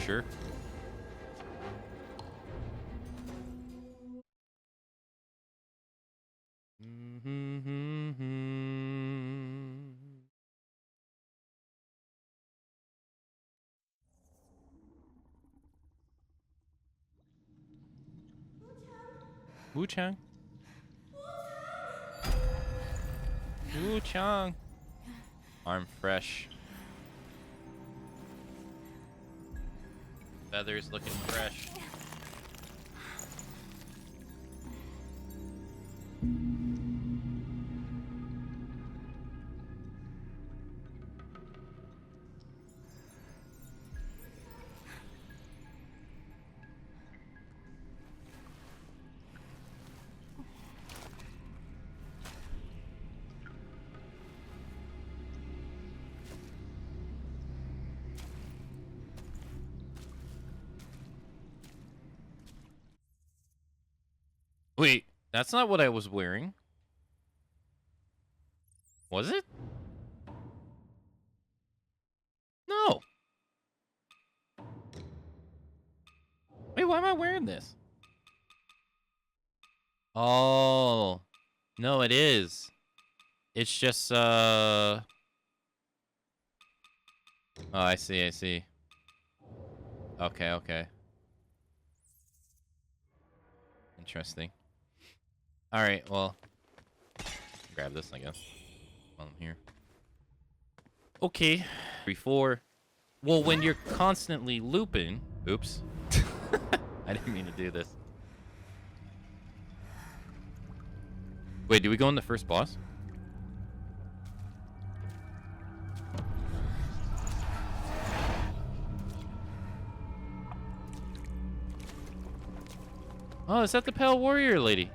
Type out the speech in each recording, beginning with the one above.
sure. Wuchang. Wuchang. Arm fresh. Feathers looking fresh. Wait, that's not what I was wearing. Was it? No. Wait, why am I wearing this? Oh. No, it is. It's just, Oh, I see. Okay. Interesting. Alright, well. Grab this, I guess. While I'm here. Okay. 3-4. Well, when you're constantly looping... Oops. I didn't mean to do this. Wait, do we go in the first boss? Oh, is that the Pale Warrior lady?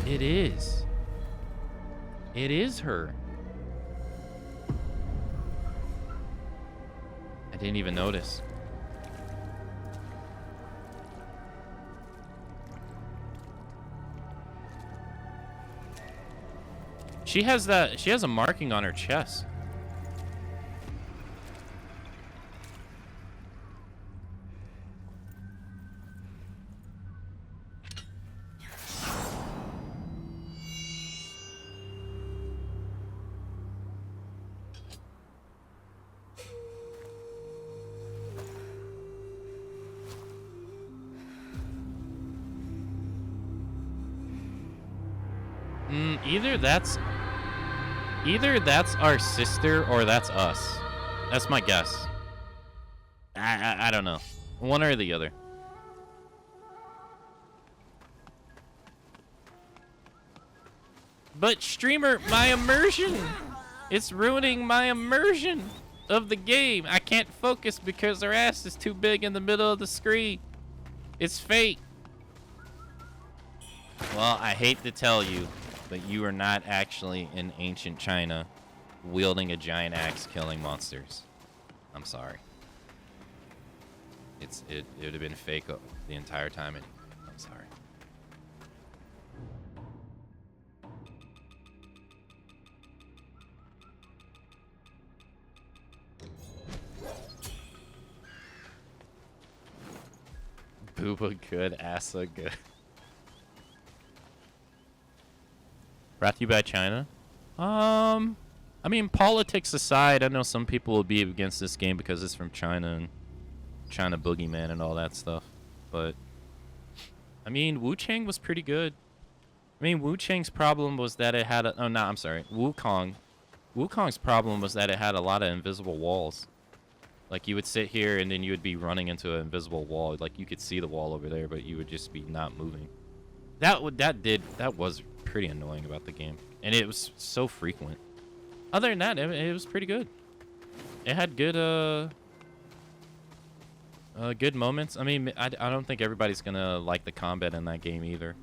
It is. It is her. I didn't even notice. She has a marking on her chest. Either that's our sister or that's us. That's my guess. I don't know. One or the other. But streamer, my immersion! It's ruining my immersion of the game. I can't focus because her ass is too big in the middle of the screen. It's fake. Well, I hate to tell you, but you are not actually in ancient China wielding a giant axe killing monsters. I'm sorry. It would have been fake the entire time. I'm sorry. Booba good, Asa good. Brought to you by China. I mean, politics aside, I know some people will be against this game because it's from China and China Boogeyman and all that stuff. But, I mean, Wuchang was pretty good. I mean, Wuchang's problem was that it had a... Oh, no, I'm sorry. Wukong. Wukong's problem was that it had a lot of invisible walls. Like, you would sit here and then you would be running into an invisible wall. Like, you could see the wall over there, but you would just be not moving. That was pretty annoying about the game. And it was so frequent. Other than that, it was pretty good. It had good, good moments. I mean, I don't think everybody's gonna like the combat in that game either.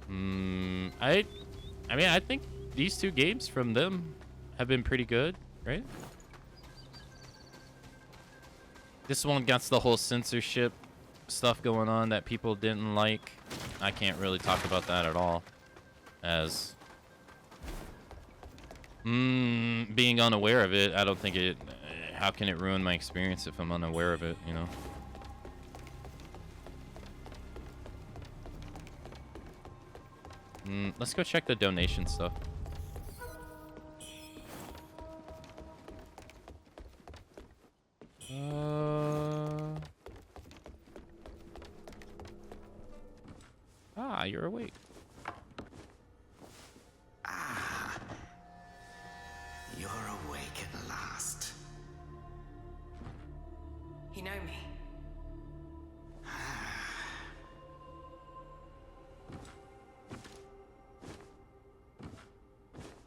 I mean, I think these two games from them have been pretty good, right? This one got the whole censorship stuff going on that people didn't like. I can't really talk about that at all, as being unaware of it. I don't think it how can it ruin my experience if I'm unaware of it, you know? Let's go check the donation stuff. Ah, you're awake. Ah, you're awake at last. You know me.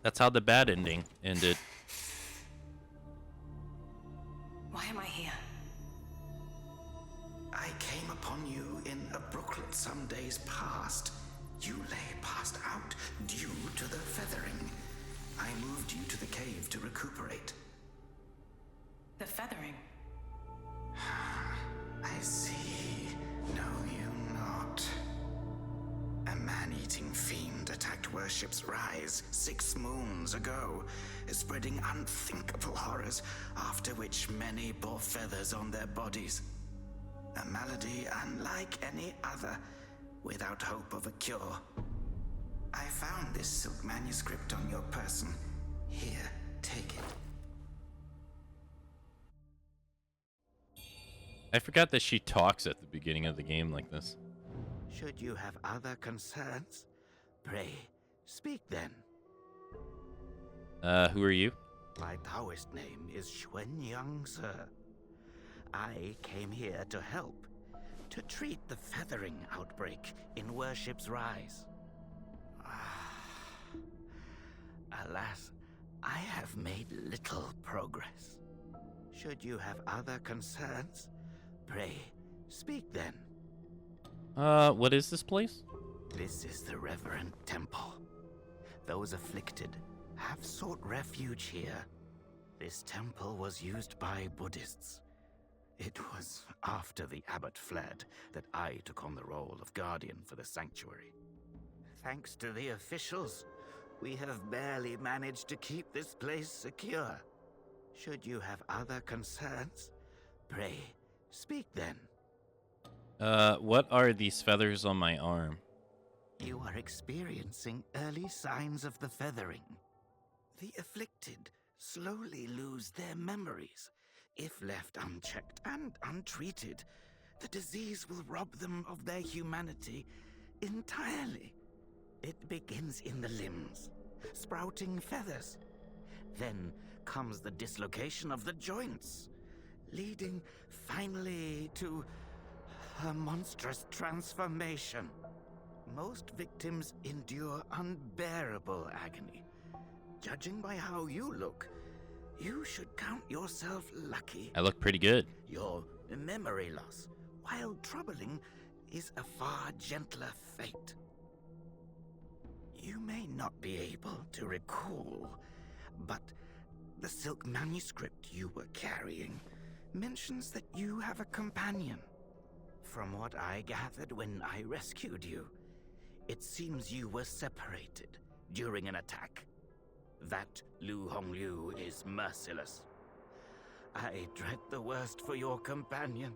That's how the bad ending ended. Why am I here? I came upon you in a brooklet some days past. You lay passed out due to the feathering. I moved you to the cave to recuperate. The feathering. I see. No, you not. A man-eating fiend attacked Worship's Rise 6 moons ago, spreading unthinkable horrors, after which many bore feathers on their bodies. A malady unlike any other, without hope of a cure. I found this silk manuscript on your person. Here, take it. I forgot that she talks at the beginning of the game like this. Should you have other concerns, pray, speak then. Who are you? My Taoist name is Xuanyang, sir. I came here to help, to treat the feathering outbreak in Worship's Rise. Alas, I have made little progress. Should you have other concerns, pray, speak then. What is this place? This is the Reverend Temple. Those afflicted have sought refuge here. This temple was used by Buddhists. It was after the abbot fled that I took on the role of guardian for the sanctuary. Thanks to the officials, we have barely managed to keep this place secure. Should you have other concerns, pray, speak then. What are these feathers on my arm? You are experiencing early signs of the feathering. The afflicted slowly lose their memories. If left unchecked and untreated, the disease will rob them of their humanity entirely. It begins in the limbs, sprouting feathers. Then comes the dislocation of the joints, leading finally to a monstrous transformation. Most victims endure unbearable agony. Judging by how you look, you should count yourself lucky. I look pretty good. Your memory loss, while troubling, is a far gentler fate. You may not be able to recall, but the silk manuscript you were carrying mentions that you have a companion. From what I gathered when I rescued you, it seems you were separated during an attack. That Lu Hongliu is merciless. I dread the worst for your companion.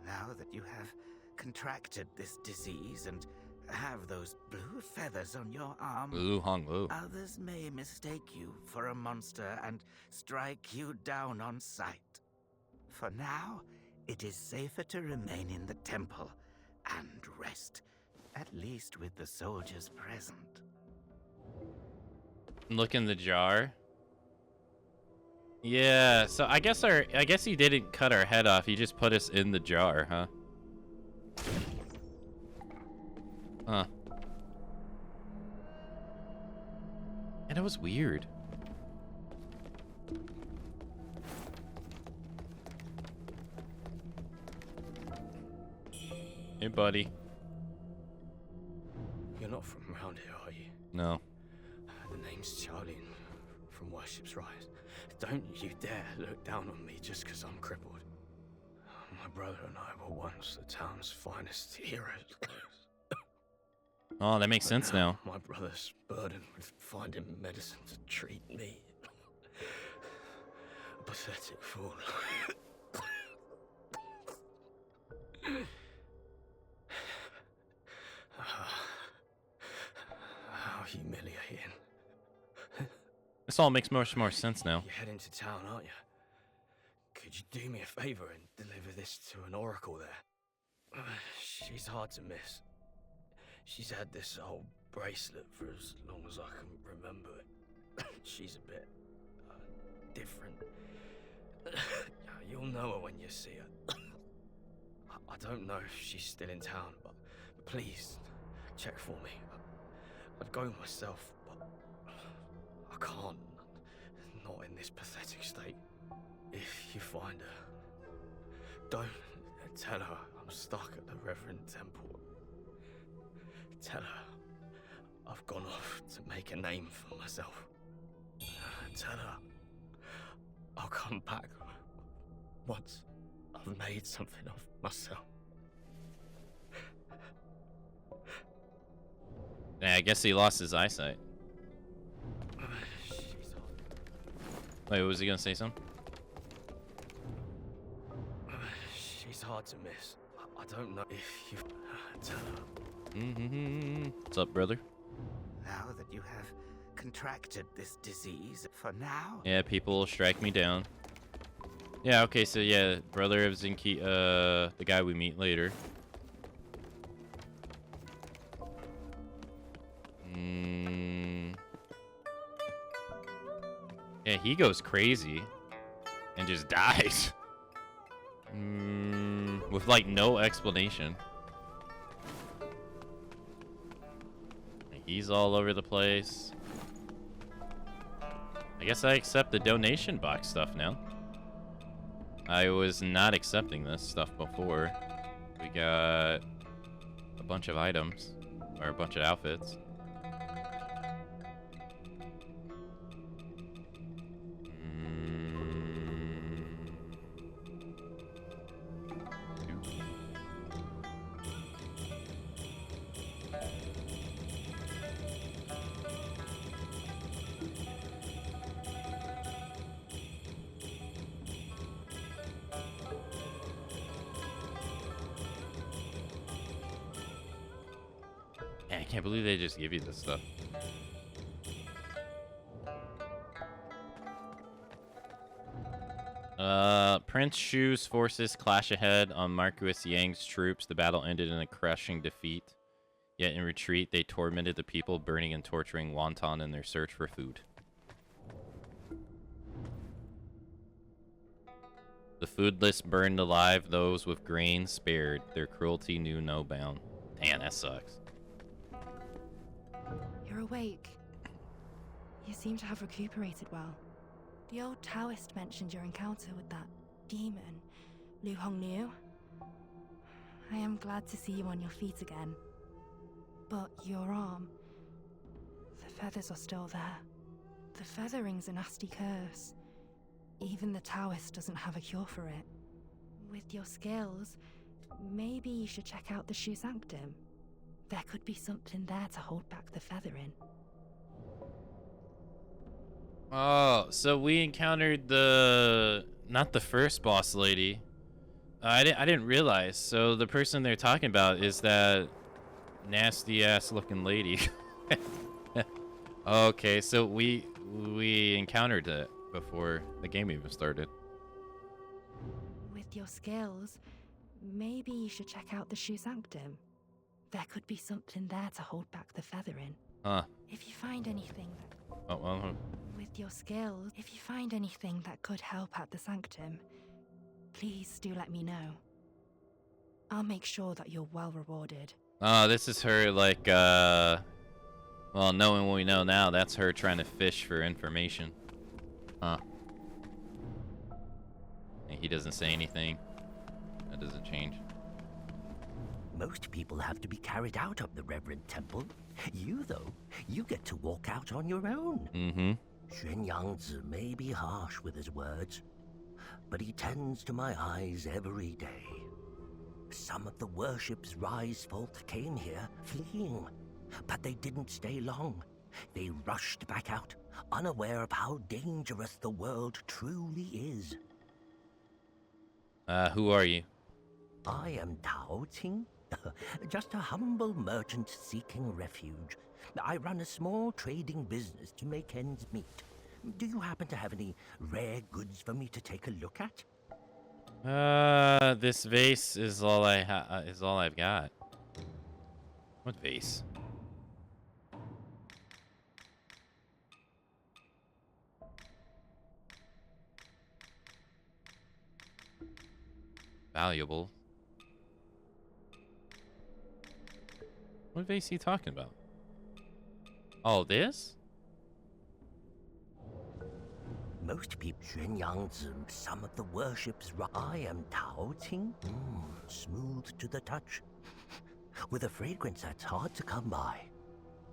Now that you have contracted this disease and have those blue feathers on your arm, Lu Honglu. others may mistake you for a monster and strike you down on sight. For now, it is safer to remain in the temple and rest, at least with the soldiers present. Look in the jar. Yeah, so I guess he didn't cut our head off. He just put us in the jar, huh? Huh. And it was weird. Hey, buddy. You're not from around here, are you? No. The name's Charlie from Worship's Rise. Don't you dare look down on me just because I'm crippled. My brother and I were once the town's finest heroes. Oh, that makes sense now. My brother's burdened with finding medicine to treat me. pathetic fool. How humiliating. This all makes much more sense now. You're heading to town, aren't you? Could you do me a favor and deliver this to an oracle there? She's hard to miss. She's had this old bracelet for as long as I can remember it. She's a bit different. You'll know her when you see her. I don't know if she's still in town, but please check for me. I'd go myself, but I can't. Not in this pathetic state. If you find her, don't tell her I'm stuck at the Reverend Temple. Tell her I've gone off to make a name for myself. Tell her I'll come back once I've made something of myself. Yeah, I guess he lost his eyesight. Wait, was he gonna say something? She's hard to miss. I don't know if you tell her. What's up, brother? Now that you have contracted this disease, for now, Yeah, people will strike me down. Yeah, okay, so yeah, brother of Zinki, the guy we meet later. Yeah, he goes crazy and just dies. With like no explanation. He's all over the place. I guess I accept the donation box stuff now. I was not accepting this stuff before. We got a bunch of items, or a bunch of outfits. Man, I can't believe they just give you this stuff. Prince Shu's forces clash ahead on Marquis Yang's troops. The battle ended in a crushing defeat. Yet in retreat, they tormented the people, burning and torturing Wonton in their search for food. The foodless burned alive, those with grain spared. Their cruelty knew no bound. Damn, that sucks. You're awake. You seem to have recuperated well. The old Taoist mentioned your encounter with that demon, Lu Hongniu. I am glad to see you on your feet again. But your arm, the feathers are still there. The feathering's a nasty curse. Even the Taoist doesn't have a cure for it. With your skills, maybe you should check out the Shu Sanctum. There could be something there to hold back the feathering. Oh, so we encountered not the first boss lady. I didn't realize. So the person they're talking about is that nasty ass looking lady. Okay, so we encountered it before the game even started. With your skills, maybe you should check out the Shu Sanctum. There could be something there to hold back the feathering. Huh. If you find anything that... With your skills, if you find anything that could help at the Sanctum, please do let me know. I'll make sure that you're well rewarded. Oh, this is her, like, well, knowing what we know now, that's her trying to fish for information. Huh. And he doesn't say anything. That doesn't change. Most people have to be carried out of the Reverend Temple. You, though, you get to walk out on your own. Mm-hmm. Xuan Yangzi may be harsh with his words, but he tends to my eyes every day. Some of the worship's rise folk came here fleeing, but they didn't stay long. They rushed back out, unaware of how dangerous the world truly is. Who are you? I am Tao Ting, just a humble merchant seeking refuge. I run a small trading business to make ends meet. Do you happen to have any rare goods for me to take a look at? This vase is all is all I've got. What vase? Valuable. What vase are you talking about? Oh, this? Most people, some of the worships. I am Tao Ting, smooth to the touch, with a fragrance that's hard to come by.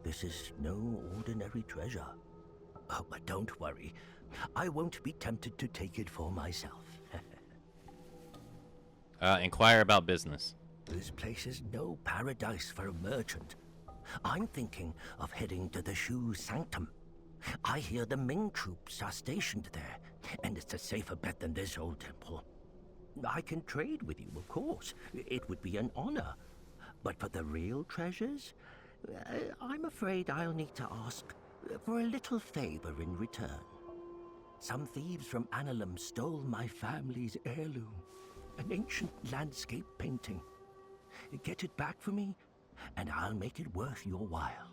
This is no ordinary treasure. Oh, but don't worry, I won't be tempted to take it for myself. Inquire about business. This place is no paradise for a merchant. I'm thinking of heading to the Shu Sanctum. I hear the Ming troops are stationed there, and it's a safer bet than this old temple. I can trade with you, of course. It would be an honor. But for the real treasures, I'm afraid I'll need to ask for a little favor in return. Some thieves from Annalum stole my family's heirloom, an ancient landscape painting. Get it back for me, and I'll make it worth your while.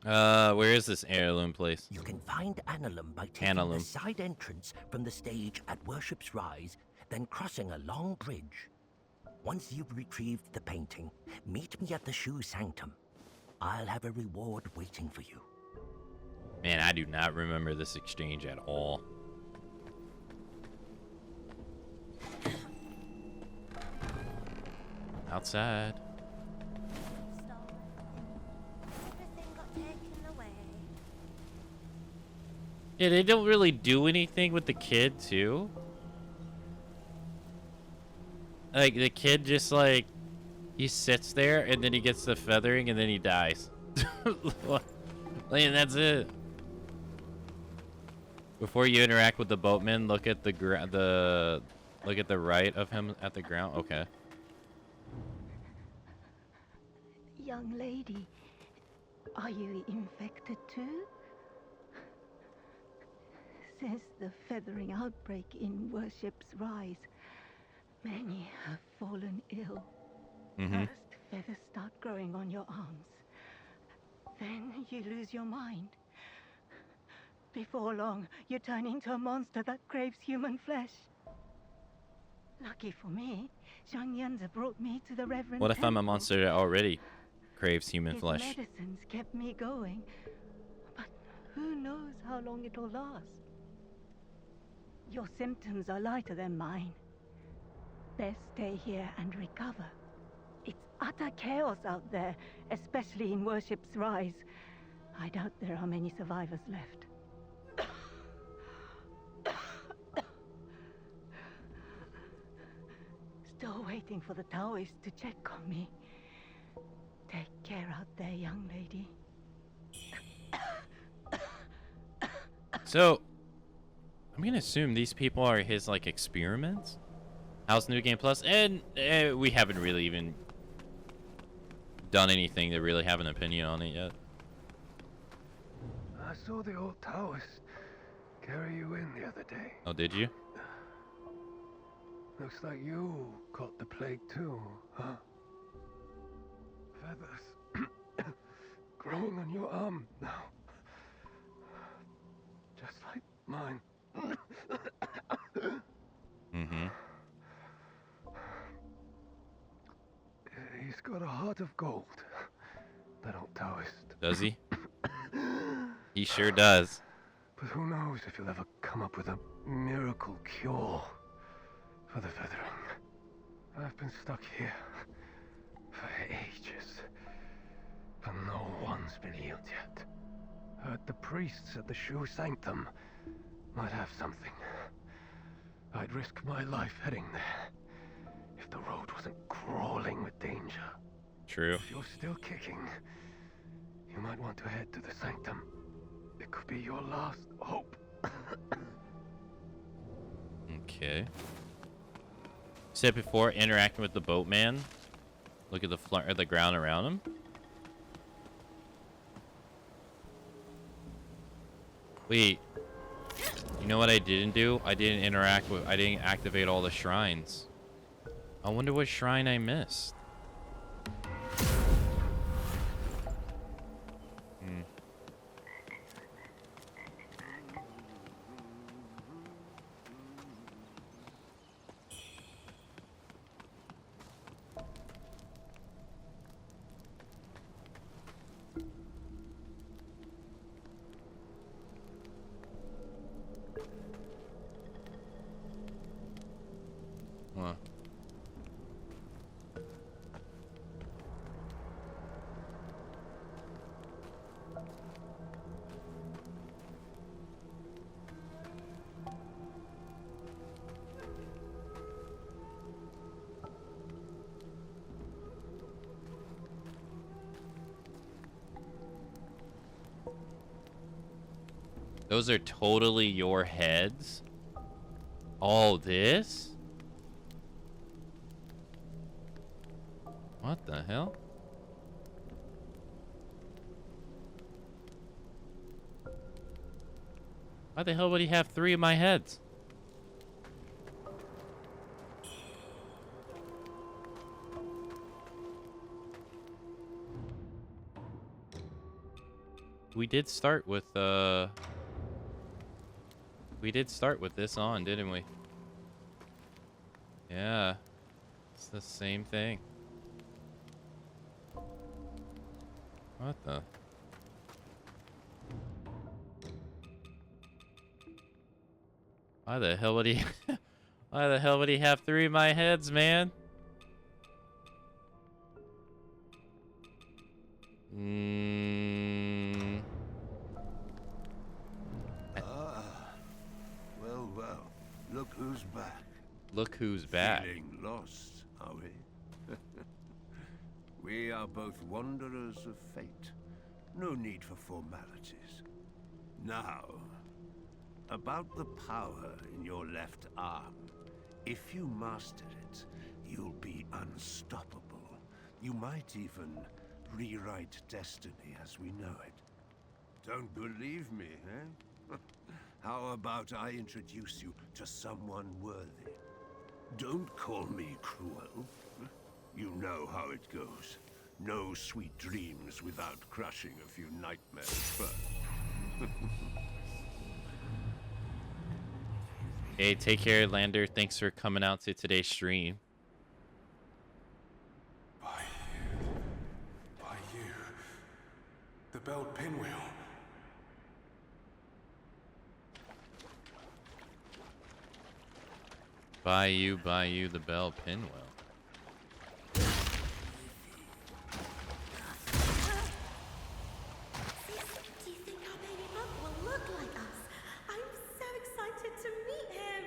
Where is this heirloom place? You can find Annalum by taking the side entrance from the stage at Worship's Rise, then crossing a long bridge. Once you've retrieved the painting, meet me at the Shu Sanctum. I'll have a reward waiting for you. Man, I do not remember this exchange at all. Outside. Yeah, they don't really do anything with the kid, too. Like, the kid just, like, he sits there, and then he gets the feathering, and then he dies. Like, that's it. Before you interact with the boatman, look at look at the right of him at the ground. Okay. Young lady, are you infected too? Since the feathering outbreak in Worship's Rise, many have fallen ill. First, feathers start growing on your arms. Then you lose your mind. Before long, you turn into a monster that craves human flesh. Lucky for me, Zhang Yanzi brought me to the Reverend What if I'm a Temple. monster that already craves human flesh? His medicines kept me going, but who knows how long it'll last. Your symptoms are lighter than mine. Best stay here and recover. It's utter chaos out there, especially in Worship's Rise. I doubt there are many survivors left. Still waiting for the Taoists to check on me. Take care out there, young lady. So, I'm gonna assume these people are his, like, experiments? How's New Game Plus? And we haven't really even done anything to really have an opinion on it yet. I saw the old Taoist carry you in the other day. Oh, did you? Looks like you caught the plague too, huh? Feathers growing on your arm now. Just like mine. He's got a heart of gold, that old Taoist. Does he? He sure does. But who knows if he'll ever come up with a miracle cure for the feathering. I've been stuck here for ages, but no one's been healed yet. Heard the priests at the Shu Sanctum might have something. I'd risk my life heading there if the road wasn't crawling with danger. True. If you're still kicking, You might want to head to the sanctum. It could be your last hope. Okay. Said before, interacting with the boatman. Look at the ground around him. Wait. You know what I didn't do? I didn't activate all the shrines. I wonder what shrine I missed. Huh. Those are totally your heads? All this? What the hell? Why the hell would he have 3 of my heads? We did start with this on, didn't we? Yeah. It's the same thing. What the? Why the hell would he why the hell would he have 3 of my heads, man? Well, look who's back. Look who's back. Feeling lost, are we? We are both wanderers of fate. No need for formalities. Now, about the power in your left arm. If you master it, you'll be unstoppable. You might even rewrite destiny as we know it. Don't believe me, eh? How about I introduce you to someone worthy? Don't call me cruel. You know how it goes. No sweet dreams without crushing a few nightmares first. Hey, take care, Lander. Thanks for coming out to today's stream. By you. The bell pinwheel. By you, the bell pinwheel. Do you think our baby bug will look like us? I'm so excited to meet him.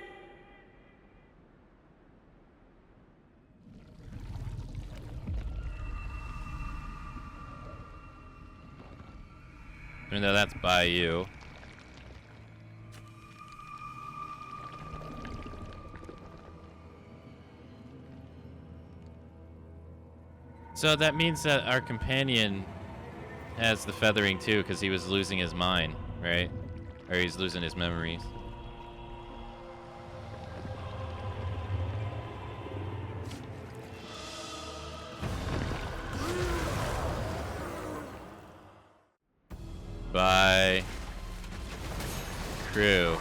Even though that's by you. So that means that our companion has the feathering too, because he was losing his mind, right? Or he's losing his memories. Bye. Crew.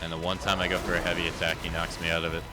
And the one time I go for a heavy attack, he knocks me out of it.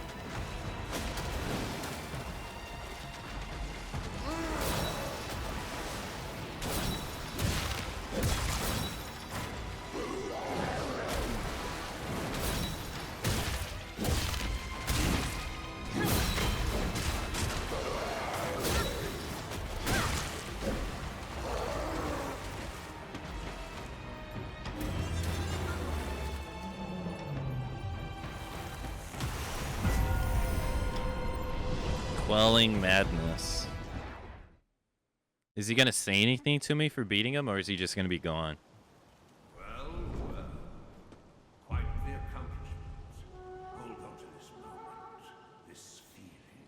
Quelling madness. Is he gonna say anything to me for beating him, or is he just gonna be gone? Well, well. Quite the accomplishment. Hold on to this moment, this feeling.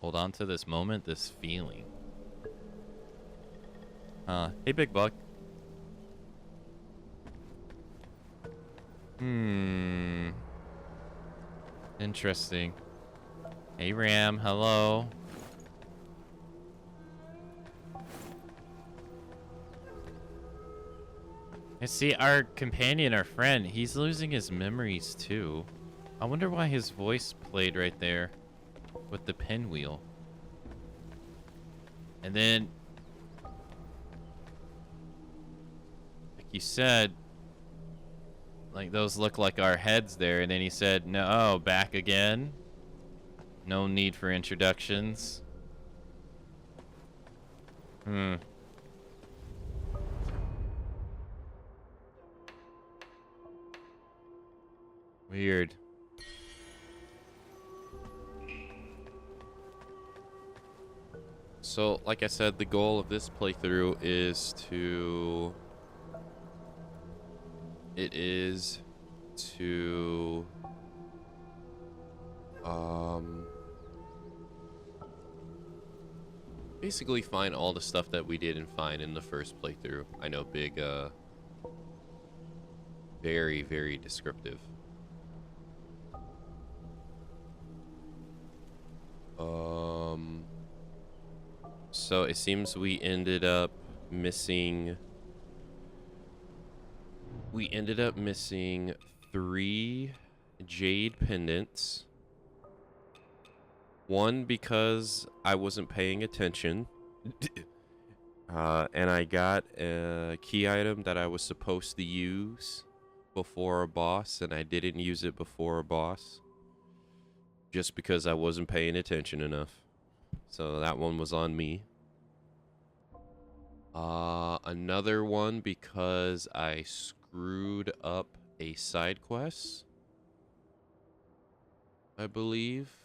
Hold on to this moment, this feeling. Hey, Big Buck. Interesting. Hey, Ram. Hello. I see our companion, our friend, he's losing his memories too. I wonder why his voice played right there with the pinwheel. And then, like you said, like those look like our heads there. And then he said, no, back again. No need for introductions. Weird. So, like I said, the goal of this playthrough is to... basically find all the stuff that we didn't find in the first playthrough. I know, big, very, very descriptive. So it seems we ended up missing 3 jade pendants. 1 because I wasn't paying attention. And I got a key item that I was supposed to use before a boss, and I didn't use it before a boss. Just because I wasn't paying attention enough. So that one was on me. Another one because I screwed up a side quest, I believe.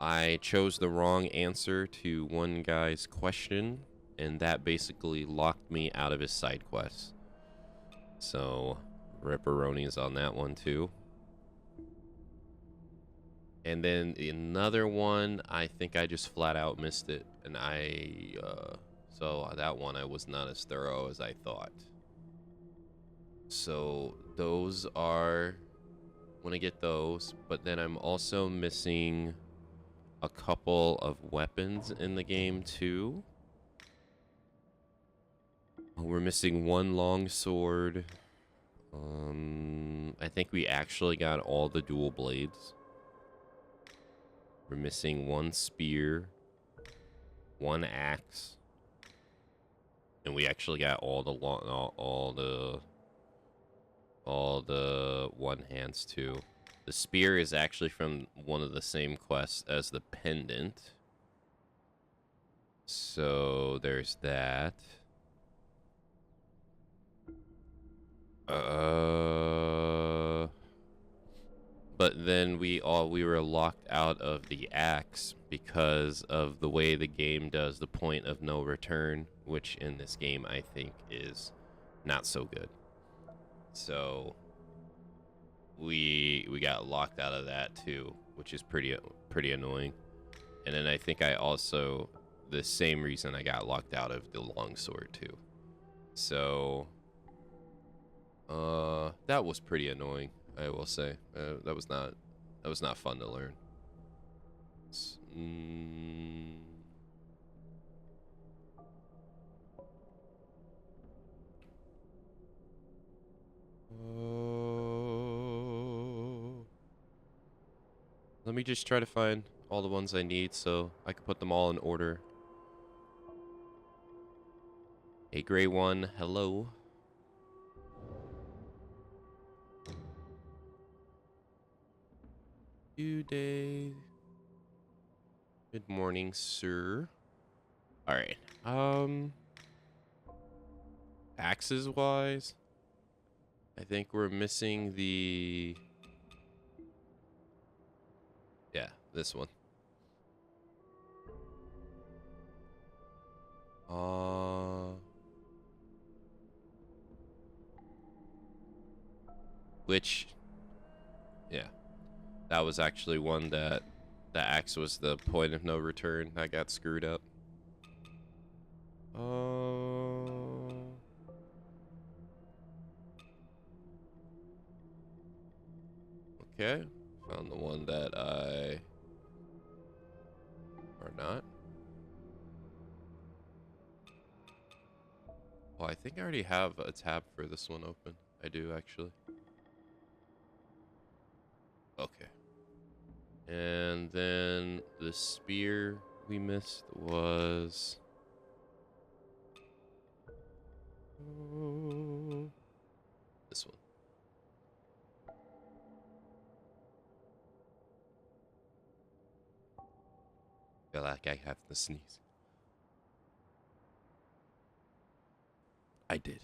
I chose the wrong answer to one guy's question, and that basically locked me out of his side quest. So, ripperonis on that one too. And then another one, I think I just flat out missed it, and so that one I was not as thorough as I thought. So those are, want to get those, but then I'm also missing a couple of weapons in the game too. We're missing 1 long sword. I think we actually got all the dual blades. We're missing 1 spear, 1 axe, and we actually got all the one hands too. The spear is actually from one of the same quests as the pendant. So there's that. But then we were locked out of the axe because of the way the game does the point of no return, which in this game I think is not so good. So we got locked out of that too, which is pretty annoying. And then I think I also, the same reason I got locked out of the longsword too. So that was pretty annoying, I will say. That was not fun to learn. Let me just try to find all the ones I need so I can put them all in order. A gray one, hello. Good day. Good morning, sir. All right. Axes wise, I think we're missing the This one. Which, yeah, that was actually one that the axe was the point of no return. I got screwed up. Okay, found the one that I, or not. Oh, I think I already have a tab for this one open. I do, actually. Okay. And then the spear we missed was... this one. Feel like I have to sneeze. I did.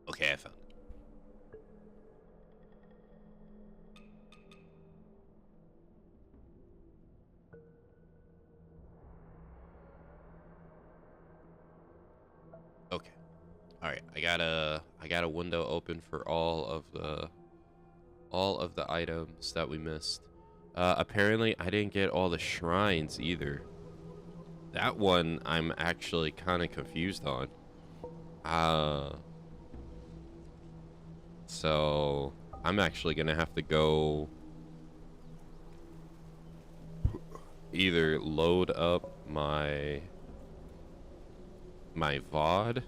Okay, I found it. Okay. All right. I got a window open for all of the items that we missed. Apparently I didn't get all the shrines either. That one I'm actually kind of confused on. So I'm actually gonna have to go either load up my VOD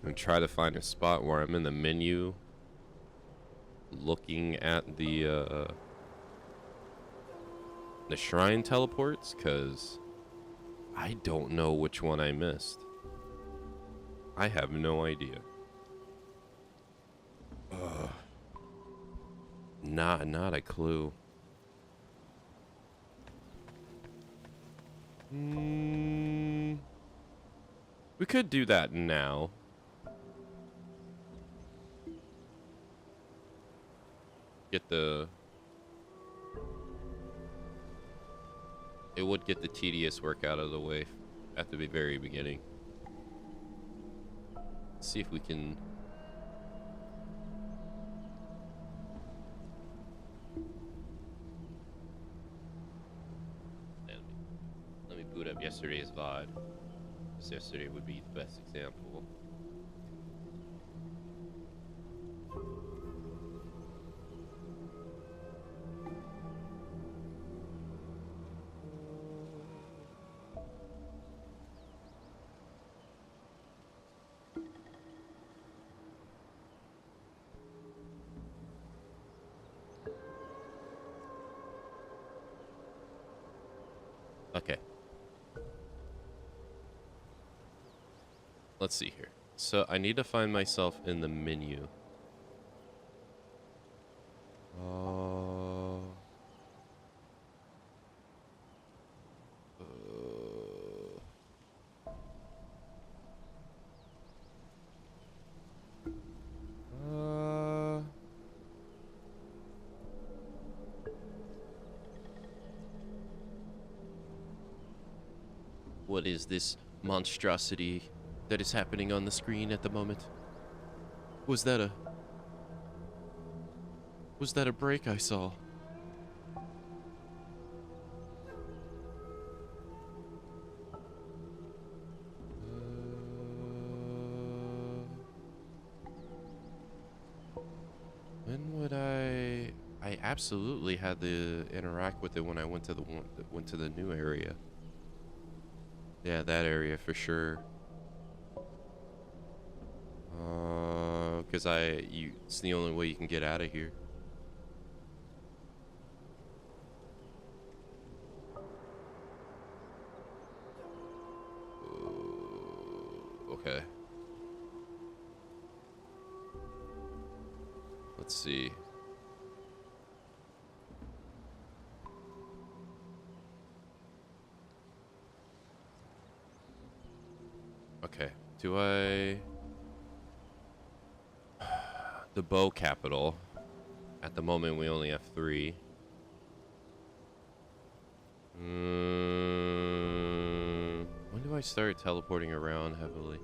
and try to find a spot where I'm in the menu looking at the shrine teleports, because I don't know which one I missed. I have no idea. Not a clue. We could do that now. Get the... It would get the tedious work out of the way at the very beginning. Let's see if we can... Let me boot up yesterday's VOD. Because yesterday would be the best example. Okay. Let's see here. So I need to find myself in the menu. What is this monstrosity that is happening on the screen at the moment? Was that a break I saw? When would I absolutely had to interact with it when I went to the new area. Yeah, that area for sure. Because it's the only way you can get out of here. Okay. Let's see. Okay. Do I... the bow capital. At the moment, we only have 3. When do I start teleporting around heavily?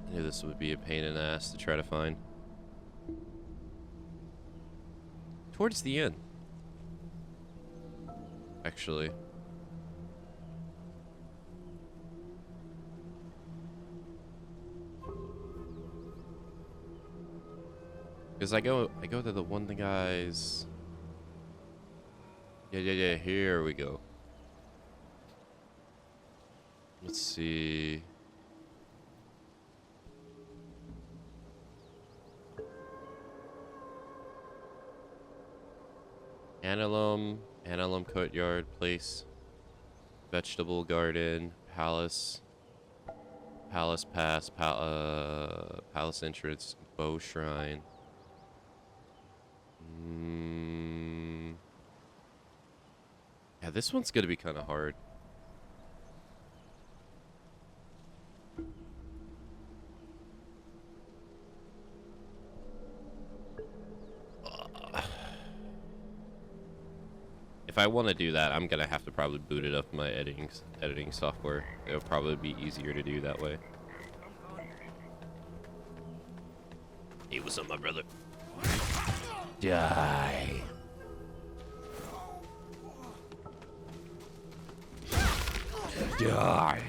I knew this would be a pain in the ass to try to find. Towards the end. Actually. Because I go to the one guy's. Yeah, here we go. Let's see. Annalum Courtyard Place, Vegetable Garden, Palace Pass, Palace Entrance, Bow Shrine. Yeah, this one's gonna be kind of hard. If I want to do that, I'm gonna have to probably boot it up my editing software. It'll probably be easier to do that way. Hey, what's up, my brother? Die. Die.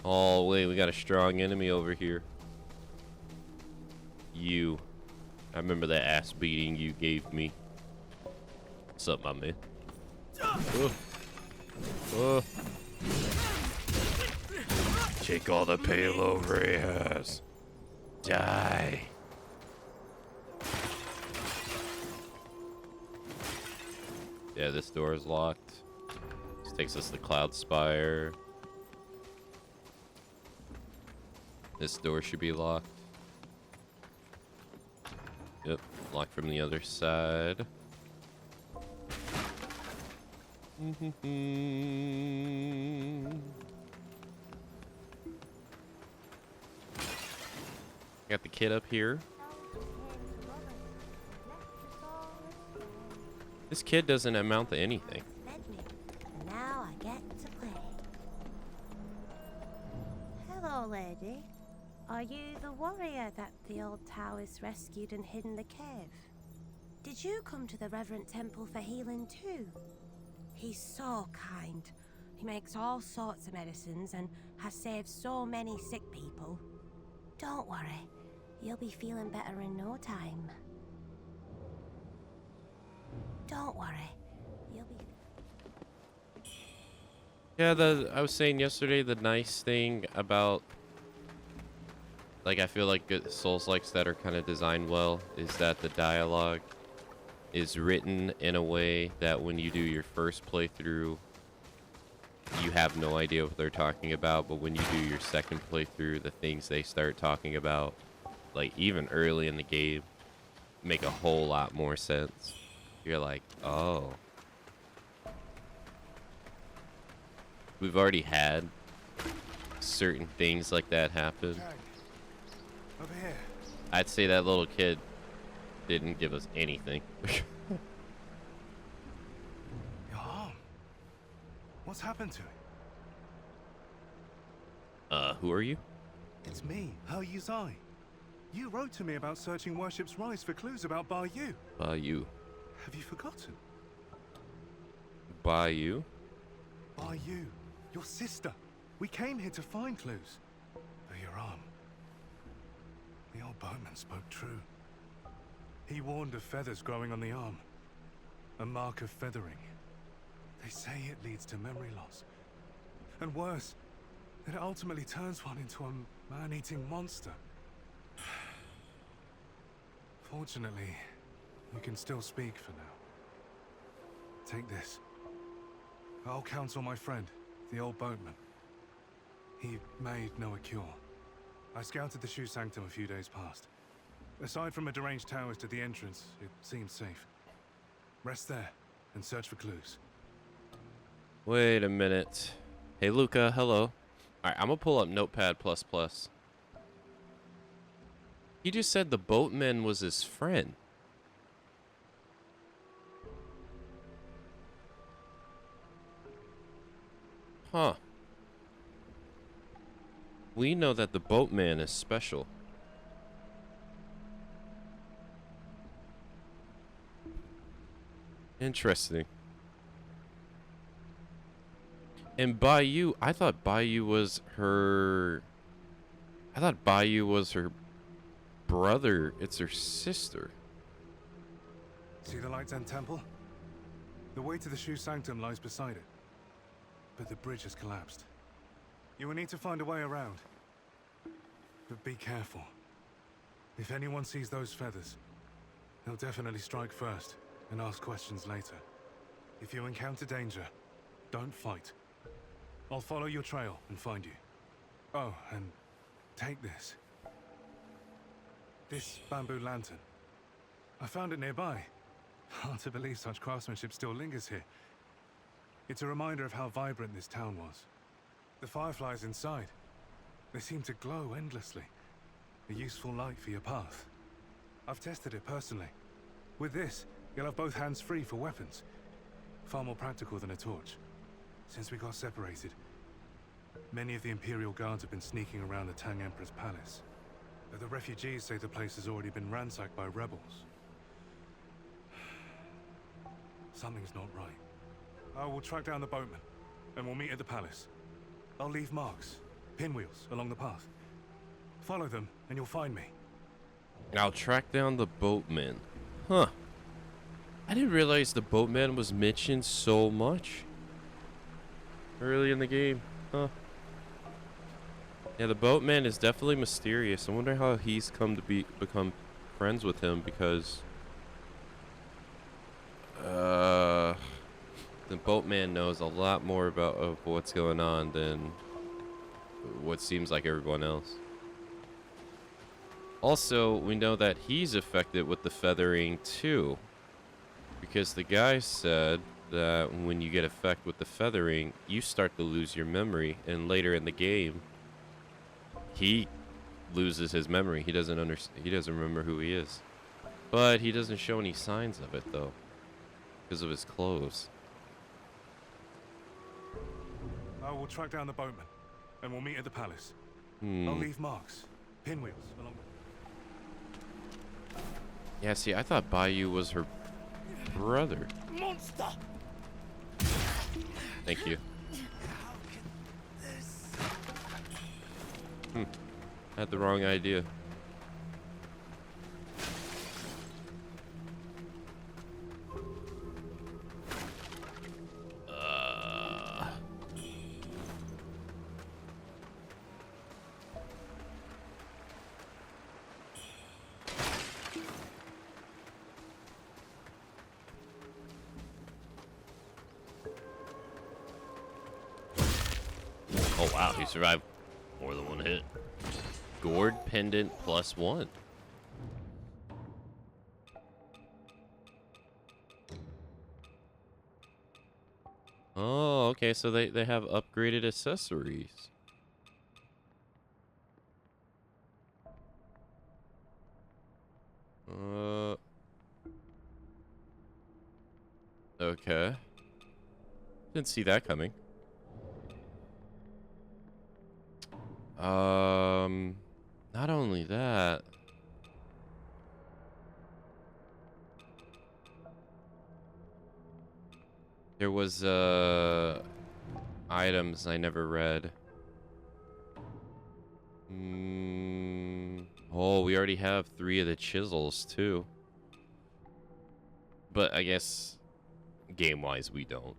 Oh, wait, we got a strong enemy over here. You. I remember that ass beating you gave me. What's up, my man? Take all the payload Ray has. Die. Yeah, this door is locked. This takes us to Cloud Spire. This door should be locked. Yep, locked from the other side. Got the kid up here. This kid doesn't amount to anything. Now I get to play. Hello, lady. Are you the warrior that the old Taoist rescued and hid in the cave? Did you come to the Reverend Temple for healing too? He's so kind. He makes all sorts of medicines and has saved so many sick people. Don't worry, you'll be feeling better in no time. Don't worry, you'll be... Yeah, I was saying yesterday, the nice thing about, like, I feel like good Souls-likes that are kind of designed well is that the dialogue is written in a way that when you do your first playthrough, you have no idea what they're talking about, but when you do your second playthrough, the things they start talking about, like, even early in the game, make a whole lot more sense. You're like, oh. We've already had certain things like that happen. Over here. I'd say that little kid didn't give us anything. Your arm. What's happened to it? Who are you? It's me, He Yuzai. You wrote to me about searching Worship's Rise for clues about Yu. Yu. Have you forgotten? Yu? Yu, your sister. We came here to find clues. For your arm. The old boatman spoke true. He warned of feathers growing on the arm. A mark of feathering. They say it leads to memory loss. And worse, that it ultimately turns one into a man-eating monster. Fortunately, you can still speak for now. Take this. I'll counsel my friend, the old boatman. He may know a cure. I scouted the Shoe Sanctum a few days past. Aside from a deranged Taoist at the entrance, it seems safe. Rest there and search for clues. Wait a minute. Hey, Luca. Hello. Alright, I'm gonna pull up Notepad++. He just said the boatman was his friend. Huh. We know that the boatman is special. Interesting. And Bayou, I thought Bayou was her... I thought Bayou was her brother. It's her sister. See the Lights End Temple? The way to the Shu Sanctum lies beside it. But the bridge has collapsed. You will need to find a way around. But be careful. If anyone sees those feathers, they'll definitely strike first and ask questions later. If you encounter danger, don't fight. I'll follow your trail and find you. Oh, and take this. This bamboo lantern. I found it nearby. Hard to believe such craftsmanship still lingers here. It's a reminder of how vibrant this town was. The fireflies inside, they seem to glow endlessly. A useful light for your path. I've tested it personally. With this, you'll have both hands free for weapons. Far more practical than a torch. Since we got separated, many of the Imperial Guards have been sneaking around the Tang Emperor's palace. But the refugees say the place has already been ransacked by rebels. Something's not right. I will track down the boatman, and we'll meet at the palace. I'll leave marks, pinwheels, along the path. Follow them, and you'll find me. I'll track down the boatman. Huh. I didn't realize the boatman was mentioned so much early in the game. Huh. Yeah, the boatman is definitely mysterious. I wonder how he's come to become friends with him, because the boatman knows a lot more about what's going on than what seems like everyone else. Also, we know that he's affected with the feathering too, because the guy said that when you get affected with the feathering, you start to lose your memory, and later in the game, he loses his memory. He doesn't remember who he is. But he doesn't show any signs of it though, because of his clothes. I will track down the boatman, and we'll meet at the palace. I'll leave marks, pinwheels, along the... Yeah, see, I thought Bayou was her brother. Monster! Thank you. I had the wrong idea. Oh wow, he survived more than one hit. Gourd pendant +1. Oh, okay, so they have upgraded accessories. Okay. Didn't see that coming. Not only that, there was items I never read. Oh, we already have 3 of the chisels too. But I guess game-wise we don't.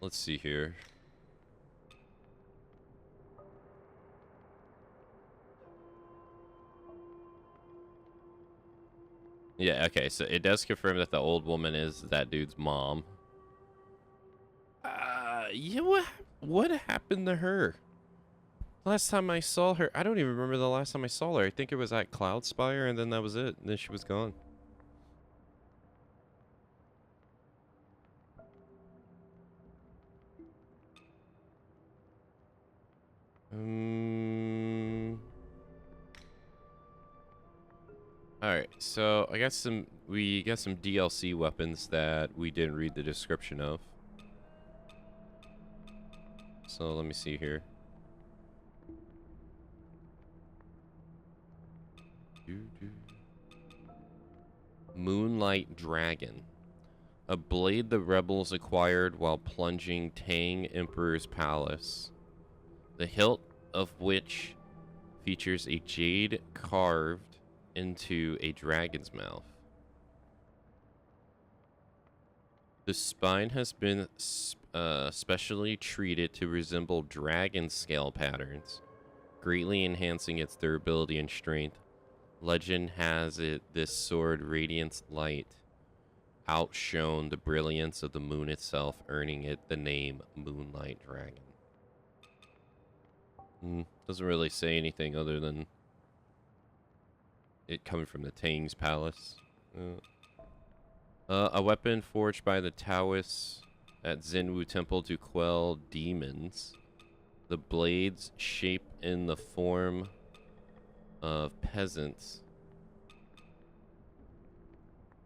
Let's see here. Yeah, okay, so it does confirm that the old woman is that dude's mom. Yeah, what happened to her? Last time I saw her, I don't even remember the last time I saw her. I think it was at Cloudspire, and then that was it. And then she was gone. Alright, so we got some DLC weapons that we didn't read the description of. So let me see here. Moonlight Dragon. A blade the rebels acquired while plunging Tang Emperor's palace. The hilt of which features a jade carved into a dragon's mouth. The spine has been specially treated to resemble dragon scale patterns, greatly enhancing its durability and strength. Legend has it this sword radiates light, outshone the brilliance of the moon itself, earning it the name Moonlight Dragon. Doesn't really say anything other than it coming from the Tang's palace. A weapon forged by the Taoists at Zenwu Temple to quell demons. The blades, shaped in the form of peasants,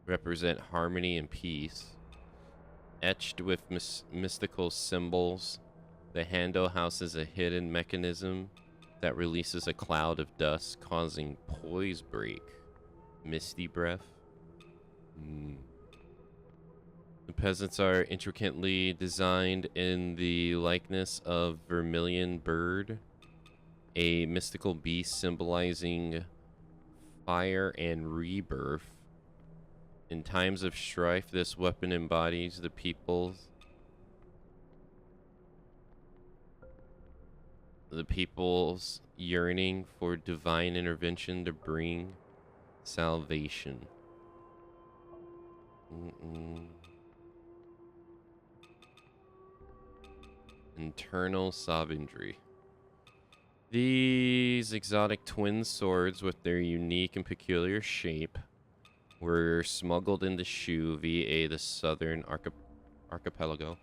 represent harmony and peace. Etched with mystical symbols, the handle houses a hidden mechanism that releases a cloud of dust, causing poise break. Misty breath. The peasants are intricately designed in the likeness of vermilion bird, a mystical beast symbolizing fire and rebirth. In times of strife, this weapon embodies the people's yearning for divine intervention to bring salvation. Internal sovereignty. These exotic twin swords, with their unique and peculiar shape, were smuggled into Shu via the southern archipelago.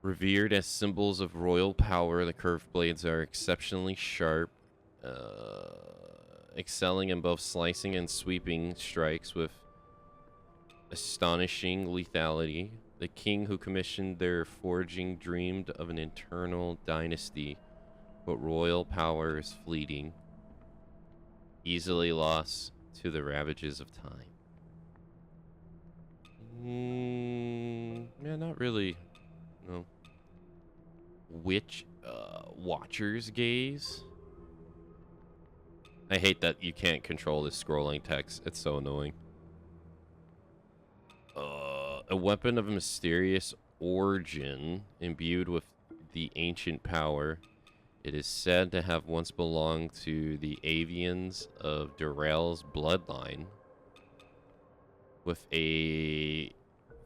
Revered as symbols of royal power, the curved blades are exceptionally sharp, excelling in both slicing and sweeping strikes with astonishing lethality. The king who commissioned their forging dreamed of an eternal dynasty, but royal power is fleeting, easily lost to the ravages of time. Yeah, not really. No. Watcher's gaze. I hate that you can't control this scrolling text. It's so annoying. A weapon of mysterious origin, imbued with the ancient power. It is said to have once belonged to the Avians of Durrell's bloodline, with a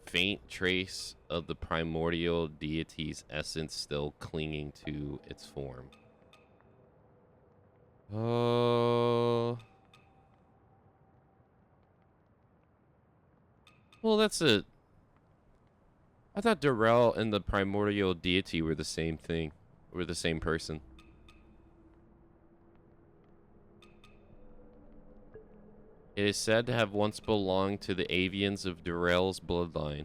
faint trace of the primordial deity's essence still clinging to its form. Well, that's it. I thought Durrell and the primordial deity were the same thing. Were the same person. It is said to have once belonged to the Avians of Durrell's bloodline.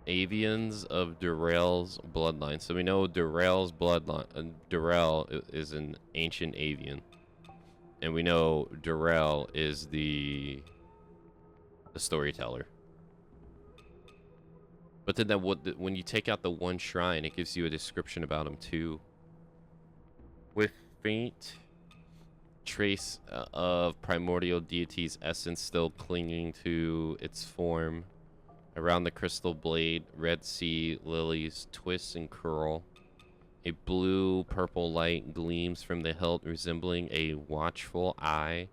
Avians of Durrell's bloodline. So we know Durrell's bloodline. Durrell is an ancient Avian. And we know Durrell is the storyteller. But then when you take out the one shrine, it gives you a description about him too. With faint trace of primordial deity's essence still clinging to its form. Around the crystal blade, red sea lilies twist and curl, A blue-purple light gleams from the hilt, resembling a watchful eye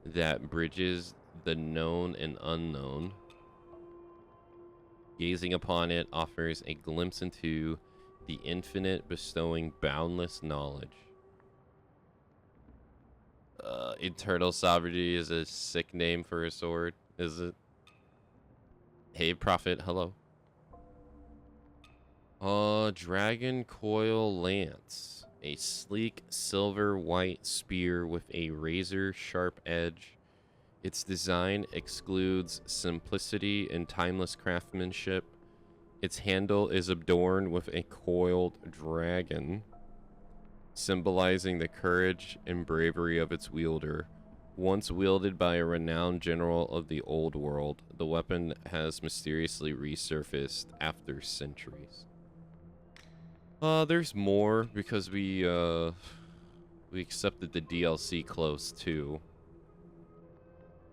that bridges the known and unknown. Gazing upon it offers a glimpse into the infinite, bestowing boundless knowledge. Eternal Sovereignty is a sick name for a sword, is it? Hey, Prophet, hello. Dragon Coil Lance. A sleek silver-white spear with a razor-sharp edge. Its design excludes simplicity and timeless craftsmanship. Its handle is adorned with a coiled dragon, symbolizing the courage and bravery of its wielder. Once wielded by a renowned general of the old world, the weapon has mysteriously resurfaced after centuries. There's more because we accepted the DLC close too.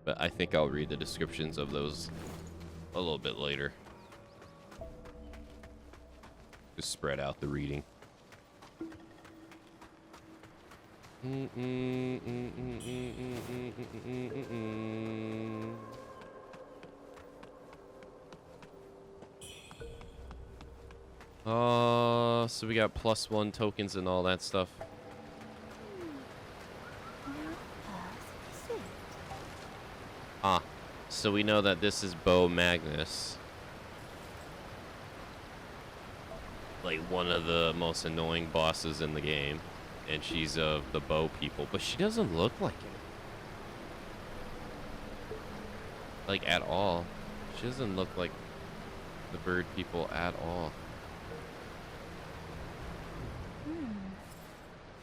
But I think I'll read the descriptions of those a little bit later. Just spread out the reading. So we got +1 tokens and all that stuff. Ah, so we know that this is Bo Magnus. Like one of the most annoying bosses in the game. And she's of the bow people, but she doesn't look like it. Like at all. She doesn't look like the bird people at all.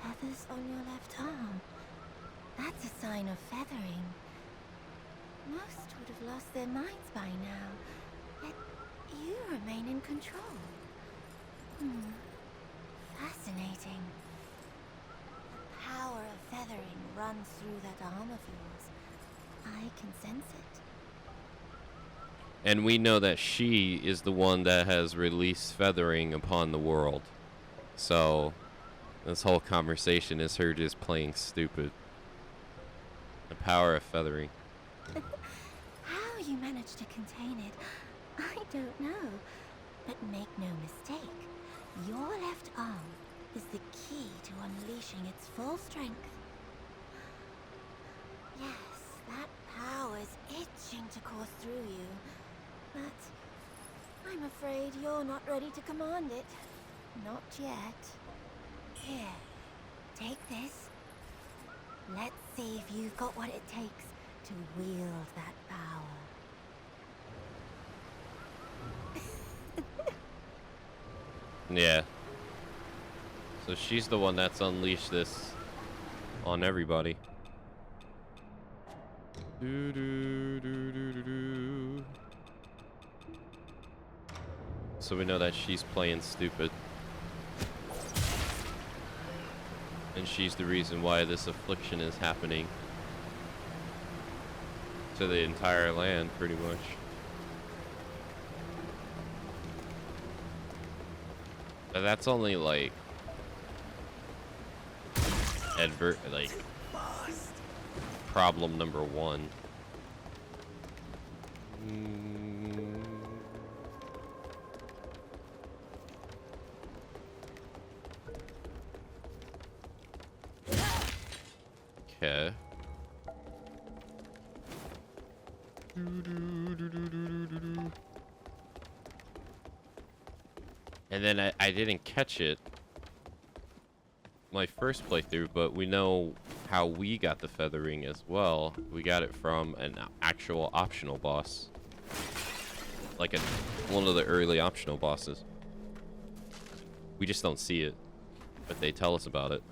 Feathers on your left arm. That's a sign of feathering. Most would have lost their minds by now. Yet you remain in control. Fascinating. The power of feathering runs through that arm of yours. I can sense it. And we know that she is the one that has released feathering upon the world. So this whole conversation is her just playing stupid. The power of feathering. How you managed to contain it, I don't know. But make no mistake, your left arm is the key to unleashing its full strength. Yes, that power's itching to course through you. But I'm afraid you're not ready to command it. Not yet. Here, take this. Let's see if you've got what it takes to wield that power. Yeah. So she's the one that's unleashed this on everybody. Do, do, do, do, do, do. So we know that she's playing stupid. And she's the reason why this affliction is happening to the entire land, pretty much. But that's only like problem number 1. Okay. And then I didn't catch it my first playthrough, but we know how we got the feathering as well. We got it from an actual optional boss. Like one of the early optional bosses. We just don't see it, but they tell us about it.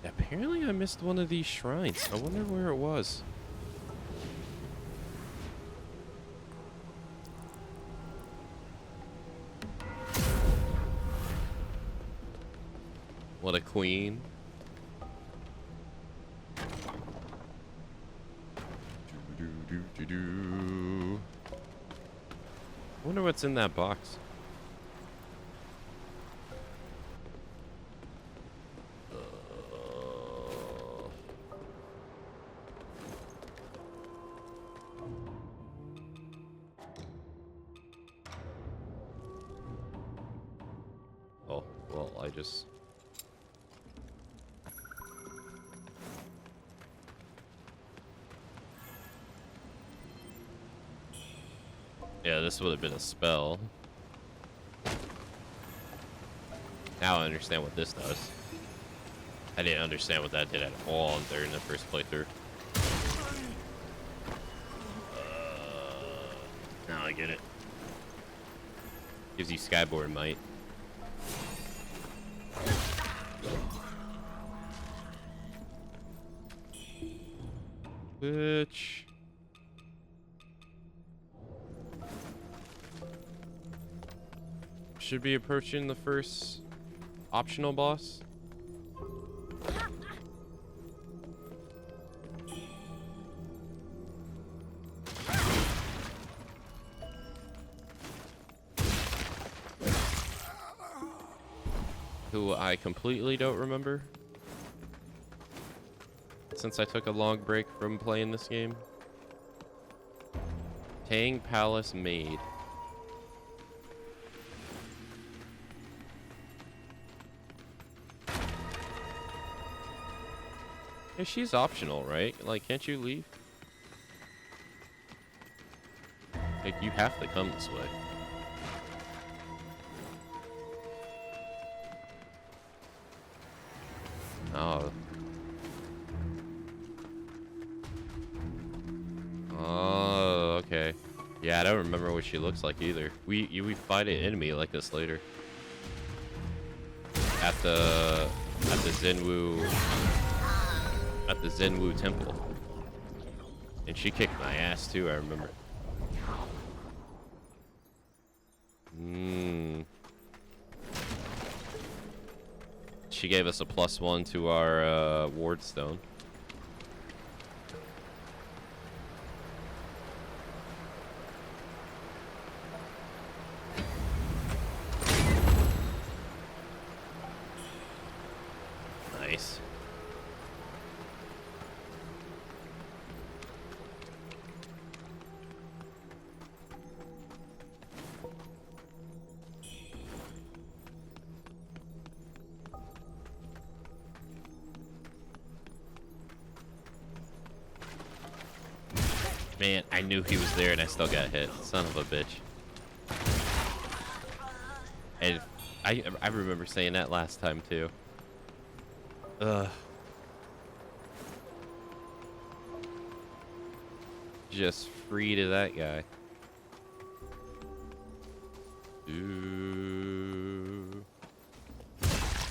Apparently I missed one of these shrines. I wonder where it was. What a queen. do. Wonder what's in that box. Oh, well, I just... Yeah, this would have been a spell. Now I understand what this does. I didn't understand what that did at all in the first playthrough. Now I get it. Gives you skyboard might. Bitch. Should be approaching the first optional boss. Who I completely don't remember, since I took a long break from playing this game. Tang Palace Maid. Yeah, she's optional, right? Like, can't you leave? Like, you have to come this way. Oh. Oh, okay. Yeah, I don't remember what she looks like either. We fight an enemy like this later. At the Zenwu temple. And she kicked my ass too, I remember. She gave us a +1 to our ward stone. Nice. Man, I knew he was there and I still got hit. Son of a bitch. And I remember saying that last time too. Ugh. Just free to that guy. Ooh.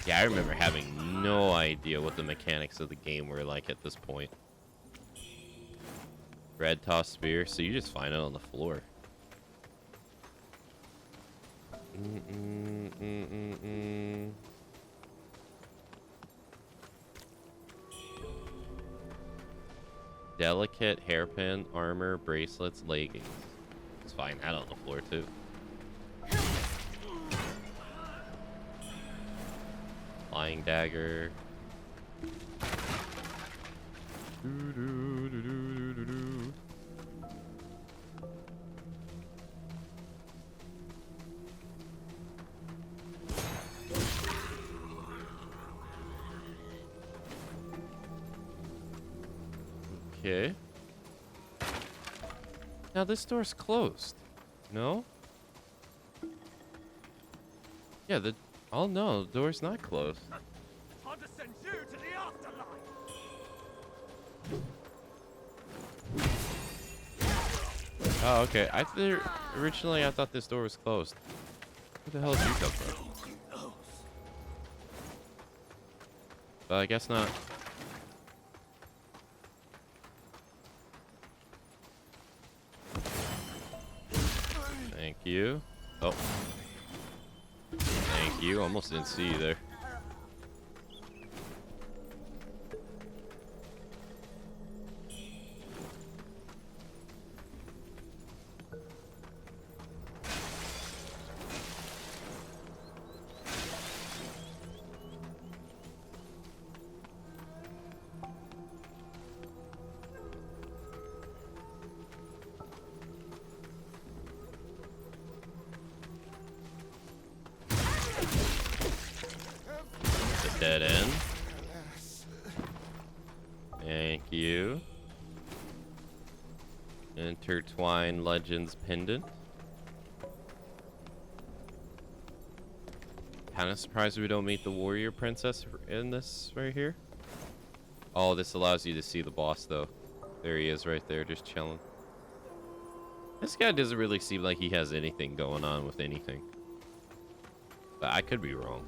Yeah, I remember having no idea what the mechanics of the game were like at this point. Red toss spear, so you just find it on the floor. Delicate hairpin, armor, bracelets, leggings. Let's find that on the floor too. Flying dagger. Okay. Now this door's closed. No? Yeah, oh no, the door's not closed. I'll just send you to the afterlife. Oh, okay. Originally I thought this door was closed. Where the hell did you come from? But I guess not. Thank you. Oh. Thank you. Almost didn't see you there. Dead end. Thank you. Intertwine Legends pendant. Kind of surprised we don't meet the warrior princess in this right here. Oh, this allows you to see the boss though. There he is right there, just chilling. This guy doesn't really seem like he has anything going on with anything. But I could be wrong.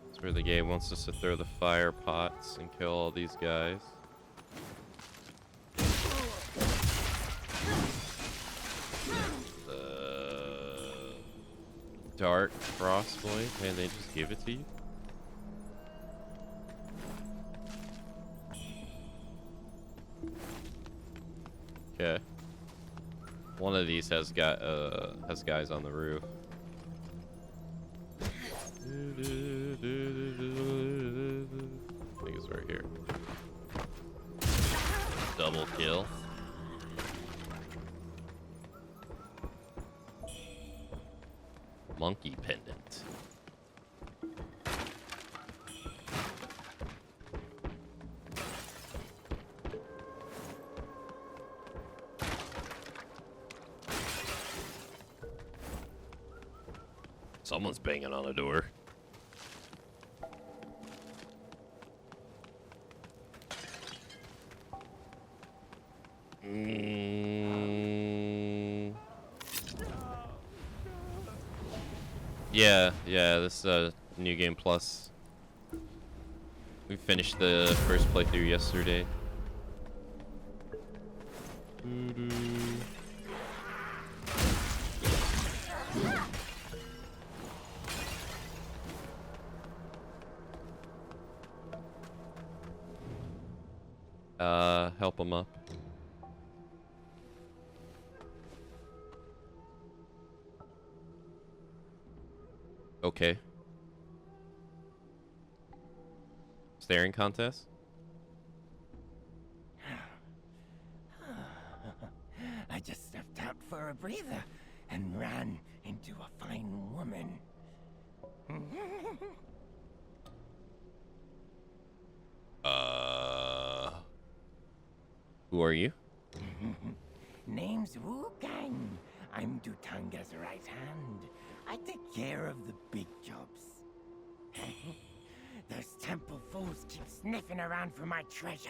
That's where the game wants us to throw the fire pots and kill all these guys. Dark crossblade, and they just give it to you. Okay. One of these has guys on the roof. I think it's right here. Double kill. Monkey pendant. Someone's banging on a door. Yeah, this New Game Plus. We finished the first playthrough yesterday. Help him up. Okay. Staring contest? I just stepped out for a breather and ran into a fine woman. Who are you? Name's Wuchang. I'm Dutanga's right hand. I take care of the big jobs. Those temple fools keep sniffing around for my treasure.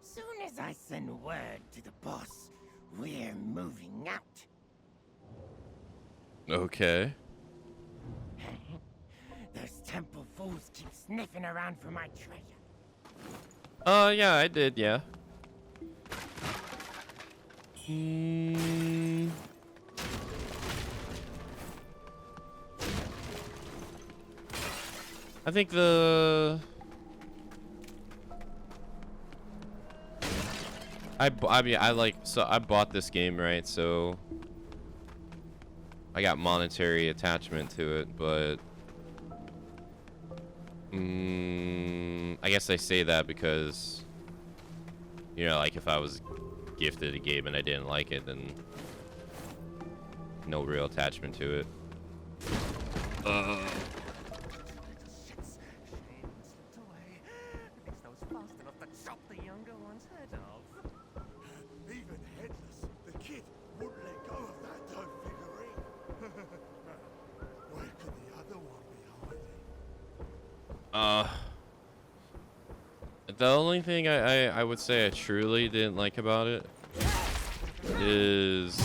Soon as I send word to the boss, we're moving out. Okay. Those temple fools keep sniffing around for my treasure. Yeah, I did, yeah. I think I bought this game, right? So I got monetary attachment to it, but I guess I say that because, you know, like if I was gifted a game and I didn't like it, then no real attachment to it. Even headless, the kid wouldn't let go of that dope figurine. Where could the other one be hiding? The only thing I would say I truly didn't like about it is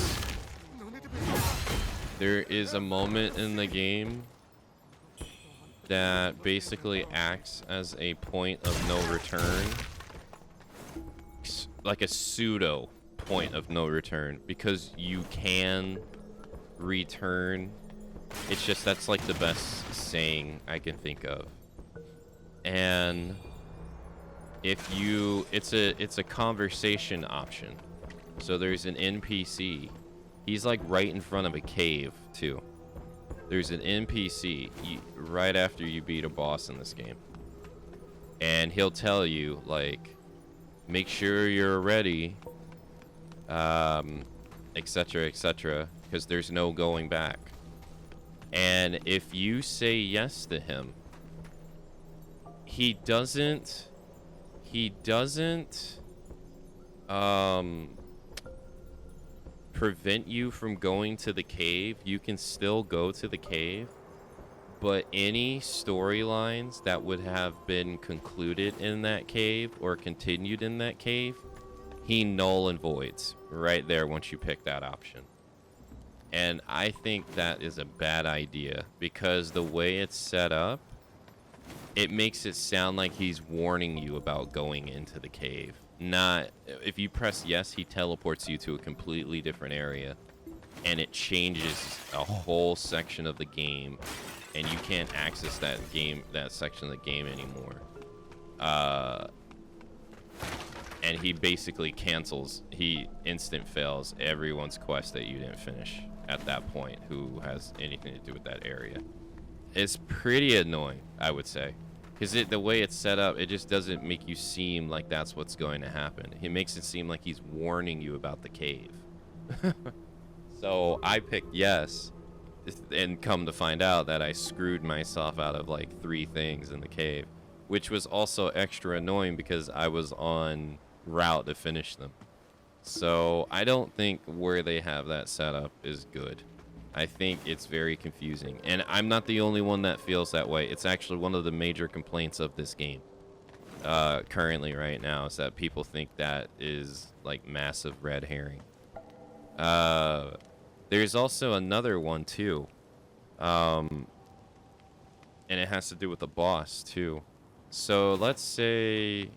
there is a moment in the game that basically acts as a point of no return, like a pseudo point of no return, because you can return. It's just that's like the best saying I can think of. And if you, it's a conversation option. So there's an NPC. He's like right in front of a cave too. there's an NPC right after you beat a boss in this game. And he'll tell you, like, make sure you're ready, etc., etc., because there's no going back. And if you say yes to him, he doesn't prevent you from going to the cave. You can still go to the cave, but any storylines that would have been concluded in that cave or continued in that cave, he null and voids right there once you pick that option. And I think that is a bad idea, because the way it's set up, it makes it sound like he's warning you about going into the cave. Not, if you press yes, he teleports you to a completely different area, and it changes a whole section of the game, and you can't access that section of the game anymore. And he basically he instant fails everyone's quest that you didn't finish at that point who has anything to do with that area. It's pretty annoying, I would say. Because the way it's set up, it just doesn't make you seem like that's what's going to happen. He makes it seem like he's warning you about the cave. So I picked yes, and come to find out that I screwed myself out of like 3 things in the cave, which was also extra annoying because I was on route to finish them. So I don't think where they have that set up is good. I think it's very confusing, and I'm not the only one that feels that way. It's actually one of the major complaints of this game currently right now, is that people think that is like massive red herring. There's also another one too, and it has to do with the boss too. So let's use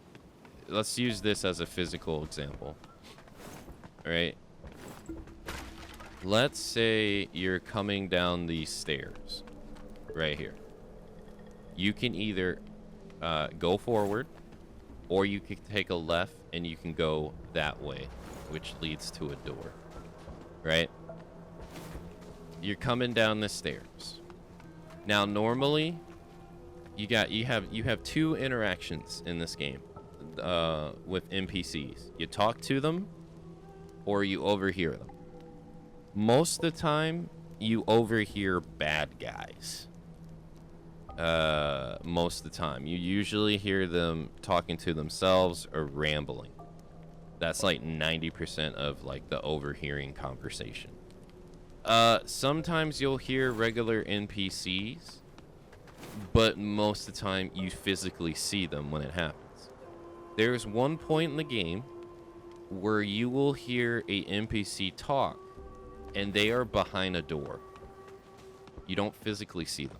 this as a physical example. All right. Let's say you're coming down these stairs right here. You can either go forward, or you can take a left and you can go that way, which leads to a door, right? You're coming down the stairs. Now, normally, you have 2 interactions in this game with NPCs. You talk to them, or you overhear them. Most of the time, you overhear bad guys. Most of the time. You usually hear them talking to themselves or rambling. That's like 90% of like the overhearing conversation. Sometimes you'll hear regular NPCs, but most of the time you physically see them when it happens. There's one point in the game where you will hear a NPC talk, and they are behind a door. You don't physically see them.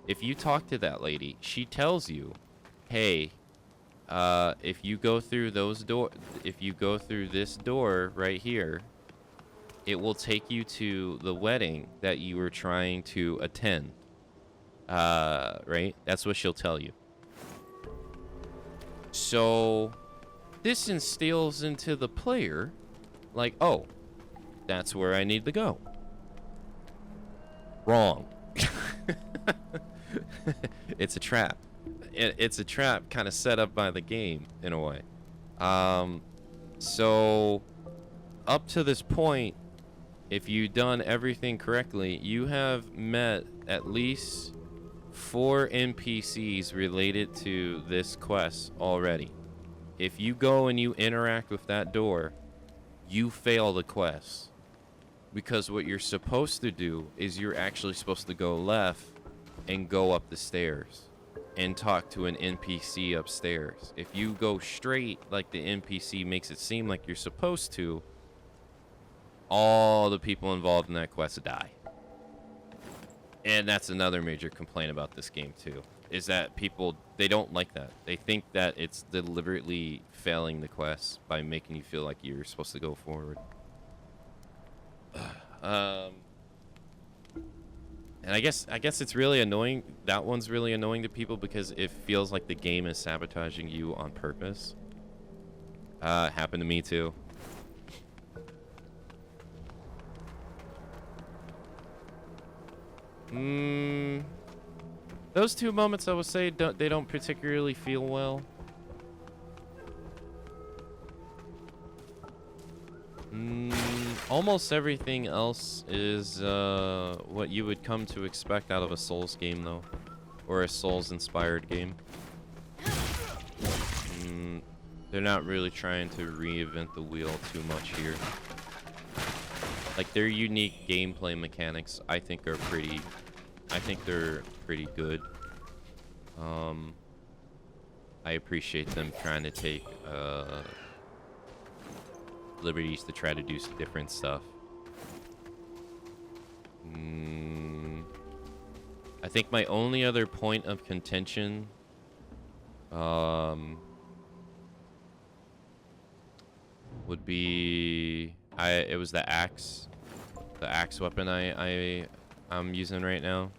If you talk to that lady, she tells you, hey, if you go through this door right here, it will take you to the wedding that you were trying to attend. Right? That's what she'll tell you. So this instills into the player, like, oh, that's where I need to go. Wrong. It's a trap. It's a trap kind of set up by the game in a way. So up to this point, if you've done everything correctly, you have met at least 4 NPCs related to this quest already. If you go and you interact with that door, you fail the quest. Because what you're supposed to do is you're actually supposed to go left and go up the stairs and talk to an NPC upstairs. If you go straight like the NPC makes it seem like you're supposed to, all the people involved in that quest die. And that's another major complaint about this game too, is that people, they don't like that. They think that it's deliberately failing the quest by making you feel like you're supposed to go forward. And I guess it's really annoying. That one's really annoying to people because it feels like the game is sabotaging you on purpose. Happened to me too. Those two moments I would say they don't particularly feel well. Almost everything else is what you would come to expect out of a Souls game, though, or a Souls-inspired game. They're not really trying to reinvent the wheel too much here. Like, their unique gameplay mechanics, I think, are pretty. I think they're pretty good. I appreciate them trying to take liberties to try to do some different stuff. I think my only other point of contention would be it was the axe weapon I'm using right now.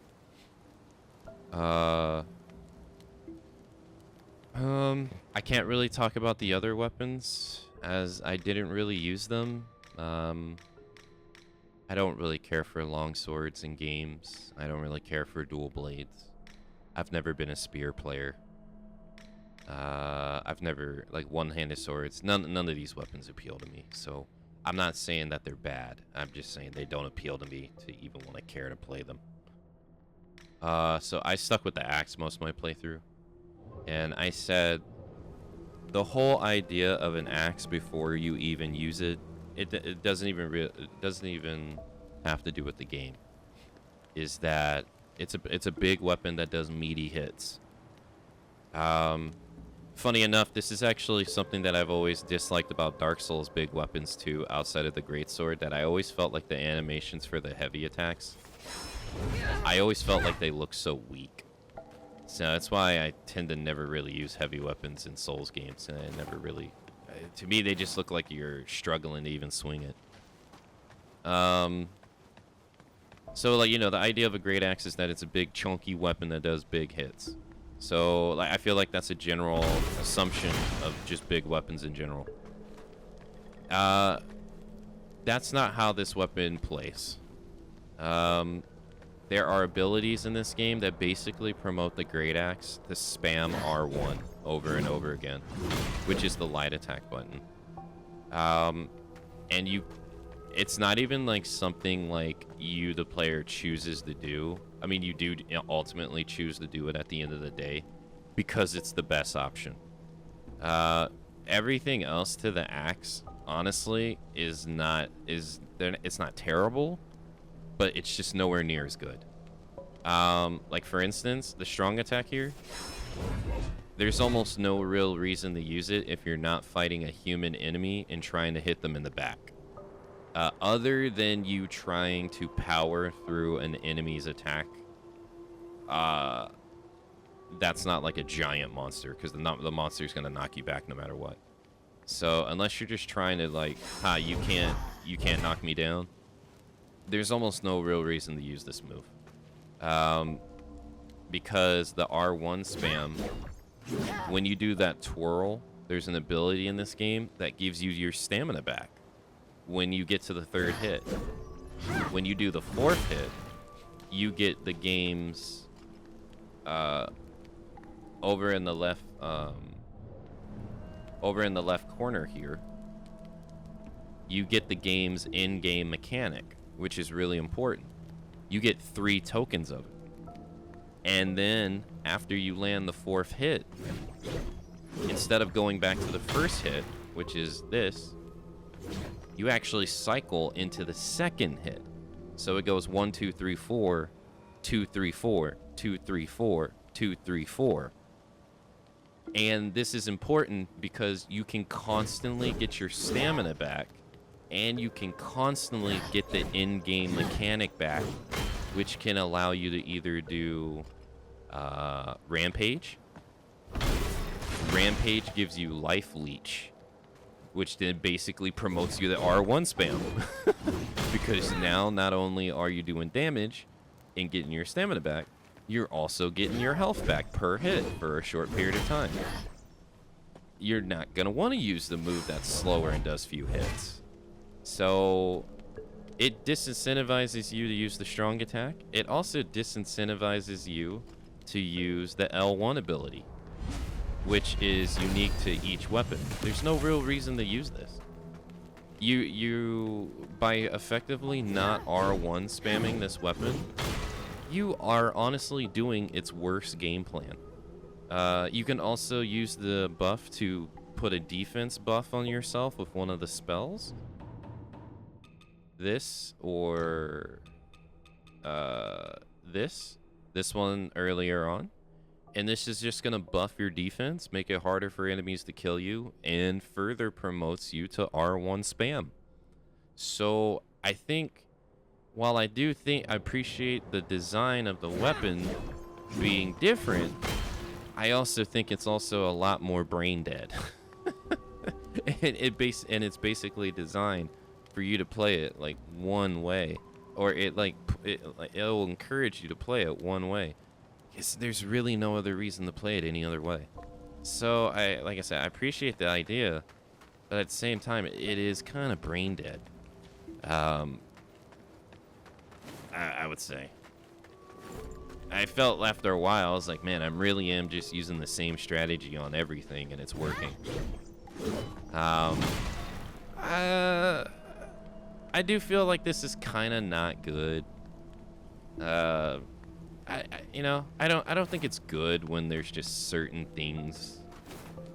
I can't really talk about the other weapons as I didn't really use them. I don't really care for long swords in games. I don't really care for dual blades. I've never been a spear player. I've never, like, one-handed swords. None of these weapons appeal to me. So I'm not saying that they're bad. I'm just saying they don't appeal to me to even want to care to play them. So I stuck with the axe most of my playthrough. And I said the whole idea of an axe before you even use it, it doesn't even have to do with the game. Is that it's a big weapon that does meaty hits. Funny enough, this is actually something that I've always disliked about Dark Souls big weapons too, outside of the greatsword, that I always felt like the animations for the heavy attacks, I always felt like they looked so weak. So that's why I tend to never really use heavy weapons in Souls games, and I never really, to me, they just look like you're struggling to even swing it. So, like, you know, the idea of a great axe is that it's a big chunky weapon that does big hits. So, like, I feel like that's a general assumption of just big weapons in general. That's not how this weapon plays. There are abilities in this game that basically promote the great axe to spam R1 over and over again, which is the light attack button. And it's not even like something like you, the player, chooses to do. I mean, you do ultimately choose to do it at the end of the day because it's the best option. Everything else to the axe, honestly, it's not terrible, but it's just nowhere near as good. Like, for instance, the strong attack here, there's almost no real reason to use it if you're not fighting a human enemy and trying to hit them in the back. Other than you trying to power through an enemy's attack, that's not like a giant monster, because the monster's gonna knock you back no matter what. So unless you're just trying to, like, you can't knock me down, there's almost no real reason to use this move. Because the R1 spam, when you do that twirl, there's an ability in this game that gives you your stamina back when you get to the third hit. When you do the fourth hit, you get the game's over in the left corner here, you get the game's in-game mechanic, which is really important. You get 3 tokens of it. And then, after you land the 4th hit, instead of going back to the first hit, which is this, you actually cycle into the 2nd hit. So it goes 1, 2, 3, 4, 2, 3, 4, 2, 3, 4, 2, 3, 4. And this is important because you can constantly get your stamina back, and you can constantly get the in-game mechanic back, which can allow you to either do Rampage. Rampage gives you Life Leech, which then basically promotes you the R1 spam. Because now not only are you doing damage and getting your stamina back, you're also getting your health back per hit for a short period of time. You're not going to want to use the move that's slower and does few hits. So it disincentivizes you to use the strong attack. It also disincentivizes you to use the L1 ability, which is unique to each weapon. There's no real reason to use this. You by effectively not R1 spamming this weapon, you are honestly doing its worst game plan. You can also use the buff to put a defense buff on yourself with one of the spells. This or this one earlier on. And this is just going to buff your defense, make it harder for enemies to kill you, and further promotes you to R1 spam. So I think, while I do think I appreciate the design of the weapon being different, I also think it's also a lot more brain dead. and it's basically designed for you to play it like one way, or it'll encourage you to play it one way. There's really no other reason to play it any other way. So like I said, I appreciate the idea, but at the same time, it is kind of brain dead. I would say. I felt after a while, I was like, man, I really am just using the same strategy on everything, and it's working. I do feel like this is kind of not good. You know, I don't think it's good when there's just certain things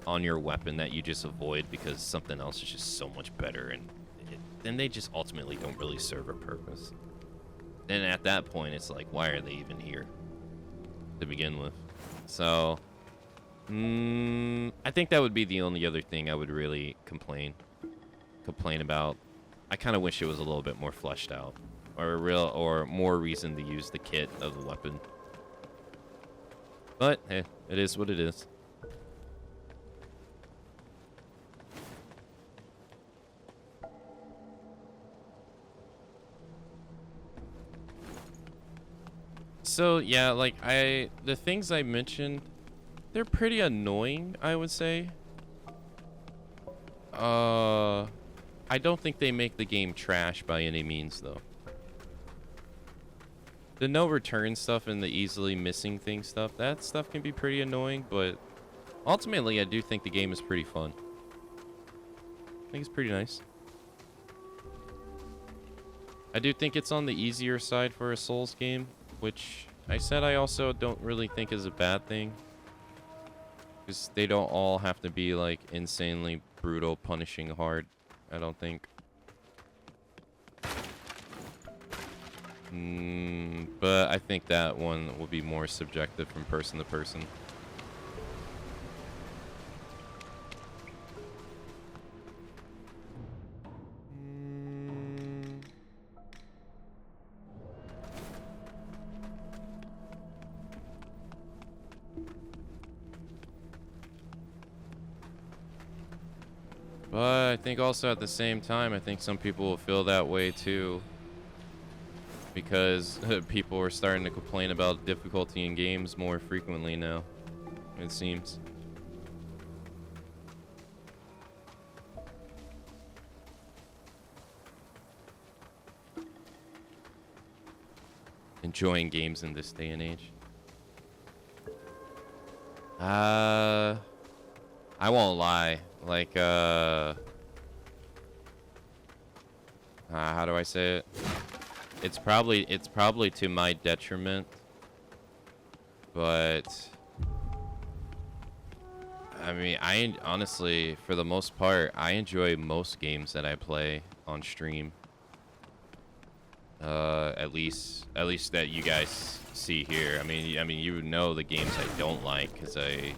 on your weapon that you just avoid because something else is just so much better, and then they just ultimately don't really serve a purpose. And at that point, it's like, why are they even here to begin with? So, I think that would be the only other thing I would really complain about. I kind of wish it was a little bit more fleshed out, or more reason to use the kit of the weapon. But hey, it is what it is. So yeah, like the things I mentioned, they're pretty annoying, I would say. I don't think they make the game trash by any means, though. The no return stuff and the easily missing things stuff, that stuff can be pretty annoying, but ultimately I do think the game is pretty fun. I think it's pretty nice. I do think it's on the easier side for a Souls game, which I said I also don't really think is a bad thing. Because they don't all have to be like insanely brutal, punishing hard, I don't think. But I think that one will be more subjective from person to person. But I think also at the same time, I think some people will feel that way too. Because people are starting to complain about difficulty in games more frequently now, it seems. Enjoying games in this day and age. I won't lie. Like, how do I say it? It's probably to my detriment, but I mean, I honestly, for the most part, I enjoy most games that I play on stream. At least that you guys see here. I mean, you know the games I don't like, because I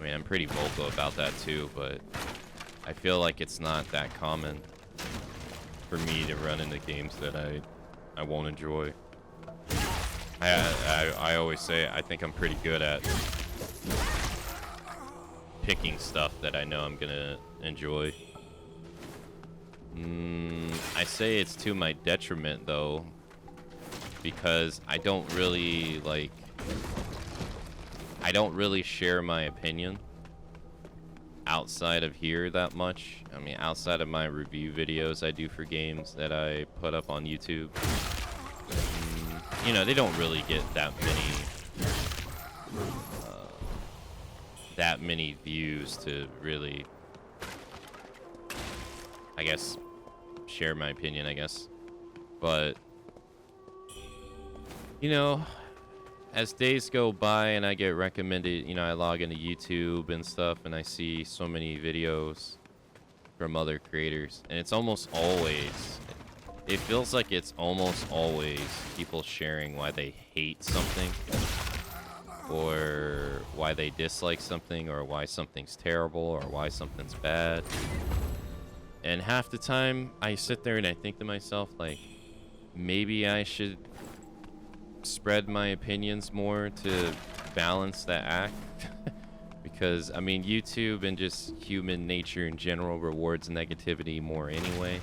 mean, I'm pretty vocal about that too, but I feel like it's not that common for me to run into games that I won't enjoy. I always say I think I'm pretty good at picking stuff that I know I'm gonna enjoy. I say it's to my detriment though, because I don't really share my opinion outside of here that much. I mean, outside of my review videos I do for games that I put up on YouTube. You know, they don't really get that many views to really, I guess, share my opinion, I guess. But, you know, as days go by and I get recommended, you know, I log into YouTube and stuff and I see so many videos from other creators, and it's almost always, it feels like it's almost always people sharing why they hate something, or why they dislike something, or why something's terrible, or why something's bad. And half the time I sit there and I think to myself, like, maybe I should spread my opinions more to balance the act. Because, I mean, YouTube and just human nature in general rewards negativity more anyway.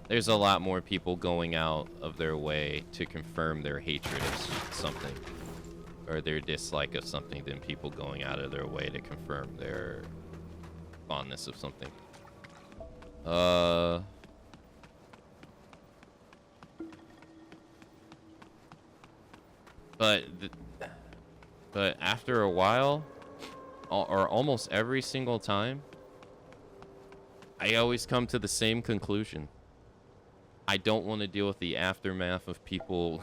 There's a lot more people going out of their way to confirm their hatred of something, or their dislike of something, than people going out of their way to confirm their fondness of something. But after a while, or almost every single time, I always come to the same conclusion. I don't want to deal with the aftermath of people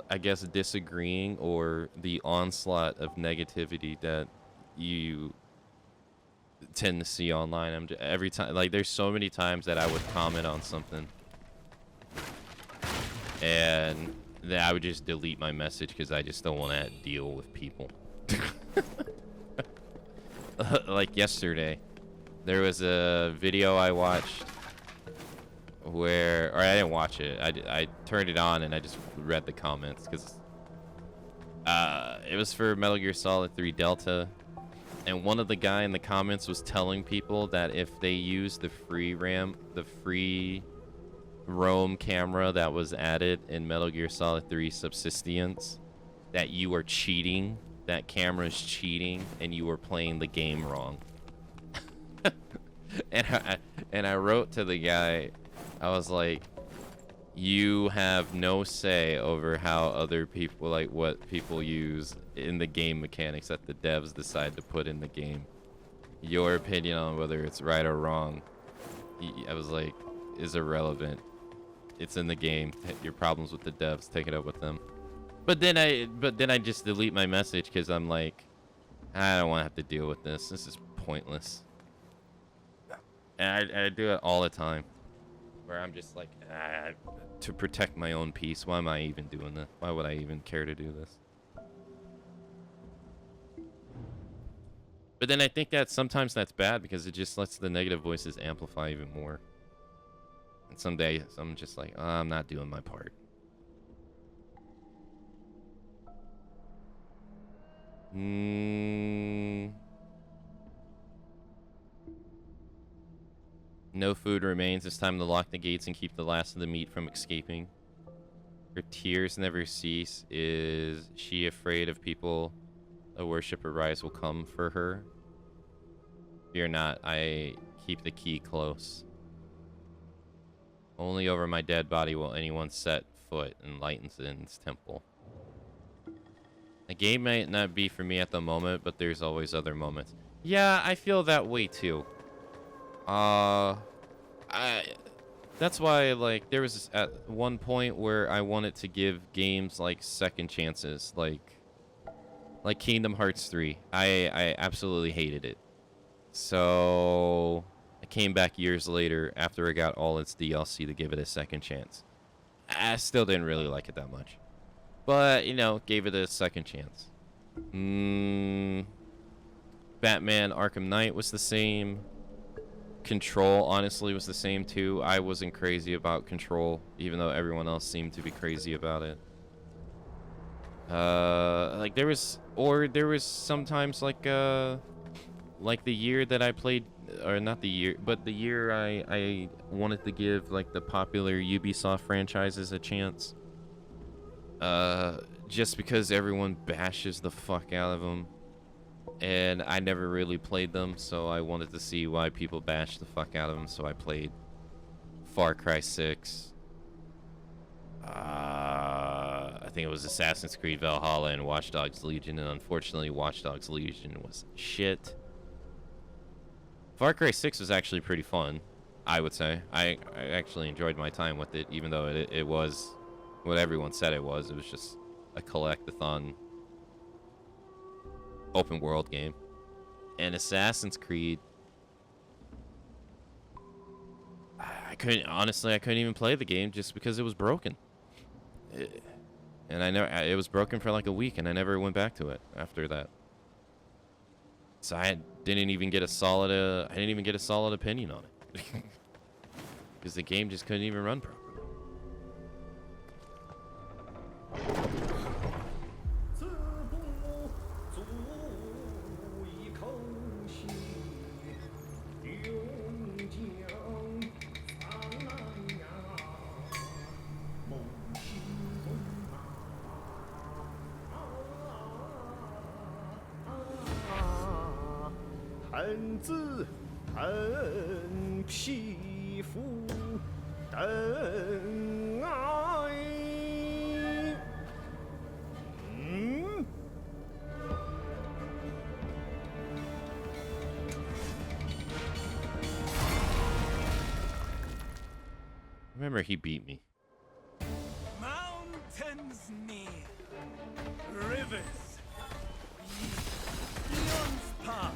I guess disagreeing, or the onslaught of negativity that you tend to see online. Every time, like, there's so many times that I would comment on something and then I would just delete my message because I just don't want to deal with people. Like yesterday, there was a video I watched where, or I didn't watch it, I turned it on and I just read the comments, because it was for Metal Gear Solid 3 Delta, and one of the guy in the comments was telling people that if they use the free roam camera that was added in Metal Gear Solid 3 Subsistence, that you are cheating, that camera's cheating, and you are playing the game wrong. And I wrote to the guy, I was like, you have no say over how other people, like, what people use in the game mechanics that the devs decide to put in the game. Your opinion on whether it's right or wrong, I was like, is irrelevant. It's in the game. Your problems with the devs, take it up with them. But then I just delete my message because I'm like, I don't want to have to deal with this. This is pointless. And I do it all the time, where I'm just like, to protect my own peace. Why am I even doing this? Why would I even care to do this? But then I think that sometimes that's bad, because it just lets the negative voices amplify even more. And some days I'm just like, oh, I'm not doing my part. No food remains. It's time to lock the gates and keep the last of the meat from escaping. Her tears never cease. Is she afraid of people a worshipper rise will come for her? Fear not, I keep the key close. Only over my dead body will anyone set foot in Lighten's temple. The game might not be for me at the moment, but there's always other moments. Yeah, I feel that way too. That's why, like, there was at one point where I wanted to give games like second chances, like Kingdom Hearts 3. I absolutely hated it. So I came back years later after I got all its DLC to give it a second chance. I still didn't really like it that much, but, you know, gave it a second chance. Batman Arkham Knight was the same. Control, honestly, was the same too. I wasn't crazy about Control, even though everyone else seemed to be crazy about it. Like, there was sometimes, like the year that I played, or not the year, but the year I wanted to give, like, the popular Ubisoft franchises a chance. Just because everyone bashes the fuck out of them. and I never really played them, so I wanted to see why people bashed the fuck out of them, so I played Far Cry 6. I think it was Assassin's Creed Valhalla and Watch Dogs Legion, and unfortunately Watch Dogs Legion was shit. Far Cry 6 was actually pretty fun, I would say. I actually enjoyed my time with it, even though it was what everyone said it was. It was just a collect-a-thon open world game. And Assassin's Creed, I couldn't even play the game just because it was broken. And it was broken for like a week, and I never went back to it after that. So I didn't even get a solid opinion on it. Because the game just couldn't even run properly. Remember, he beat me. Mountains near, rivers, eons pass.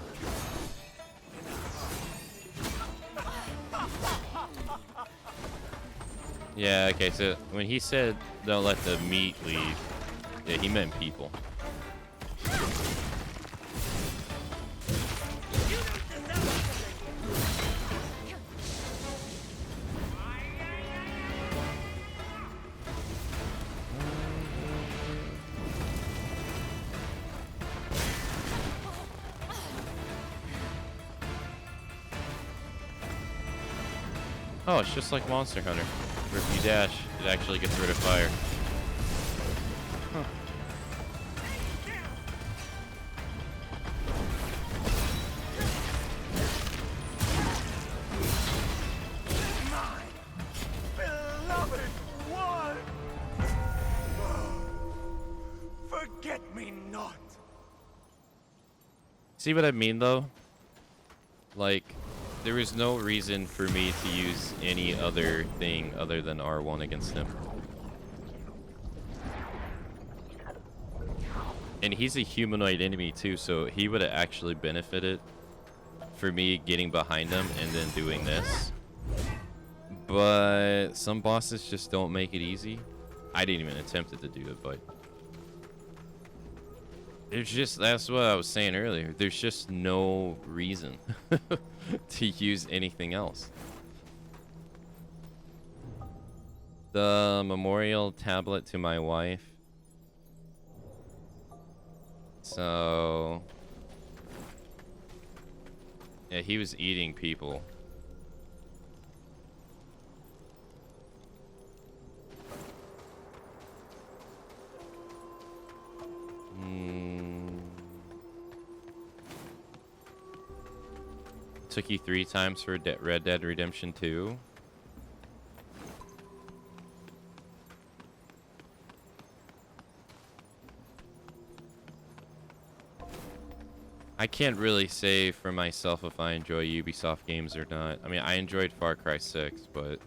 Yeah, okay, so when he said don't let the meat leave, yeah, he meant people. Oh, it's just like Monster Hunter, where if you dash, it actually gets rid of fire. Huh. Beloved one, forget me not. See what I mean, though? Like, there is no reason for me to use any other thing other than R1 against him. And he's a humanoid enemy too, so he would have actually benefited for me getting behind him and then doing this. But some bosses just don't make it easy. I didn't even attempt to do it, but there's just, that's what I was saying earlier. There's just no reason to use anything else. The memorial tablet to my wife. So, yeah, he was eating people. Took you 3 times for Red Dead Redemption 2. I can't really say for myself if I enjoy Ubisoft games or not. I mean, I enjoyed Far Cry 6, but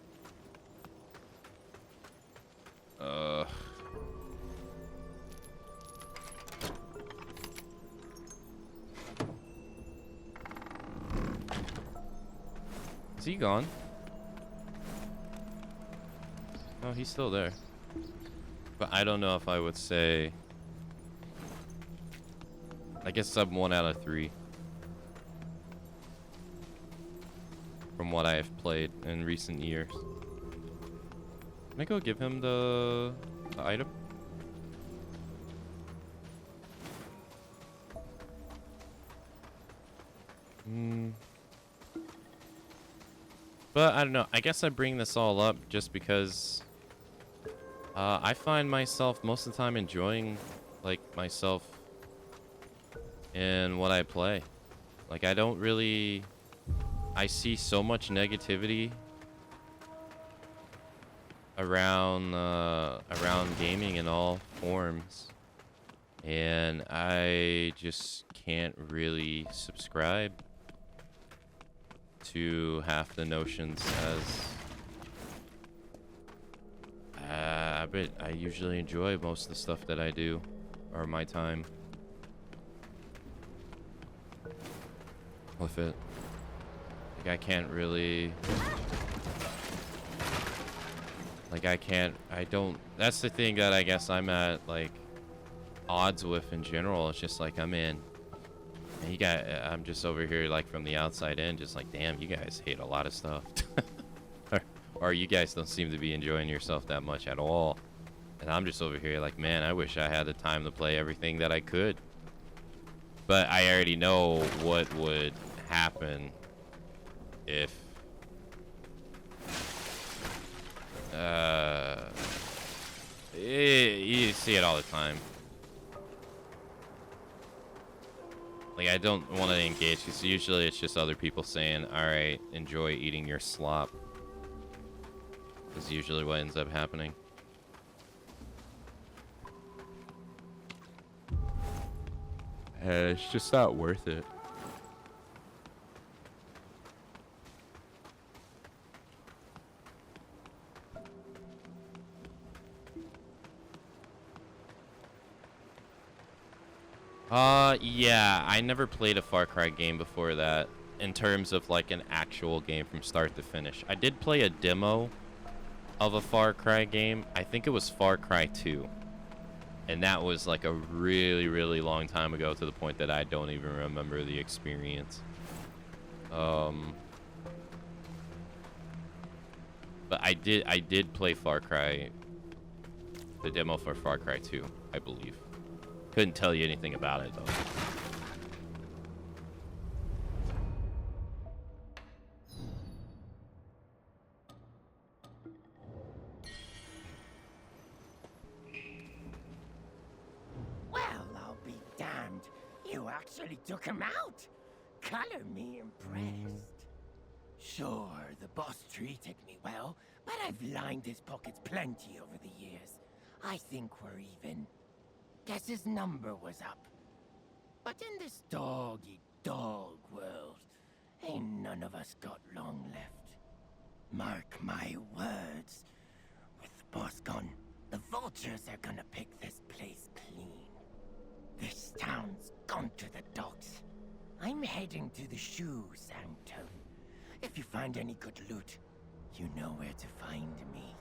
is he gone? Oh, he's still there. But I don't know if I would say... I guess I'm 1 out of 3. From what I have played in recent years. Can I go give him the item? But I don't know. I guess I bring this all up just because I find myself most of the time enjoying, like, myself in what I play. Like, I don't really... I see so much negativity around gaming in all forms, and I just can't really subscribe to half the notions as I usually enjoy most of the stuff that I do, or my time with it. Like, I can't really... Like, I don't... That's the thing that I guess I'm at, like, odds with in general. It's just like, I'm just over here, like, from the outside in, just like, damn, you guys hate a lot of stuff. or you guys don't seem to be enjoying yourself that much at all. And I'm just over here like, man, I wish I had the time to play everything that I could. But I already know what would happen if you see it all the time. Like, I don't want to engage because usually it's just other people saying, alright, enjoy eating your slop. Is usually what ends up happening. It's just not worth it. Yeah, I never played a Far Cry game before that, in terms of like an actual game from start to finish. I did play a demo of a Far Cry game. I think it was Far Cry 2. And that was like a really, really long time ago, to the point that I don't even remember the experience. But I did play Far Cry, the demo for Far Cry 2, I believe. Couldn't tell you anything about it, though. Well, I'll be damned. You actually took him out. Color me impressed. Sure, the boss treated me well, but I've lined his pockets plenty over the years. I think we're even. Guess his number was up. But in this dog-eat-dog world, ain't none of us got long left. Mark my words. With the boss gone, the vultures are gonna pick this place clean. This town's gone to the dogs. I'm heading to the shoe sanctum. If you find any good loot, you know where to find me.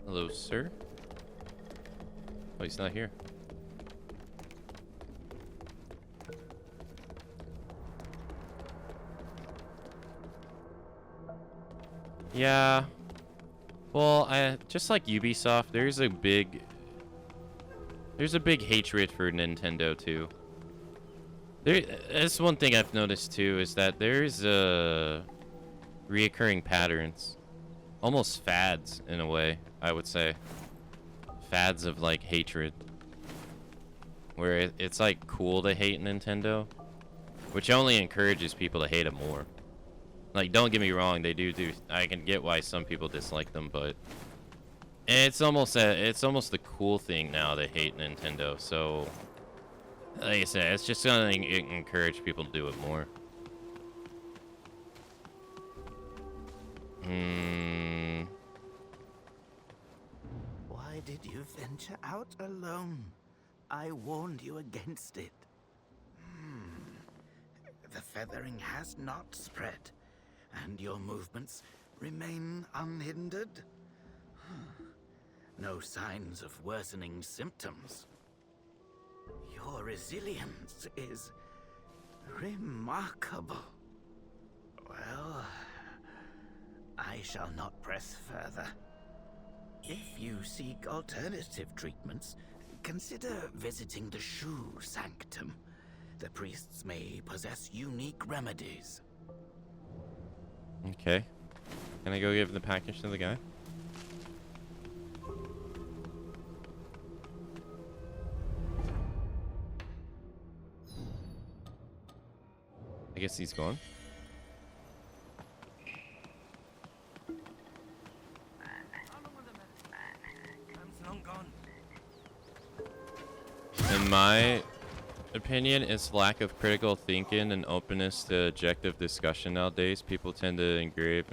Hello, sir. Oh, he's not here. Yeah. Well, just like Ubisoft, there's a big hatred for Nintendo too. That's one thing I've noticed too, is that there's reoccurring patterns, almost fads in a way, I would say. Fads of like hatred, where it's like cool to hate Nintendo, which only encourages people to hate them more. Like, don't get me wrong, they do. I can get why some people dislike them, but it's almost the cool thing now to hate Nintendo. So, like I said, it's just gonna encourage people to do it more. Why did you venture out alone? I warned you against it. The feathering has not spread, and your movements remain unhindered. No signs of worsening symptoms. Your resilience is Remarkable. Well, I shall not press further. If you seek alternative treatments, consider visiting the Shoe Sanctum. The priests may possess unique remedies. Okay. Can I go give the package to the guy? I guess he's gone. In my opinion, it's lack of critical thinking and openness to objective discussion nowadays. People tend to engrave.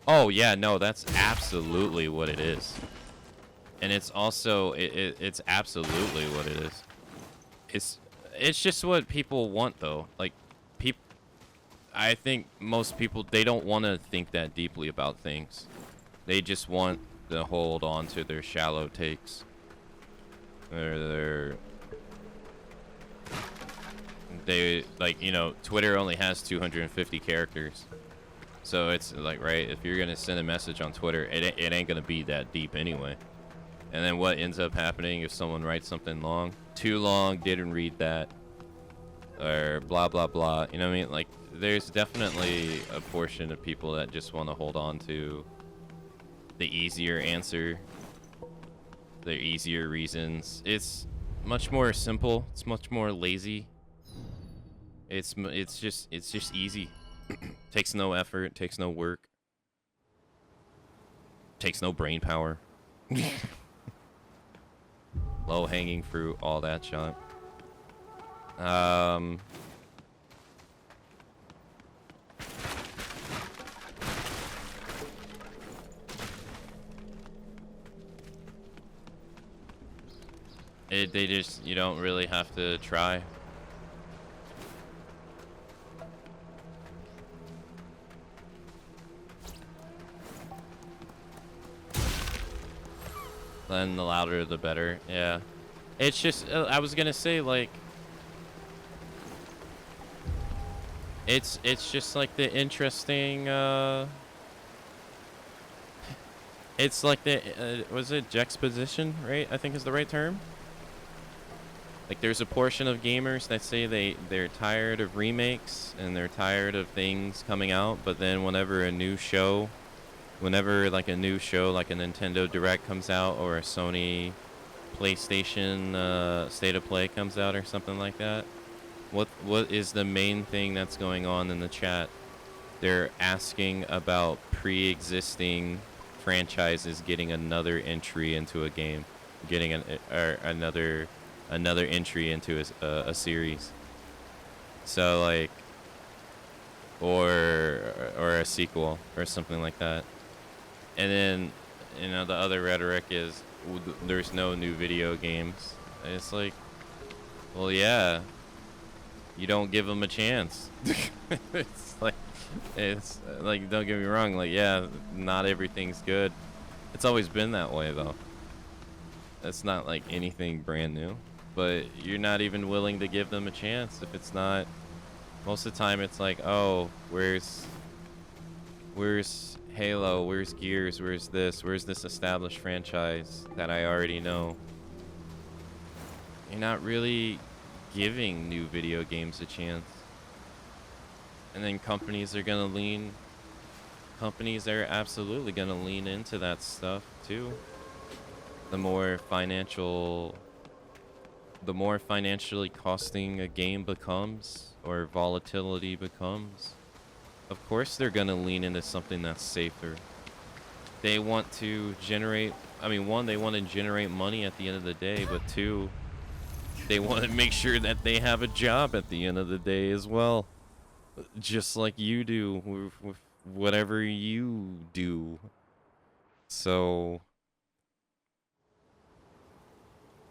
Oh yeah, no, that's absolutely what it is. And it's also it's absolutely what it is. It's just what people want though. Like I think most people, they don't want to think that deeply about things. They just want to hold on to their shallow takes. They like, you know, Twitter only has 250 characters. So it's like, right, if you're going to send a message on Twitter, it ain't going to be that deep anyway. And then what ends up happening if someone writes something long? Too long, didn't read that. Or blah, blah, blah. You know what I mean? Like, there's definitely a portion of people that just want to hold on to the easier answer. The easier reasons. It's much more simple. It's much more lazy. It's just easy. Takes no effort. Takes no work. Takes no brain power. Low hanging fruit. All that junk. They just, you don't really have to try. Then the louder the better. Yeah. It's just, I was gonna say, like, it's just like the interesting, it's like the, was it juxtaposition, right? I think is the right term. Like, there's a portion of gamers that say they're tired of remakes and they're tired of things coming out, but then whenever a new show, like a Nintendo Direct comes out, or a Sony PlayStation State of Play comes out, or something like that, what is the main thing that's going on in the chat? They're asking about pre-existing franchises getting another entry into a game, getting another entry into a series. So like, or a sequel or something like that. And then, you know, the other rhetoric is there's no new video games. And it's like, well, yeah, you don't give them a chance. it's like don't get me wrong, like, yeah, not everything's good. It's always been that way though. It's not like anything brand new, but you're not even willing to give them a chance. If it's not, most of the time it's like, oh, where's Halo, where's Gears, where's this established franchise that I already know? You're not really giving new video games a chance. And then companies are absolutely gonna lean into that stuff too. The more financially costing a game becomes, or volatility becomes, of course they're gonna lean into something that's safer. They want to generate, I mean, one, they want to generate money at the end of the day, but two, they want to make sure that they have a job at the end of the day as well. Just like you do with whatever you do. So,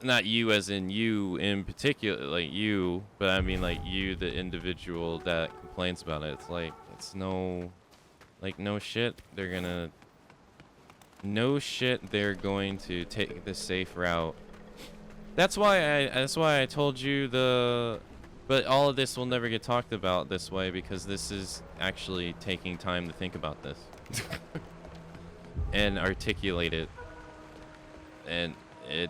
not you as in you in particular, like you, but I mean like you, the individual that complains about it. It's like, it's no shit they're going to take the safe route. That's why I told you But all of this will never get talked about this way because this is actually taking time to think about this and articulate it. And the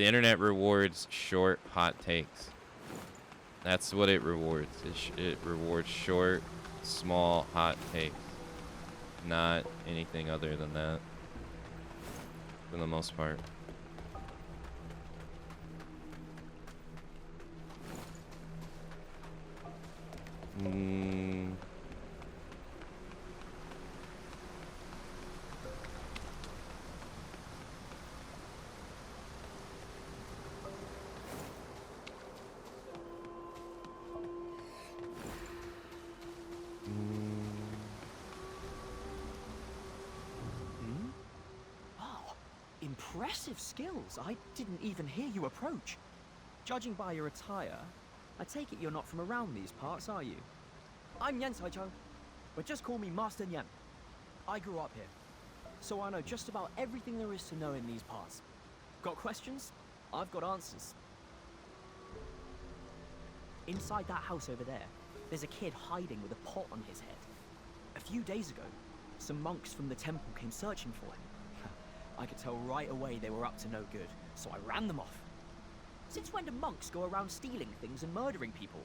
internet rewards short, hot takes. That's what it rewards. It rewards short, small, hot takes. Not anything other than that, for the most part. Wow, impressive skills. I didn't even hear you approach. Judging by your attire, I take it you're not from around these parts, are you? I'm Yan Saicheng, but just call me Master Yan. I grew up here, so I know just about everything there is to know in these parts. Got questions? I've got answers. Inside that house over there, there's a kid hiding with a pot on his head. A few days ago, some monks from the temple came searching for him. I could tell right away they were up to no good, so I ran them off. Since when do monks go around stealing things and murdering people?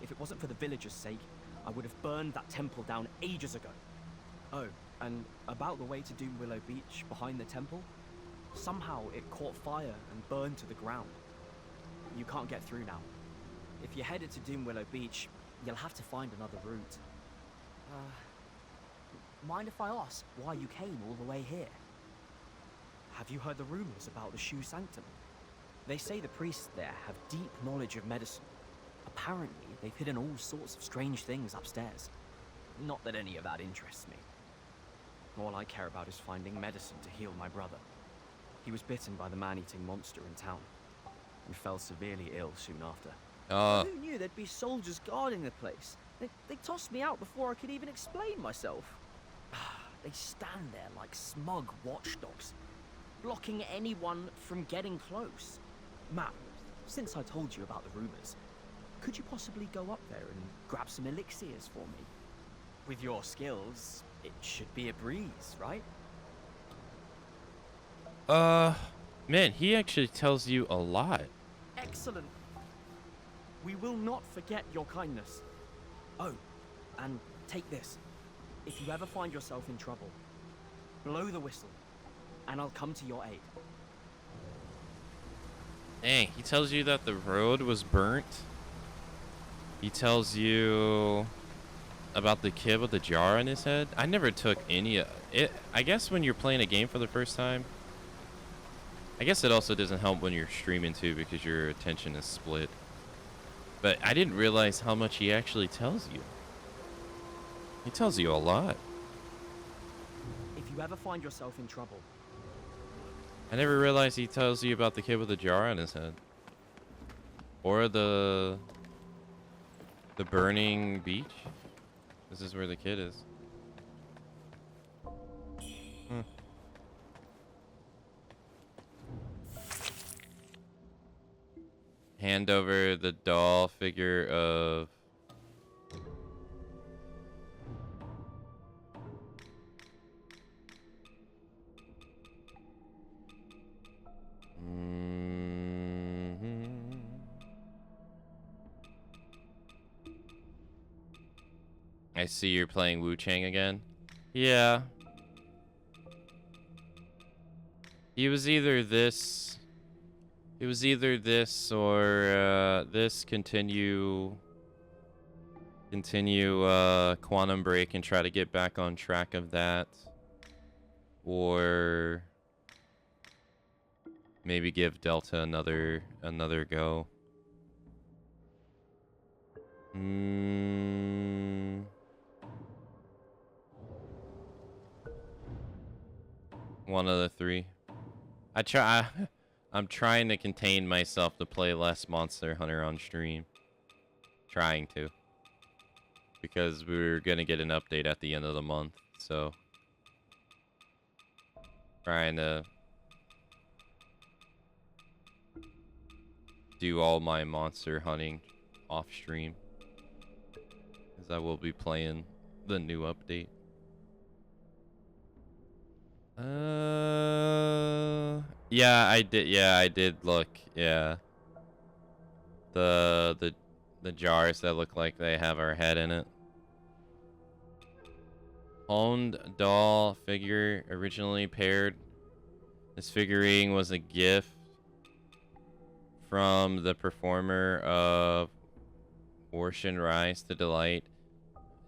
If it wasn't for the villagers' sake, I would have burned that temple down ages ago. Oh, and about the way to Doom Willow Beach behind the temple, somehow it caught fire and burned to the ground. You can't get through now. If you're headed to Doom Willow Beach, you'll have to find another route. Mind if I ask why you came all the way here? Have you heard the rumors about the Shu Sanctum? They say the priests there have deep knowledge of medicine. Apparently, they've hidden all sorts of strange things upstairs. Not that any of that interests me. All I care about is finding medicine to heal my brother. He was bitten by the man-eating monster in town and fell severely ill soon after. Who knew there'd be soldiers guarding the place? They tossed me out before I could even explain myself. They stand there like smug watchdogs, blocking anyone from getting close. Matt, since I told you about the rumors, could you possibly go up there and grab some elixirs for me? With your skills, it should be a breeze, right? Man, he actually tells you a lot. Excellent. We will not forget your kindness. Oh, and take this. If you ever find yourself in trouble, blow the whistle, and I'll come to your aid. Dang, he tells you that the road was burnt. He tells you about the kid with the jar on his head. I never took any of it. I guess when you're playing a game for the first time, I guess it also doesn't help when you're streaming too because your attention is split. But I didn't realize how much he actually tells you. He tells you a lot. If you ever find yourself in trouble, I never realized he tells you about the kid with the jar on his head. Or the burning beach. This is where the kid is. Hand over the doll figure of... I see you're playing Wuchang again. Yeah. He was either this... It was either this or this continue Quantum Break and try to get back on track of that, or maybe give Delta another go. One of the three. I'm trying to contain myself to play less Monster Hunter on stream. Trying to. Because we're gonna get an update at the end of the month, so... Trying to... do all my monster hunting off stream, as I will be playing the new update. Yeah, I did. Yeah, I did look. Yeah, the jars that look like they have our head in it. Honed doll figure originally paired. This figurine was a gift from the performer of Ocean Rise to delight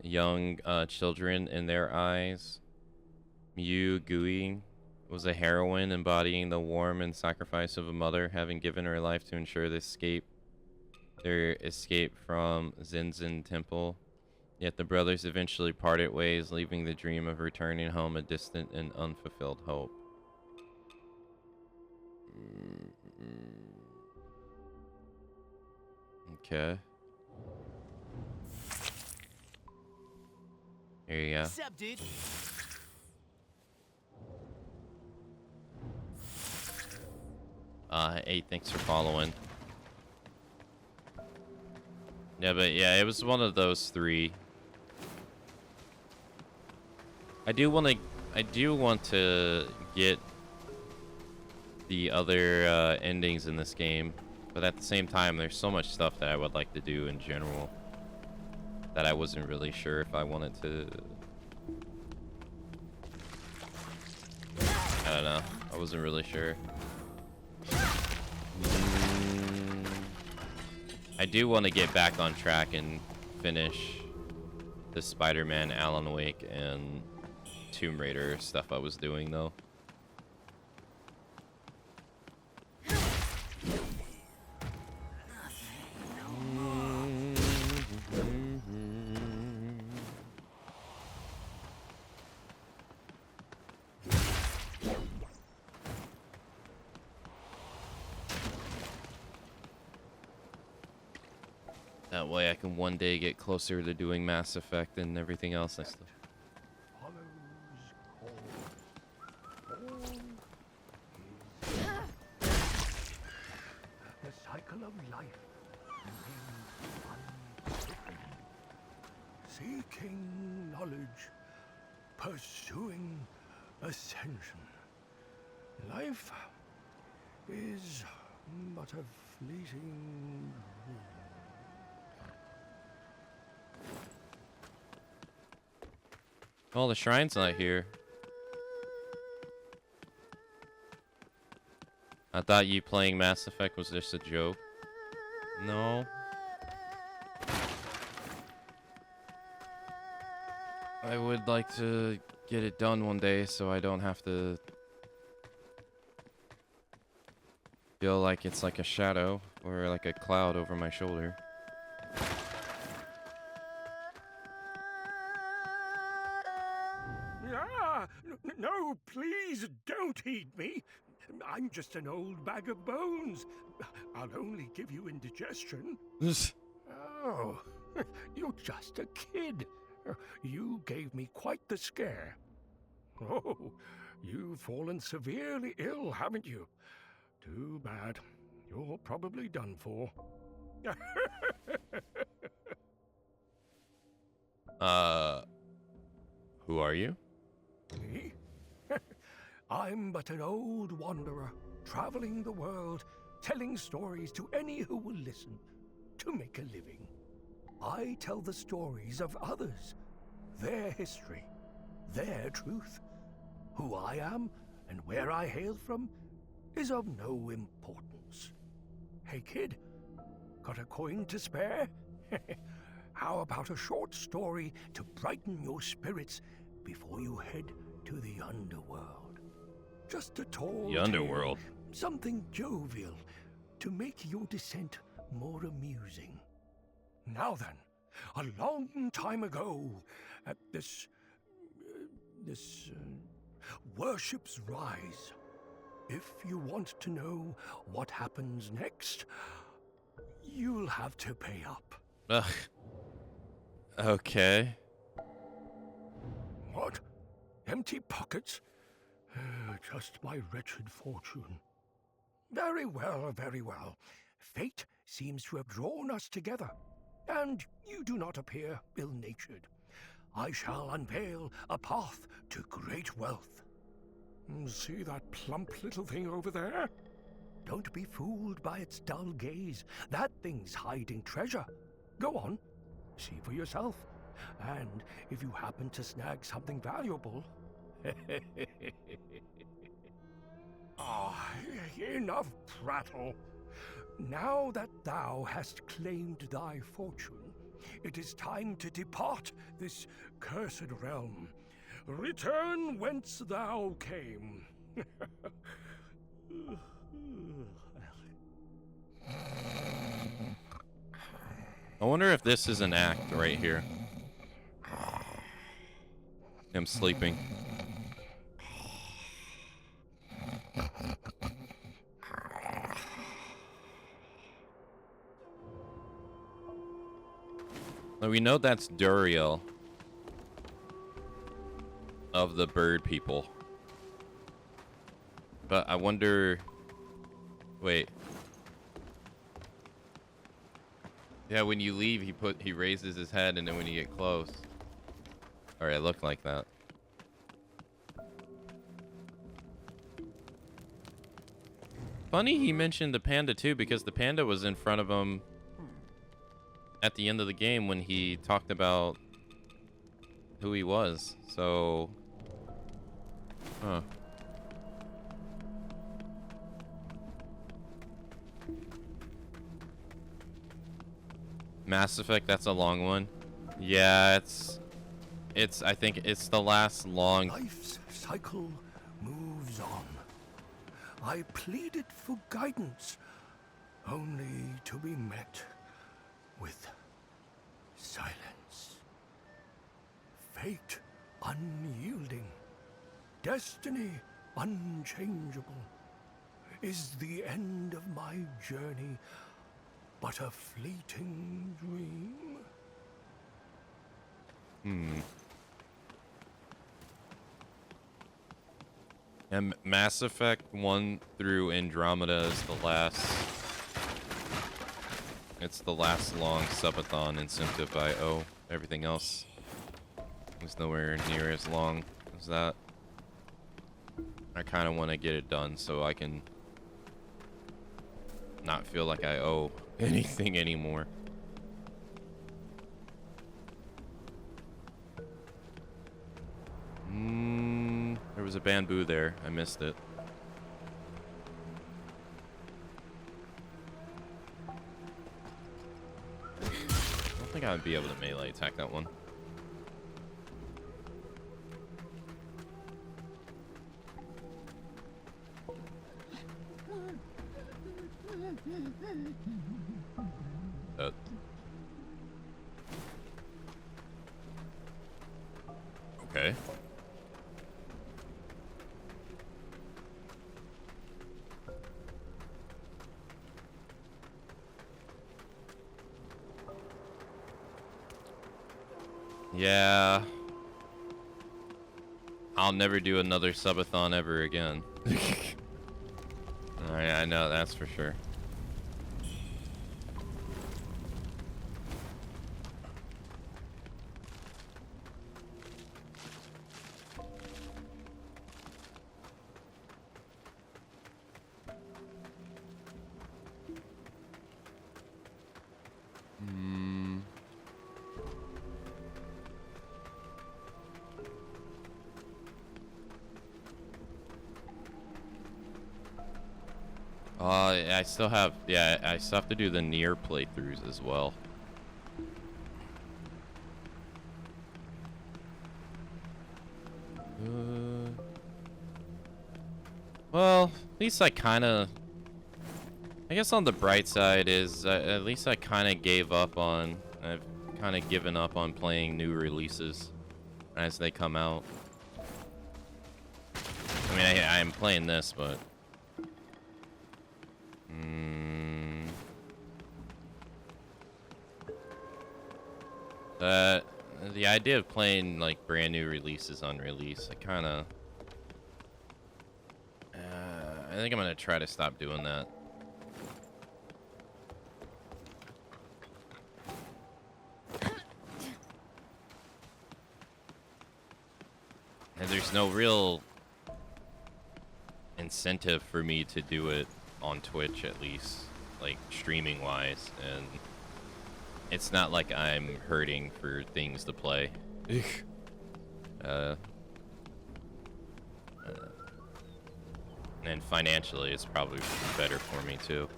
young children in their eyes. Miu Gui was a heroine embodying the warmth and sacrifice of a mother, having given her life to ensure their escape from Zinzin Temple. Yet the brothers eventually parted ways, leaving the dream of returning home a distant and unfulfilled hope. Okay. Here you go. What's up, dude? Hey, thanks for following. Yeah, but yeah, it was one of those three. I do want to get the other endings in this game, but at the same time, there's so much stuff that I would like to do in general that I wasn't really sure if I wanted to. I don't know. I wasn't really sure. I do want to get back on track and finish the Spider-Man, Alan Wake, and Tomb Raider stuff I was doing, though. That way I can one day get closer to doing Mass Effect and everything else I still. The cycle of life remains unbroken. Seeking knowledge, pursuing ascension. Life is but a fleeting. Oh, the shrine's not here. I thought you playing Mass Effect was just a joke. No. I would like to get it done one day so I don't have to feel like it's like a shadow or like a cloud over my shoulder. No, please don't eat me. I'm just an old bag of bones. I'll only give you indigestion. Oh, you're just a kid. You gave me quite the scare. Oh, you've fallen severely ill, haven't you? Too bad. You're probably done for. Who are you? Me? I'm but an old wanderer, traveling the world, telling stories to any who will listen, to make a living. I tell the stories of others, their history, their truth. Who I am and where I hail from is of no importance. Hey kid, got a coin to spare? How about a short story to brighten your spirits before you head to the underworld? Just a tall The underworld. tale, something jovial to make your descent more amusing. Now then, a long time ago, at this Worship's Rise, if you want to know what happens next, you'll have to pay up. Ugh. Okay. What? Empty pockets? Just my wretched fortune. Very well, very well. Fate seems to have drawn us together. and you do not appear ill-natured. I shall unveil a path to great wealth. See that plump little thing over there? Don't be fooled by its dull gaze. That thing's hiding treasure. Go on, see for yourself. And if you happen to snag something valuable... Enough prattle. Now that thou hast claimed thy fortune, it is time to depart this cursed realm. Return whence thou came. I wonder if this is an act right here. I'm sleeping. Now we know that's Duriel of the bird people. But I wonder... Wait. Yeah, when you leave, he raises his head, and then when you get close... Or it looked like that. Funny he mentioned the panda too, because the panda was in front of him at the end of the game when he talked about who he was. So... Huh. Mass Effect, that's a long one. Yeah, I think it's the last long... Life's cycle moves on. I pleaded for guidance, only to be met with silence. Fate unyielding, destiny unchangeable. Is the end of my journey but a fleeting dream? And Mass Effect 1 through Andromeda is the last... It's the last long subathon incentive I owe. Everything else is nowhere near as long as that. I kind of want to get it done so I can not feel like I owe anything anymore. There was a bamboo there. I missed it. I don't think I would be able to melee attack that one. Okay. Yeah. I'll never do another subathon ever again. I know, that's for sure. I still have, yeah, I still have to do the near playthroughs as well. Well, at least I kind of, I guess on the bright side is, at least I kind of gave up on, I've kind of given up on playing new releases as they come out. I mean, I am playing this, but... The idea of playing like brand new releases on release, I kind of, I think I'm gonna try to stop doing that. there's no real incentive for me to do it on Twitch, at least, like streaming wise, and it's not like I'm hurting for things to play. And financially it's probably better for me too.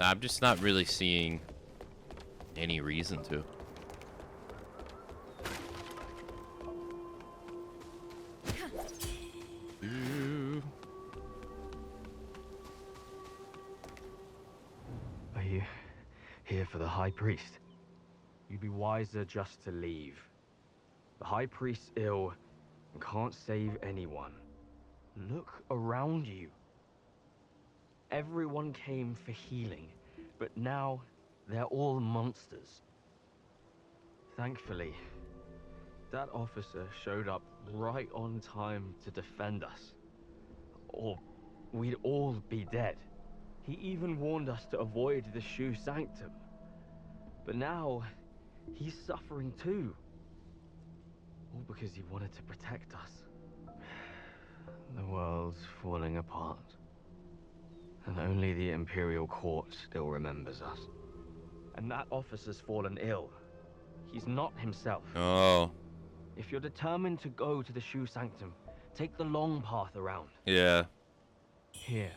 I'm just not really seeing any reason to. Are you here for the High Priest? You'd be wiser just to leave. The High Priest's ill and can't save anyone. Look around you. Everyone came for healing, but now they're all monsters. Thankfully, that officer showed up right on time to defend us. Or we'd all be dead. He even warned us to avoid the Shu Sanctum. But now, he's suffering too. All because he wanted to protect us. The world's falling apart. And only the Imperial Court still remembers us. And that officer's fallen ill. He's not himself. Oh. If you're determined to go to the Shu Sanctum, take the long path around. Yeah. Here,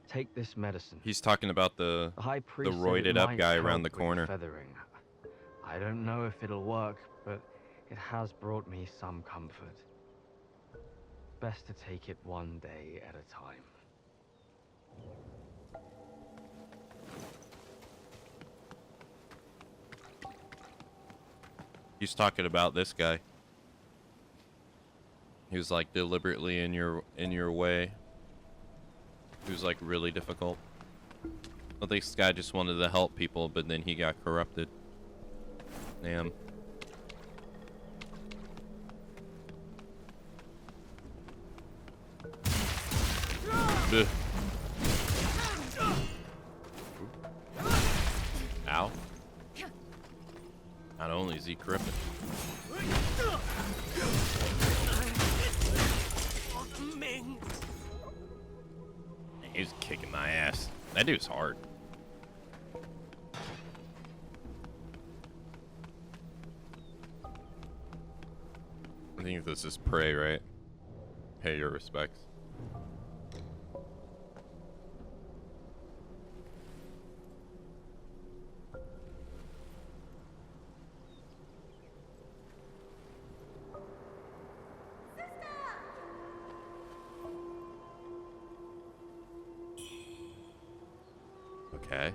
take this medicine. He's talking about the High Priest roided up guy around the corner. Feathering. I don't know if it'll work, but it has brought me some comfort. Best to take it one day at a time. He's talking about this guy. He was like deliberately in your way. He was like really difficult. But this guy just wanted to help people, but then he got corrupted. Damn. Ugh. Ow. Not only is he crippled. He's kicking my ass. That dude's hard. I think this is pray, right? Pay your respects. Okay.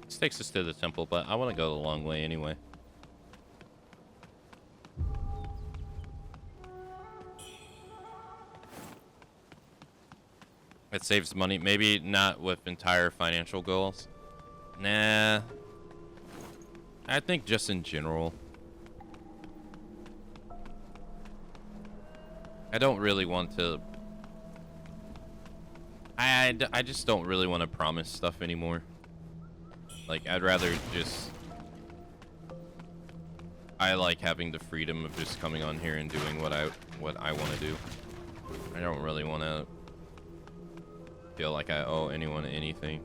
This takes us to the temple, but I want to go the long way anyway. It saves money. Maybe not with entire financial goals. Nah. I think just in general. I don't really want to... I just don't really want to promise stuff anymore. Like, I'd rather just... I like having the freedom of just coming on here and doing what I want to do. I don't really want to feel like I owe anyone anything.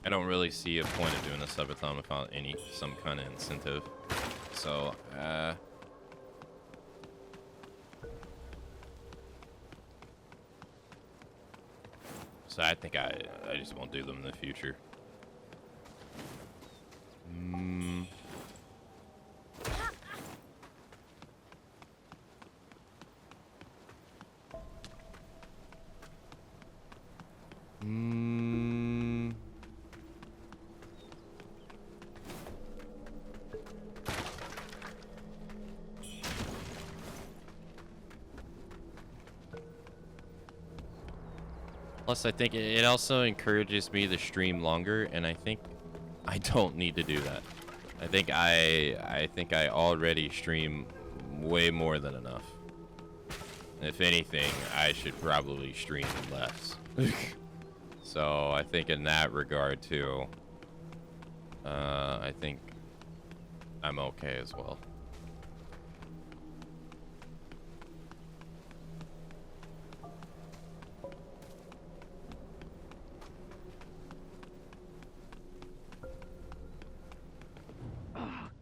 I don't really see a point of doing a subathon without some kind of incentive. So, I think I just won't do them in the future. Plus, I think it also encourages me to stream longer, and I think I don't need to do that. I think I already stream way more than enough. If anything, I should probably stream less. So I think in that regard too, I think I'm okay as well.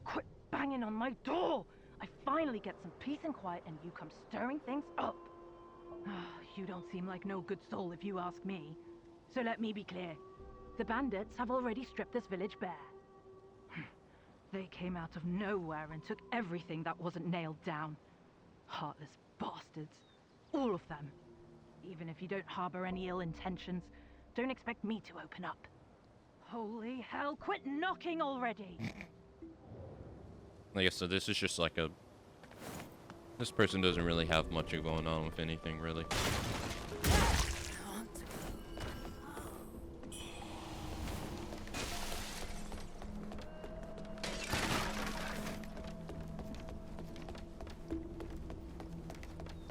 Quit banging on my door! I finally get some peace and quiet and you come stirring things up. You don't seem like no good soul if you ask me. So let me be clear. The bandits have already stripped this village bare. They came out of nowhere and took everything that wasn't nailed down. Heartless bastards. All of them. Even if you don't harbor any ill intentions, don't expect me to open up. Holy hell, quit knocking already! I guess so. This is just like a. This person doesn't really have much going on with anything, really.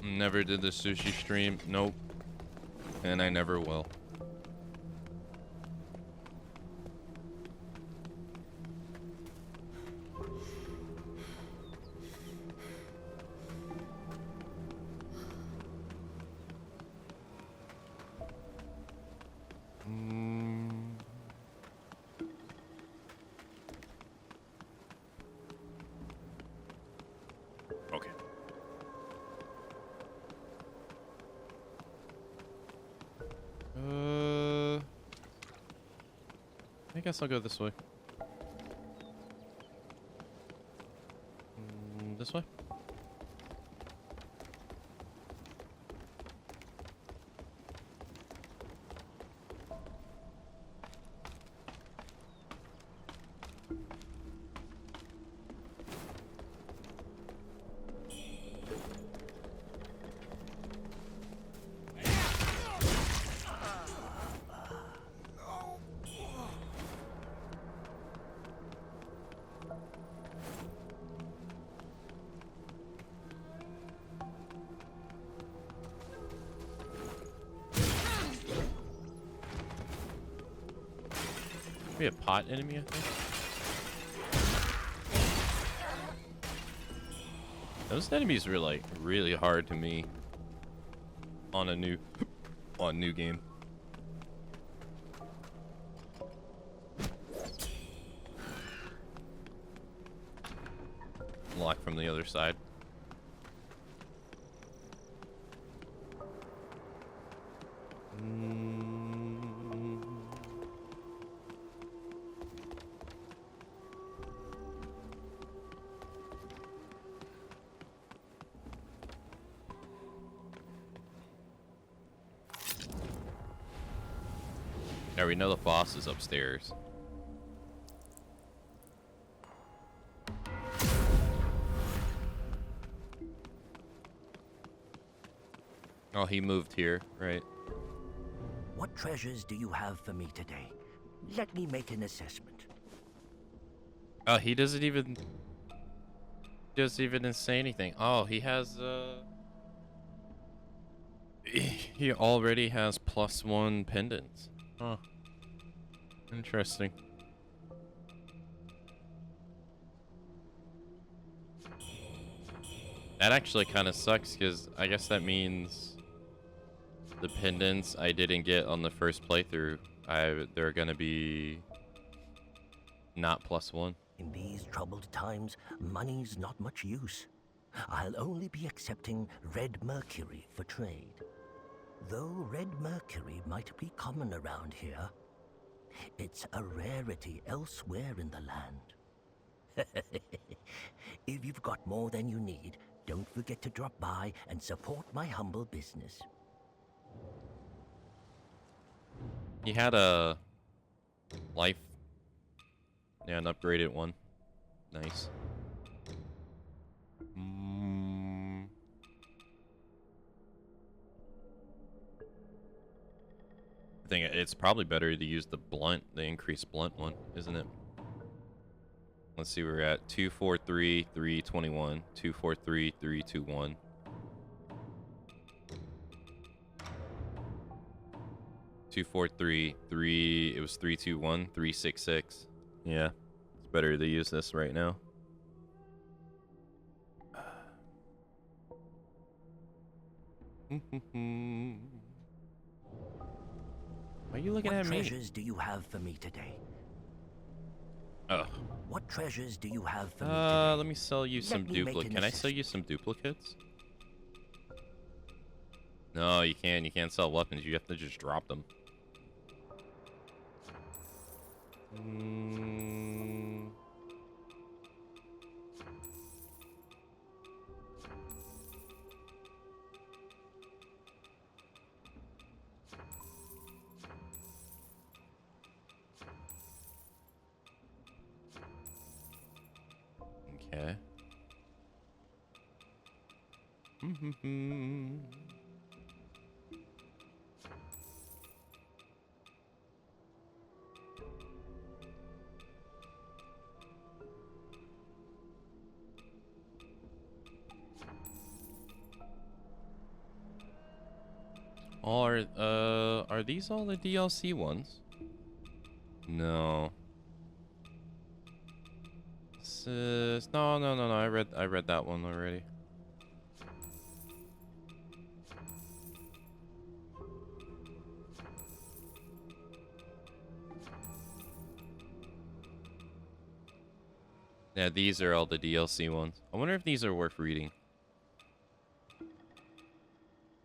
Never did the sushi stream. Nope. And I never will. Okay. I guess I'll go this way. This way? Be a pot enemy, I think. Those enemies were like really hard to me on a new game. Lock from the other side. Yeah, we know the boss is upstairs. Oh, he moved here, right? What treasures do you have for me today? Let me make an assessment. Oh, he doesn't even say anything. Oh, he has he already has +1 pendants. Huh. Interesting. That actually kind of sucks because I guess that means the pendants I didn't get on the first playthrough, they're gonna be not +1. In these troubled times, money's not much use. I'll only be accepting red mercury for trade. Though red mercury might be common around here, it's a rarity elsewhere in the land. If you've got more than you need, don't forget to drop by and support my humble business. He had a life. Yeah, an upgraded one. Nice. I think it's probably better to use the increased blunt one, isn't it? Let's see where we're at. 243, 321. 243, 321. 243, 3. It was 321, 366. Yeah, it's better to use this right now. Why are you looking at me? What treasures do you have for me today? What treasures do you have for me today? Let me sell you some duplicates. Can I sell you some duplicates? No, you can't. You can't sell weapons. You have to just drop them. Okay. Are these all the DLC ones? No. No. I read that one already. Yeah, these are all the DLC ones. I wonder if these are worth reading.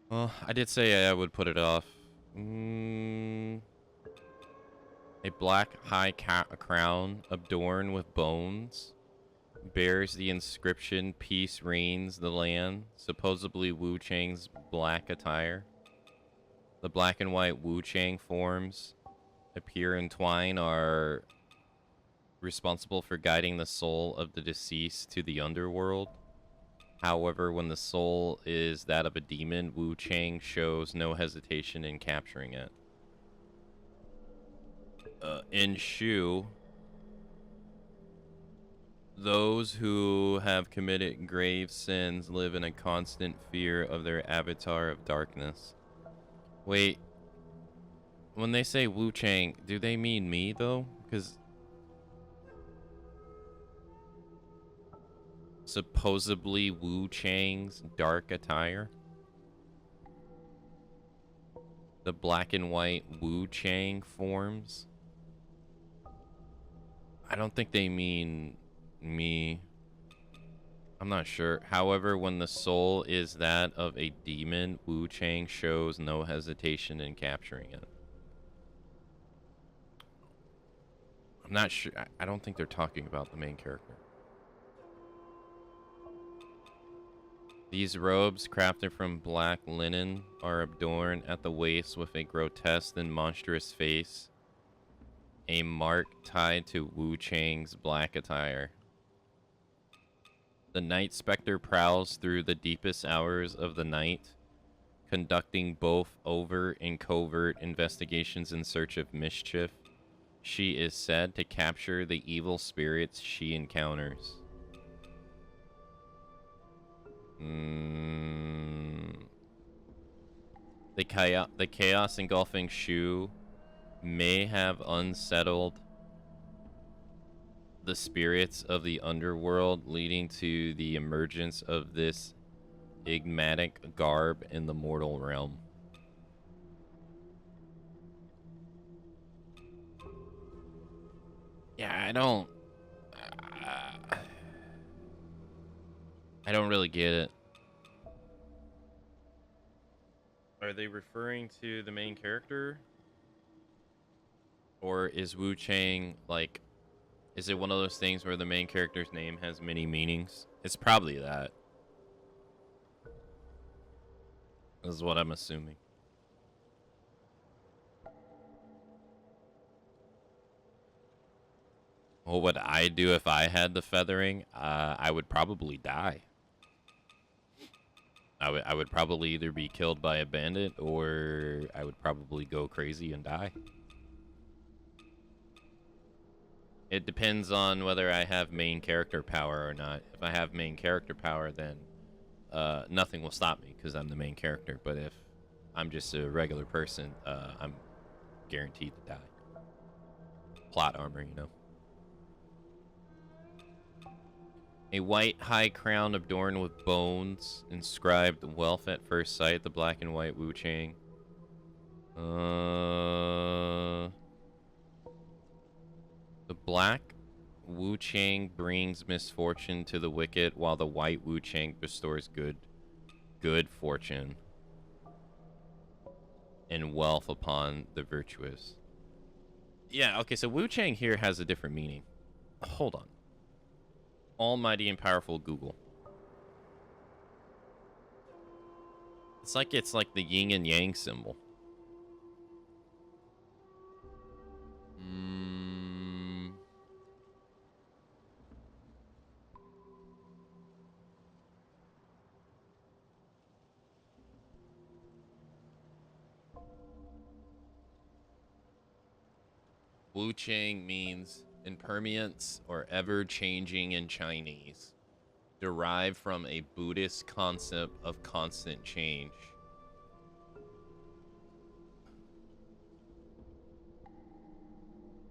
Well, I did say I would put it off. A black high crown adorned with bones bears the inscription "Peace reigns the land," supposedly Wuchang's black attire. The black and white Wuchang forms appear entwined are responsible for guiding the soul of the deceased to the underworld. However, when the soul is that of a demon, Wuchang shows no hesitation in capturing it. In Shu, those who have committed grave sins live in a constant fear of their avatar of darkness. Wait, when they say Wuchang, do they mean me though? Because supposedly Wuchang's dark attire, the black and white Wuchang forms, I don't think they mean me. I'm not sure. However, when the soul is that of a demon, Wuchang shows no hesitation in capturing it. I'm not sure. I don't think they're talking about the main character. These robes, crafted from black linen, are adorned at the waist with a grotesque and monstrous face, a mark tied to Wuchang's black attire. The Night Spectre prowls through the deepest hours of the night, conducting both overt and covert investigations in search of mischief. She is said to capture the evil spirits she encounters. The chaos engulfing Shu may have unsettled the spirits of the underworld, leading to the emergence of this enigmatic garb in the mortal realm. Yeah, I don't really get it. Are they referring to the main character? Or is Wuchang, like, is it one of those things where the main character's name has many meanings? It's probably that. This is what I'm assuming. What would I do if I had the feathering? I would probably die. I would probably either be killed by a bandit or I would probably go crazy and die. It depends on whether I have main character power or not. If I have main character power, then nothing will stop me because I'm the main character. But if I'm just a regular person, I'm guaranteed to die. Plot armor, you know. A white high crown adorned with bones, inscribed wealth at first sight, the black and white Wuchang. The black Wuchang brings misfortune to the wicked, while the white Wuchang bestows good fortune and wealth upon the virtuous. Yeah, okay, so Wuchang here has a different meaning. Hold on. Almighty and powerful Google. It's like the yin and yang symbol. Wuchang means impermanence or ever-changing in Chinese, derived from a Buddhist concept of constant change.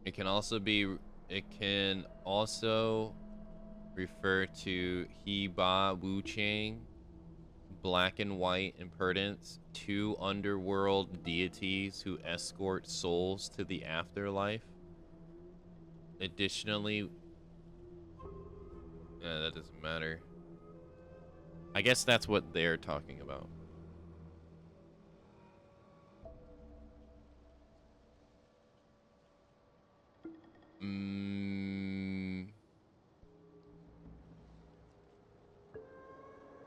It can also refer to He Ba Wuchang, black and white impermanence, two underworld deities who escort souls to the afterlife. Additionally, that doesn't matter. I guess that's what they're talking about.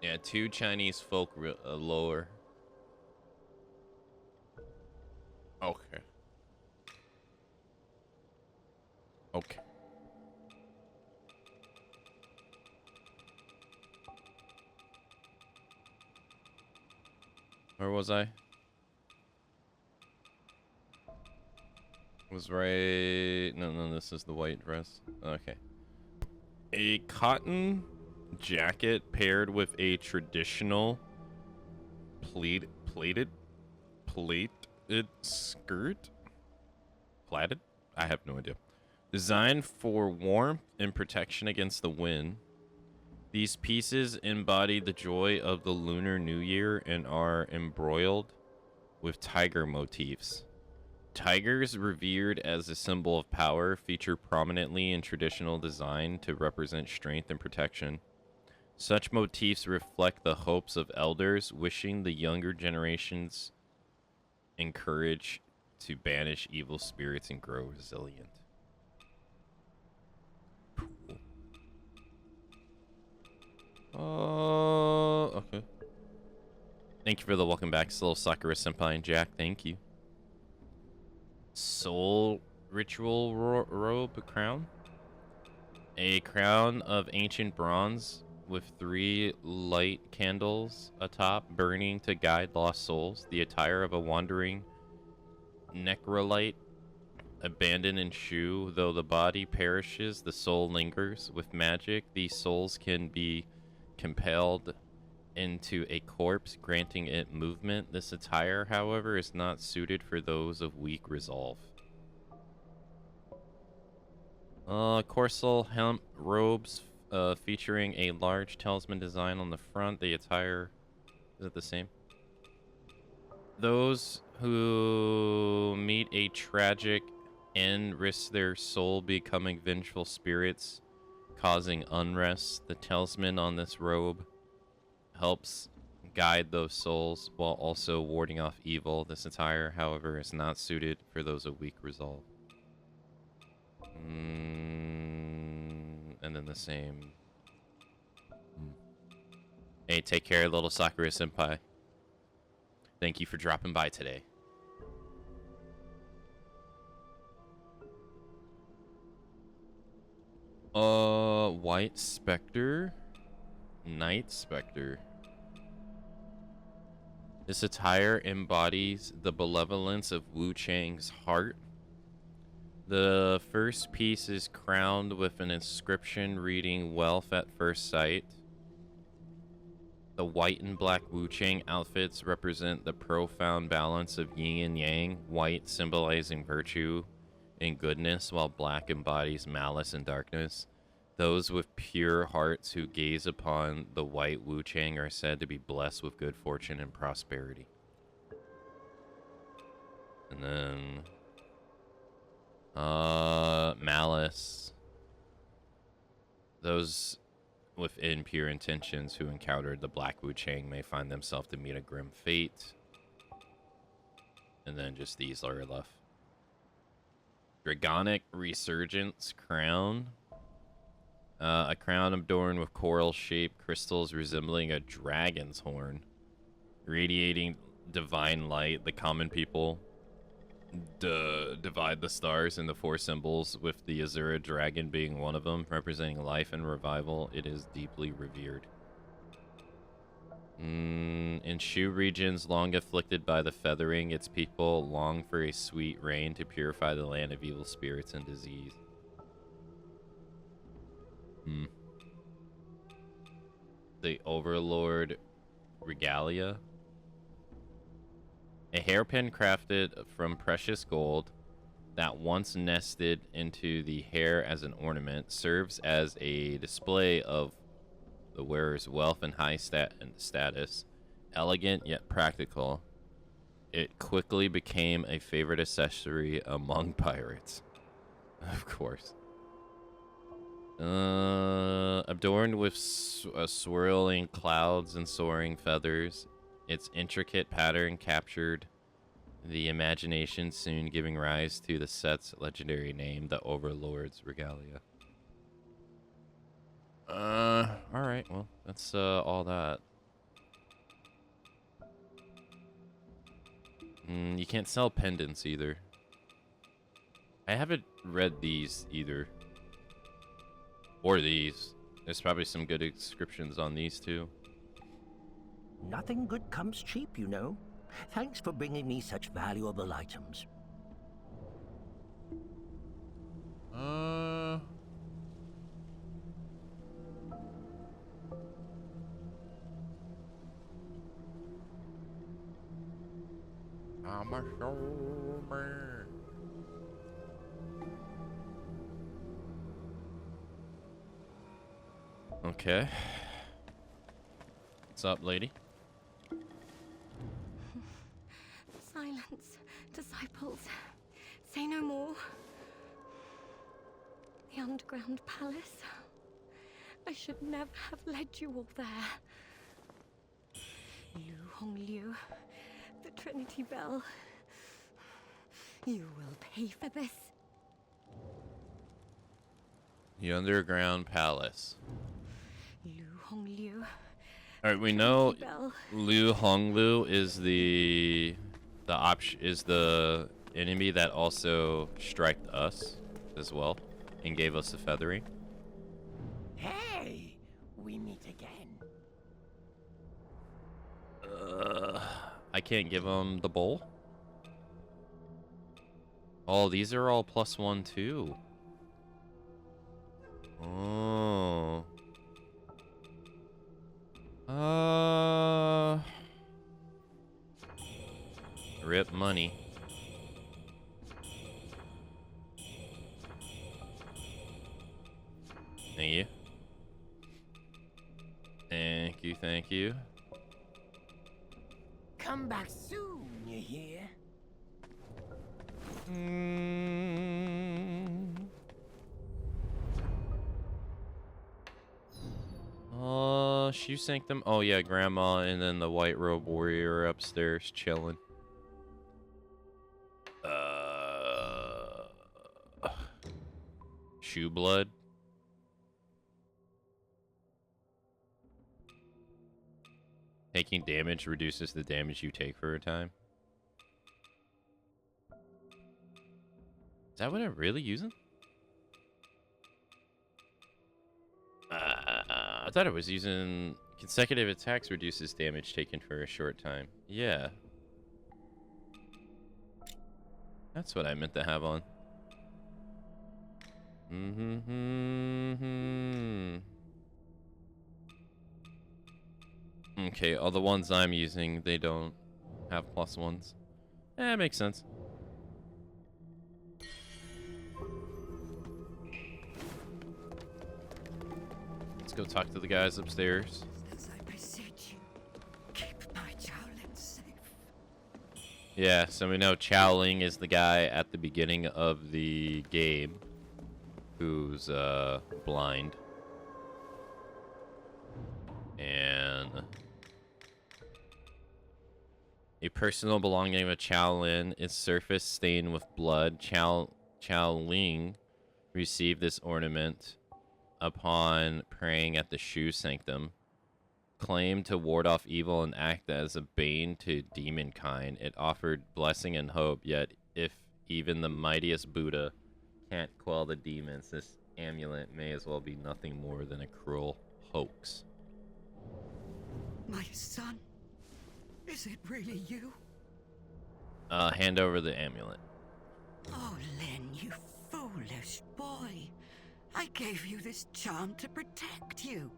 Yeah, two Chinese folk lore. Okay. Okay. Where was I? Was right... No, this is the white dress. Okay. A cotton jacket paired with a traditional pleated skirt? Plaited? I have no idea. Designed for warmth and protection against the wind. These pieces embody the joy of the Lunar New Year and are embroiled with tiger motifs. Tigers, revered as a symbol of power, feature prominently in traditional design to represent strength and protection. Such motifs reflect the hopes of elders, wishing the younger generations encourage to banish evil spirits and grow resilient. Okay. Thank you for the welcome back, Slow Sakura Senpai and Jack. Thank you. Soul ritual robe crown. A crown of ancient bronze with 3 light candles atop, burning to guide lost souls. The attire of a wandering necrolite, abandoned in Shu. Though the body perishes, the soul lingers. With magic, these souls can be compelled into a corpse, granting it movement. This attire, however, is not suited for those of weak resolve. Corsal hemp robes featuring a large talisman design on the front. The attire, is it the same? Those who meet a tragic end risk their soul becoming vengeful spirits, causing unrest. The talisman on this robe helps guide those souls while also warding off evil. This attire, however, is not suited for those of weak resolve. And then the same. Hey, take care, little Sakura Senpai. Thank you for dropping by today. White Spectre. Night Spectre. This attire embodies the benevolence of Wuchang's heart. The first piece is crowned with an inscription reading "Wealth at First Sight." The white and black Wuchang outfits represent the profound balance of yin and yang, white symbolizing virtue and goodness, while black embodies malice and darkness. Those with pure hearts who gaze upon the white Wuchang are said to be blessed with good fortune and prosperity. And then malice. Those with impure intentions who encountered the black Wuchang may find themselves to meet a grim fate. And then just these are left. Dragonic Resurgence Crown. A crown adorned with coral-shaped crystals resembling a dragon's horn, radiating divine light. The common people divide the stars into 4 symbols, with the Azura dragon being one of them, representing life and revival. It is deeply revered. In Shu regions long afflicted by the feathering, its people long for a sweet rain to purify the land of evil spirits and disease. The Overlord Regalia. A hairpin crafted from precious gold that once nested into the hair as an ornament serves as a display of the wearer's wealth and high status. Elegant yet practical, it quickly became a favorite accessory among pirates. Of course. Adorned with swirling clouds and soaring feathers, its intricate pattern captured the imagination, soon giving rise to the set's legendary name, the Overlord's Regalia. Alright, well, that's all that. You can't sell pendants either. I haven't read these either. Or these. There's probably some good descriptions on these too. Nothing good comes cheap, you know. Thanks for bringing me such valuable items. I'm a showman. Okay. What's up, lady? Silence, disciples. Say no more. The underground palace. I should never have led you all there. Lu Hongliu, the Trinity Bell. You will pay for this. The underground palace. Lu Hongliu. All right, we know Bell. Lu Honglu is the enemy that also striked us as well and gave us the feathering. Hey, we meet again. I can't give him the bowl. Oh, these are all +1 too. Oh. Rip money. Thank you. Thank you, thank you. Come back soon, you hear? Shu Sanctum. Oh yeah, Grandma and then the White Robe Warrior upstairs chilling. Shoe Blood. Taking damage reduces the damage you take for a time. Is that what I'm really using? I thought it was using consecutive attacks reduces damage taken for a short time. Yeah. That's what I meant to have on. Okay, all the ones I'm using, they don't have +1s. Eh, makes sense. Let's go talk to the guys upstairs. As I beseech you, keep my Shaolin safe. Yeah, so we know Chowling is the guy at the beginning of the game who's blind. And a personal belonging of Chowlin is surface stained with blood. Chowling received this ornament upon praying at the Shu Sanctum. Claimed to ward off evil and act as a bane to demonkind. It offered blessing and hope, yet if even the mightiest Buddha can't quell the demons, this amulet may as well be nothing more than a cruel hoax. My son, is it really you? Hand over the amulet. Oh, Len, you foolish boy. I gave you this charm to protect you.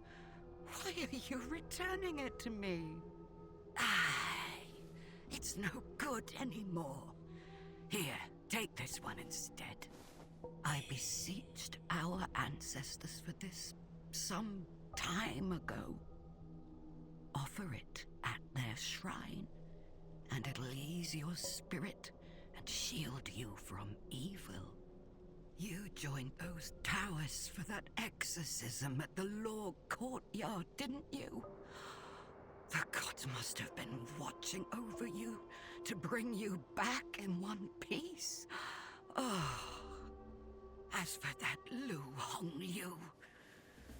Why are you returning it to me? It's no good anymore. Here, take this one instead. I beseeched our ancestors for this some time ago. Offer it at their shrine, and it'll ease your spirit and shield you from evil. You joined those Taoists for that exorcism at the law courtyard, didn't you? The gods must have been watching over you to bring you back in one piece. Oh, as for that Wuchang,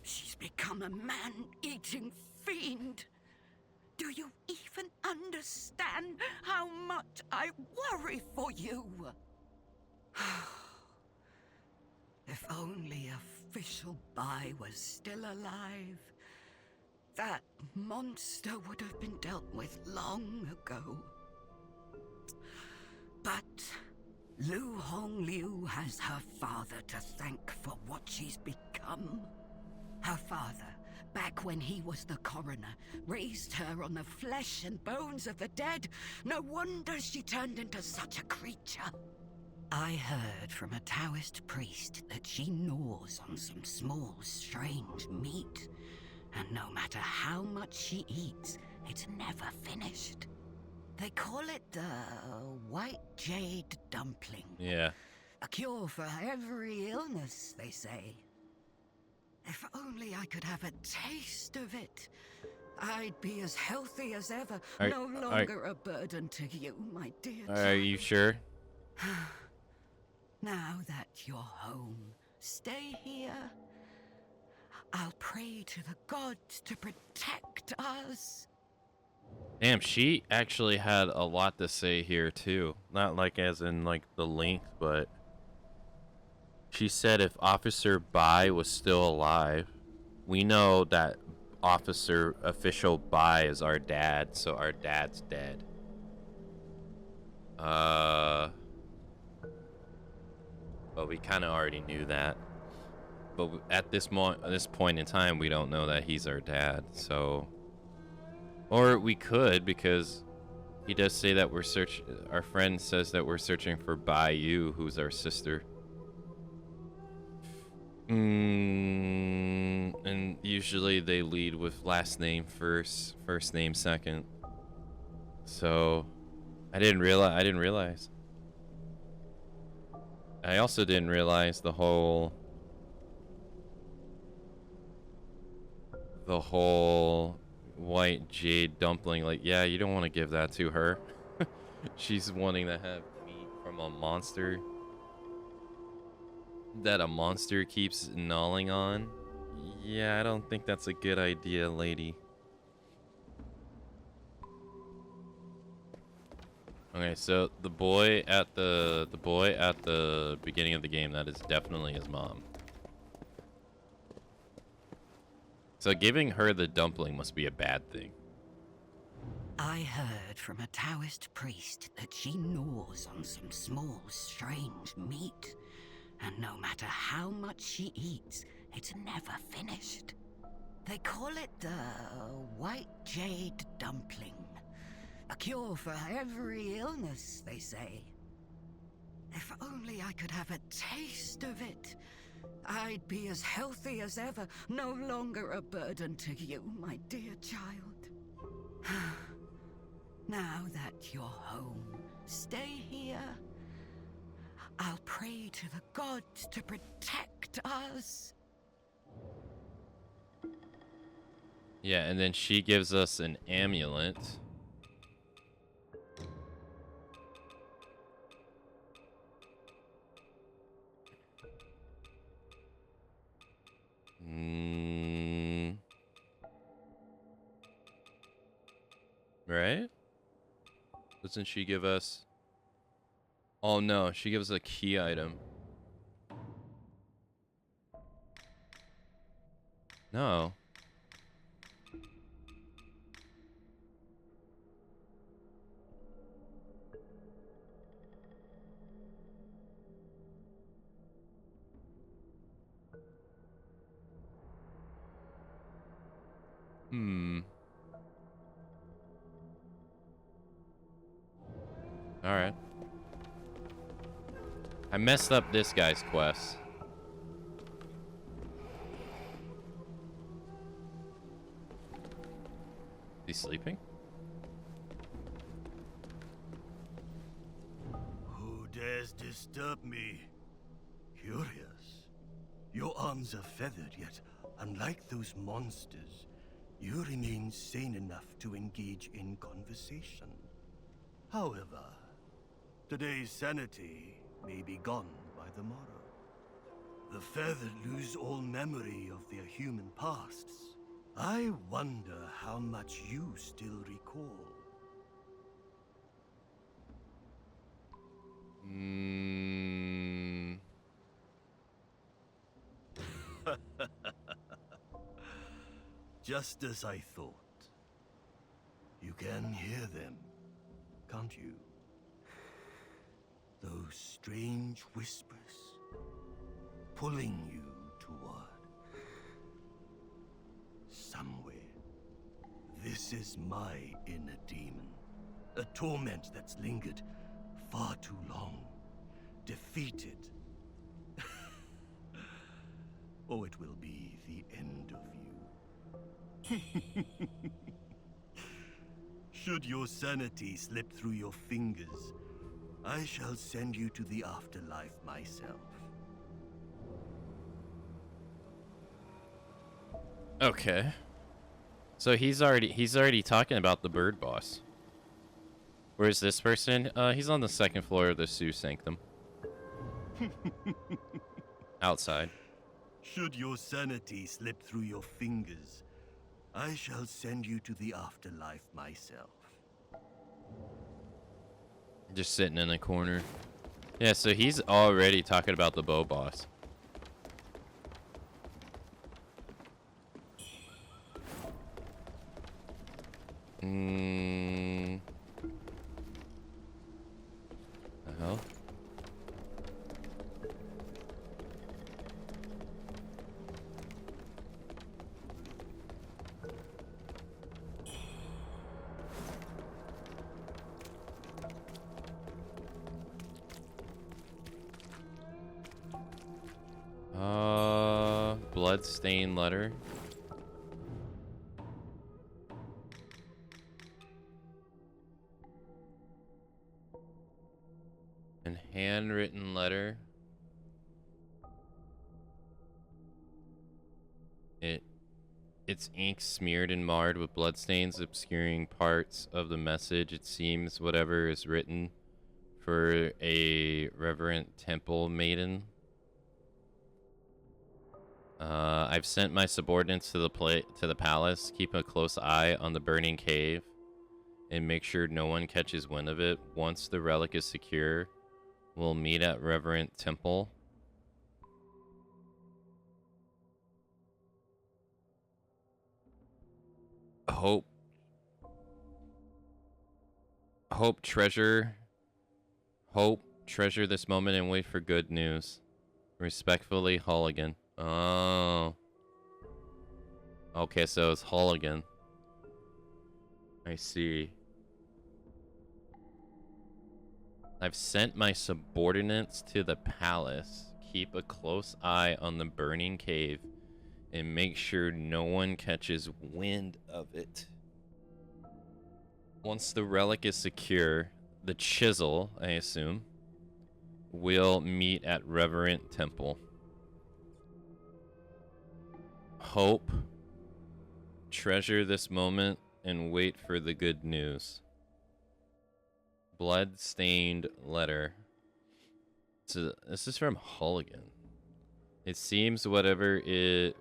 she's become a man-eating fiend. Do you even understand how much I worry for you? If only official Bai was still alive, that monster would have been dealt with long ago. But Wuchang has her father to thank for what she's become. Her father, back when he was the coroner, raised her on the flesh and bones of the dead. No wonder she turned into such a creature. I heard from a Taoist priest that she gnaws on some small, strange meat. And no matter how much she eats, it's never finished. They call it the white jade dumpling. Yeah. A cure for every illness, they say. If only I could have a taste of it, I'd be as healthy as ever. No longer a burden to you, my dear child. Are you sure? Now that you're home, stay here. I'll pray to the gods to protect us. Damn, she actually had a lot to say here too. Not like as in like the length, but she said if Officer Bai was still alive, we know that official Bai is our dad, so our dad's dead. But we kind of already knew that. But at this point in time, we don't know that he's our dad, so... Or we could, because he does say that we're our friend says that we're searching for Bai Yu, who's our sister. And usually they lead with last name first, first name second. So I didn't realize. I also didn't realize the whole white jade dumpling. Like, yeah, you don't want to give that to her. She's wanting to have meat from a monster that a monster keeps gnawing on. Yeah, I don't think that's a good idea, lady. Okay, so the boy at the beginning of the game, that is definitely his mom. So giving her the dumpling must be a bad thing. I heard from a Taoist priest that she gnaws on some small, strange meat. And no matter how much she eats, it's never finished. They call it the white jade dumpling. A cure for every illness, they say. If only I could have a taste of it, I'd be as healthy as ever, no longer a burden to you, my dear child. Now that you're home, stay here. I'll pray to the gods to protect us. Yeah, and then she gives us an amulet. Right? Doesn't she give us... Oh no, she gives a key item. No. Alright. I messed up this guy's quest. Is he sleeping? Who dares disturb me? Curious. Your arms are feathered, yet, unlike those monsters, you remain sane enough to engage in conversation. However, today's sanity may be gone by the morrow. The feathered lose all memory of their human pasts. I wonder how much you still recall. Just as I thought. You can hear them, can't you? Those strange whispers, pulling you toward somewhere. This is my inner demon, a torment that's lingered far too long, defeated. Or it will be the end of you. Should your sanity slip through your fingers, I shall send you to the afterlife myself. Okay. So he's already talking about the bird boss. Where's this person? He's on the second floor of the Sioux Sanctum. Outside. Should your sanity slip through your fingers, I shall send you to the afterlife myself. Just sitting in a corner. Yeah, so he's already talking about the bow boss. The hell? Bloodstained letter. And handwritten letter. It's ink smeared and marred with bloodstains obscuring parts of the message. It seems whatever is written for a reverent temple maiden. I've sent my subordinates to the palace. Keep a close eye on the burning cave and make sure no one catches wind of it. Once the relic is secure, we'll meet at Reverend Temple. Hope. Treasure this moment and wait for good news. Respectfully, Holligan. Oh. Okay, so it's Holligan. I see. I've sent my subordinates to the palace. Keep a close eye on the burning cave and make sure no one catches wind of it. Once the relic is secure, the chisel, I assume, will meet at Reverent Temple. Hope. Treasure this moment and wait for the good news. Blood-stained letter. So this is from Holligan. It seems whatever it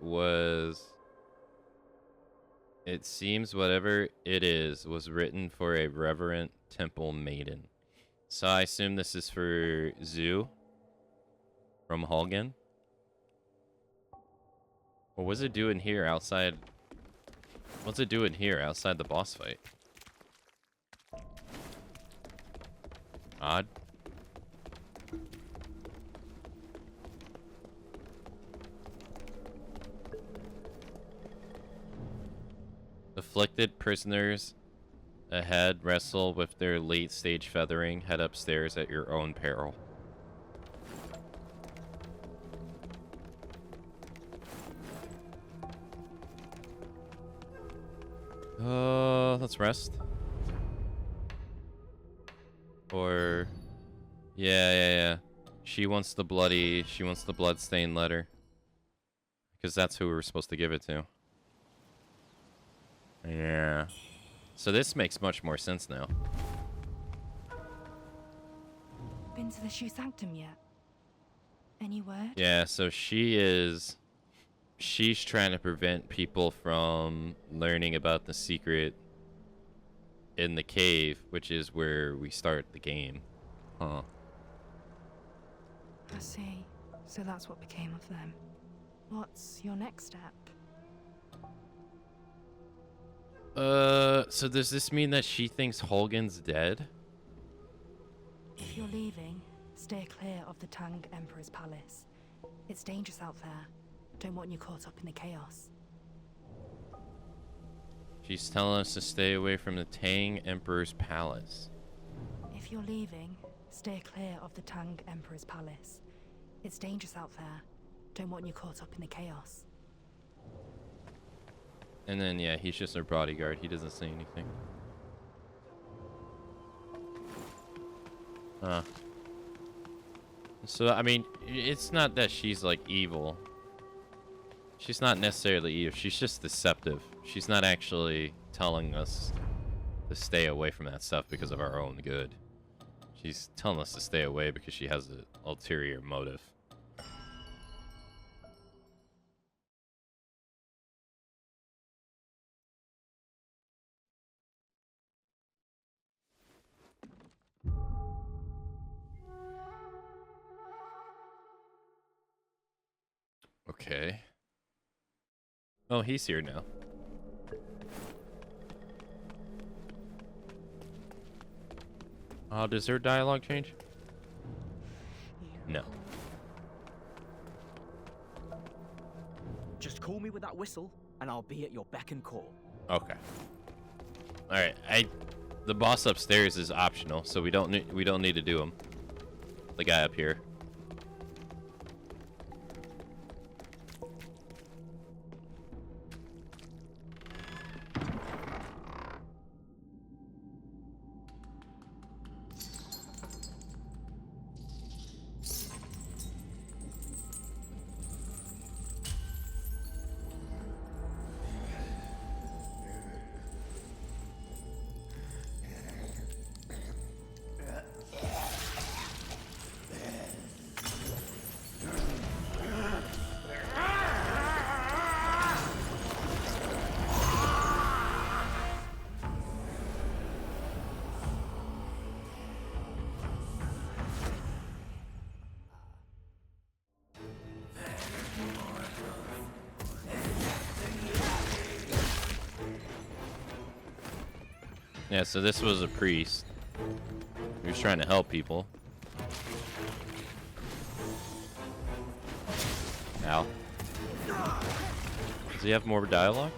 is was written for a reverent temple maiden. So I assume this is for Zhu from Holgan. Or what's it doing here outside? What's it doing here outside the boss fight? Odd. Afflicted prisoners ahead wrestle with their late stage feathering. Head upstairs at your own peril. Let's rest. Or yeah. She wants the blood-stained letter. Because that's who we were supposed to give it to. Yeah. So this makes much more sense now. Been to the Shoe Sanctum yet? Any word? Yeah, so she's trying to prevent people from learning about the secret in the cave, which is where we start the game. Huh. I see. So that's what became of them. What's your next step? So does this mean that she thinks Holgan's dead? If you're leaving, stay clear of the Tang Emperor's palace. It's dangerous out there. Don't want you caught up in the chaos. She's telling us to stay away from the Tang Emperor's palace. If you're leaving, stay clear of the Tang Emperor's palace. It's dangerous out there. Don't want you caught up in the chaos. And then, yeah, he's just her bodyguard. He doesn't say anything. So, I mean, it's not that she's, like, evil. She's not necessarily evil. She's just deceptive. She's not actually telling us to stay away from that stuff because of our own good. She's telling us to stay away because she has an ulterior motive. Okay. Oh, he's here now. Does her dialogue change? No. Just call me with that whistle, and I'll be at your beck and call. Okay. All right. The boss upstairs is optional, so we don't need to do him. The guy up here. Yeah, so this was a priest. He was trying to help people. Ow. Does he have more dialogue?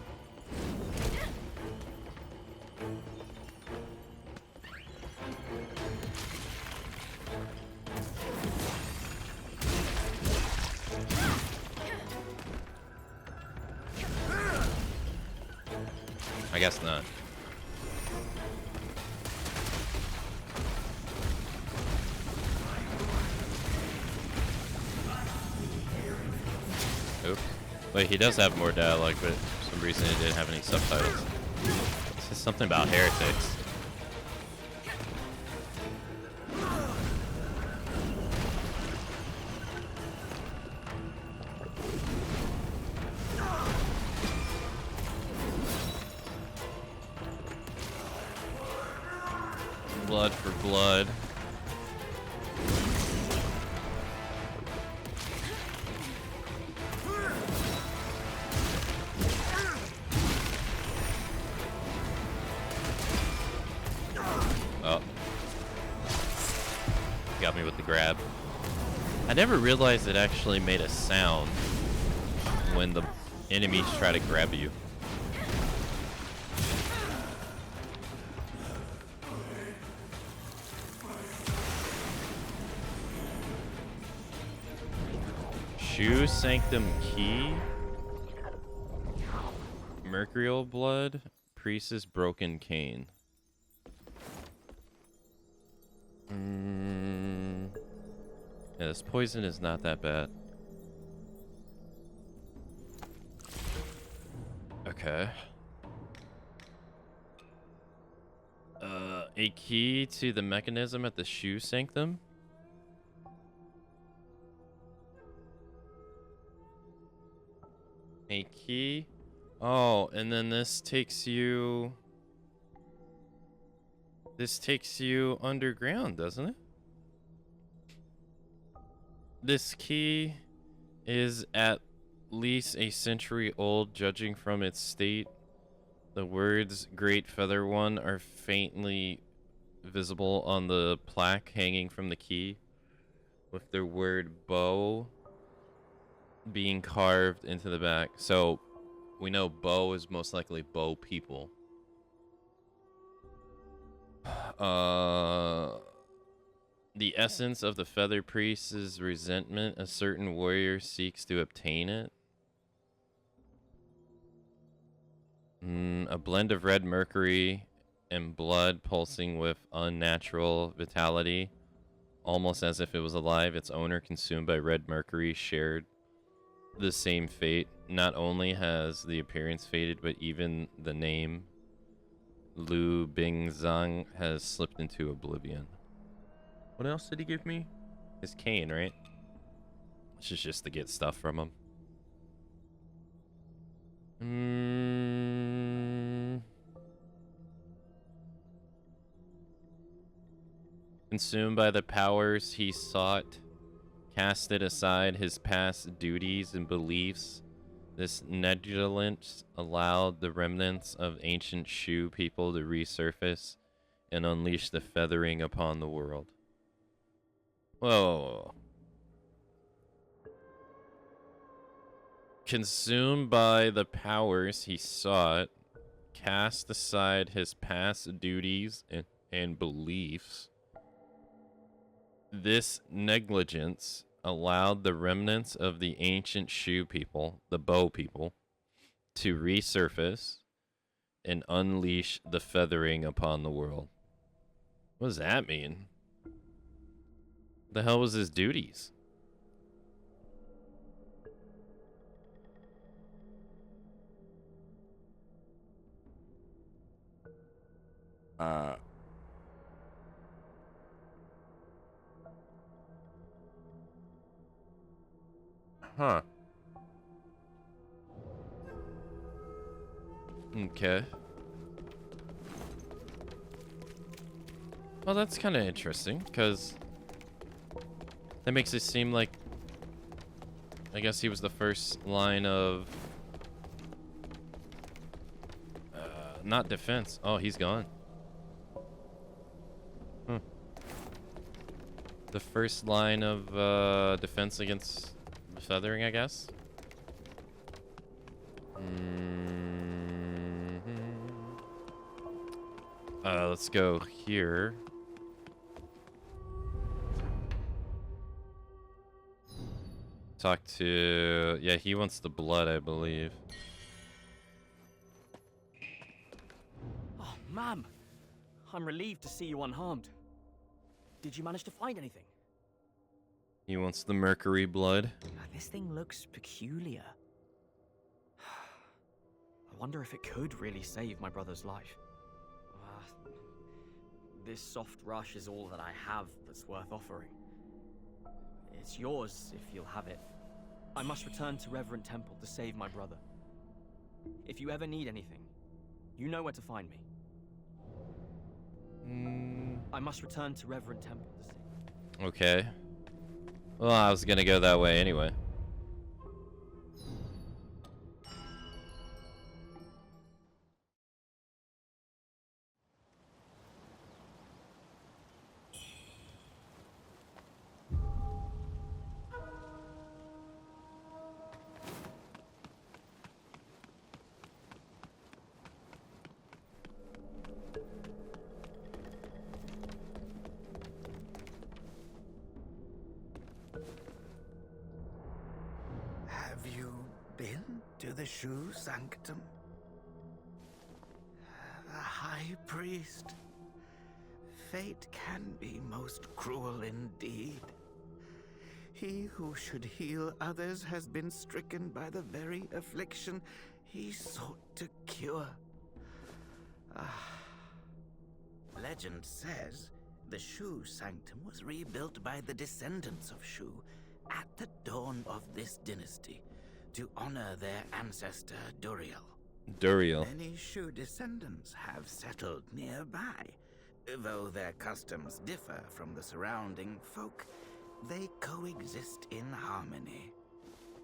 I guess not. Oops. Wait, he does have more dialogue, but for some reason it didn't have any subtitles. It says something about heretics. Blood for blood. Oh. Got me with the grab. I never realized it actually made a sound when the enemies try to grab you. Shoe Sanctum Key. Mercurial Blood. Priestess Broken Cane. Yeah, this poison is not that bad. Okay. A key to the mechanism at the Shoe Sanctum. A key. Oh, and then this takes you... This takes you underground, doesn't it? This key is at least a century old, judging from its state. The words Great Feather One are faintly visible on the plaque hanging from the key, with the word bow being carved into the back. So we know bow is most likely bow people. The essence of the Feather Priest's resentment, a certain warrior seeks to obtain it. A blend of red mercury and blood pulsing with unnatural vitality, almost as if it was alive. Its owner, consumed by red mercury, shared the same fate. Not only has the appearance faded, but even the name Lu Bingzang has slipped into oblivion. What else did he give me? His cane, right? This is just to get stuff from him. Consumed by the powers he sought, casted aside his past duties and beliefs. This negligence allowed the remnants of ancient Shu people to resurface and unleash the feathering upon the world. Whoa. Consumed by the powers he sought, cast aside his past duties and beliefs. This negligence allowed the remnants of the ancient Shu people, the bow people, to resurface and unleash the feathering upon the world. What does that mean? What the hell was his duties? Huh. Okay. Well, that's kind of interesting, because that makes it seem like, I guess he was the first line of, not defense. Oh, he's gone. the first line of defense against the feathering, I guess. Let's go here. Talk to... Yeah, he wants the blood, I believe. Oh, ma'am. I'm relieved to see you unharmed. Did you manage to find anything? He wants the mercury blood. This thing looks peculiar. I wonder if it could really save my brother's life. This soft rush is all that I have that's worth offering. It's yours if you'll have it. I must return to Reverend Temple to save my brother. If you ever need anything, you know where to find me. I must return to Reverend Temple to save. Okay. Well, I was gonna go that way anyway. Have you been to the Shoe Sanctum? The High Priest. Fate can be most cruel indeed. He who should heal others has been stricken by the very affliction he sought to cure. Legend says the Shu Sanctum was rebuilt by the descendants of Shu at the dawn of this dynasty to honor their ancestor Duriel. Duriel. Many Shu descendants have settled nearby. Though their customs differ from the surrounding folk, they coexist in harmony.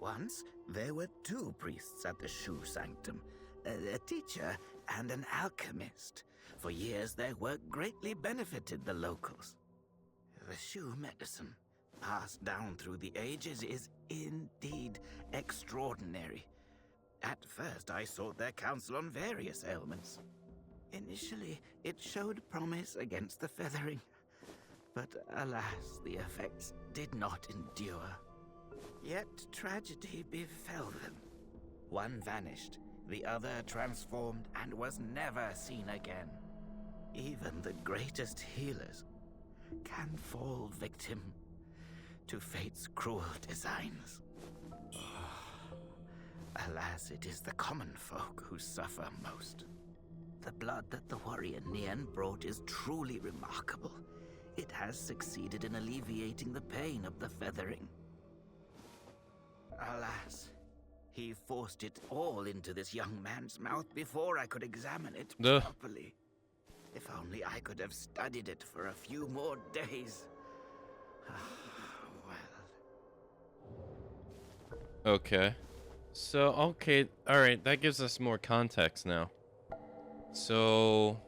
Once, there were two priests at the Shu Sanctum, a teacher and an alchemist. For years, their work greatly benefited the locals. The Shu medicine, passed down through the ages, is indeed extraordinary. At first, I sought their counsel on various ailments. Initially, it showed promise against the feathering, but alas, the effects did not endure. Yet tragedy befell them. One vanished, the other transformed and was never seen again. Even the greatest healers can fall victim to fate's cruel designs. Alas, it is the common folk who suffer most. The blood that the warrior Nian brought is truly remarkable. It has succeeded in alleviating the pain of the feathering. Alas, he forced it all into this young man's mouth before I could examine it properly. If only I could have studied it for a few more days. Okay. So, okay, alright, that gives us more context now. So,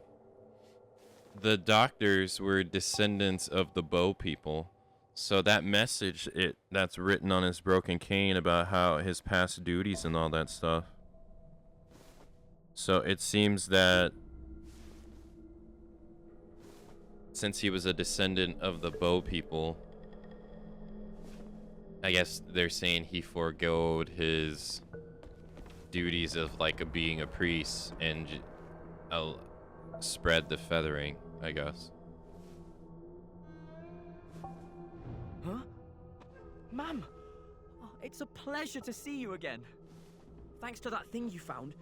the doctors were descendants of the Bow people. So that message that's written on his broken cane about how his past duties and all that stuff. So it seems that since he was a descendant of the Bow people, I guess they're saying he foregoed his duties of like being a priest and spread the feathering, I guess. Huh? Ma'am! Oh, it's a pleasure to see you again. Thanks to that thing you found,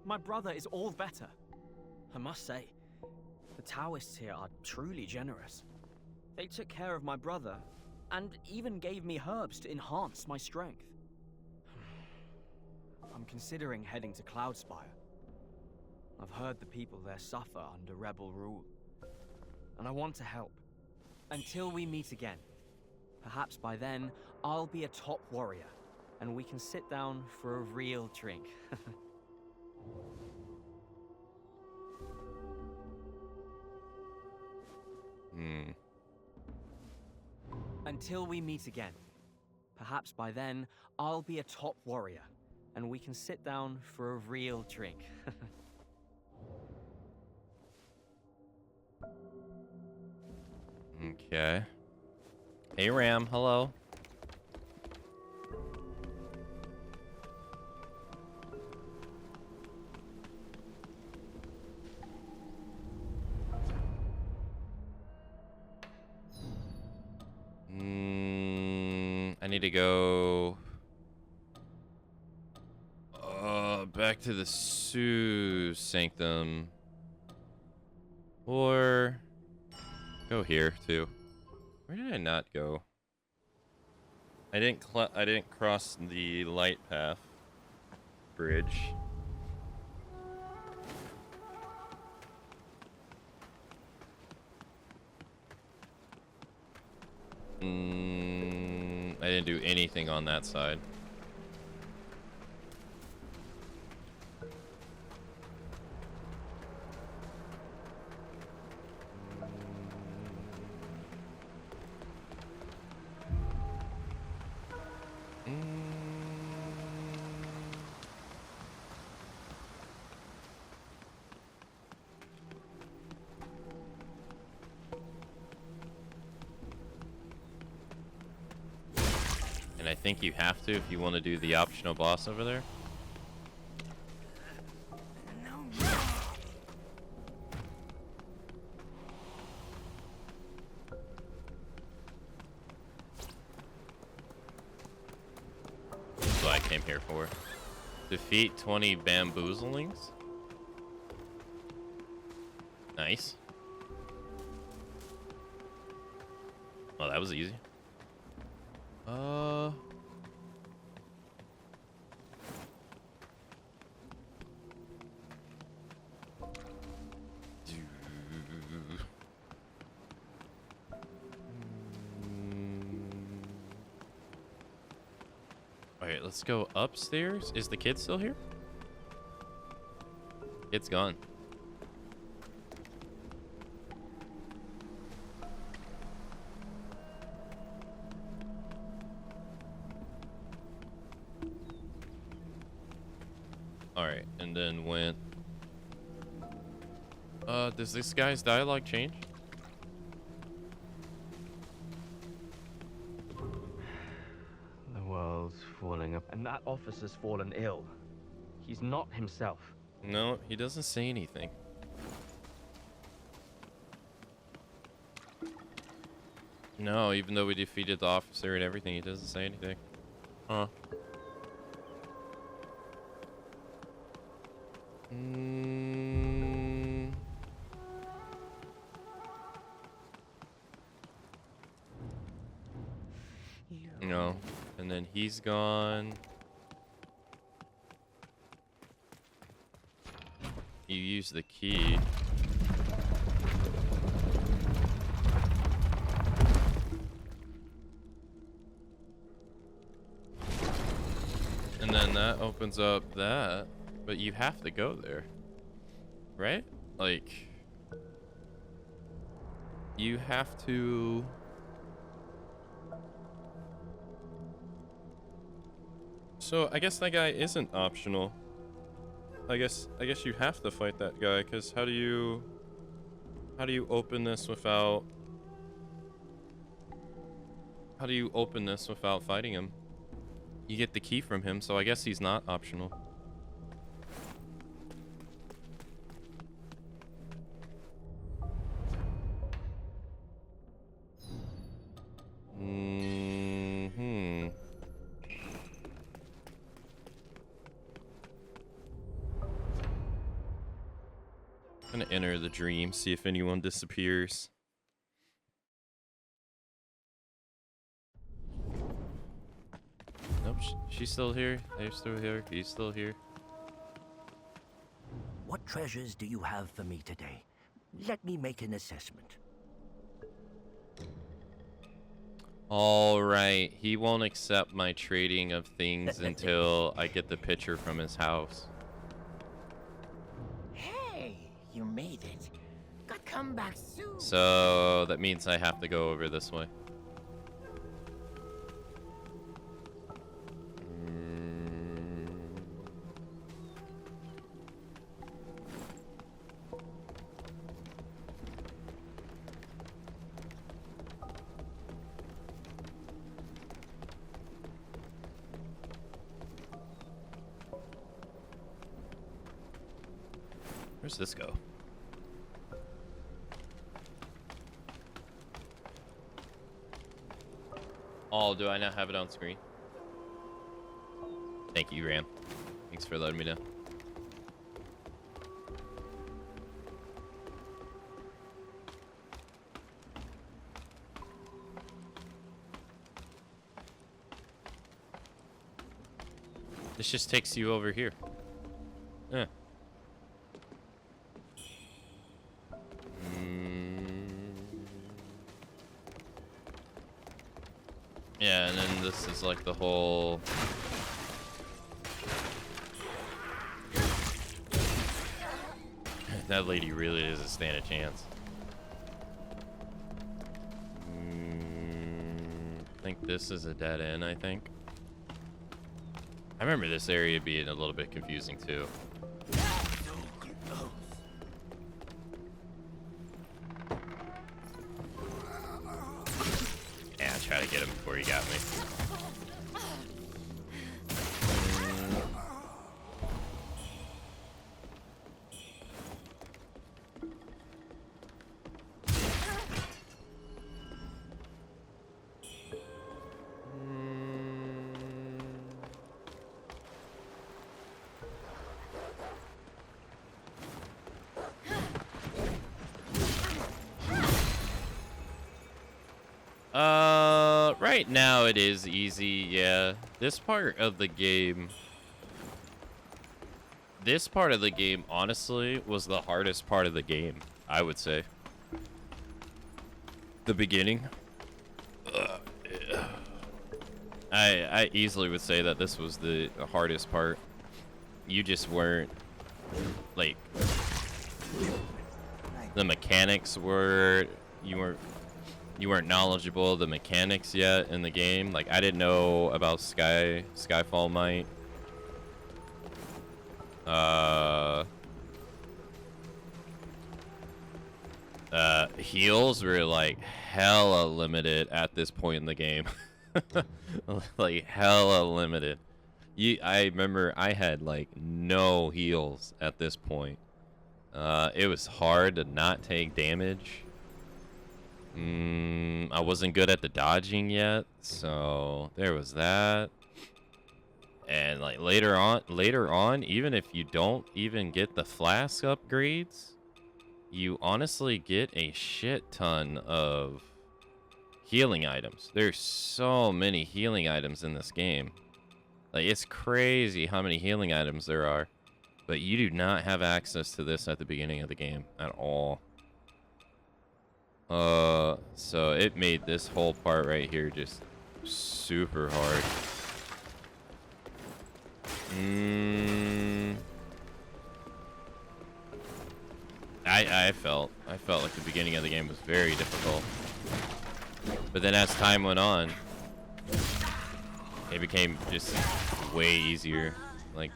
my brother is all better. I must say, the Taoists here are truly generous. They took care of my brother, and even gave me herbs to enhance my strength. I'm considering heading to Cloudspire. I've heard the people there suffer under rebel rule, and I want to help. Until we meet again. Perhaps by then, I'll be a top warrior, and we can sit down for a real drink. Until we meet again. Perhaps by then, I'll be a top warrior, and we can sit down for a real drink. Okay. Hey, Ram. Hello. I need to go back to the Sioux Sanctum, or go here too. Where did I not go? I didn't cross the light path bridge. I didn't do anything on that side. And I think you have to if you want to do the optional boss over there. That's what I came here for. Defeat 20 bamboozlings. Nice. Oh, that was easy. Alright, let's go upstairs. Is the kid still here? It's gone. Alright, and then went... does this guy's dialogue change? The world's falling apart, and that officer's fallen ill. He's not himself. No, he doesn't say anything. No, even though we defeated the officer and everything, he doesn't say anything. Huh. No. And then he's gone. You use the key. And then that opens up that. But you have to go there. Right? Like... You have to... So, I guess that guy isn't optional. I guess you have to fight that guy, because how do you open this without... How do you open this without fighting him? You get the key from him, so I guess he's not optional. I'm gonna enter the dream, see if anyone disappears. Nope, she's still here. They're still here. He's still here. What treasures do you have for me today? Let me make an assessment. Alright, he won't accept my trading of things until I get the picture from his house. Hey, you made it. Got come back soon. So that means I have to go over this way. Where's this go? Oh, do I not have it on screen? Thank you, Ram. Thanks for letting me know. This just takes you over here. Yeah. Yeah, and then this is like the whole... That lady really doesn't stand a chance. I think this is a dead end, I think. I remember this area being a little bit confusing too. Yeah, try to get him before he got me. Right now it is easy, yeah. This part of the game, honestly, was the hardest part of the game, I would say. The beginning. I easily would say that this was the hardest part. You just weren't, like, the mechanics were, you weren't knowledgeable of the mechanics yet in the game. Like, I didn't know about Skyfall Might. Heals were like hella limited at this point in the game. Like hella limited. I remember I had like no heals at this point. It was hard to not take damage. I wasn't good at the dodging yet, so there was that. And like later on, even if you don't even get the flask upgrades, you honestly get a shit ton of healing items. There's so many healing items in this game. Like, it's crazy how many healing items there are. But you do not have access to this at the beginning of the game at all. So it made this whole part right here just super hard. I felt like the beginning of the game was very difficult. But then as time went on, it became just way easier. Like,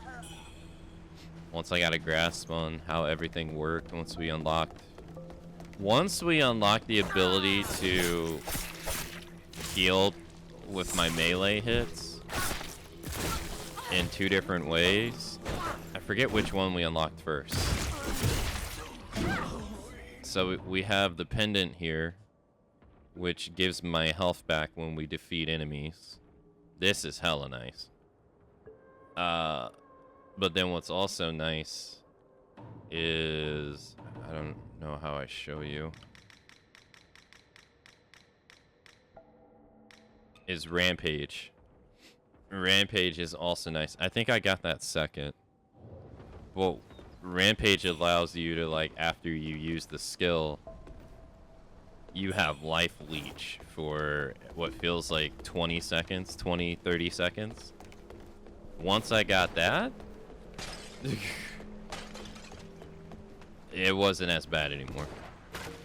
once I got a grasp on how everything worked, once we unlocked the ability to heal with my melee hits in 2 different ways. I forget which one we unlocked first. So we have the pendant here, which gives my health back when we defeat enemies. This is hella nice. But then what's also nice is, I don't know how I show you, is Rampage. Rampage is also nice. I think I got that second. Well, Rampage allows you to, like, after you use the skill, you have life leech for what feels like 20 seconds, 20, 30 seconds. Once I got that, it wasn't as bad anymore.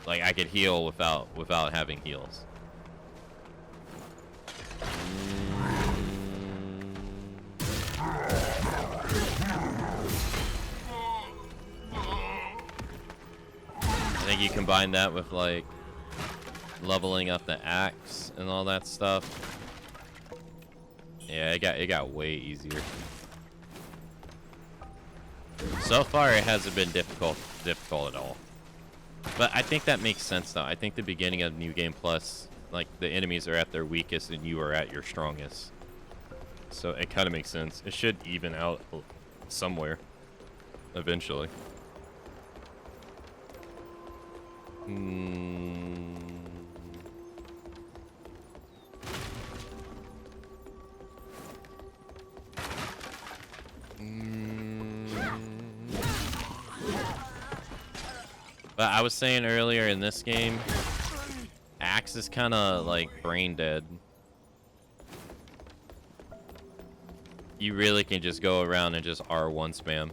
Like, I could heal without having heals. I think you combine that with, like, leveling up the axe and all that stuff. Yeah, it got way easier. So far, it hasn't been difficult at all. But I think that makes sense, though. I think the beginning of New Game Plus, like, the enemies are at their weakest and you are at your strongest. So it kind of makes sense. It should even out somewhere eventually. But I was saying earlier in this game, Axe is kind of like brain dead. You really can just go around and just R1 spam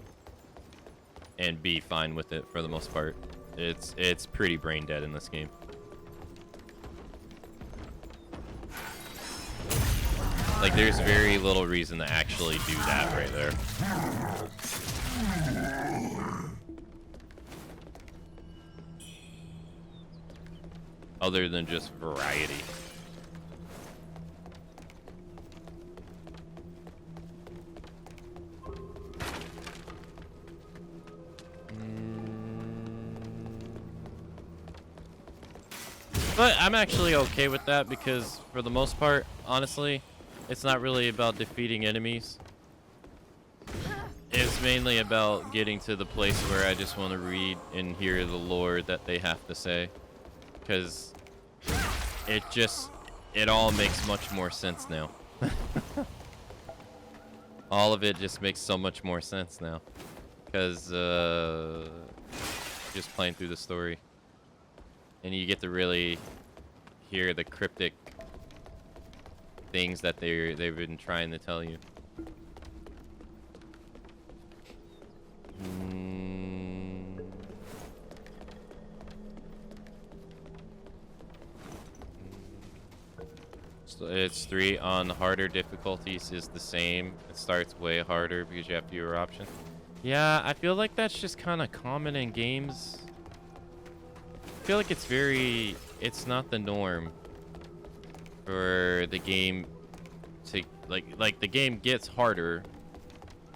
and be fine with it for the most part. It's pretty brain dead in this game. Like, there's very little reason to actually do that right there. Other than just variety. But I'm actually okay with that because for the most part, honestly, it's not really about defeating enemies. It's mainly about getting to the place where I just want to read and hear the lore that they have to say. Because it all makes much more sense now. All of it just makes so much more sense now. Because just playing through the story. And you get to really hear the cryptic things that they've been trying to tell you. So it's 3 on harder difficulties is the same. It starts way harder because you have fewer options. Yeah, I feel like that's just kind of common in games. I feel like it's not the norm for the game to like the game gets harder,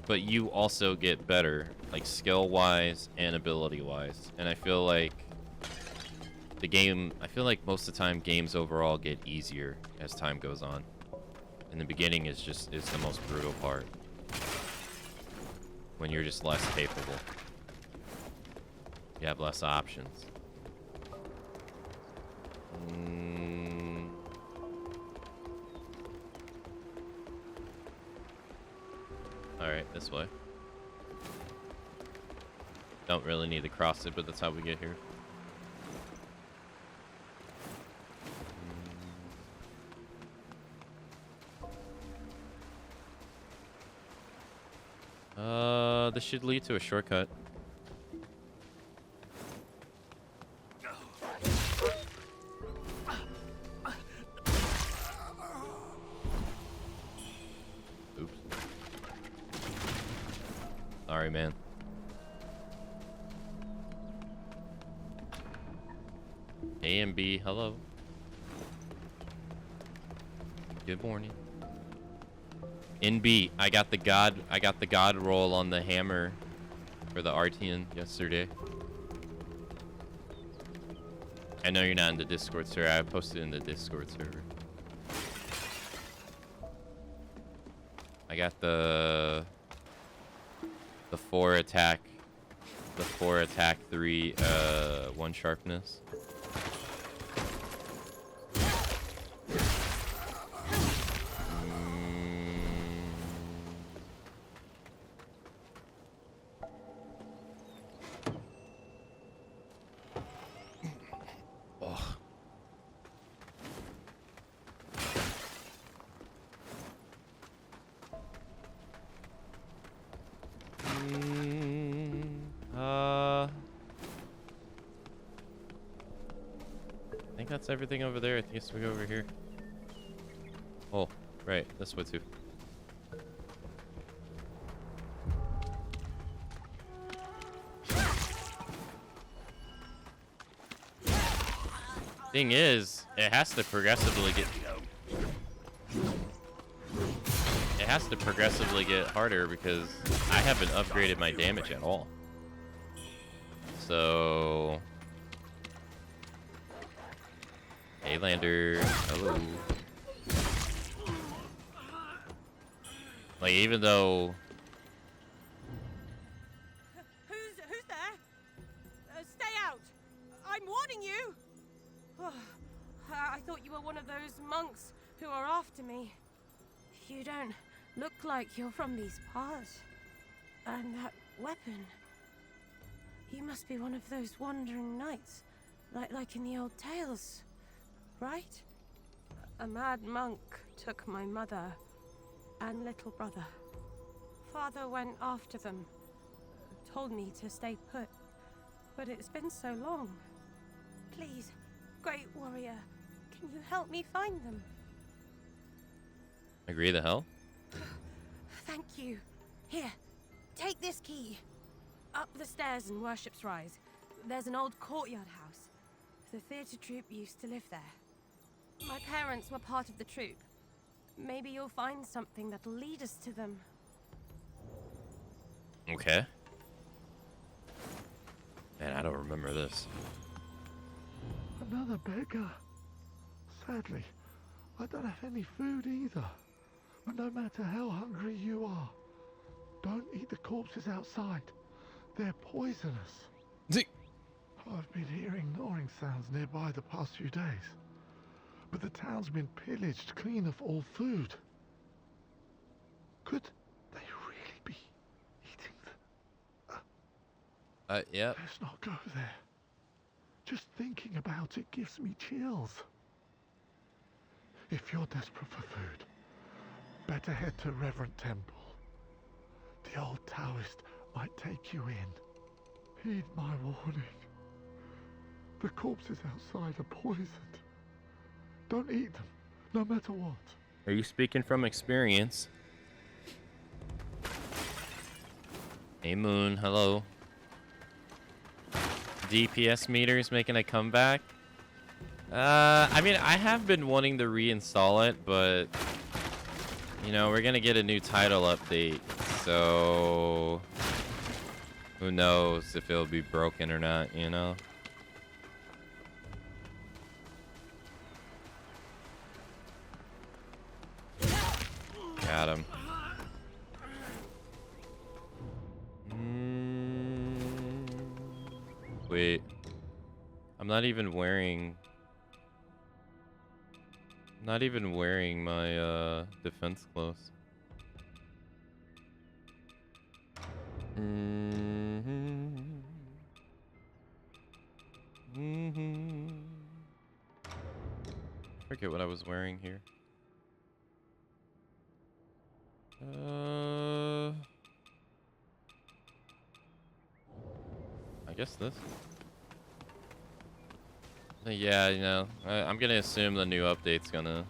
but you also get better, like skill wise and ability wise. And I feel like most of the time games overall get easier as time goes on. In the beginning is the most brutal part. When you're just less capable. You have less options. Alright, this way. Don't really need to cross it, but that's how we get here. This should lead to a shortcut. Oops. Sorry, man. A and B, hello. Good morning. NB, I got the god roll on the hammer for the Artian yesterday. I know you're not in the Discord server. I posted in the Discord server. I got the 4 attack, 3 1 sharpness. I think that's everything over there. I guess we go over here. Oh, right. This way too. Thing is, it has to progressively has to progressively get harder because I haven't upgraded my damage at all. So, hey Lander, hello. Like, even though Who's there? Stay out! I'm warning you! I thought you were one of those monks who are after me. You don't look like you're from these parts. And that weapon... You must be one of those wandering knights, like in the old tales, right? A mad monk took my mother and little brother. Father went after them, told me to stay put, but it's been so long. Please, great warrior, can you help me find them? agree the hell? Thank you. Here, take this key. Up the stairs in Worship's Rise, there's an old courtyard house. The theatre troupe used to live there. My parents were part of the troupe. Maybe you'll find something that'll lead us to them. Okay. Man, I don't remember this. Another beggar. Sadly, I don't have any food either. But no matter how hungry you are, don't eat the corpses outside. They're poisonous. I've been hearing gnawing sounds nearby the past few days. But the town's been pillaged clean of all food. Could they really be eating them? Yep. Let's not go there. Just thinking about it gives me chills. If you're desperate for food, better head to Reverend Temple. The old Taoist might take you in. Heed my warning. The corpses outside are poisoned. Don't eat them, no matter what. Are you speaking from experience? Hey Moon, hello. DPS meters making a comeback. I mean, I have been wanting to reinstall it, but you know, we're gonna get a new title update, so who knows if it'll be broken or not, you know? Got him. Wait. I'm not even wearing my defense clothes. I forget what I was wearing here. I guess this. Yeah, you know, I'm gonna assume the new update's gonna.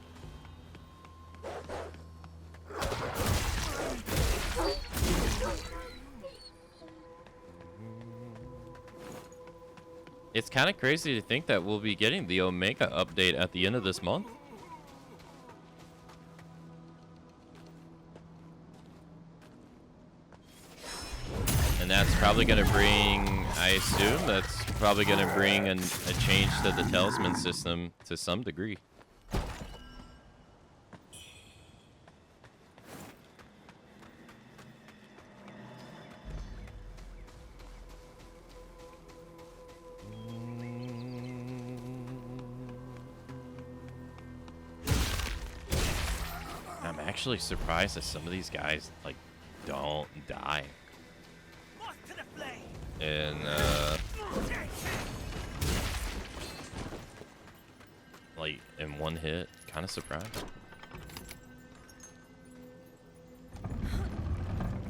It's kind of crazy to think that we'll be getting the Omega update at the end of this month. And that's probably going to bring, I assume, that's probably going to bring a change to the talisman system to some degree. I'm actually surprised that some of these guys, like, don't die. And like in one hit, kind of surprised.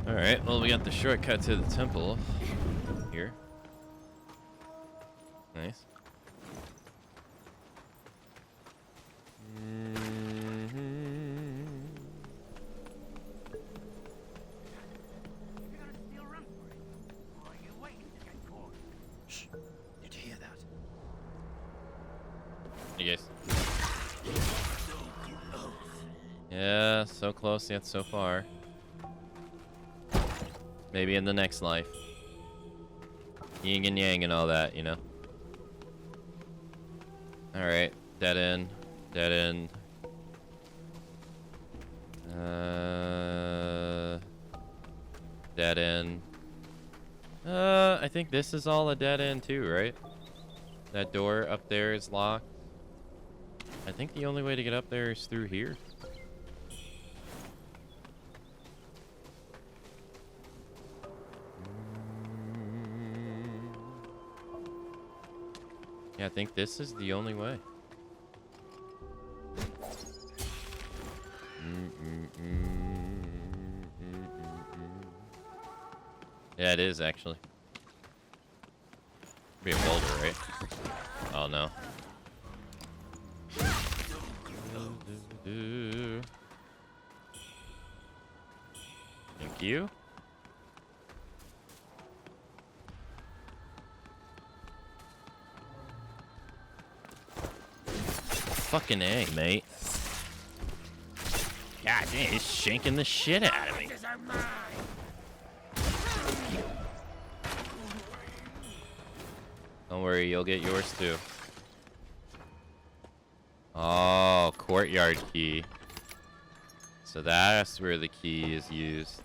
All right, well, we got the shortcut to the temple here. Nice. Did you hear that? Hey guys. Yeah, so close yet so far. Maybe in the next life. Yin and yang and all that, you know. Alright, dead end. Dead end. Dead end. I think this is all a dead end too, right? That door up there is locked. I think the only way to get up there is through here. Yeah, I think this is the only way. Yeah, it is actually. Be a boulder, right? Oh no. Thank you. Fucking A, mate. God damn, he's shanking the shit out of me. Don't worry, you'll get yours too. Oh, courtyard key. So that's where the key is used.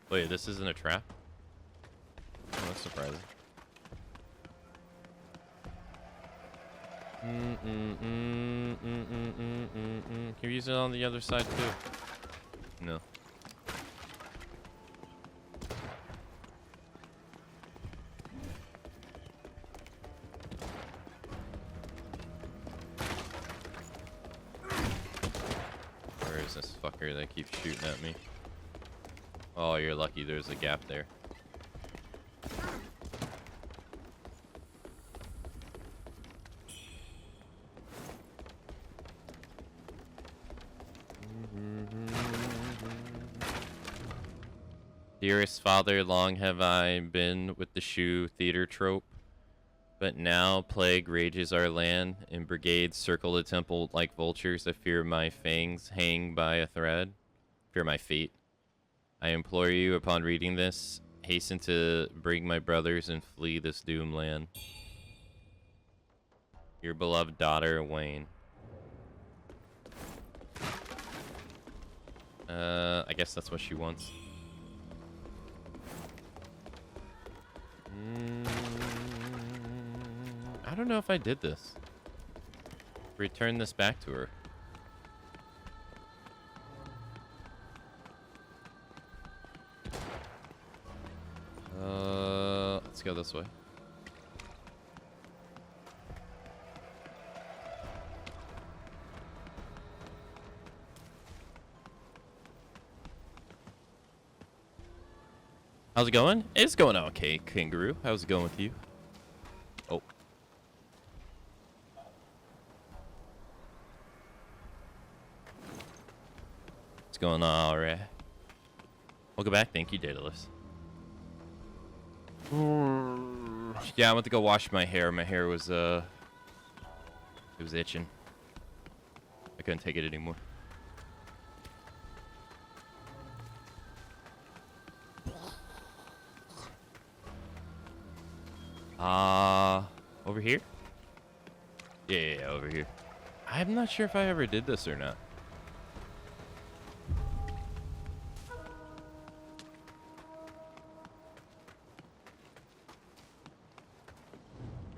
Wait, this isn't a trap? Oh, that's surprising. Can you use it on the other side too? No. Where is this fucker that keeps shooting at me? Oh, you're lucky there's a gap there. Dearest father, long have I been with the shoe theater trope, but now plague rages our land, and brigades circle the temple like vultures. I fear my fangs hang by a thread. Fear my feet. I implore you, upon reading this, hasten to bring my brothers and flee this doomed land. Your beloved daughter, Wayne. I guess that's what she wants. I don't know if I did this. Return this back to her. Let's go this way. How's it going? It's going okay, Kangaroo. How's it going with you? Oh. It's going all right. Welcome back. Thank you, Daedalus. Yeah, I went to go wash my hair. My hair was, it was itching. I couldn't take it anymore. Over here? Yeah, over here. I'm not sure if I ever did this or not.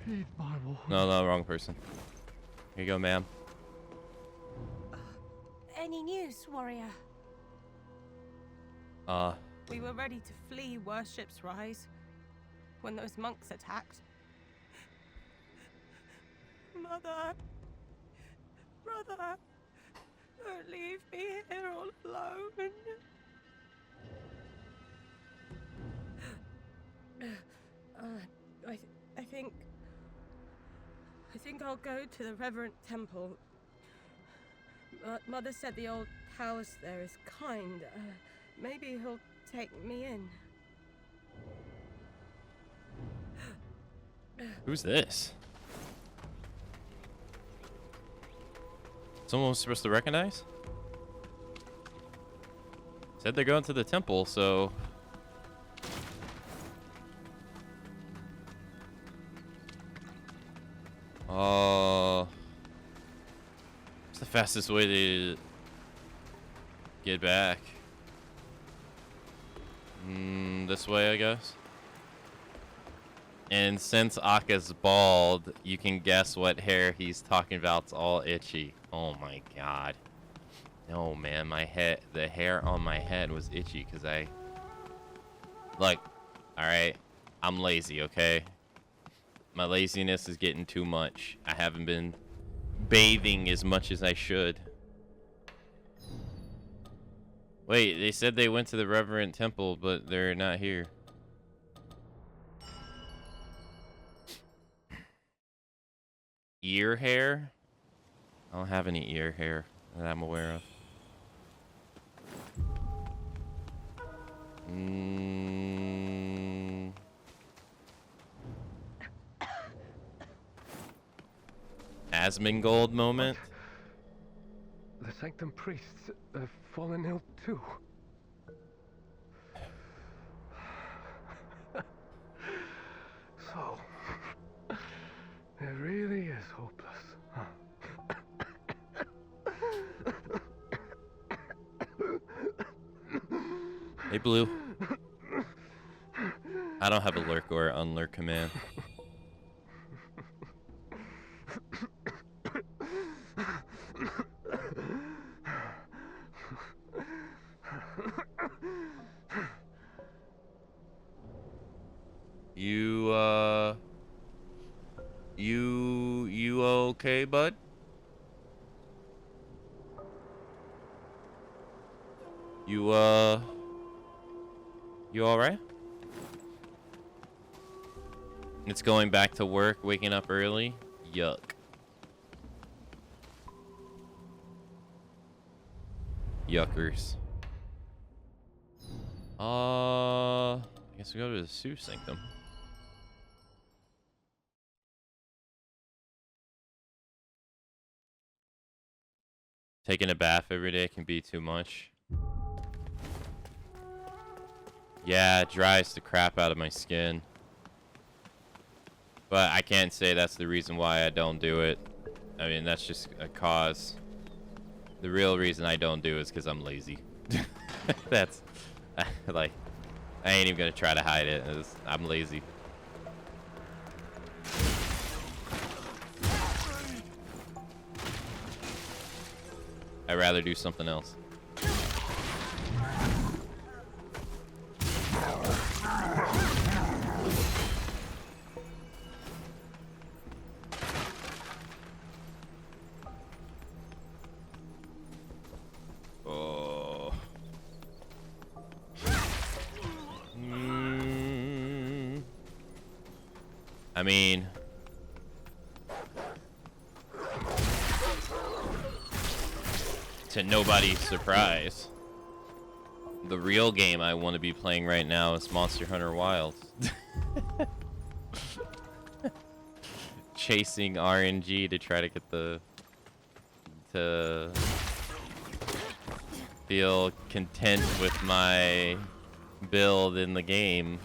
Heed my warning. No, wrong person. Here you go, ma'am. Any news, warrior? We were ready to flee Worship's Rise when those monks attacked. Mother, brother, don't leave me here all alone. I think I'll go to the Reverend Temple. Mother said the old Taoist there is kind. Maybe he'll take me in. Who's this? Someone was supposed to recognize? Said they're going to the temple, so... What's the fastest way to get back? This way, I guess. And since Aka's bald, you can guess what hair he's talking about. It's all itchy. Oh my god. No, man, the hair on my head was itchy because Look, alright, I'm lazy, okay? My laziness is getting too much. I haven't been bathing as much as I should. Wait, they said they went to the Reverend Temple, but they're not here. Ear hair? I don't have any ear hair that I'm aware of. Asmongold moment? The Sanctum priests have fallen ill too. So, it really is hopeless, huh? Hey, Blue. I don't have a lurk or unlurk command. You okay, bud? You alright? It's going back to work, waking up early? Yuck. Yuckers. I guess we go to the Sioux Sanctum. Taking a bath every day can be too much. Yeah, it dries the crap out of my skin. But I can't say that's the reason why I don't do it. I mean, that's just a cause. The real reason I don't do it is because I'm lazy. That's, like, I ain't even gonna try to hide it. I'm lazy. I'd rather do something else. Oh. I mean, to nobody's surprise, the real game I want to be playing right now is Monster Hunter Wilds. Chasing RNG to try to get to feel content with my build in the game.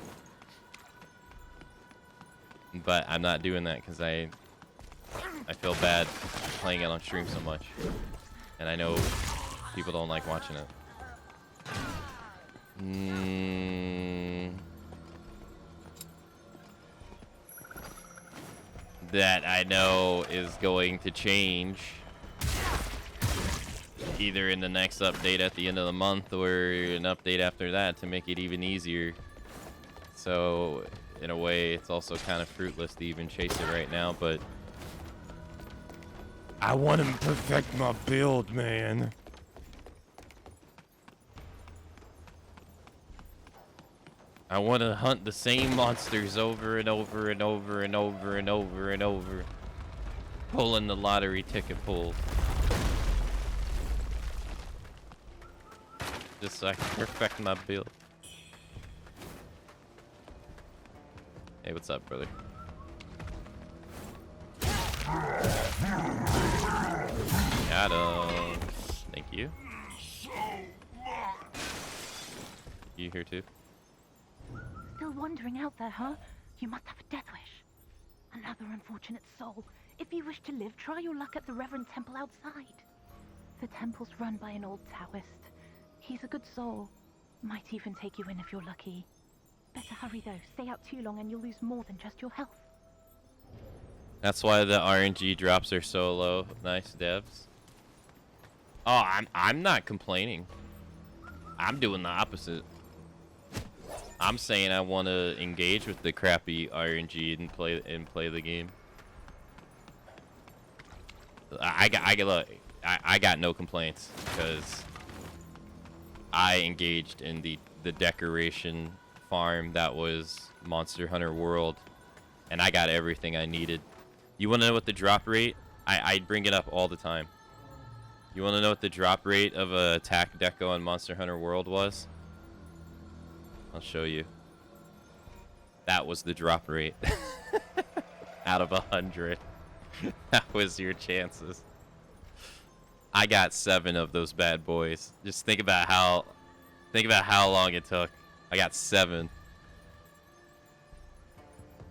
But I'm not doing that because I feel bad playing it on stream so much. And I know people don't like watching it. That I know is going to change either in the next update at the end of the month or an update after that to make it even easier. So in a way, it's also kind of fruitless to even chase it right now, but I want to perfect my build, man. I want to hunt the same monsters over and over and over and over and over and over. Pulling the lottery ticket pull. Just so I can perfect my build. Hey, what's up, brother? Got him. Thank you. You here too? Still wandering out there, huh? You must have a death wish. Another unfortunate soul. If you wish to live, try your luck at the Reverend Temple outside. The temple's run by an old Taoist. He's a good soul. Might even take you in if you're lucky. Better hurry though. Stay out too long and you'll lose more than just your health. That's why the RNG drops are so low. Nice devs. Oh, I'm not complaining. I'm doing the opposite. I'm saying I want to engage with the crappy RNG and play the game. I got no complaints because I engaged in the decoration farm that was Monster Hunter World, and I got everything I needed. You want to know what the drop rate? I bring it up all the time. You want to know what the drop rate of a attack deco on Monster Hunter World was? I'll show you. That was the drop rate. Out of 100. That was your chances. I got 7 of those bad boys. Just think about how long it took. I got 7.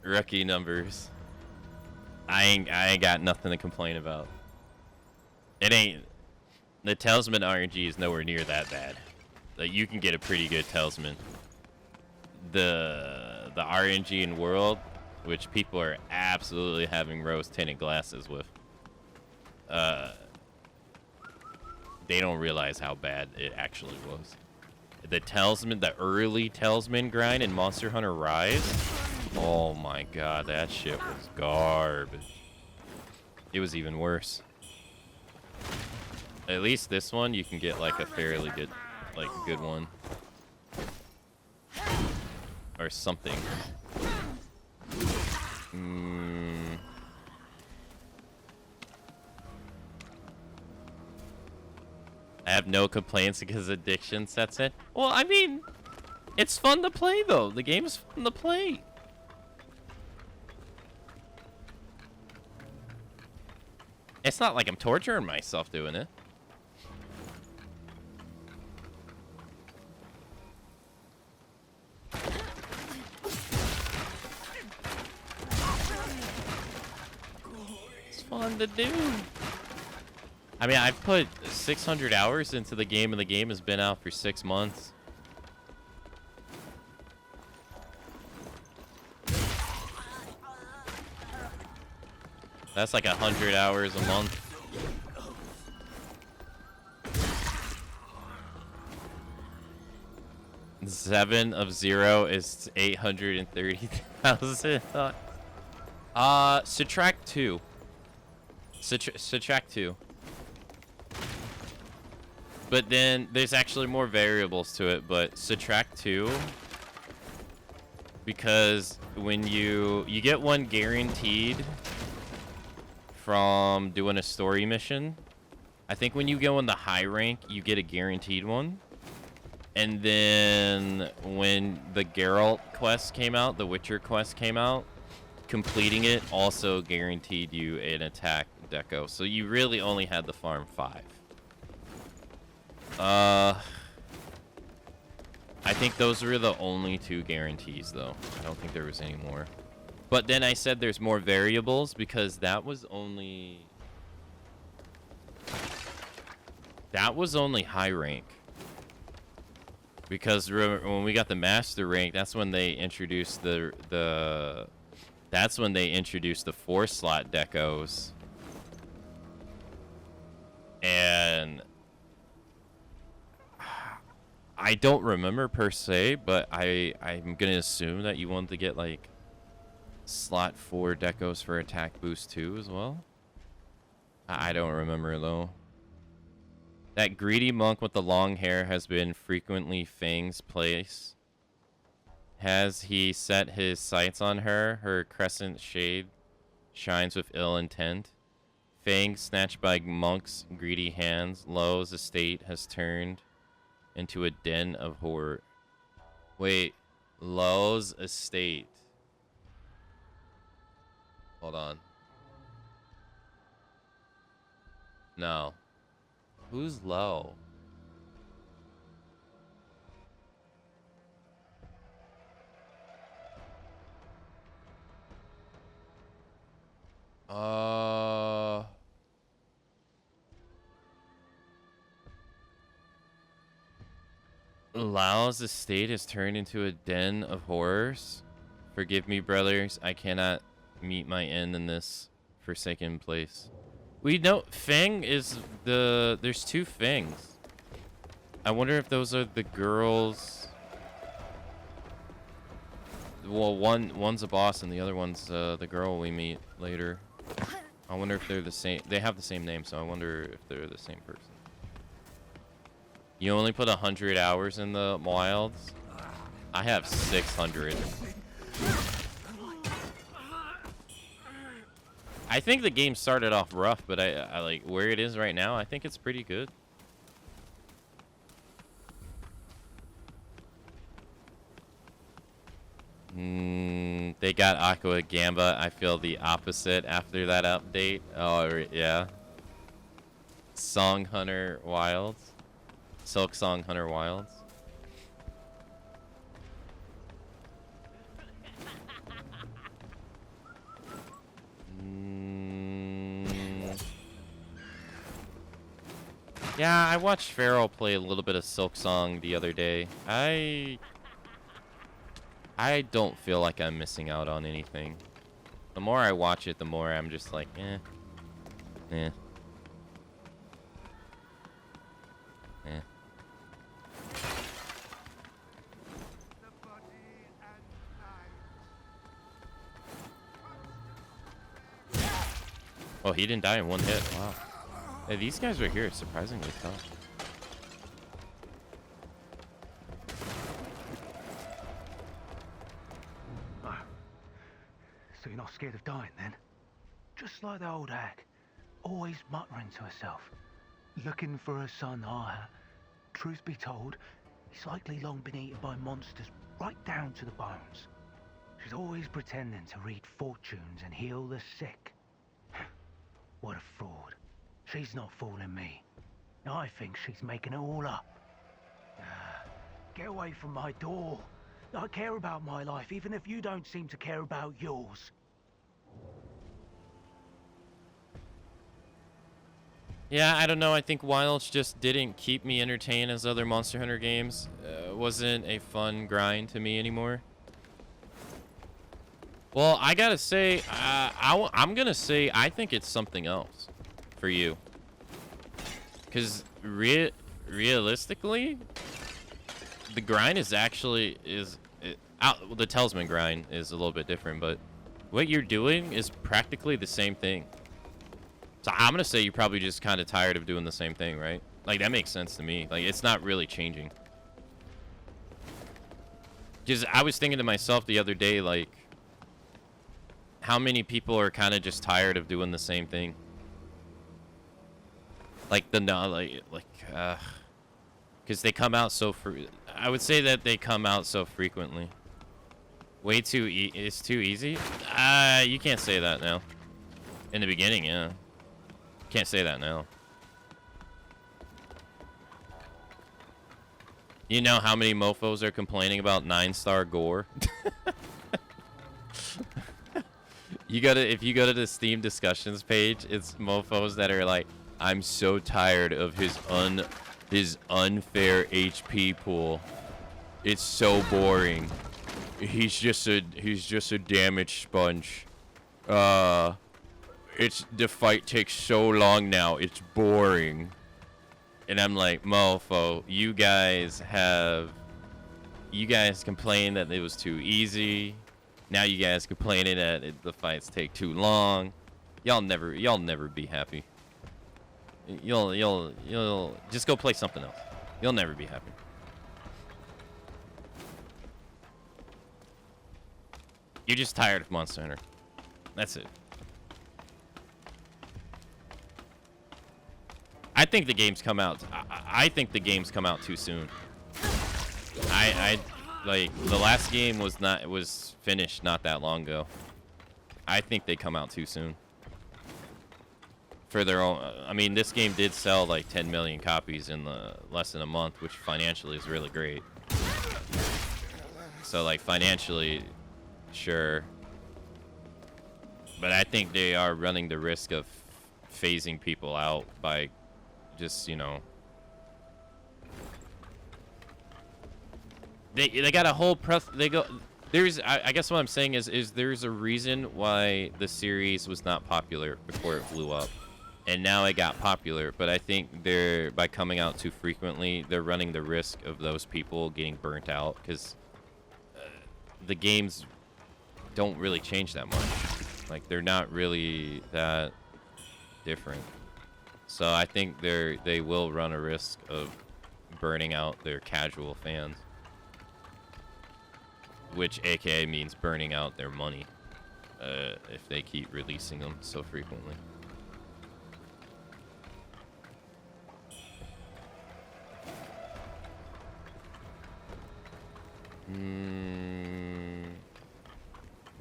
Rookie numbers. I ain't got nothing to complain about. It ain't. The Talisman RNG is nowhere near that bad. Like, you can get a pretty good Talisman. The RNG in World, which people are absolutely having rose-tinted glasses with, they don't realize how bad it actually was. The Talisman, the early Talisman grind in Monster Hunter Rise, oh my god, that shit was garbage. It was even worse. At least this one, you can get like a fairly good, good one. Or something. I have no complaints because addiction sets in. Well, I mean, it's fun to play though. The game is fun to play. It's not like I'm torturing myself doing it. It's fun to do. I mean, I've put 600 hours into the game, and the game has been out for 6 months. That's like 100 hours a month. Seven of 0 is 830,000. Subtract 2. Subtract 2. But then there's actually more variables to it, but subtract 2, because when you get one guaranteed from doing a story mission. I think when you go in the high rank, you get a guaranteed one. And then when the Geralt quest came out, the Witcher quest came out, completing it also guaranteed you an attack deco. So you really only had to farm 5. I think those were the only 2 guarantees, though. I don't think there was any more. But then I said there's more variables because that was only high rank. Because when we got the master rank, that's when they introduced the 4-slot decos. And I don't remember per se, but I'm gonna assume that you want to get like slot 4 decos for attack boost 2 as well. I don't remember though. That greedy monk with the long hair has been frequently Fang's place. Has he set his sights on her? Her crescent shade shines with ill intent. Fang snatched by monk's greedy hands. Lo's estate has turned into a den of horror. Wait, Lo's estate. Hold on. No. Who's low? Lao's estate has turned into a den of horrors. Forgive me, brothers. I cannot meet my end in this forsaken place. We know Feng is the... There's two Fengs. I wonder if those are the girls... Well, one's a boss and the other one's the girl we meet later. I wonder if they're the same. They have the same name, so I wonder if they're the same person. You only put 100 hours in the wilds? I have 600. I think the game started off rough, but I like where it is right now. I think it's pretty good. They got Aqua Gamba. I feel the opposite after that update. Oh, yeah. Song Hunter Wilds. Silk Song Hunter Wilds. Yeah, I watched Pharaoh play a little bit of Silk Song the other day. I don't feel like I'm missing out on anything. The more I watch it, the more I'm just like, eh. Eh. Eh. Oh, he didn't die in one hit. Wow. Hey, these guys right here are surprisingly tough. Oh. So you're not scared of dying then? Just like the old hag, always muttering to herself, looking for her son Aya. Truth be told, he's likely long been eaten by monsters right down to the bones. She's always pretending to read fortunes and heal the sick. What a fraud. She's not fooling me. I think she's making it all up. Get away from my door. I care about my life, even if you don't seem to care about yours. Yeah, I don't know. I think Wilds just didn't keep me entertained as other Monster Hunter games. Wasn't a fun grind to me anymore. Well, I gotta say, I'm gonna say I think it's something else for you. Because realistically, the grind is actually the Talisman grind is a little bit different, but what you're doing is practically the same thing. So I'm gonna say you're probably just kind of tired of doing the same thing, right? Like that makes sense to me. Like it's not really changing. Because I was thinking to myself the other day, like, how many people are kind of just tired of doing the same thing? Like because they come out so I would say that they come out so frequently. Way too it's too easy. You can't say that now. In the beginning, yeah. Can't say that now. You know how many mofos are complaining about 9-star gore? If you go to the Steam discussions page, it's mofos that are like, I'm so tired of his unfair HP pool. It's so boring. He's just a damage sponge. The fight takes so long now. It's boring. And I'm like, mofo, you guys complained that it was too easy. Now you guys complaining that the fights take too long. Y'all never be happy. You'll just go play something else. You'll never be happy. You're just tired of Monster Hunter. That's it. I think the games come out. I think the games come out too soon. I like the last game was finished not that long ago. I think they come out too soon. for their own. I mean, this game did sell like 10 million copies in less than a month, which financially is really great. So like financially, sure. But I think they are running the risk of phasing people out by just, you know, they got a whole I guess what I'm saying is there's a reason why the series was not popular before it blew up, and now it got popular. But I think by coming out too frequently, they're running the risk of those people getting burnt out, because the games don't really change that much. Like, they're not really that different. So I think they will run a risk of burning out their casual fans, which aka means burning out their money if they keep releasing them so frequently.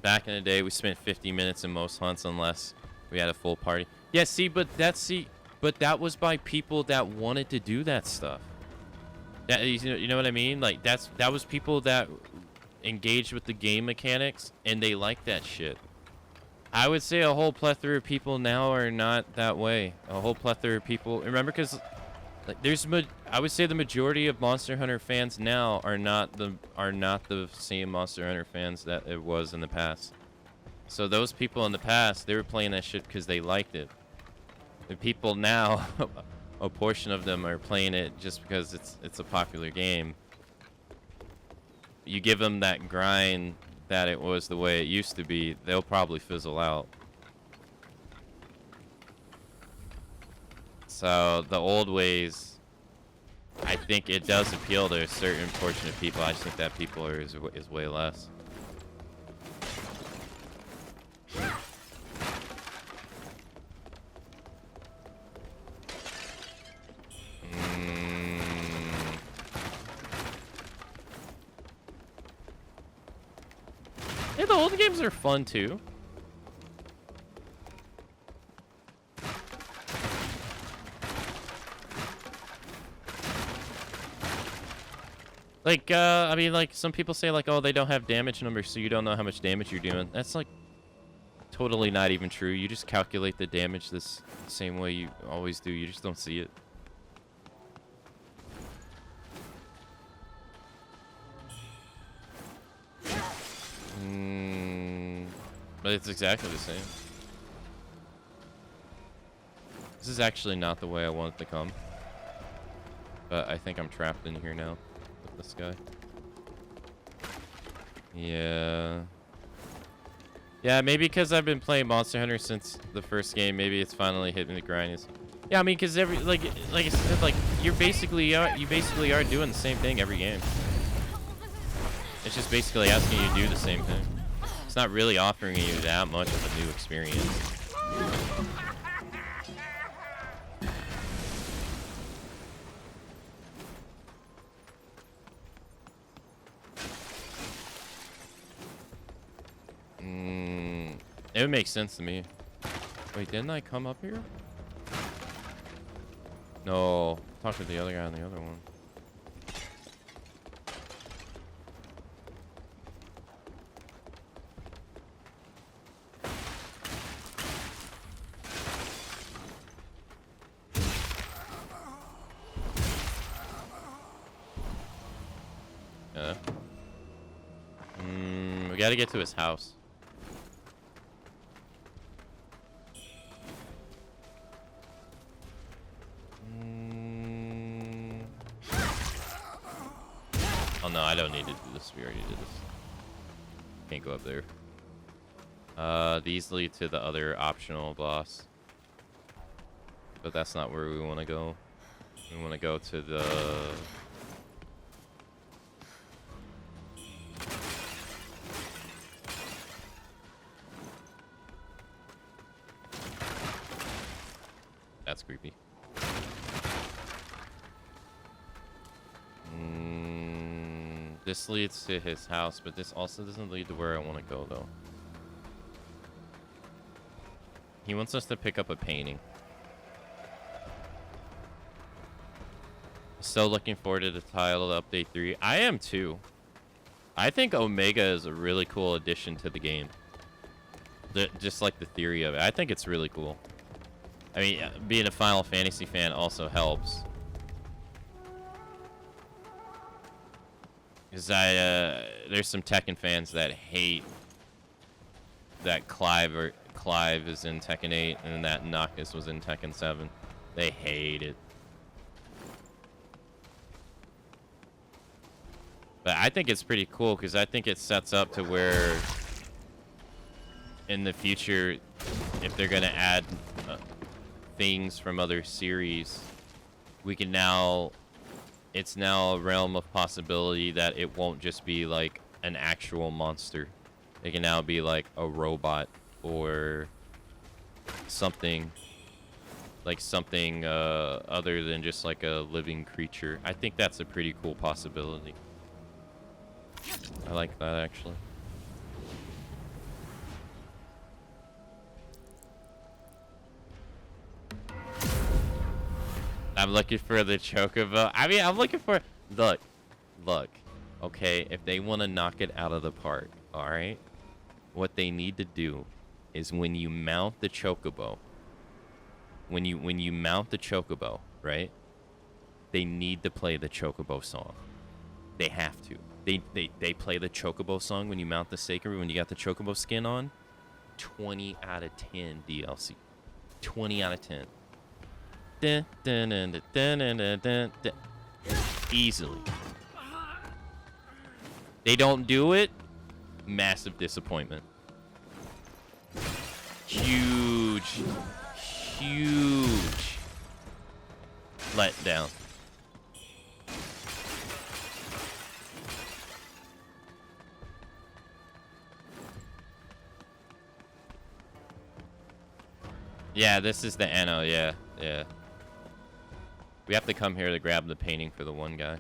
Back in the day, we spent 50 minutes in most hunts unless we had a full party. Yeah, see, but that was by people that wanted to do that stuff. That, you know what I mean? Like, that was people that engaged with the game mechanics and they like that shit. I would say a whole plethora of people now are not that way. A whole plethora of people, remember, because like I would say the majority of Monster Hunter fans now are not the same Monster Hunter fans that it was in the past. So those people in the past, they were playing that shit because they liked it. The people now, a portion of them are playing it just because it's a popular game. You give them that grind that it was the way it used to be, they'll probably fizzle out. So the old ways, I think it does appeal to a certain portion of people. I just think that people is way less. Yeah, the old games are fun too. Like, I mean, like, some people say, like, oh, they don't have damage numbers, so you don't know how much damage you're doing. That's, like, totally not even true. You just calculate the damage the same way you always do. You just don't see it. But it's exactly the same. This is actually not the way I want it to come. But I think I'm trapped in here now with this guy. Yeah. Yeah, maybe because I've been playing Monster Hunter since the first game. Maybe it's finally hitting the grind. Yeah, I mean, because like I said, like you basically are doing the same thing every game. It's just basically asking you to do the same thing. It's not really offering you that much of a new experience. It would make sense to me. Wait, didn't I come up here? No. Talk to the other guy on the other one. Yeah. We gotta get to his house. Oh no, I don't need to do this. We already did this. Can't go up there. These lead to the other optional boss. But that's not where we want to go. We want to go to the... That's creepy. This leads to his house, but this also doesn't lead to where I want to go, though. He wants us to pick up a painting. Still looking forward to the title update 3. I am too. I think Omega is a really cool addition to the game. Just like the theory of it. I think it's really cool. I mean, being a Final Fantasy fan also helps. Because there's some Tekken fans that hate that Clive is in Tekken 8 and that Noctis was in Tekken 7. They hate it. But I think it's pretty cool because I think it sets up to where in the future, if they're going to add things from other series, we can now, it's now a realm of possibility that it won't just be like an actual monster. It can now be like a robot or something other than just like a living creature. I think that's a pretty cool possibility. I like that actually. I'm looking for the chocobo. I mean, I'm looking for... Look. Okay, if they want to knock it out of the park, alright? What they need to do is when you mount the chocobo, when you mount the chocobo, right? They need to play the chocobo song. They have to. They play the chocobo song when you mount the Sacred, when you got the chocobo skin on. 20 out of 10 DLC. 20 out of 10. Dun, dun, dun, dun, dun, dun, dun, dun. Easily. They don't do it. Massive disappointment. Huge letdown. Yeah, this is the Anno, yeah. We have to come here to grab the painting for the one guy.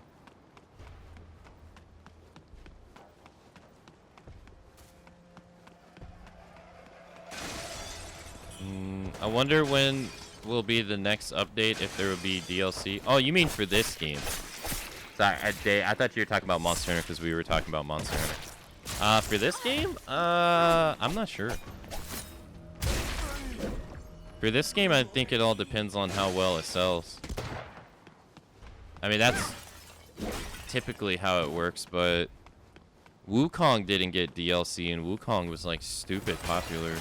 I wonder when will be the next update, if there will be DLC. Oh, you mean for this game? Sorry, I thought you were talking about Monster Hunter because we were talking about Monster Hunter. For this game? I'm not sure. For this game, I think it all depends on how well it sells. I mean, that's typically how it works, but Wuchang didn't get DLC, and Wuchang was, like, stupid popular.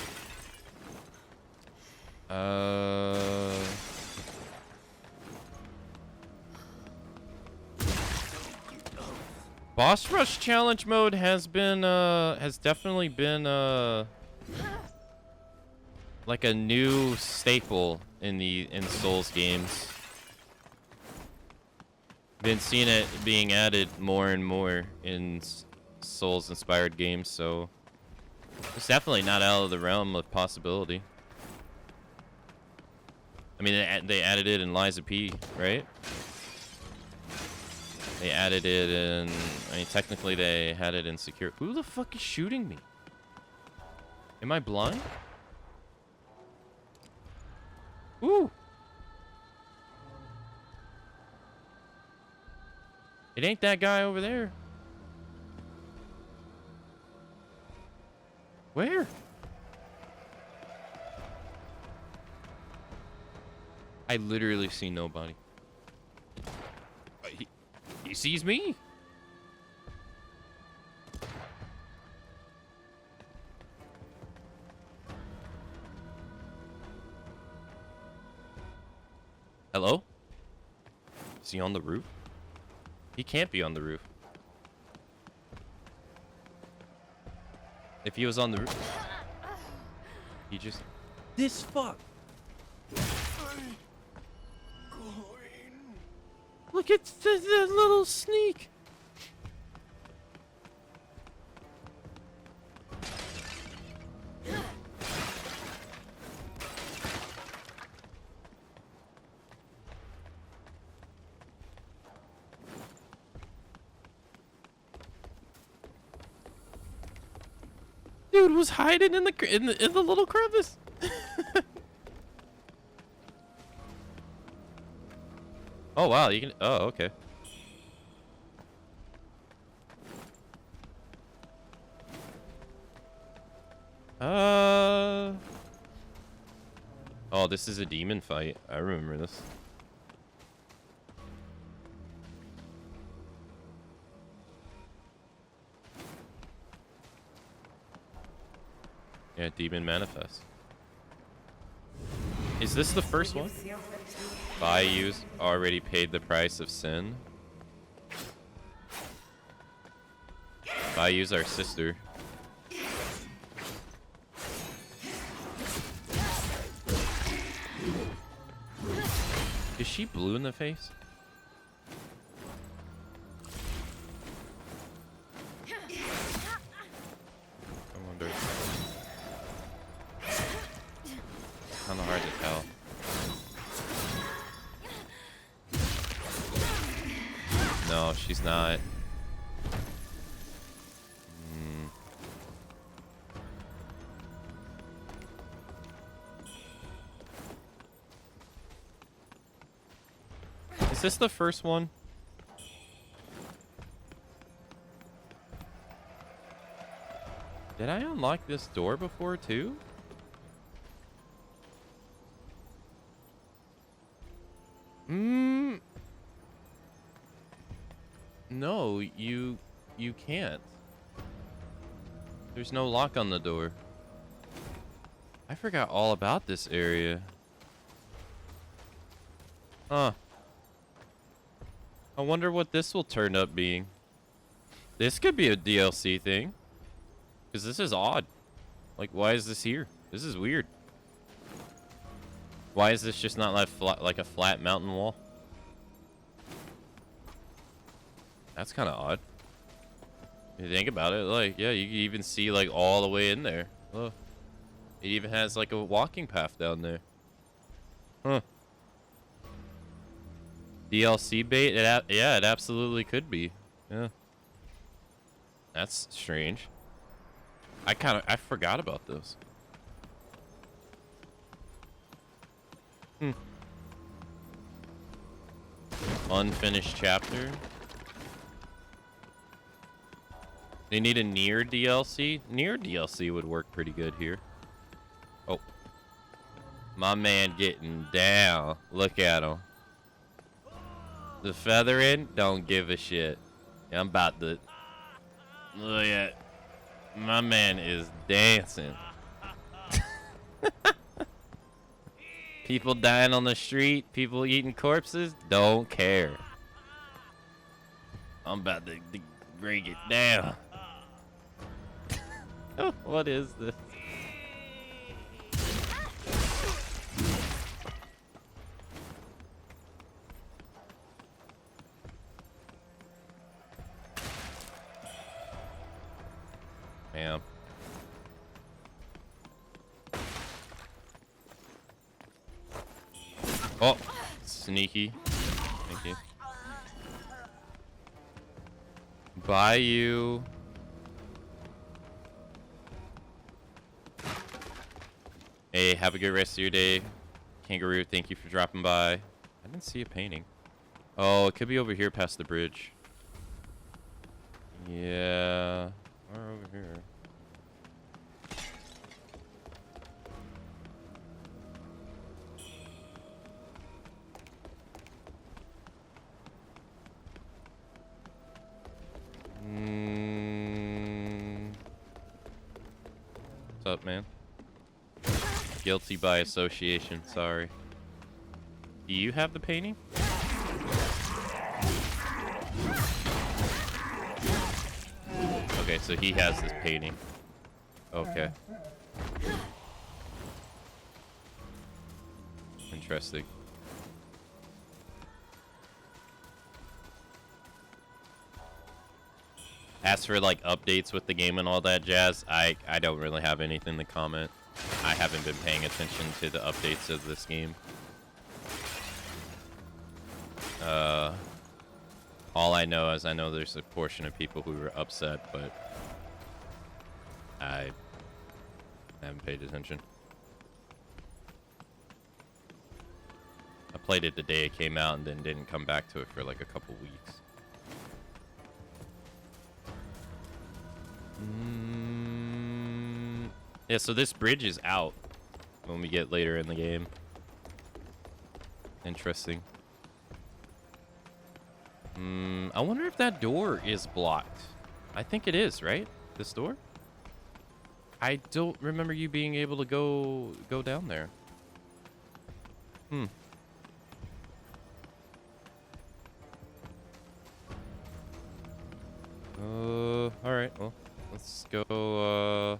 Boss Rush Challenge Mode has definitely been, like a new staple in Souls games. Been seeing it being added more and more in Souls inspired games, so it's definitely not out of the realm of possibility. I mean, they added it in Lies of P, right? They added it in, I mean, technically they had it in Secure. Who the fuck is shooting me? Am I blind? Ooh. It ain't that guy over there. Where? I literally see nobody. He sees me. Hello? Is he on the roof? He can't be on the roof. If he was on the roof, he just... This fuck! Look at the little sneak! Dude was hiding in the little crevice. Oh wow, you can. Oh, okay. Oh, this is a demon fight. I remember this. Yeah, demon manifest. Is this the first one? Bayou's already paid the price of sin. Bayou's our sister. Is she blue in the face? I wonder. Kind of hard to tell. No, she's not. Is this the first one? Did I unlock this door before too? No, you can't. There's no lock on the door. I forgot all about this area. Huh. I wonder what this will turn up being. This could be a DLC thing. Because this is odd. Like, why is this here? This is weird. Why is this just not like a flat mountain wall? That's kind of odd. If you think about it, like, yeah, you can even see, like, all the way in there. Look. It even has, like, a walking path down there. Huh. DLC bait? Yeah, it absolutely could be. Yeah. That's strange. I forgot about this. Unfinished chapter. They need a near DLC. Near DLC would work pretty good here. Oh. My man getting down. Look at him. The feathering, don't give a shit. I'm about to... Look at... My man is dancing. People dying on the street, people eating corpses, don't care. I'm about to break it down. What is this? Man. Oh, sneaky. Thank you. Bayou. Hey, have a good rest of your day. Kangaroo, thank you for dropping by. I didn't see a painting. Oh, it could be over here past the bridge. Yeah. Or over here. What's up, man? Guilty by association, sorry. Do you have the painting? Okay, so he has this painting. Okay. Interesting. As for like updates with the game and all that jazz, I don't really have anything to comment. I haven't been paying attention to the updates of this game. All I know is I know there's a portion of people who were upset, but I haven't paid attention. I played it the day it came out and then didn't come back to it for like a couple weeks. Yeah, so this bridge is out when we get later in the game. Interesting. I wonder if that door is blocked. I think it is, right? This door? I don't remember you being able to go down there. Alright, well, let's go, I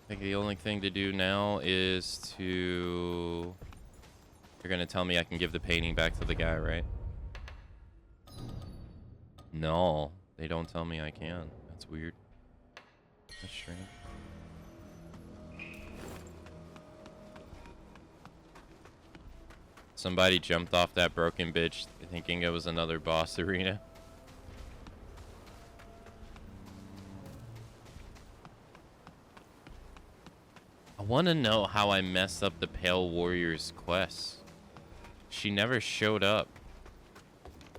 think the only thing to do now is to... You're gonna tell me I can give the painting back to the guy, right? No, they don't tell me I can. That's weird. That's strange. Somebody jumped off that broken bitch thinking it was another boss arena. I want to know how I messed up the Pale Warrior's quest. She never showed up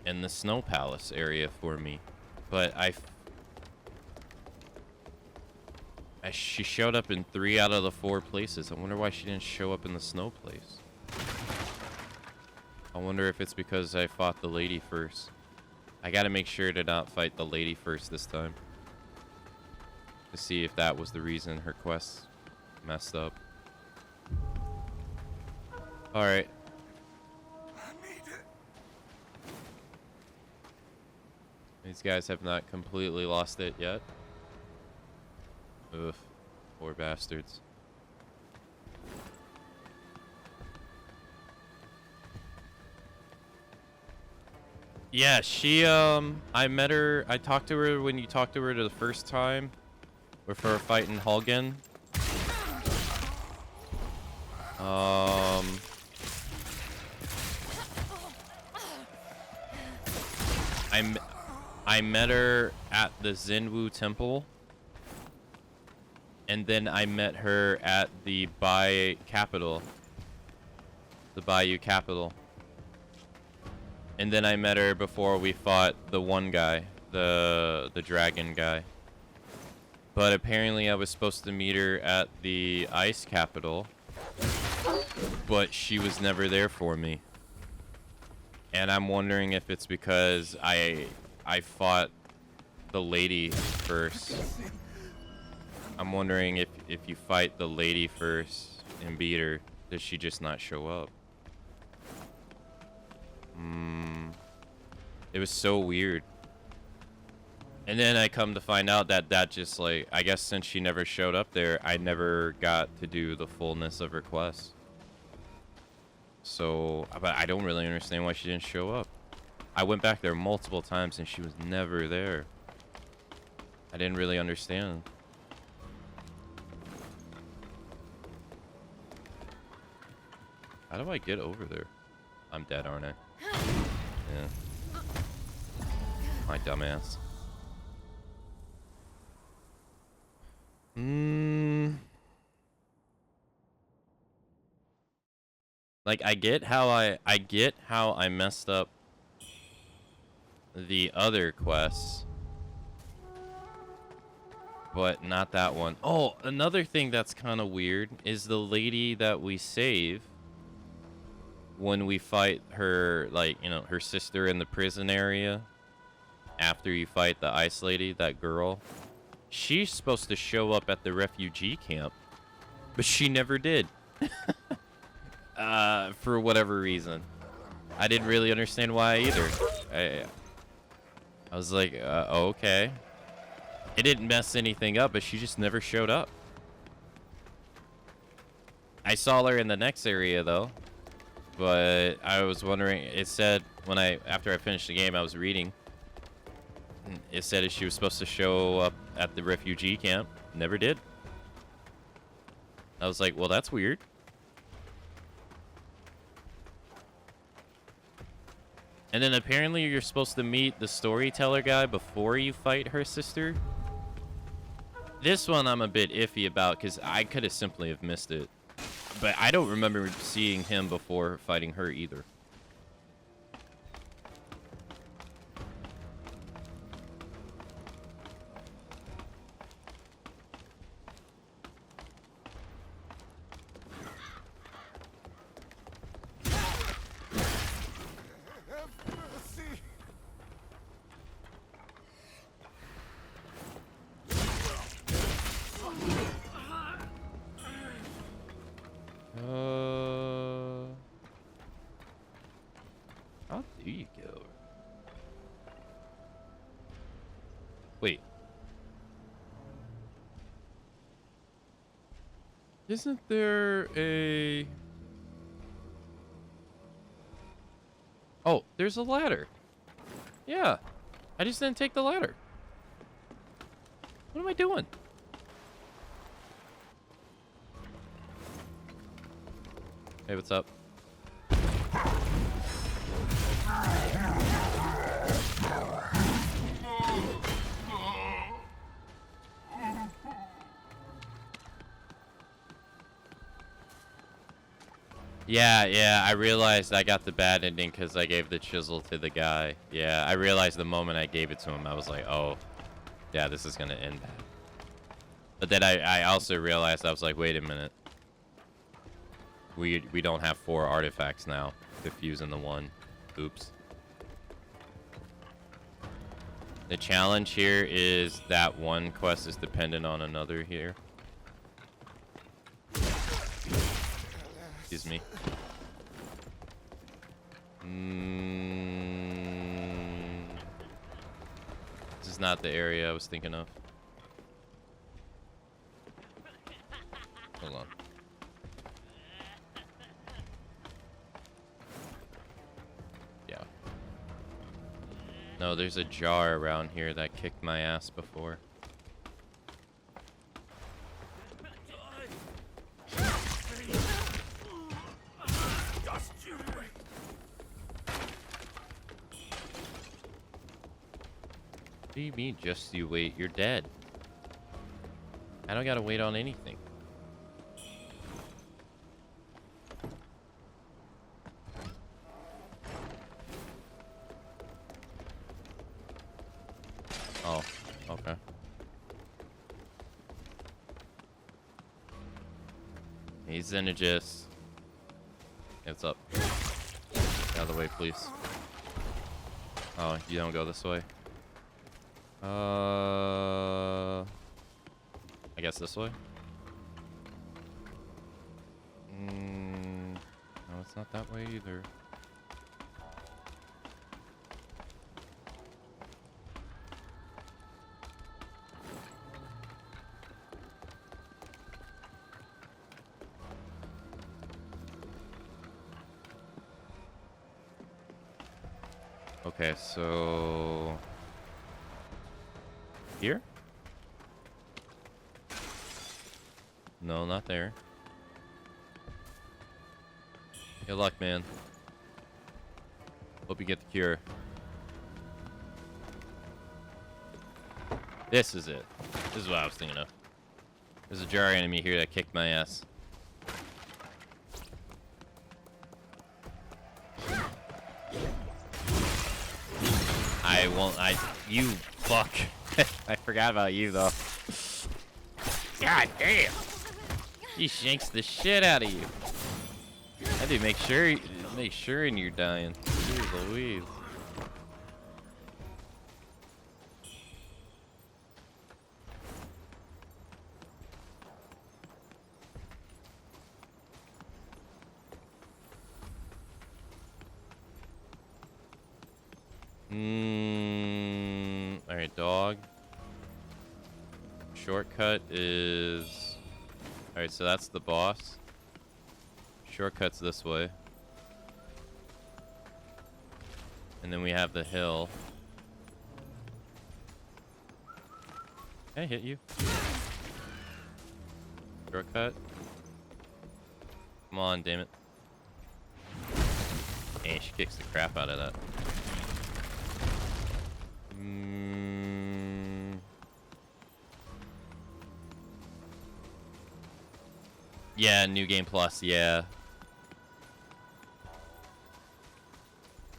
in the Snow Palace area for me, but she showed up in 3 out of the 4 places. I wonder why she didn't show up in the snow place. I wonder if it's because I fought the lady first. I gotta make sure to not fight the lady first this time, to see if that was the reason her quest messed up. Alright. These guys have not completely lost it yet. Oof. Poor bastards. Yeah, she, I met her, I talked to her when you talked to her the first time with her fighting Halgan. I met her at the Zenwu Temple, and then I met her at the Bayou Capital. The Bayou Capital. And then I met her before we fought the one guy, the dragon guy. But apparently I was supposed to meet her at the Ice Capital, but she was never there for me. And I'm wondering if it's because I fought the lady first. I'm wondering if you fight the lady first and beat her, does she just not show up? It was so weird. And then I come to find out that just like, I guess since she never showed up there, I never got to do the fullness of her quest. So, but I don't really understand why she didn't show up. I went back there multiple times and she was never there. I didn't really understand. How do I get over there? I'm dead, aren't I? Yeah. My dumbass. Like, I get how I messed up the other quests, but not that one. Oh, another thing that's kind of weird is the lady that we save when we fight her, like, you know, her sister in the prison area. After you fight the ice lady, that girl, she's supposed to show up at the refugee camp, but she never did. For whatever reason. I didn't really understand why either. I was like, okay. It didn't mess anything up, but she just never showed up. I saw her in the next area, though. But I was wondering, it said, after I finished the game, I was reading. It said that she was supposed to show up at the refugee camp. Never did. I was like, well, that's weird. And then apparently you're supposed to meet the storyteller guy before you fight her sister. This one I'm a bit iffy about because I could have simply have missed it. But I don't remember seeing him before fighting her either. How do you get over? Wait. Isn't there a... Oh, there's a ladder. Yeah. I just didn't take the ladder. What am I doing? Hey, what's up? Yeah, I realized I got the bad ending because I gave the chisel to the guy. Yeah, I realized the moment I gave it to him, I was like, oh, yeah, this is gonna end bad. But then I also realized, I was like, wait a minute. We don't have 4 artifacts now to fuse into one. Oops. The challenge here is that one quest is dependent on another here. Excuse me. This is not the area I was thinking of. Hold on. Yeah. No, there's a jar around here that kicked my ass before. What do you mean, just you wait? You're dead. I don't gotta wait on anything. Oh, okay. He's Xenogist. What's up? Get out of the way, please. Oh, you don't go this way? I guess this way? No, it's not that way either. Okay, so... Here? No, not there. Good luck, man. Hope you get the cure. This is it. This is what I was thinking of. There's a jar enemy here that kicked my ass. I won't. You fuck. I forgot about you though. God damn. He shanks the shit out of you. I do make sure you're dying. Jeez Louise. Alright, dog. Shortcut is... Alright, so that's the boss. Shortcut's this way. And then we have the hill. Can I hit you? Shortcut. Come on, damn it. Hey, she kicks the crap out of that. Yeah, New Game Plus, yeah.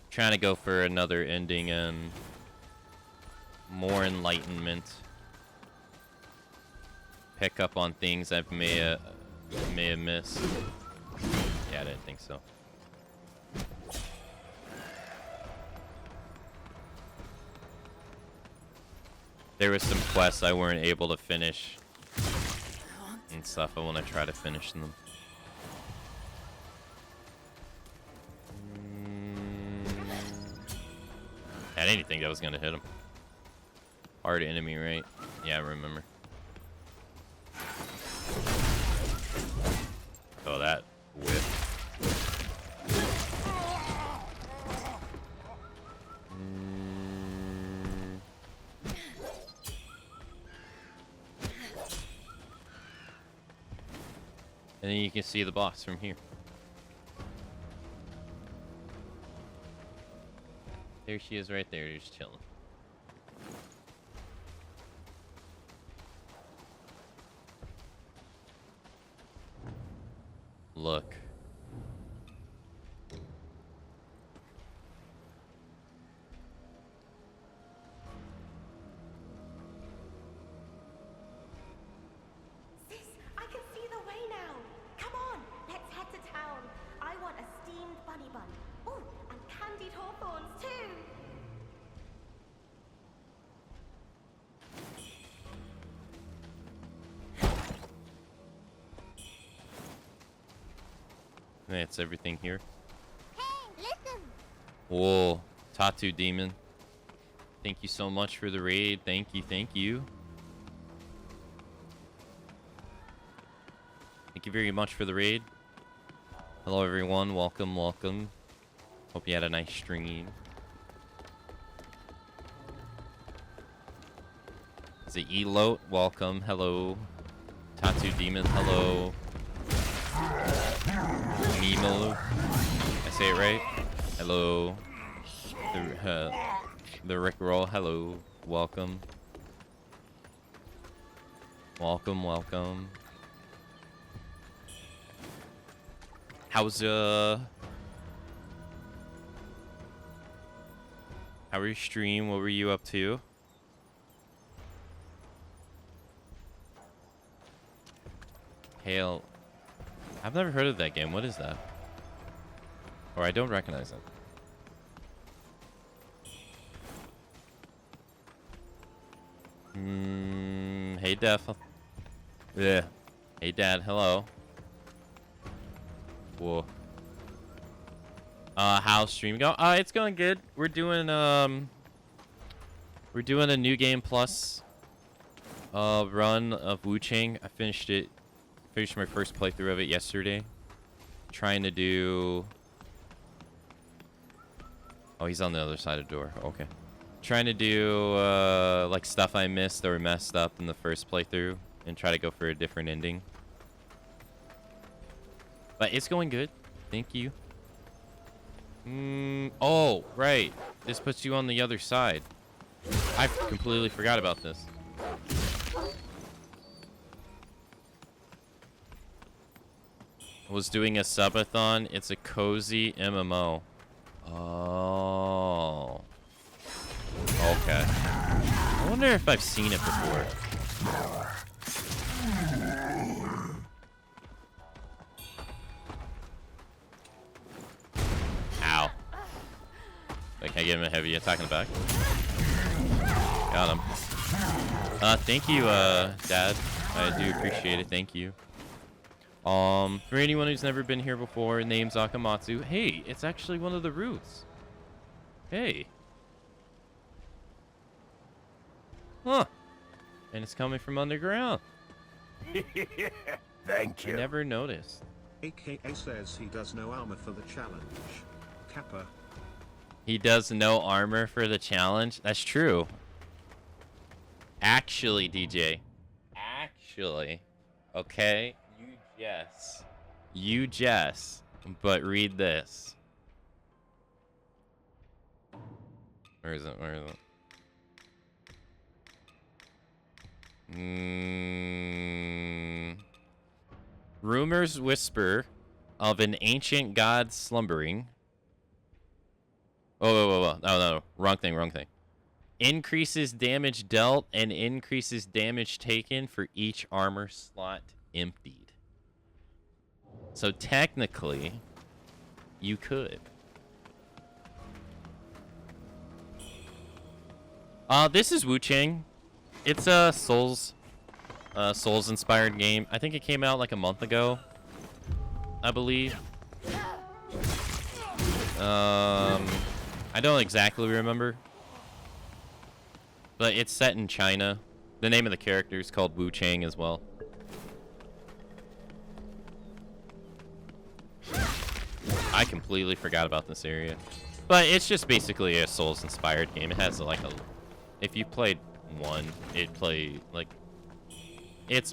Trying to go for another ending and more enlightenment. Pick up on things I may have missed. Yeah, I didn't think so. There was some quests I weren't able to finish and stuff. I want to try to finish them. I didn't think that was gonna hit him. Hard enemy, right? Yeah, I remember. Oh, that whip. And then you can see the boss from here. There she is right there, just chilling. Look. Sis, I can see the way now. Come on, let's head to town. I want a steamed bunny bun. Oh, and candied hawthorns too. That's everything here. Hey, listen. Whoa, Tattoo Demon. Thank you so much for the raid. Thank you, thank you. Thank you very much for the raid. Hello everyone, welcome, welcome. Hope you had a nice stream. Is it Elote? Welcome, hello. Tattoo Demon, hello. Mimo. I say it right? Hello. The Rickroll, hello. Welcome. Welcome, welcome. How's how were your stream? What were you up to? Hail. I've never heard of that game. What is that? Or I don't recognize it. Hey Def. Yeah. Hey Dad, hello. Whoa. How's stream going? It's going good. We're doing a New Game Plus run of Wuchang. I finished it. Finished my first playthrough of it yesterday. Trying to do... Oh, he's on the other side of the door. Okay. Trying to do like stuff I missed or messed up in the first playthrough and try to go for a different ending. But it's going good. Thank you. Oh, right. This puts you on the other side. I completely forgot about this. Was doing a subathon. It's a cozy MMO. Oh. Okay. I wonder if I've seen it before. Ow. Wait, can I give him a heavy attack in the back? Got him. Thank you, Dad. I do appreciate it. Thank you. For anyone who's never been here before, name's Akamatzu. Hey, it's actually one of the routes. Hey. Huh. And it's coming from underground. Thank you. I never noticed. AKA says he does no armor for the challenge. Kappa. He does no armor for the challenge? That's true. Actually, DJ. Actually. Okay? Yes. You jest. But read this. Where is it? Where is it? Rumors whisper of an ancient god slumbering. Oh, no. Wrong thing. Increases damage dealt and increases damage taken for each armor slot emptied. So technically, you could. This is Wuchang. It's a Souls inspired game. I think it came out like a month ago, I believe. I don't exactly remember, but it's set in China. The name of the character is called Wuchang as well. I completely forgot about this area, but it's just basically a Souls inspired game. It has like a, if you played one, it's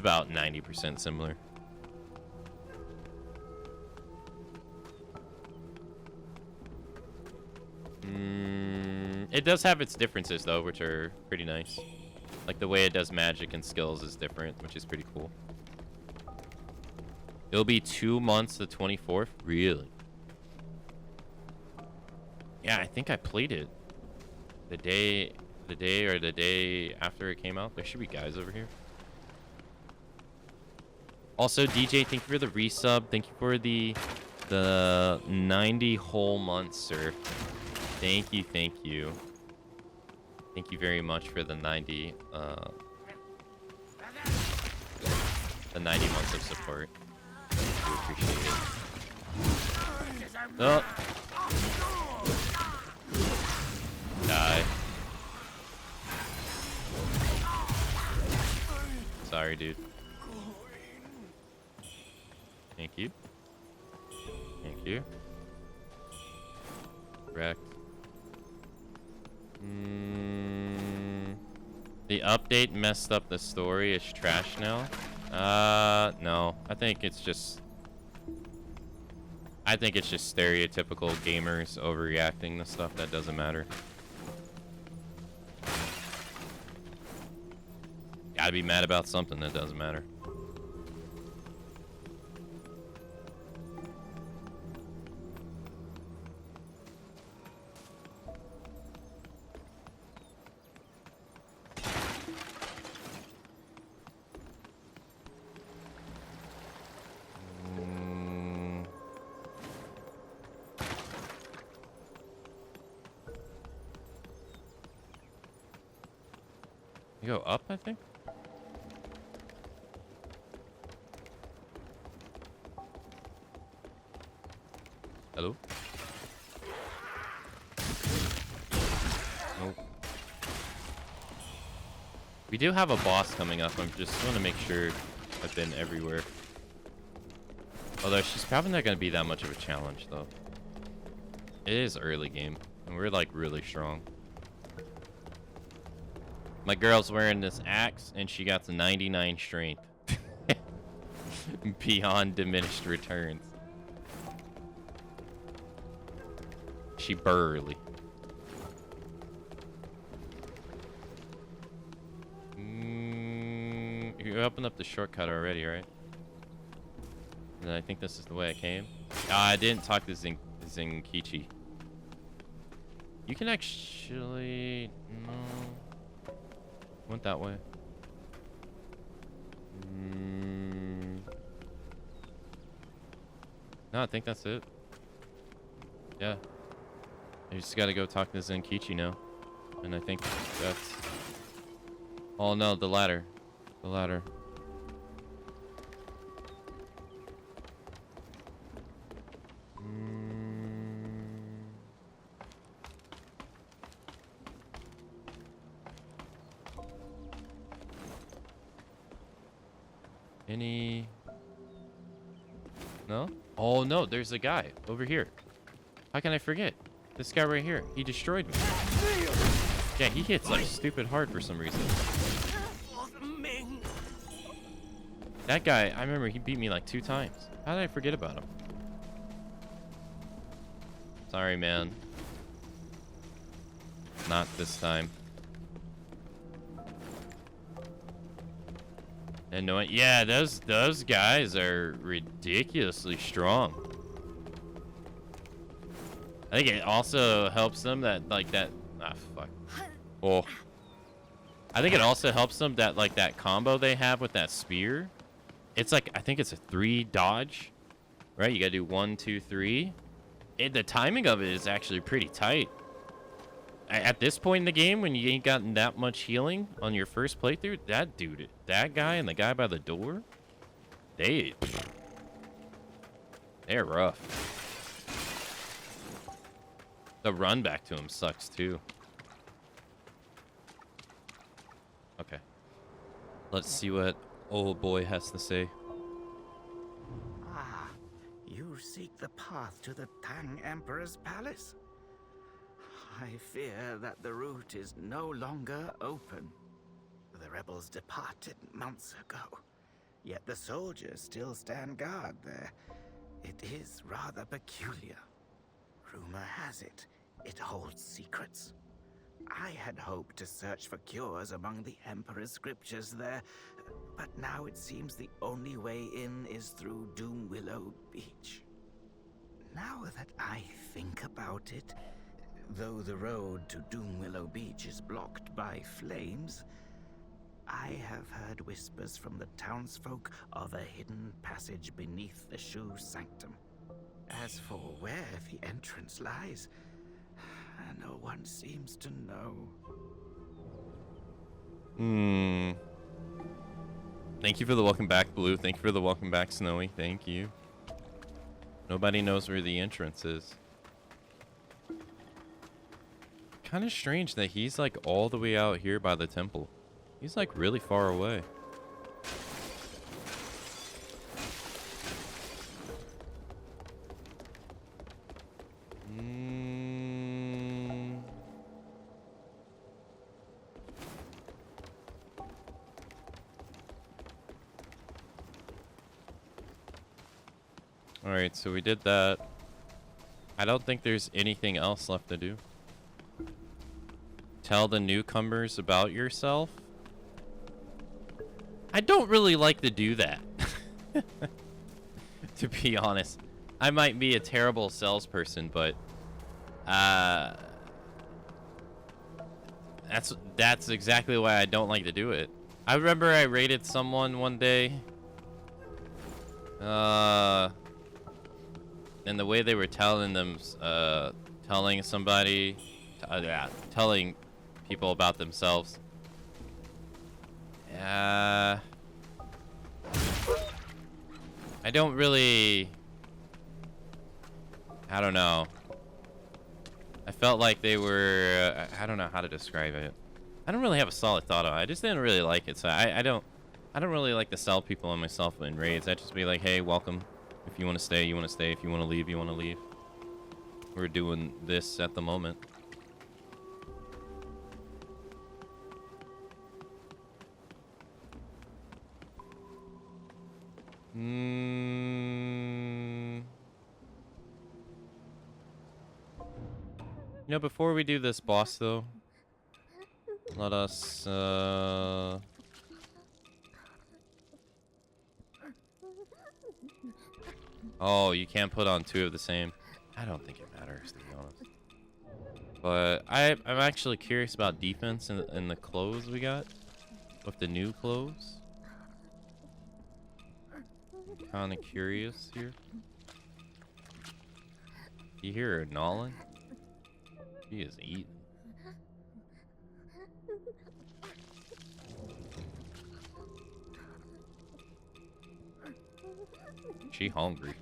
about 90% similar. It does have its differences though, which are pretty nice. Like the way it does magic and skills is different, which is pretty cool. It'll be 2 months, the 24th. Really? Yeah, I think I played it the day after it came out. There should be guys over here. Also, DJ, thank you for the resub. Thank you for the 90 whole months, sir. Thank you. Thank you very much for the 90 months of support. I appreciate it. Oh. Die. Sorry, dude. Thank you. Correct. The update messed up the story. It's trash now. No. I think it's just stereotypical gamers overreacting to stuff that doesn't matter. Gotta be mad about something that doesn't matter. You go up, I think? Hello? Nope. We do have a boss coming up. I just want to make sure I've been everywhere. Although she's probably not going to be that much of a challenge, though. It is early game, and we're, like, really strong. My girl's wearing this axe, and she got the 99 strength. Beyond diminished returns. She burly. You opened up the shortcut already, right? And I think this is the way I came. I didn't talk to Zenkichi. You can actually... No. Went that way. No, I think that's it. Yeah. You just gotta go talk to Zenkichi now. And I think that's... Oh no, the ladder. The ladder. Any... No? Oh no, there's a guy over here. How can I forget? This guy right here. He destroyed me. Yeah, he hits like stupid hard for some reason. That guy, I remember he beat me like 2 times. How did I forget about him? Sorry, man. Not this time. And no, yeah, those guys are ridiculously strong. I think it also helps them that like that. Ah, fuck. Oh. I think it also helps them that like that combo they have with that spear. It's like I think it's a 3 dodge, right? You gotta do 1, 2, 3. The timing of it is actually pretty tight. At this point in the game, when you ain't gotten that much healing on your first playthrough, that guy and the guy by the door, they're rough. The run back to him sucks too. Okay. Let's see what old boy has to say. Ah, you seek the path to the Tang Emperor's palace? I fear that the route is no longer open. The rebels departed months ago, yet the soldiers still stand guard there. It is rather peculiar. Rumor has it, it holds secrets. I had hoped to search for cures among the Emperor's scriptures there, but now it seems the only way in is through Doom Willow Beach. Now that I think about it, though the road to Doom Willow Beach is blocked by flames, I have heard whispers from the townsfolk of a hidden passage beneath the Shu Sanctum. As for where the entrance lies, no one seems to know. Thank you for the welcome back, Blue. Thank you for the welcome back, Snowy. Thank you. Nobody knows where the entrance is. Kind of strange that he's like all the way out here by the temple. He's like really far away. Alright, so we did that. I don't think there's anything else left to do. Tell the newcomers about yourself. I don't really like to do that. To be honest. I might be a terrible salesperson, but that's exactly why I don't like to do it. I remember I raided someone one day. And the way they were telling telling people about themselves. I don't really, I don't know. I felt like they were, I don't know how to describe it. I don't really have a solid thought on it. I just didn't really like it. So I don't really like to sell people on myself in raids. I just be like, hey, welcome. If you want to stay, you want to stay. If you want to leave, you want to leave. We're doing this at the moment. You know, before we do this boss, though, let us, oh, you can't put on 2 of the same. I don't think it matters, to be honest. But I'm actually curious about defense and the clothes we got. With the new clothes. Kind of curious here. You hear her gnawing? She is eating. She hungry.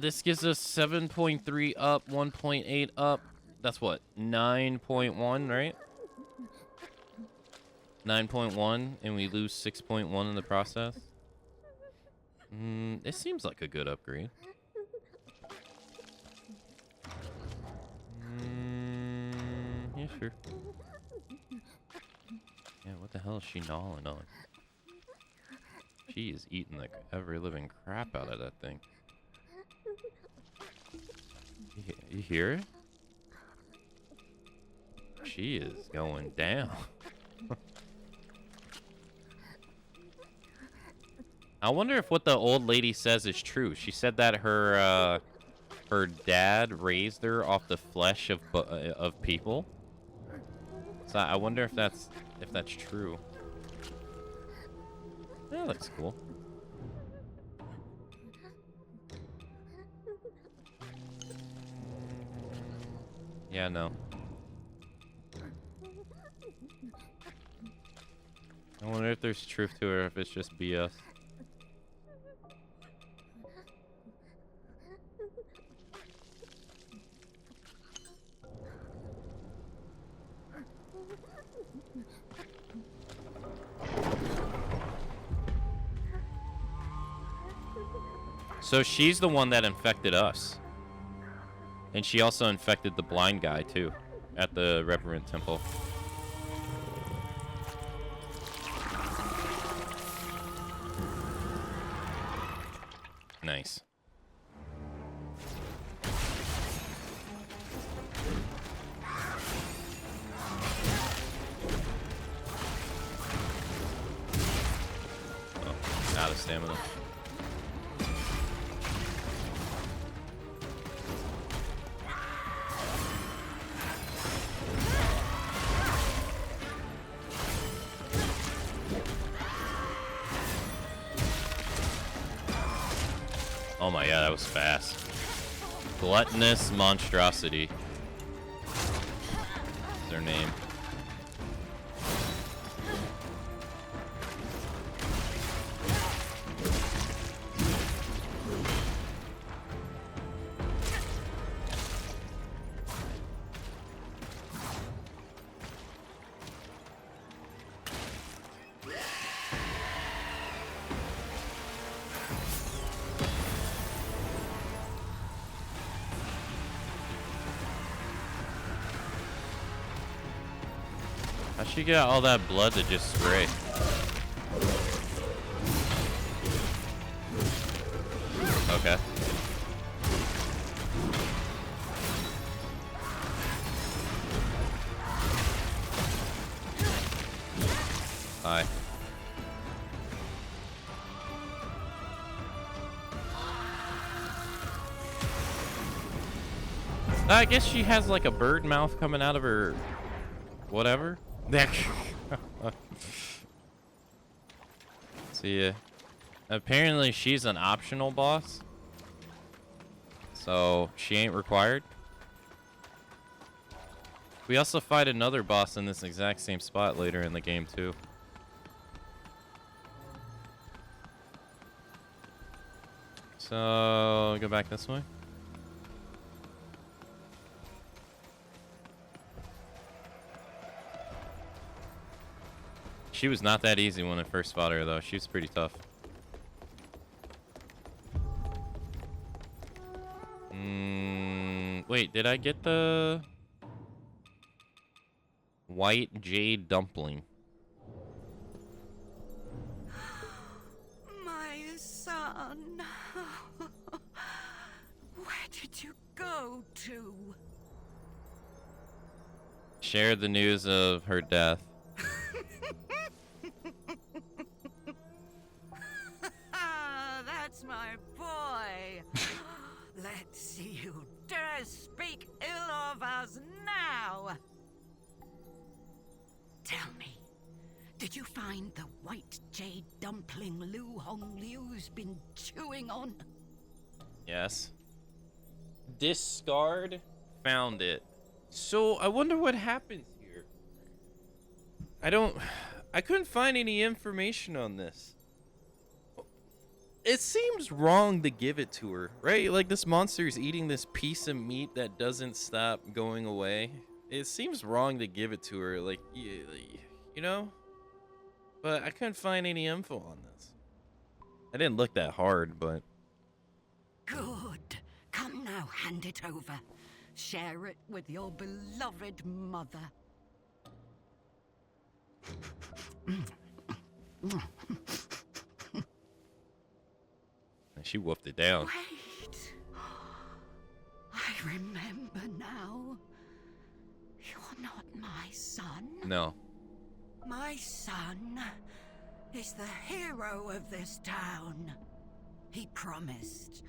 This gives us 7.3 up, 1.8 up. That's what? 9.1, right? 9.1, and we lose 6.1 in the process. It seems like a good upgrade. Yeah, sure. Yeah, what the hell is she gnawing on? She is eating the ever-living crap out of that thing. You hear it? she is going down. I wonder if what the old lady says is true. She said that her dad raised her off the flesh of people. So I wonder if that's true. That looks cool. Yeah, no. I wonder if there's truth to her, if it's just BS. So she's the one that infected us. And she also infected the blind guy, too, at the Reverend Temple. Nice. Oh, out of stamina. Oh my god, that was fast. Gluttonous Monstrosity. That's their name. How'd she get all that blood to just spray? Okay. Hi. I guess she has like a bird mouth coming out of her whatever. See, apparently she's an optional boss, so she ain't required. We also fight another boss in this exact same spot later in the game too. So go back this way. She was not that easy when I first fought her, though. She was pretty tough. Wait, did I get the white jade dumpling? My son. Where did you go to? Share the news of her death. That's my boy. Let's see you dare speak ill of us now. Tell me, did you find the white jade dumpling Lu Hong Liu's been chewing on? Yes. Discard found it. So I wonder what happens here. I couldn't find any information on this. It seems wrong to give it to her, right? Like this monster is eating this piece of meat that doesn't stop going away. It seems wrong to give it to her, like, you know? But I couldn't find any info on this. I didn't look that hard, but... Good. Come now, hand it over. Share it with your beloved mother. She wolfed it down. Wait. I remember now. You're not my No. My son is the hero of this town. He promised,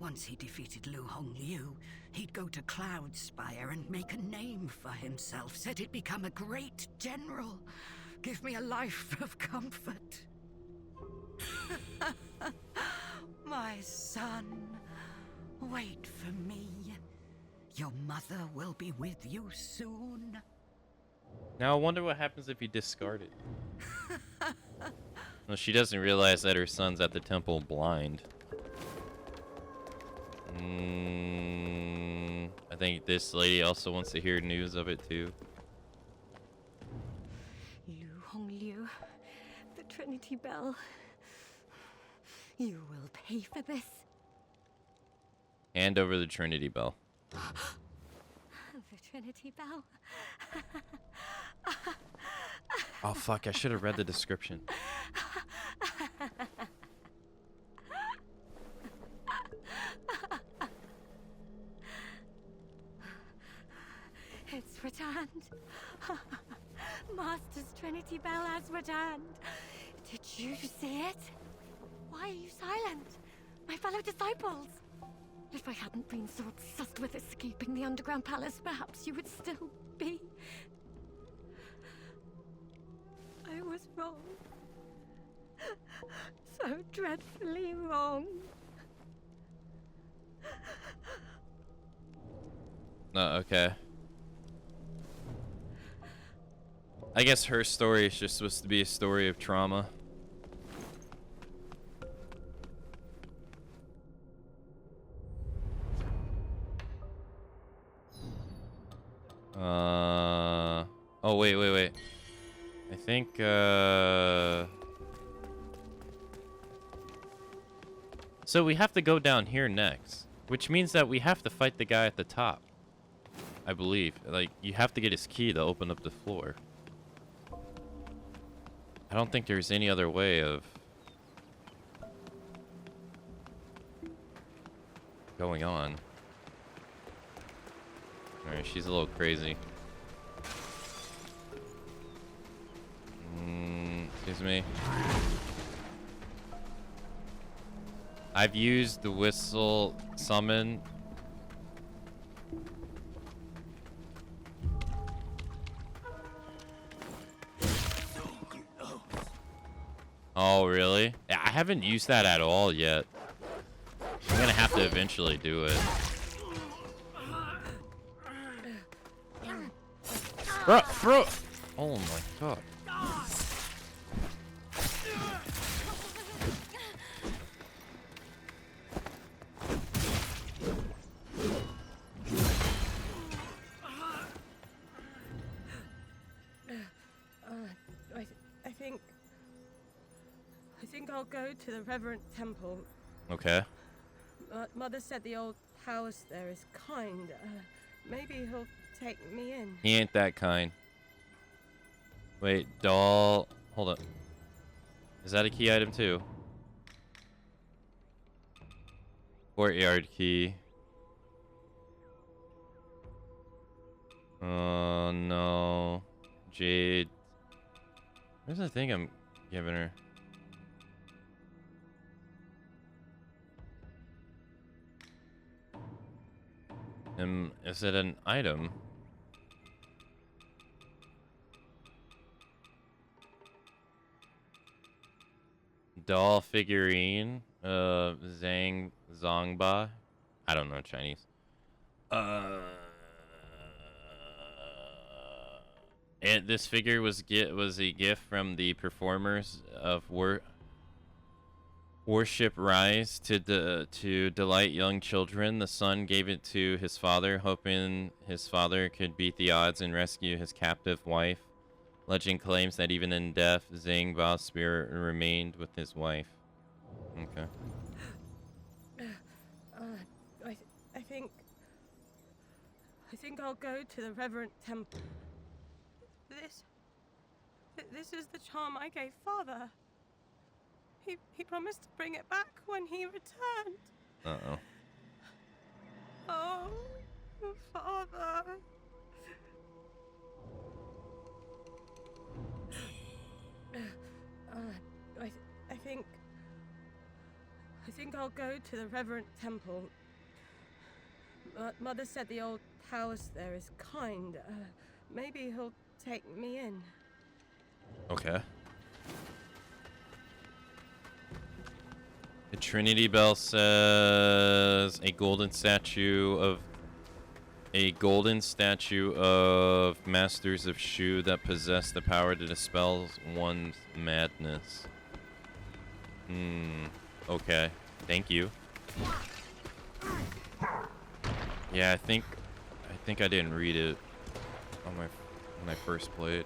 once he defeated Lu Hongliu, he'd go to Cloudspire and make a name for himself. Said he'd become a great general. Give me a life of comfort. My son, wait for me. Your mother will be with you soon. Now I wonder what happens if you discard it. Well, she doesn't realize that her son's at the temple blind. I think this lady also wants to hear news of it too. Lu Hongliu, the Trinity Bell. You will pay for this. Hand over the Trinity Bell. The Trinity Bell. Oh fuck, I should have read the description. It's returned. Master's Trinity Bell has returned. Did you see it? Why are you silent? My fellow disciples. If I hadn't been so obsessed with escaping the underground palace, perhaps you would still be. I was wrong. So dreadfully wrong. Okay. I guess her story is just supposed to be a story of trauma. Oh, wait. I think, so we have to go down here next, which means that we have to fight the guy at the top. I believe. Like, you have to get his key to open up the floor. I don't think there's any other way of going on. Alright, she's a little crazy. Excuse me. I've used the whistle summon. Oh, really? Yeah, I haven't used that at all yet. I'm gonna have to eventually do it. Bro! Oh my god. I think I'll go to the Reverend Temple. Okay. Mother said the old Taoist there is kind. Maybe he'll take me in. He ain't that kind. Wait, doll. Hold up. Is that a key item too? Courtyard key. Oh no. Jade. Where's the thing I'm giving her? Is it an item? Doll figurine. Zangba. I don't know Chinese. And this figure was a gift from the performers of Worship Rise to delight young children. The son gave it to his father, hoping his father could beat the odds and rescue his captive wife. Legend claims that even in death, Zhang Bao's spirit remained with his wife. Okay. I think I'll go to the Reverend Temple. This is the charm I gave Father. He promised to bring it back when he returned. Uh-oh. Oh, Father. think I'll go to the Reverend Temple. Mother said the old Taoist there is kind. Maybe he'll take me in. Okay. The Trinity Bell says a golden statue of Masters of Shu that possess the power to dispel one's madness. Okay. Thank you. Yeah, I think I didn't read it on when I first played.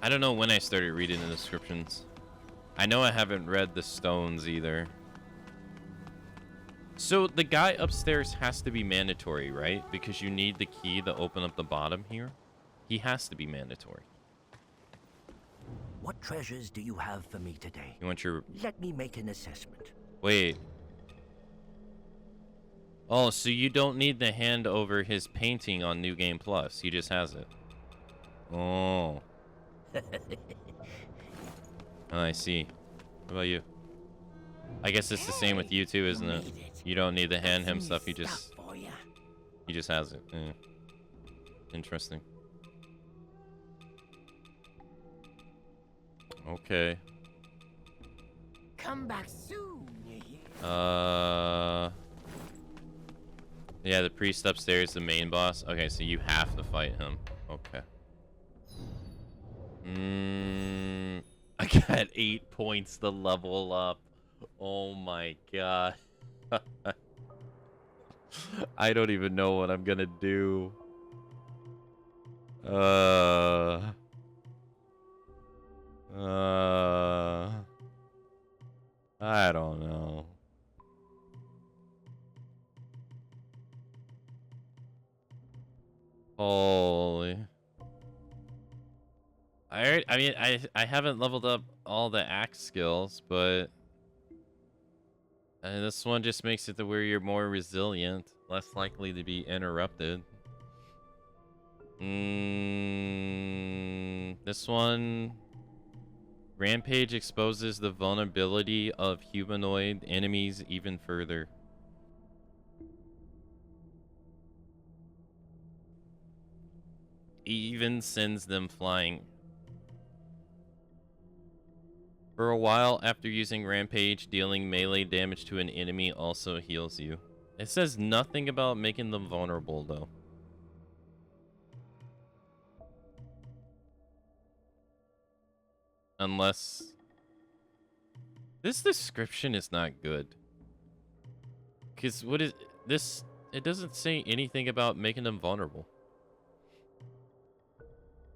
I don't know when I started reading the descriptions. I know I haven't read the stones either. So the guy upstairs has to be mandatory, right? Because you need the key to open up the bottom here. He has to be mandatory. What treasures do you have for me today? You want your... Let me make an assessment. Wait. Oh, so you don't need to hand over his painting on New Game Plus. He just has it. Oh. Oh, I see. What about you? I guess it's the same with you too, isn't it? You don't need to hand him stuff. He just has it. Yeah. Interesting. Okay. Come back soon. Yeah, the priest upstairs, the main boss. Okay, so you have to fight him. Okay. I got 8 points to level up. Oh my god. I don't even know what I'm gonna do. I don't know. Holy. I mean, I haven't leveled up all the axe skills, but this one just makes it to where you're more resilient, less likely to be interrupted. This one, Rampage exposes the vulnerability of humanoid enemies even further. Even sends them flying. For a while after using Rampage, dealing melee damage to an enemy also heals you. It says nothing about making them vulnerable, though. Unless... This description is not good. Because what is... This... It doesn't say anything about making them vulnerable.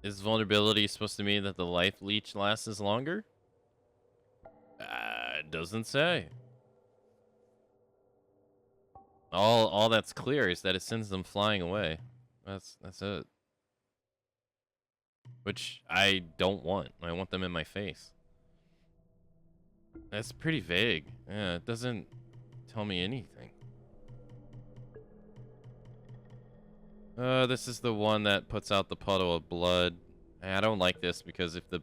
Is vulnerability supposed to mean that the life leech lasts longer? It doesn't say. All that's clear is that it sends them flying away. That's it. Which I don't want. I want them in my face. That's pretty vague. Yeah, it doesn't tell me anything. This is the one that puts out the puddle of blood. I don't like this because if the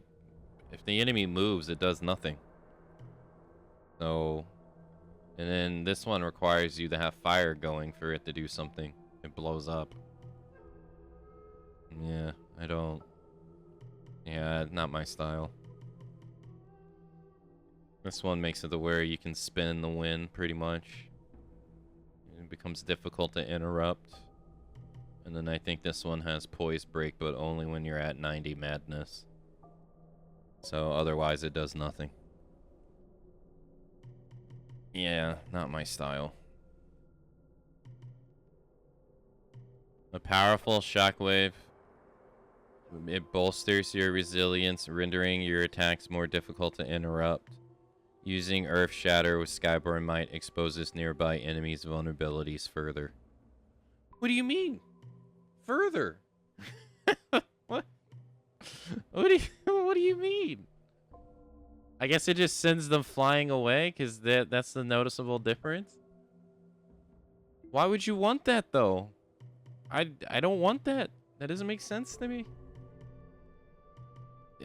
enemy moves, it does nothing. So, and then this one requires you to have fire going for it to do something. It blows up. Yeah, I don't. Yeah, not my style. This one makes it to where you can spin in the wind, pretty much. It becomes difficult to interrupt. And then I think this one has poise break, but only when you're at 90 madness. So otherwise it does nothing. Yeah, not my style. A powerful shockwave. It bolsters your resilience, rendering your attacks more difficult to interrupt. Using Earth Shatter with Skyborn Might exposes nearby enemies' vulnerabilities further. What do you mean? Further? What? What do you mean? I guess it just sends them flying away because that's the noticeable difference. Why would you want that though? I don't want that. That doesn't make sense to me.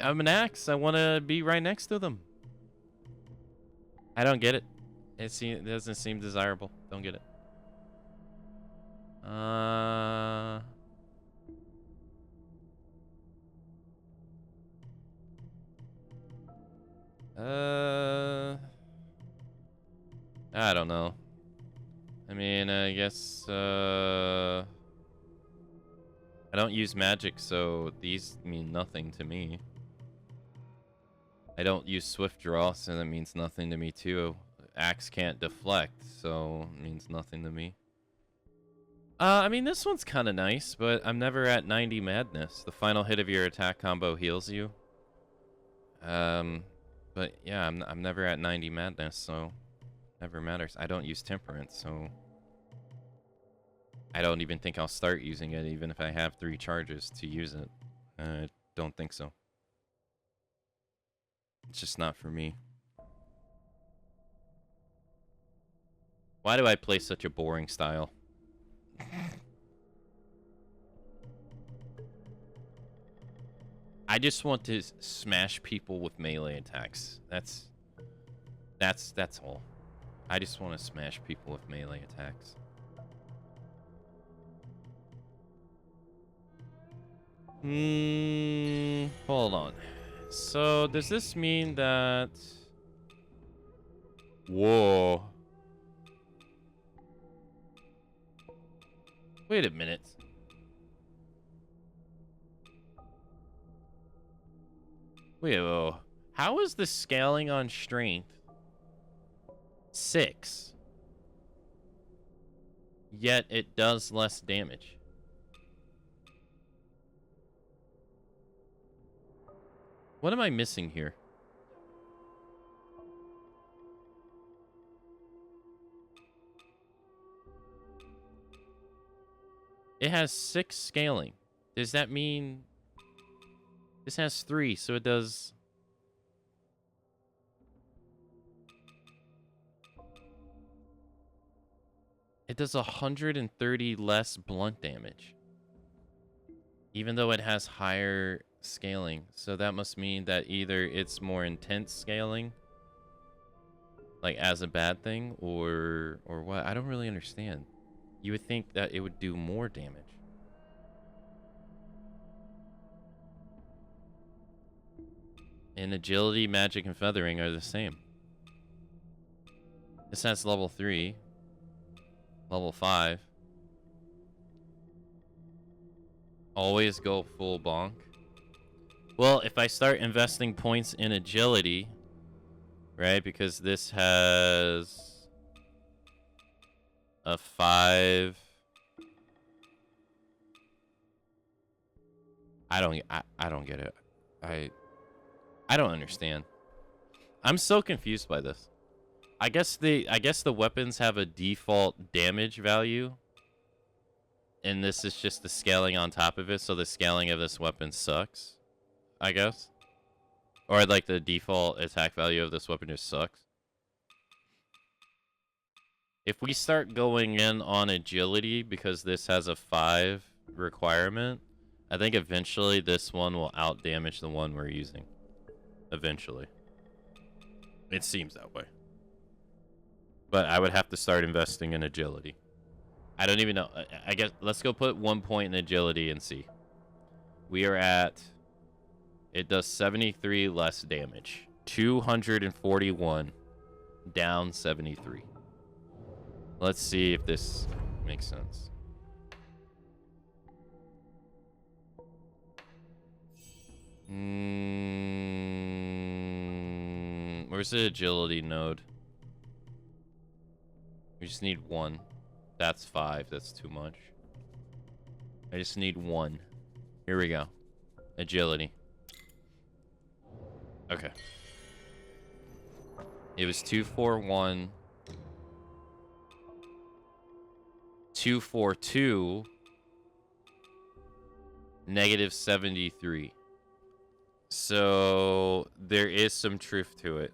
I'm an axe. I want to be right next to them. I don't get it. It doesn't seem desirable. Don't get it. I don't know. I mean, I guess, I don't use magic, so these mean nothing to me. I don't use swift draw, so that means nothing to me too. Axe can't deflect, so it means nothing to me. I mean, this one's kind of nice, but I'm never at 90 madness. The final hit of your attack combo heals you. But yeah, I'm never at 90 madness, so never matters. I don't use temperance, so I don't even think I'll start using it, even if I have 3 charges to use it. I don't think so. It's just not for me. Why do I play such a boring style? I just want to smash people with melee attacks. That's all. I just want to smash people with melee attacks. Hold on. So, does this mean that... Whoa. Wait a minute. Wait, whoa. How is the scaling on strength 6? Yet it does less damage. What am I missing here? It has 6 scaling. Does that mean... This has 3, so it does... It does 130 less blunt damage. Even though it has higher scaling. So that must mean that either it's more intense scaling, like as a bad thing, or what? I don't really understand. You would think that it would do more damage. And agility, magic, and feathering are the same. This has level 3. Level 5. Always go full bonk. Well, if I start investing points in agility, right? Because this has a 5. I don't get it. I don't understand. I'm so confused by this. I guess the weapons have a default damage value, and this is just the scaling on top of it, so the scaling of this weapon sucks, I guess. Or like the default attack value of this weapon just sucks. If we start going in on agility because this has a 5 requirement, I think eventually this one will outdamage the one we're using. Eventually. It seems that way. But I would have to start investing in agility. I don't even know. I guess let's go put 1 point in agility and see. We are at... It does 73 less damage. 241 down 73. Let's see if this makes sense. Where's the agility node? We just need 1. That's 5. That's too much. I just need 1. Here we go. Agility. Okay. It was 241. 242. Negative 73. So there is some truth to it.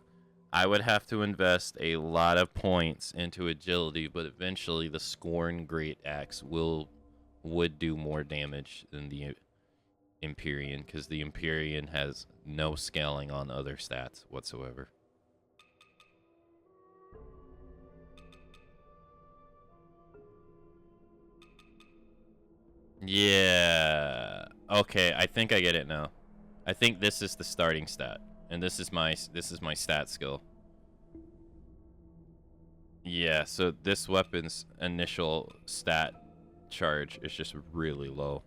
I would have to invest a lot of points into agility, but eventually the Scorn Great Axe would do more damage than the Empyrean, because the Empyrean has no scaling on other stats whatsoever. Yeah. Okay, I think I get it now. I think this is the starting stat, and this is my stat skill. Yeah, so this weapon's initial stat charge is just really low.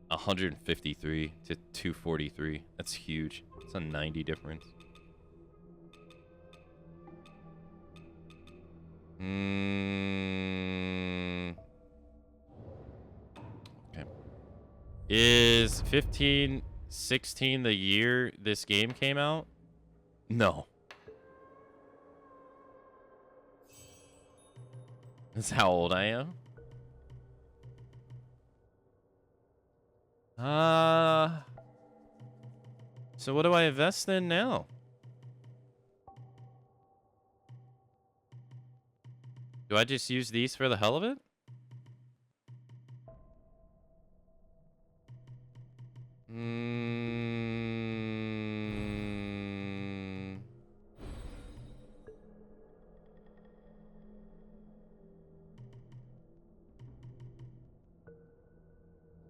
153 to 243. That's huge. It's a 90 difference. Okay. Is 1516 the year this game came out? No. That's how old I am. So what do I invest in now? Do I just use these for the hell of it?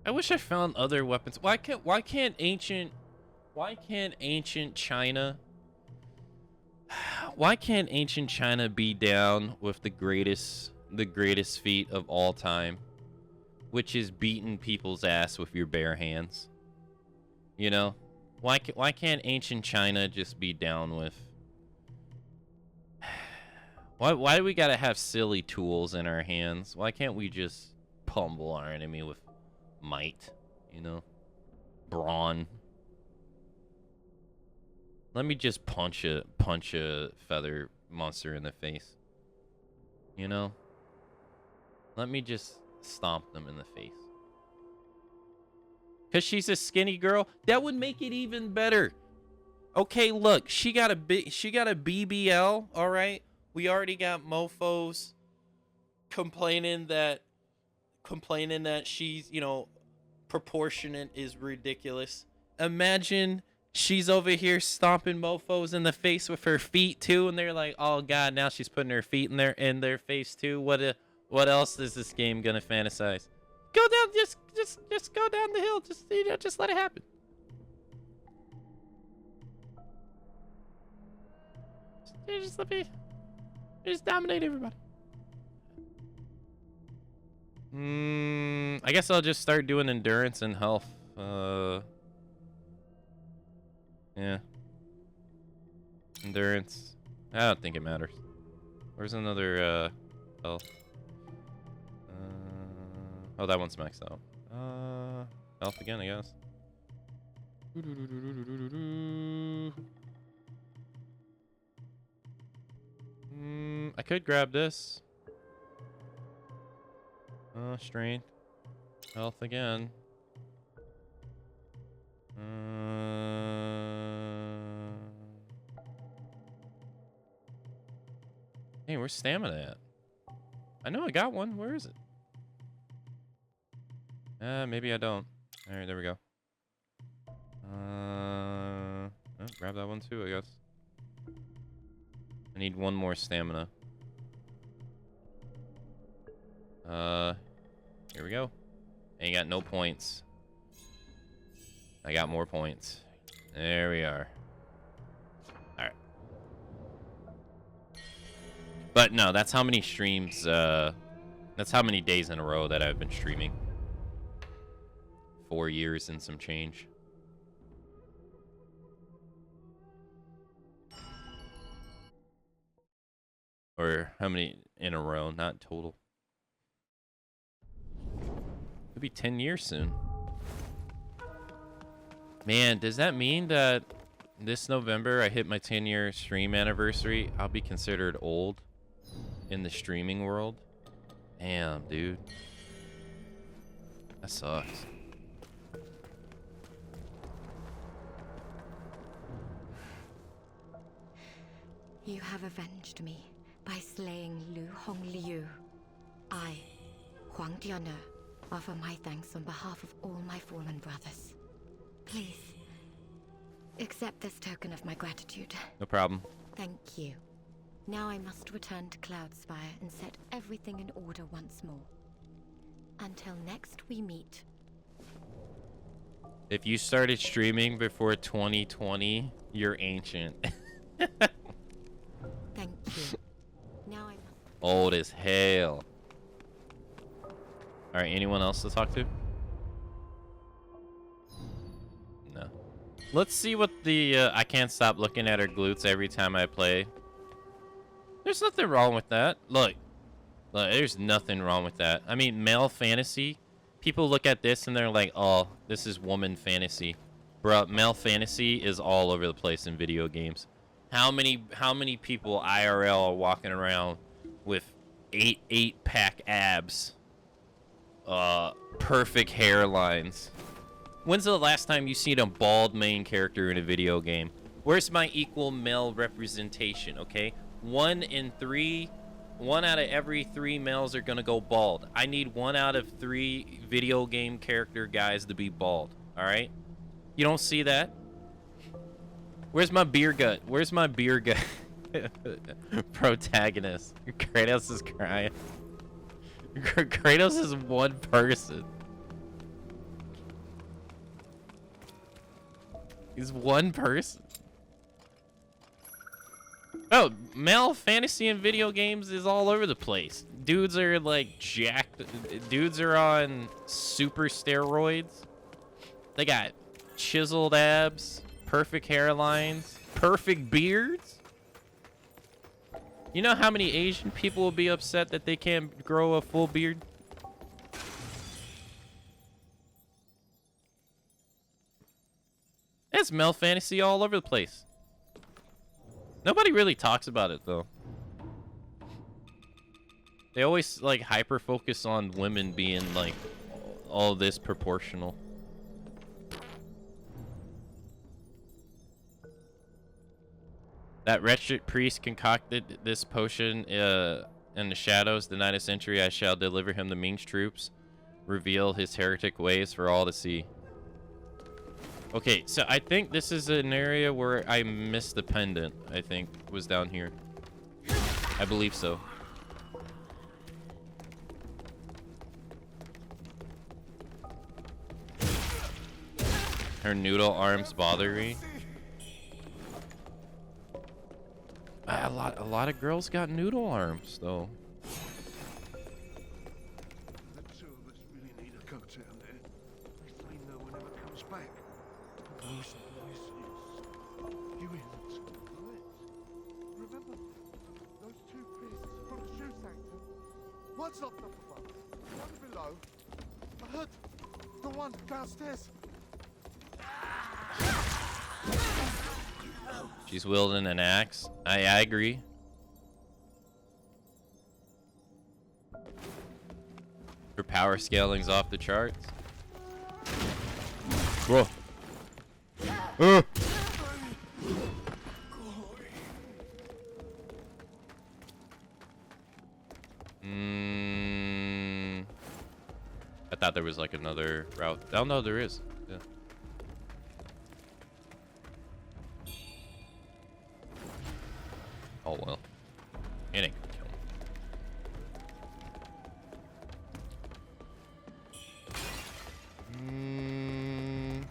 I wish I found other weapons. Why can't ancient China be down with the greatest feat of all time, which is beating people's ass with your bare hands? You know? Why can't ancient China just be down with Why do we gotta have silly tools in our hands? Why can't we just pummel our enemy with might, you know? Brawn. Let me just punch a feather monster in the face. You know? Let me just stomp them in the face. Cause she's a skinny girl? That would make it even better. Okay, look, she got a BBL, all right? We already got mofos complaining that she's, you know, proportionate is ridiculous. Imagine she's over here stomping mofos in the face with her feet too, and they're like, "Oh God, now she's putting her feet in their face too." What else is this game gonna fantasize? Go down, just go down the hill. Just, you know, just let it happen. Just let me. Just dominate everybody. I guess I'll just start doing endurance and health. Yeah. Endurance. I don't think it matters. Where's another health? Oh, that one's maxed out. Health again, I guess. I could grab this. Strength. Health again. Hey, where's stamina at? I know I got one. Where is it? Maybe I don't. Alright, there we go. Oh, grab that one too, I guess. I need one more stamina. Here we go. Ain't got no points. I got more points. There we are. Alright. But no, that's how many streams, that's how many days in a row that I've been streaming. 4 years and some change. Or how many in a row, not total. It'll be 10 years soon. Man, does that mean that this November I hit my 10-year stream anniversary? I'll be considered old in the streaming world? Damn, dude. That sucks. You have avenged me by slaying Lu Hongliu. I, Huang Diana, offer my thanks on behalf of all my fallen brothers. Please, accept this token of my gratitude. No problem. Thank you. Now I must return to Cloudspire and set everything in order once more. Until next we meet. If you started streaming before 2020, you're ancient. Thank you. Now I'm Old as hell. Alright, anyone else to talk to? No. Let's see what the, I can't stop looking at her glutes every time I play. There's nothing wrong with that. Look, there's nothing wrong with that. I mean, male fantasy. People look at this and they're like, oh, this is woman fantasy. Bruh, male fantasy is all over the place in video games. How many people IRL are walking around with 8-pack abs? Perfect hairlines. When's the last time you seen a bald main character in a video game? Where's my equal male representation, okay? 1 out of every 3 males are gonna go bald. I need 1 out of 3 video game character guys to be bald, alright? You don't see that? Where's my beer gut? Where's my beer gut protagonist? Kratos is crying. Kratos is one person. He's one person. Oh, male fantasy in video games is all over the place. Dudes are like jacked. Dudes are on super steroids. They got chiseled abs, perfect hairlines, perfect beards. You know how many Asian people will be upset that they can't grow a full beard? It's male fantasy all over the place. Nobody really talks about it, though. They always, like, hyper-focus on women being, like, all this proportional. That wretched priest concocted this potion in the shadows. The night of century I shall deliver him the Ming's troops. Reveal his heretic ways for all to see. Okay, so I think this is an area where I missed the pendant, I think, was down here. I believe so. Her noodle arms bother me. A lot of girls got noodle arms, though. The two of us really need to go down there. They say no one ever comes back. Those voices. Humans. Remember? Those 2 priests from the shoe sanctum? One's up above, one below. I heard the one downstairs. She's wielding an axe. I agree. Her power scaling's off the charts. Whoa. I thought there was like another route. Oh no, there is. Yeah. Oh well. It ain't gonna kill me.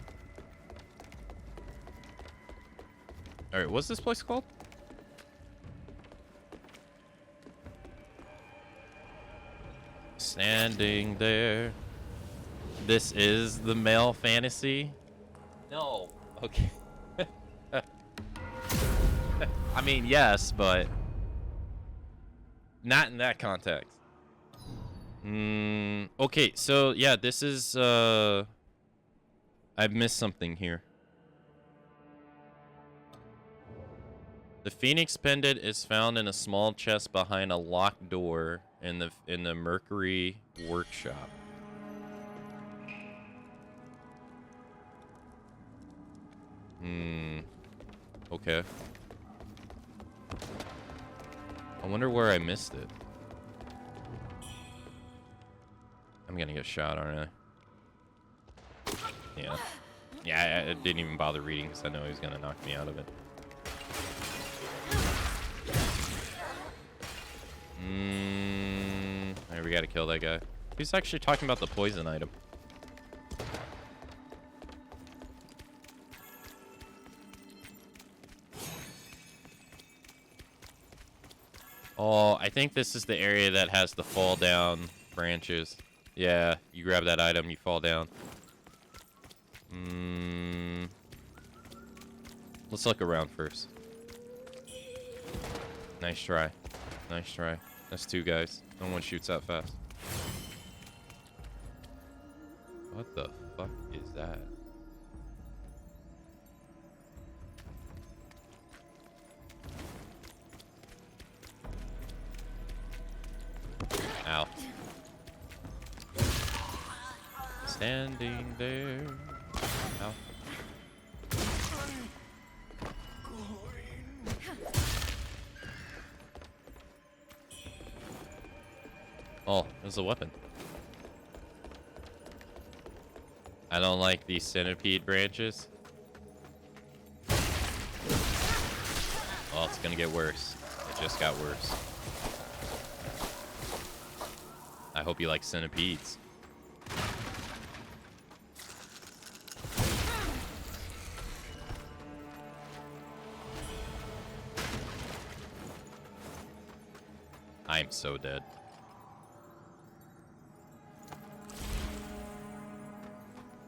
Alright, what's this place called? Standing there. This is the male fantasy? No. Okay. I mean, yes, but not in that context. Okay, so yeah, this is I've missed something here. The Phoenix pendant is found in a small chest behind a locked door in the Mercury workshop. Okay. I wonder where I missed it. I'm gonna get shot, aren't I? Yeah. Yeah, I didn't even bother reading because I know he's gonna knock me out of it. Alright, we gotta kill that guy. Who's actually talking about the poison item? Oh, I think this is the area that has the fall down branches. Yeah, you grab that item, you fall down. Let's look around first. Nice try. Nice try. That's 2 guys. No one shoots that fast. What the fuck is that? Ow. Standing there. Ow. Oh, there's a weapon. I don't like these centipede branches. Well, it's gonna get worse. It just got worse. I hope you like centipedes. I'm so dead.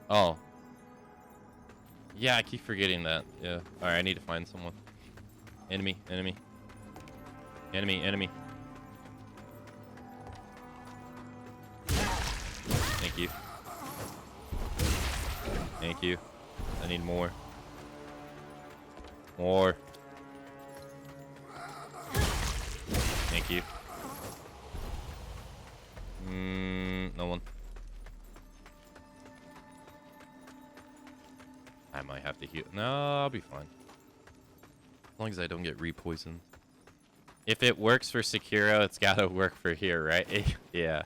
Oh. Yeah, I keep forgetting that. Yeah. Alright, I need to find someone. Enemy, enemy. Enemy, enemy. Thank you. Thank you. I need more. More. Thank you. No one. I might have to heal. No, I'll be fine. As long as I don't get re-poisoned. If it works for Sekiro, it's gotta work for here, right? Yeah.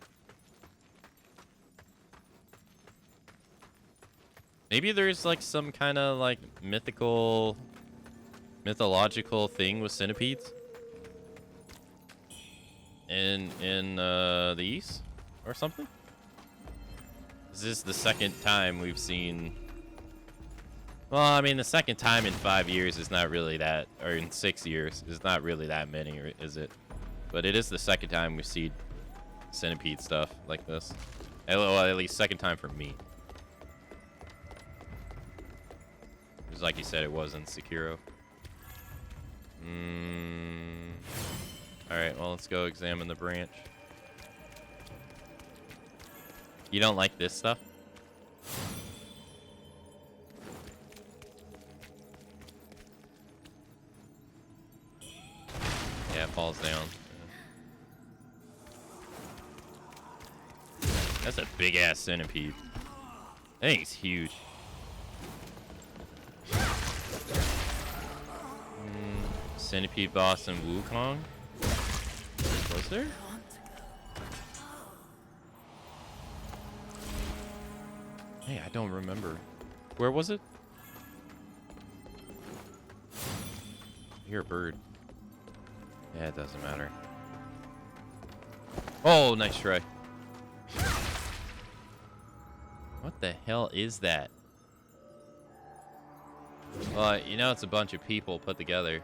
Maybe there's like some kind of like mythological thing with centipedes in the East or something. This is the second time we've seen. Well, I mean, the second time in 5 years is not really that, or in 6 years is not really that many, is it? But it is the second time we've seen centipede stuff like this. Well, at least second time for me. Because like you said, it was in Sekiro. Alright, well, let's go examine the branch. You don't like this stuff? Yeah, it falls down. That's a big ass centipede. I think it's huge. Centipede boss in Wuchang? Was there? Hey, I don't remember. Where was it? I hear a bird. Yeah, it doesn't matter. Oh, nice try. What the hell is that? Well, you know it's a bunch of people put together.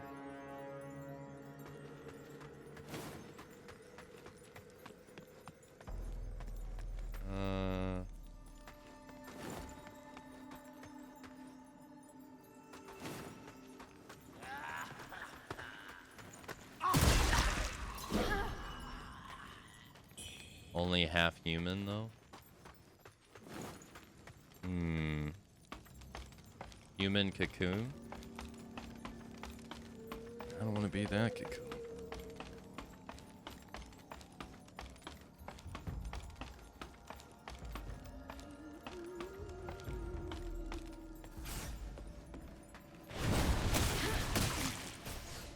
Only half human, though? Human cocoon? I don't want to be that cocoon.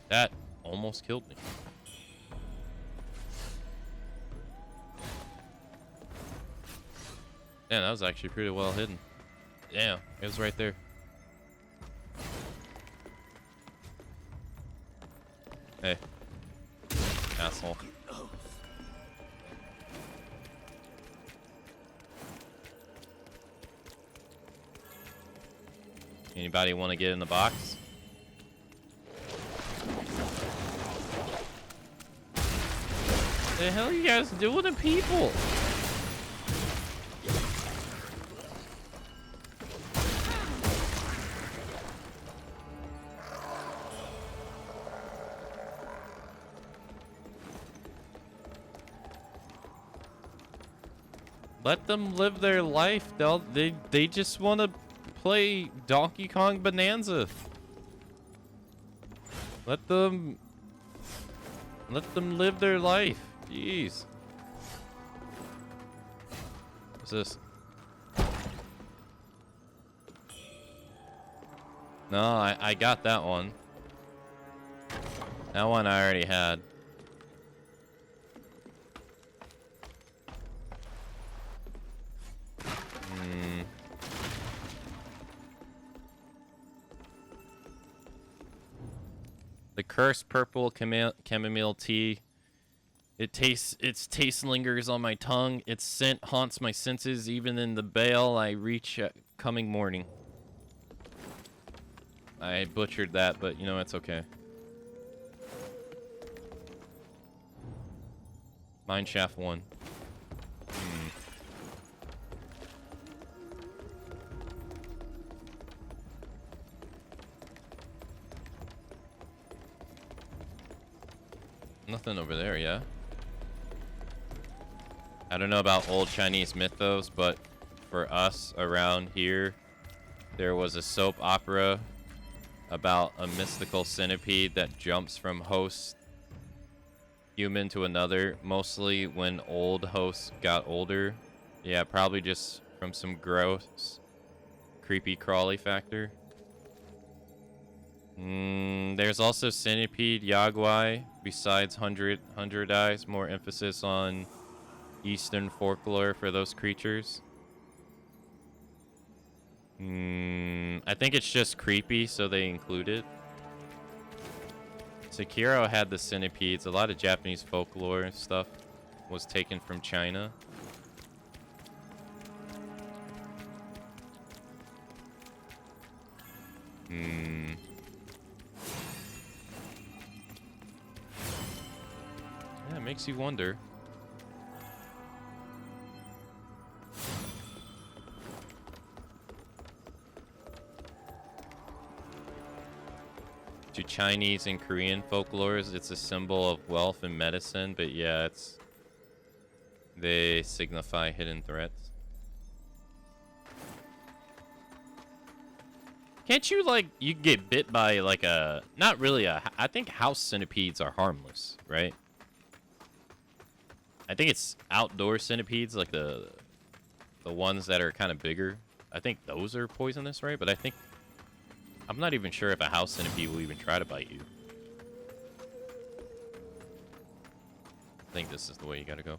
That almost killed me. Yeah, that was actually pretty well hidden. Damn, it was right there. Hey. Asshole. Anybody want to get in the box? What the hell are you guys doing to people? Let them live their life. They just want to play Donkey Kong Bonanza. Let them live their life. Jeez. What's this? No, I got that one. That one I already had. The cursed purple chamomile tea. Its taste lingers on my tongue. Its scent haunts my senses, even in the bale I reach at coming morning. I butchered that, but you know, it's okay. Mineshaft 1. Nothing over there, yeah? I don't know about old Chinese mythos, but for us around here, there was a soap opera about a mystical centipede that jumps from host human to another, mostly when old hosts got older. Yeah, probably just from some gross, creepy crawly factor. There's also centipede yaguai besides hundred eyes, more emphasis on Eastern folklore for those creatures. I think it's just creepy, so they include it. Sekiro had the centipedes. A lot of Japanese folklore and stuff was taken from China. Yeah, it makes you wonder. To Chinese and Korean folklores, it's a symbol of wealth and medicine, but yeah, they signify hidden threats. Can't you, like, you get bit by, like, not really I think house centipedes are harmless, right? I think it's outdoor centipedes, like the ones that are kind of bigger. I think those are poisonous, right? But I'm not even sure if a house centipede will even try to bite you. I think this is the way you gotta go.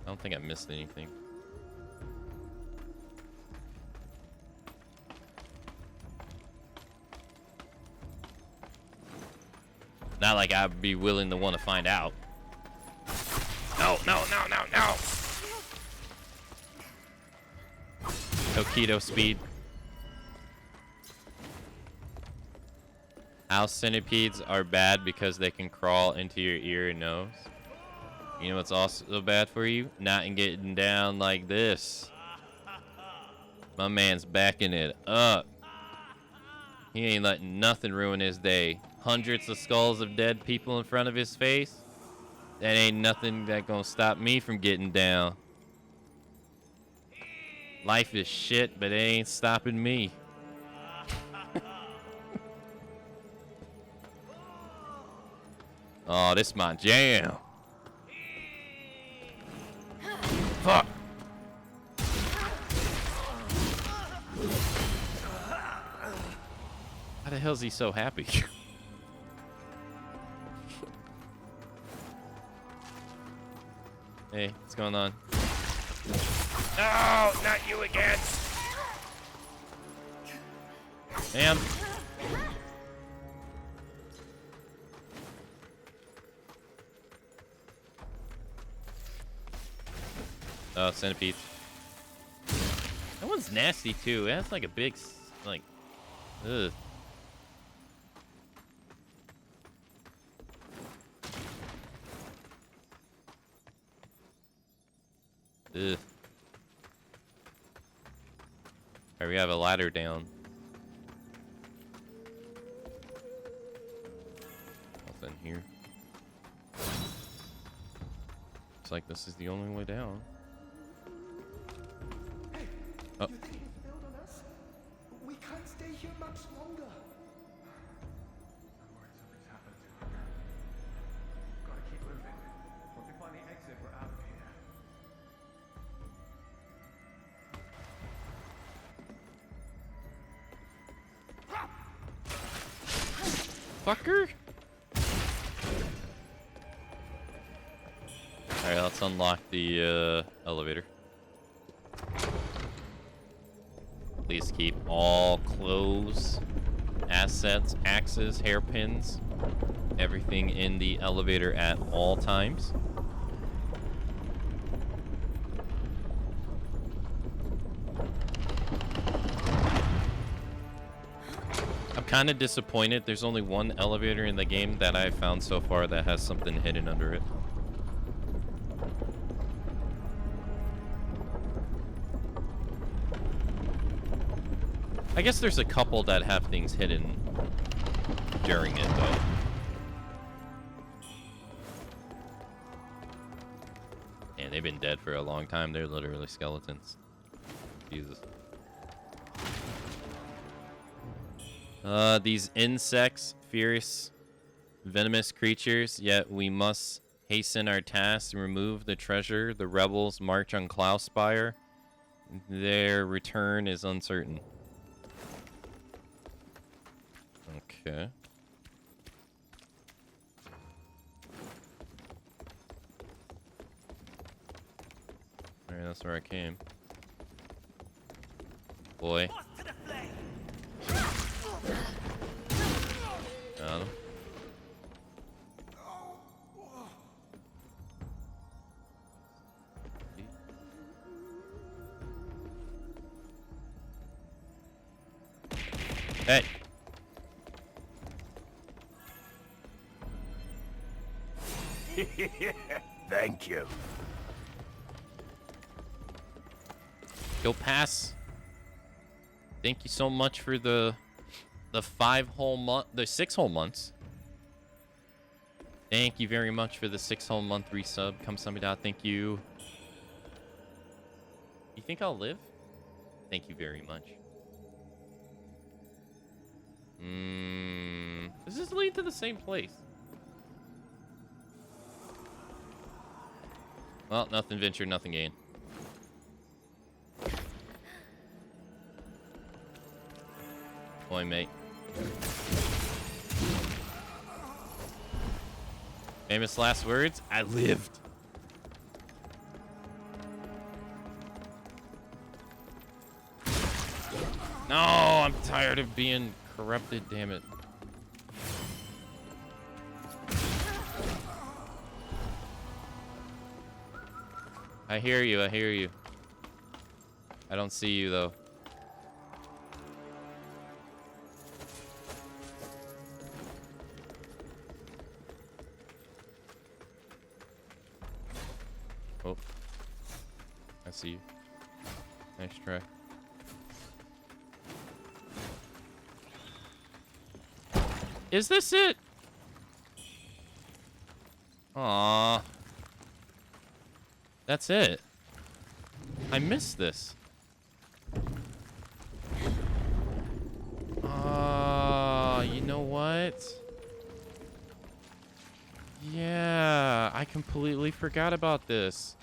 I don't think I missed anything. Not like I'd be willing to want to find out. No. Tokido speed. House centipedes are bad because they can crawl into your ear and nose. You know what's also bad for you? Not getting down like this. My man's backing it up. He ain't letting nothing ruin his day. Hundreds of skulls of dead people in front of his face. That ain't nothing that gonna stop me from getting down. Life is shit, but it ain't stopping me. Oh, this my jam. Fuck. How the hell is he so happy? Hey, what's going on? No, not you again. Ma'am. Oh, centipedes. No one's nasty too. It has like a big, like, ugh. Ugh. Alright, we have a ladder down. Nothing here. Looks like this is the only way down. Oh. You think he failed on us? We can't stay here much longer. I'm worried something's happened to her. Gotta keep moving. Once we find the exit, we're out of here. Fucker! Alright, let's unlock the elevator. Please keep all clothes, assets, axes, hairpins, everything in the elevator at all times. I'm kind of disappointed. There's only one elevator in the game that I've found so far that has something hidden under it. I guess there's a couple that have things hidden during it, though. And they've been dead for a long time. They're literally skeletons. Jesus. These insects, fierce, venomous creatures, yet we must hasten our task and remove the treasure. The rebels march on Cloudspire. Their return is uncertain. Okay. Alright, that's where I came. Boy. Got him. Hey. Thank you. Go pass. Thank you so much for the 5 whole month, the 6 whole months. Thank you very much for the 6 whole month resub. Kamsamida, thank you. You think I'll live? Thank you very much. Does this lead to the same place? Well, nothing ventured, nothing gained. Boy, mate. Famous last words? I lived. No, I'm tired of being corrupted, damn it. I hear you, I hear you. I don't see you, though. Oh. I see you. Nice try. Is this it? Aww. That's it. I missed this. You know what? Yeah, I completely forgot about this.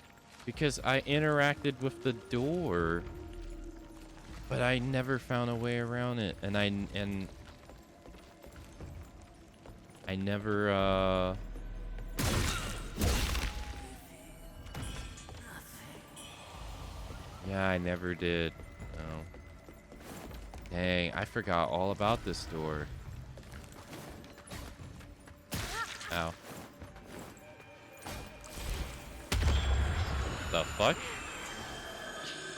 Because I interacted with the door. But I never found a way around it. And I never, yeah, I never did. No. Dang, I forgot all about this door. Ow. The fuck?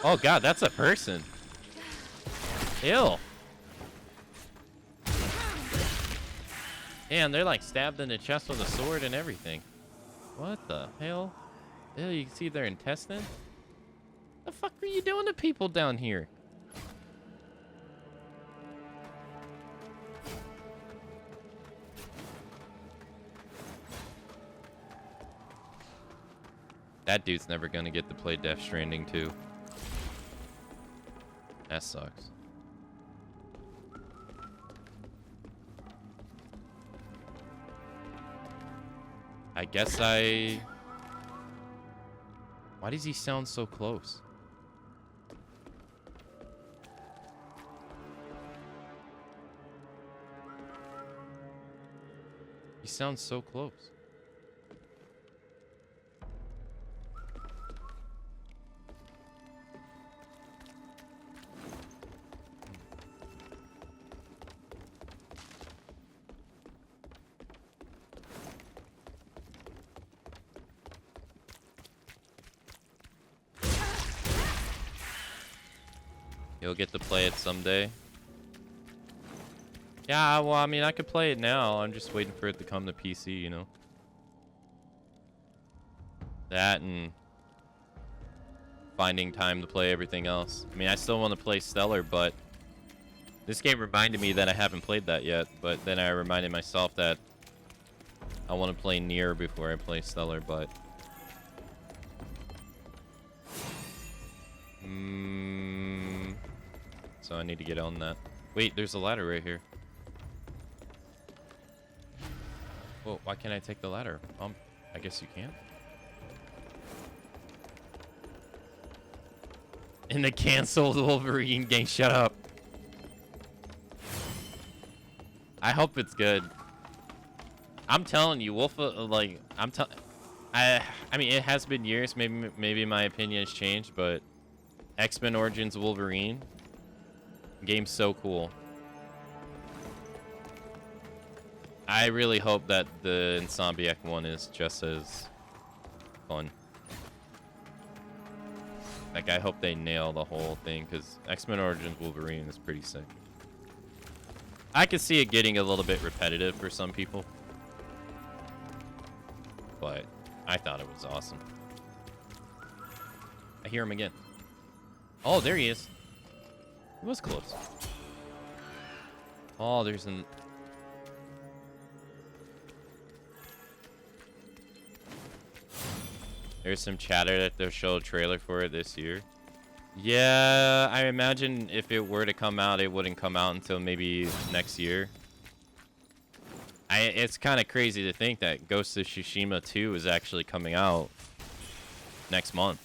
Oh god, that's a person. Ew. Damn, they're like stabbed in the chest with a sword and everything. What the hell? Ew, you can see their intestine? The fuck are you doing to people down here? That dude's never gonna get to play Death Stranding 2. That sucks. I guess I... Why does he sound so close? He sounds so close. You'll get to play it someday. Yeah, well, I mean, I could play it now. I'm just waiting for it to come to PC, you know? That and finding time to play everything else. I mean, I still want to play Stellar, but this game reminded me that I haven't played that yet. But then I reminded myself that I want to play Nier before I play Stellar, but... So I need to get on that. Wait, there's a ladder right here. Well, why can't I take the ladder? I guess you can. In the canceled Wolverine game, shut up. I hope it's good. I'm telling you, I mean, it has been years. Maybe my opinion has changed, but X-Men Origins Wolverine game's so cool. I really hope that the Insomniac one is just as fun. Like, I hope they nail the whole thing, because X-Men Origins Wolverine is pretty sick. I could see it getting a little bit repetitive for some people, but I thought it was awesome. I hear him again. Oh, there he is. He was close. Oh, there's an... There's some chatter that they'll show a trailer for it this year. Yeah, I imagine if it were to come out, it wouldn't come out until maybe next year. It's kind of crazy to think that Ghost of Tsushima 2 is actually coming out next month.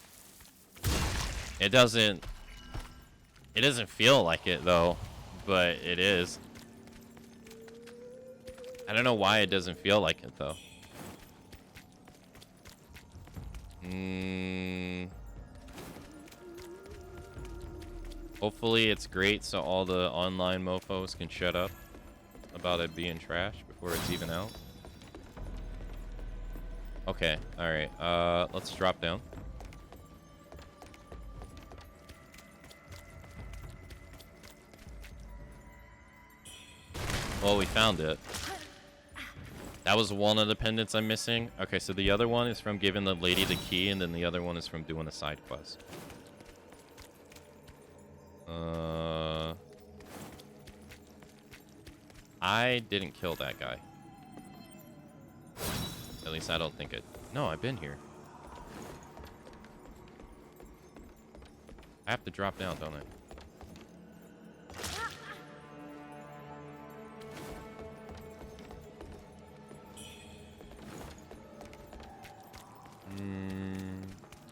It doesn't feel like it, though, but it is. I don't know why it doesn't feel like it, though. Hopefully it's great so all the online mofos can shut up about it being trash before it's even out. Okay, alright. Let's drop down. Well, we found it. That was one of the pendants I'm missing. Okay, so the other one is from giving the lady the key, and then the other one is from doing a side quest. I didn't kill that guy. At least I don't think it. No, I've been here. I have to drop down, don't I?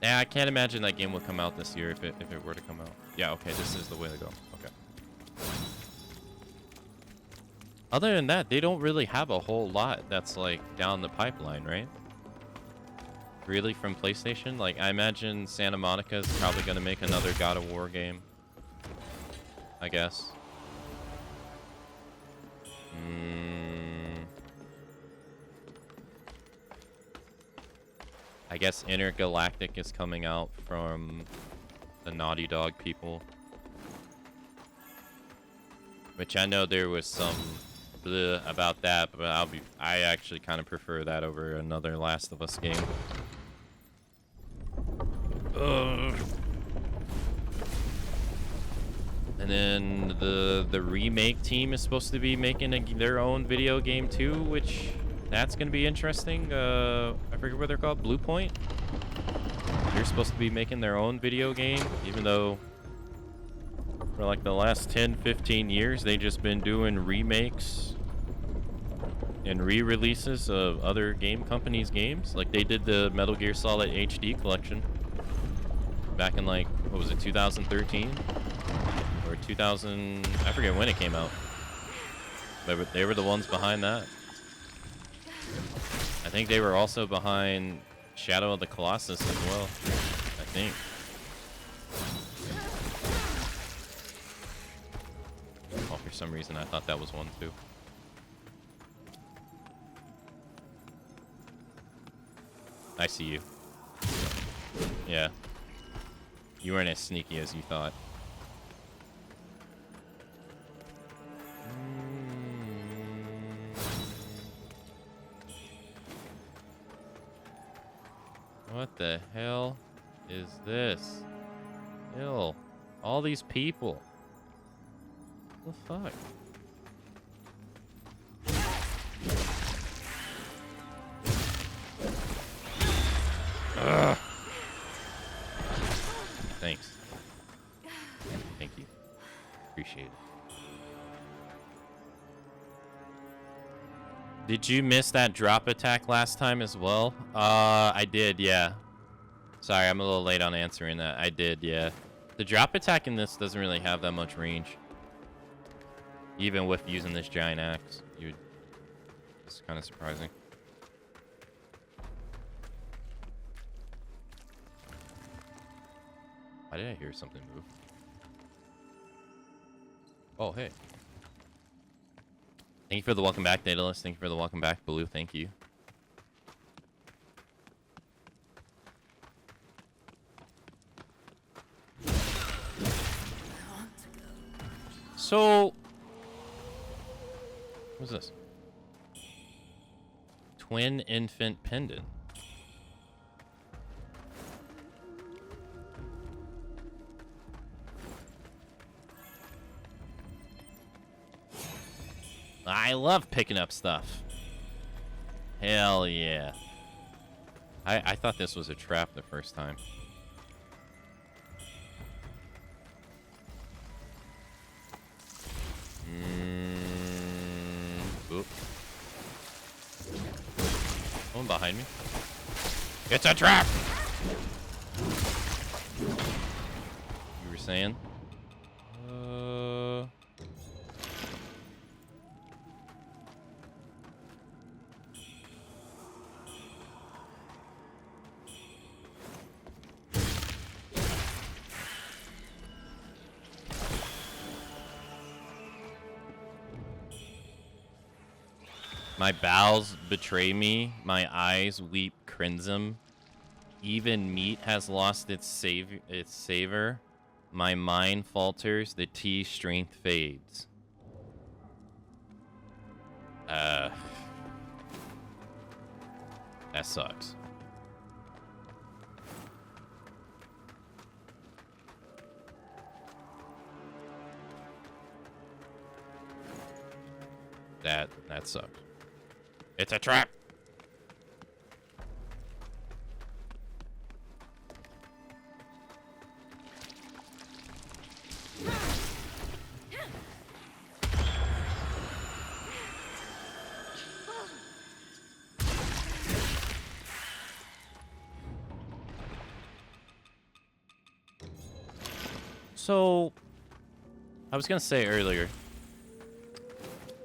Yeah, I can't imagine that game would come out this year if it were to come out. Yeah, okay, this is the way to go. Okay. Other than that, they don't really have a whole lot that's like down the pipeline, right? Really, from PlayStation? Like, I imagine Santa Monica is probably going to make another God of War game. I guess. I guess Intergalactic is coming out from the Naughty Dog people. Which I know there was some bleh about that, but I actually kind of prefer that over another Last of Us game. And then the remake team is supposed to be making their own video game too, which that's gonna be interesting. I forget what they're called, Blue Point. They're supposed to be making their own video game, even though for like the last 10-15 years they've just been doing remakes and re-releases of other game companies' games. Like they did the Metal Gear Solid HD collection back in like, what was it, 2013 or 2000? I forget when it came out. But they were the ones behind that. I think they were also behind Shadow of the Colossus as well, I think. Oh, for some reason I thought that was one too. I see you. Yeah. You weren't as sneaky as you thought. What the hell is this? Ew. All these people. What the fuck? Ugh. Thanks. Thank you. Appreciate it. Did you miss that drop attack last time as well? I did, yeah. Sorry, I'm a little late on answering that. I did, yeah. The drop attack in this doesn't really have that much range. Even with using this giant axe, it's kind of surprising. Why did I hear something move? Oh, hey. Thank you for the welcome back, Daedalus. Thank you for the welcome back, Blue. Thank you. So, what's this? Twin infant pendant. I love picking up stuff. Hell yeah. I thought this was a trap the first time. Oop. Someone behind me. It's a trap! You were saying? My bowels betray me, my eyes weep crimson. Even meat has lost its savor. My mind falters, the tea strength fades. That sucks. That sucks. It's a trap. So, I was gonna say earlier,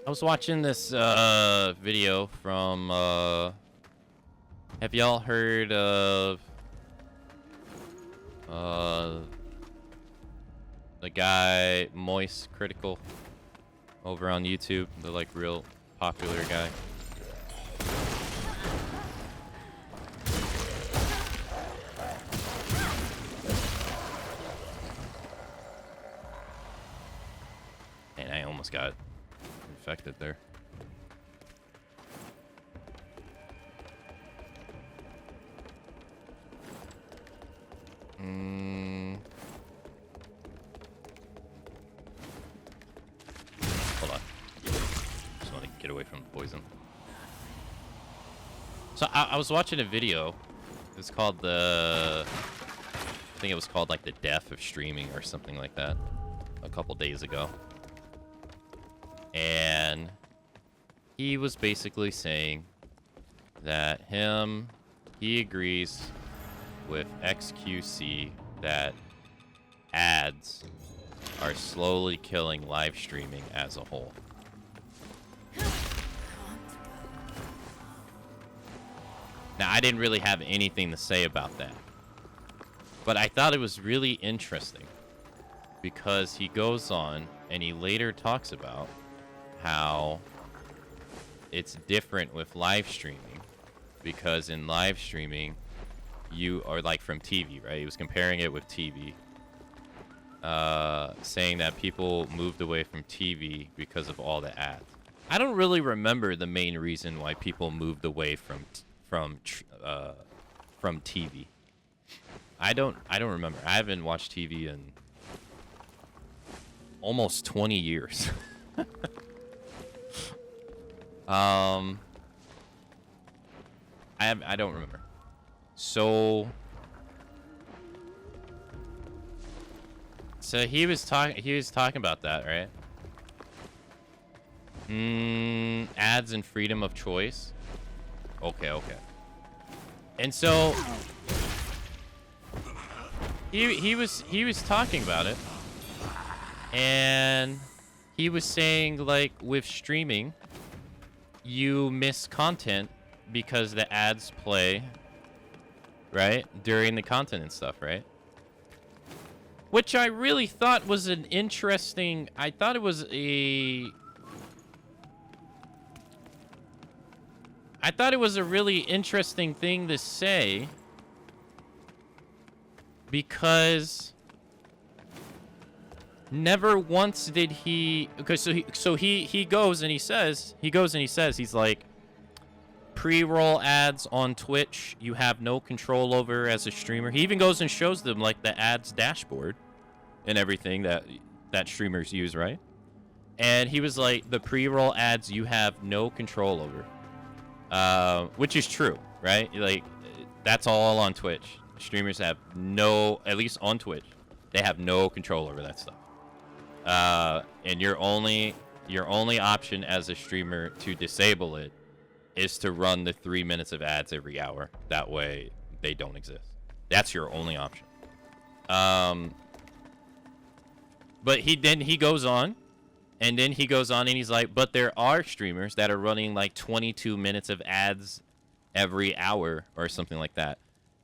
I was watching this video from have y'all heard of the guy Moist Critical over on YouTube, the like real popular guy? just got infected there. Hold on. Just want to get away from the poison. So I was watching a video. It's called I think it was called like the death of streaming or something like that a couple days ago. And he was basically saying that he agrees with XQC that ads are slowly killing live streaming as a whole. Now, I didn't really have anything to say about that, but I thought it was really interesting because he goes on and he later talks about how it's different with live streaming, because in live streaming you are like from TV, right? He was comparing it with TV, saying that people moved away from TV because of all the ads. I don't really remember the main reason why people moved away from TV. I don't remember. I haven't watched TV in almost 20 years. I don't remember. So he was talking about that, right? Ads and freedom of choice. Okay. And so he was talking about it, and he was saying like with streaming, you miss content because the ads play, right, during the content and stuff, right? Which I really thought was an interesting. I thought it was a really interesting thing to say, because never once did he. Because he goes and he says he's like, pre-roll ads on Twitch you have no control over as a streamer. He even goes and shows them like the ads dashboard and everything that streamers use, right? And he was like, the pre-roll ads you have no control over, which is true, right? Like, that's all on Twitch. Streamers have no, at least on Twitch, they have no control over that stuff. And your only option as a streamer to disable it is to run the 3 minutes of ads every hour. That way they don't exist. That's your only option. But he goes on and he's like, but there are streamers that are running like 22 minutes of ads every hour or something like that.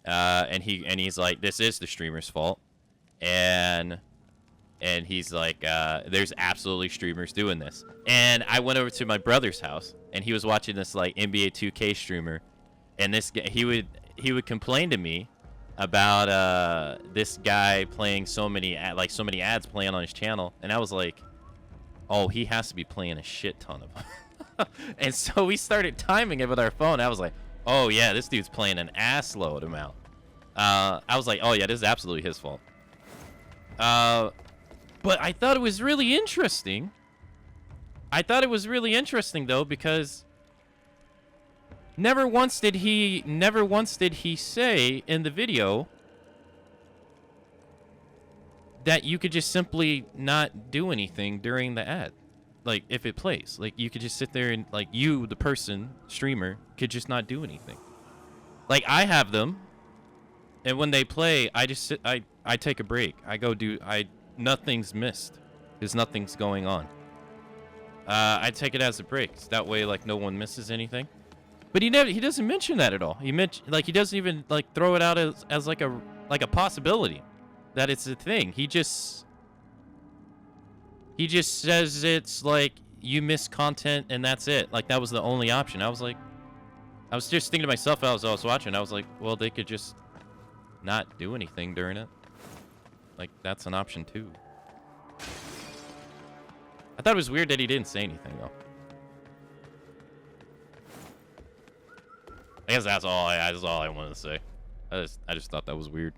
And he's like, this is the streamer's fault. And he's like, there's absolutely streamers doing this. And I went over to my brother's house, and he was watching this like NBA 2K streamer, and this guy, he would complain to me about this guy playing so many ads playing on his channel, and I was like, oh, he has to be playing a shit ton of them. And so we started timing it with our phone. I was like, oh yeah, this dude's playing an ass load amount. I was like, oh yeah, this is absolutely his fault. But I thought it was really interesting. Though, because never once did he say in the video that you could just simply not do anything during the ad. Like, if it plays, like, you could just sit there and, like, you, the person, streamer, could just not do anything. Like, I have them, and when they play, I just sit, I take a break. Nothing's missed, because nothing's going on. I take it as a break. So that way, like, no one misses anything. But he doesn't mention that at all. He doesn't even like throw it out as like a possibility that it's a thing. He just says it's like you miss content and that's it. Like, that was the only option. I was just thinking to myself as I was watching. I was like, well, they could just not do anything during it. Like, that's an option too. I thought it was weird that he didn't say anything, though. I guess that's all I wanted to say. I just thought that was weird.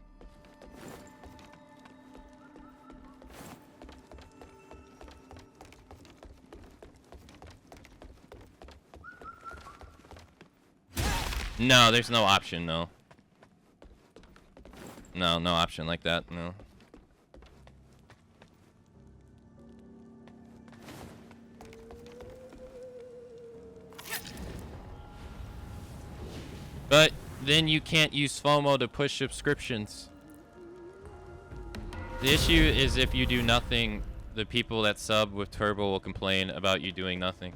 No, there's no option, no. No, no option like that, no. But then you can't use FOMO to push subscriptions. The issue is if you do nothing, the people that sub with Turbo will complain about you doing nothing.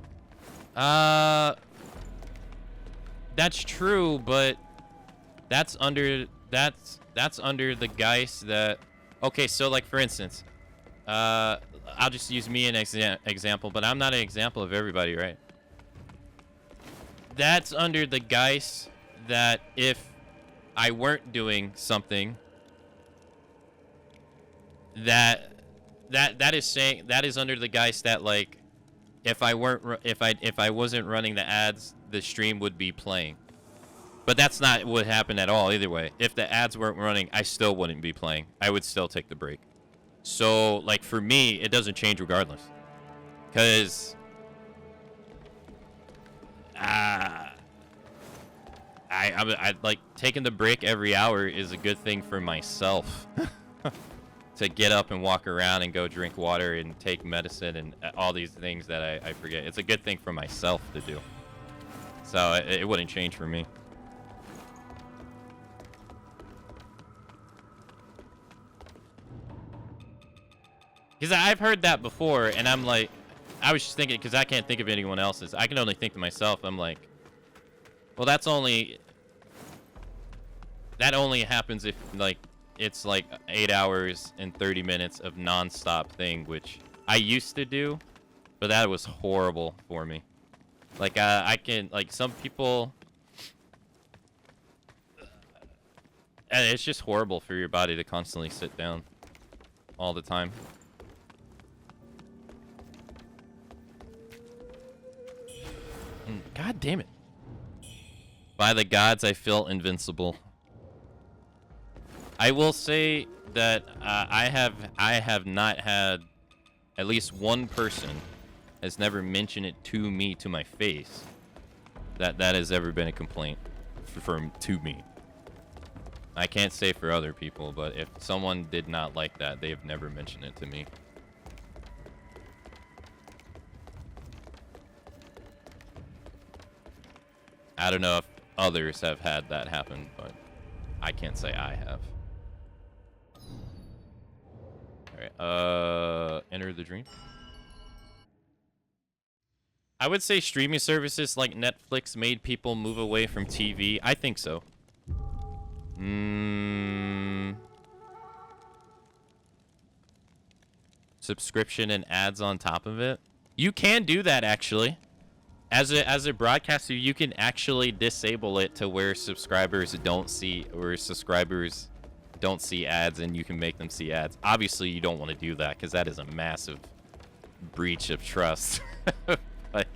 That's true, but that's under the guise that. Okay, so like for instance, I'll just use me an example, but I'm not an example of everybody, right? That's under the guise that if I weren't doing something, that is under the guise that like if I wasn't running the ads, the stream would be playing. But that's not what happened at all either way. If the ads weren't running, I still wouldn't be playing. I would still take the break. So like for me, it doesn't change regardless. Cause I like taking the break every hour is a good thing for myself. To get up and walk around and go drink water and take medicine and all these things that I forget. It's a good thing for myself to do. So it wouldn't change for me. Because I've heard that before, and I'm like, I was just thinking, because I can't think of anyone else's. I can only think to myself. I'm like, well, that only happens if, like, it's like 8 hours and 30 minutes of non-stop thing, which I used to do, but that was horrible for me. Like, I can, like, some people, it's just horrible for your body to constantly sit down all the time. God damn it. By the gods, I feel invincible. I will say that I have not had at least one person has never mentioned it to me to my face that has ever been a complaint to me. I can't say for other people, but if someone did not like that, they have never mentioned it to me. I don't know if others have had that happen, but I can't say I have. Alright, enter the dream. I would say streaming services like Netflix made people move away from TV. I think so. Subscription and ads on top of it. You can do that actually. As a broadcaster, you can actually disable it to where subscribers don't see ads, and you can make them see ads. Obviously, you don't want to do that because that is a massive breach of trust. But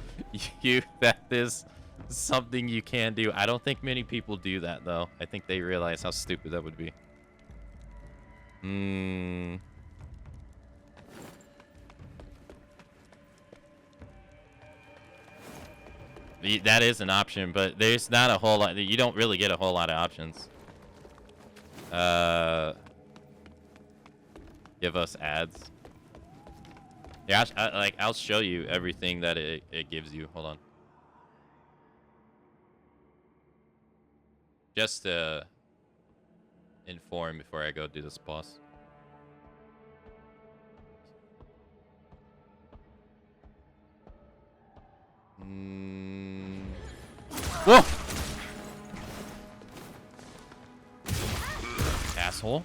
that is something you can do. I don't think many people do that though. I think they realize how stupid that would be. That is an option, but there's not a whole lot. You don't really get a whole lot of options. Give us ads. Yeah, I'll show you everything that it gives you. Hold on. Just to inform before I go do this boss. Whoa! Asshole.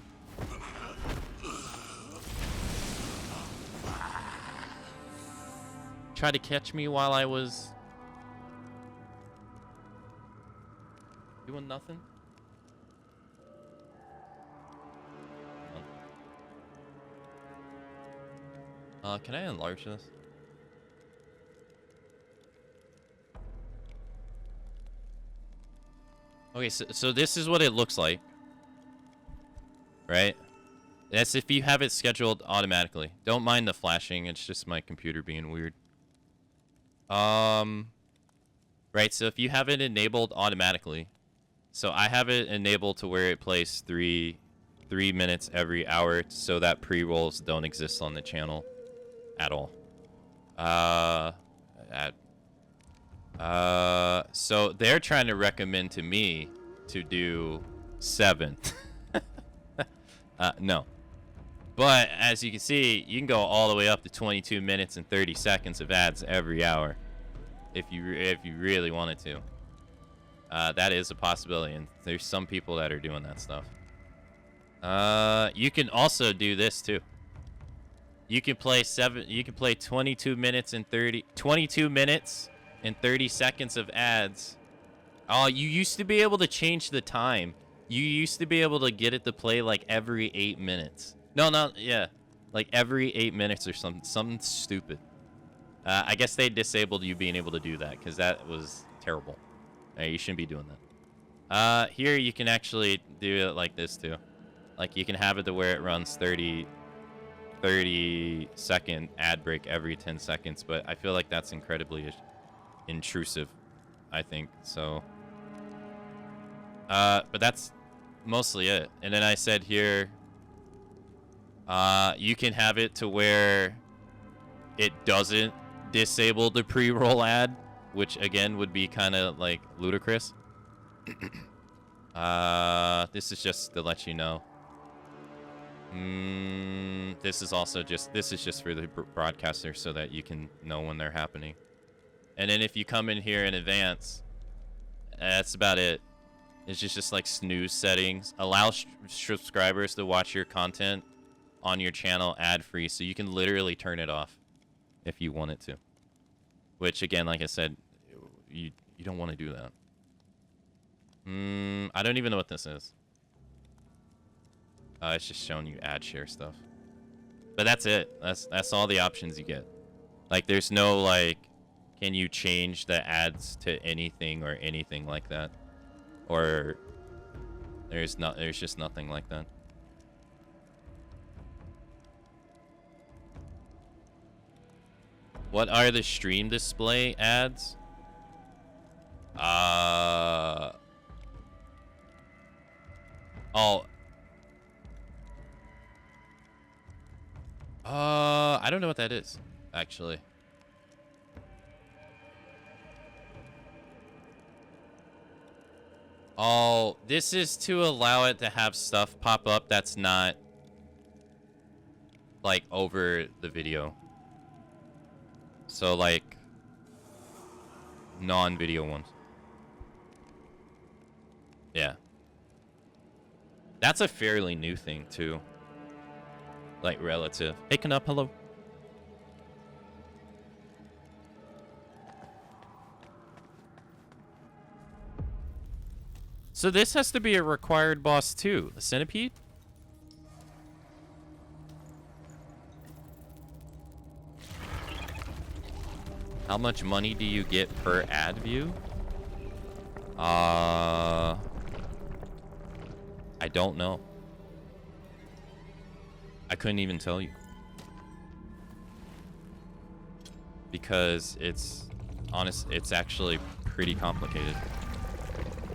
Tried to catch me while I was doing nothing. Can I enlarge this? Okay, so this is what it looks like. Right? That's if you have it scheduled automatically. Don't mind the flashing, it's just my computer being weird. Right, so if you have it enabled automatically. So I have it enabled to where it plays 3 minutes every hour so that pre-rolls don't exist on the channel at all. So they're trying to recommend to me to do 7. No. But as you can see, you can go all the way up to 22 minutes and 30 seconds of ads every hour if you really wanted to. That is a possibility, and there's some people that are doing that stuff. You can also do this too. You can play 22 minutes and 30 seconds of ads. Oh, you used to be able to change the time. You used to be able to get it to play like every 8 minutes. Yeah. Like every 8 minutes or something stupid. I guess they disabled you being able to do that because that was terrible. You shouldn't be doing that. Here you can actually do it like this too. Like you can have it to where it runs 30-second ad break every 10 seconds, but I feel like that's incredibly intrusive, I think. So, but that's mostly it. And then I said here, you can have it to where it doesn't disable the pre-roll ad, which again would be kind of like ludicrous. This is just to let you know. This is just for the broadcaster so that you can know when they're happening. And then if you come in here in advance, that's about it. It's just like snooze settings. Allow subscribers to watch your content on your channel ad-free, so you can literally turn it off if you wanted to. Which again, like I said, you don't want to do that. I don't even know what this is. It's just showing you ad share stuff. But that's it. That's all the options you get. Like there's no like, can you change the ads to anything or anything like that? Or there's just nothing like that. What are the stream display ads? I don't know what that is, actually. Oh, this is to allow it to have stuff pop up that's not like over the video. So like non-video ones. Yeah. That's a fairly new thing too. Like relative. Hey, Canup, hello. So this has to be a required boss too. The centipede? How much money do you get per ad view? I don't know. I couldn't even tell you. Because it's actually pretty complicated.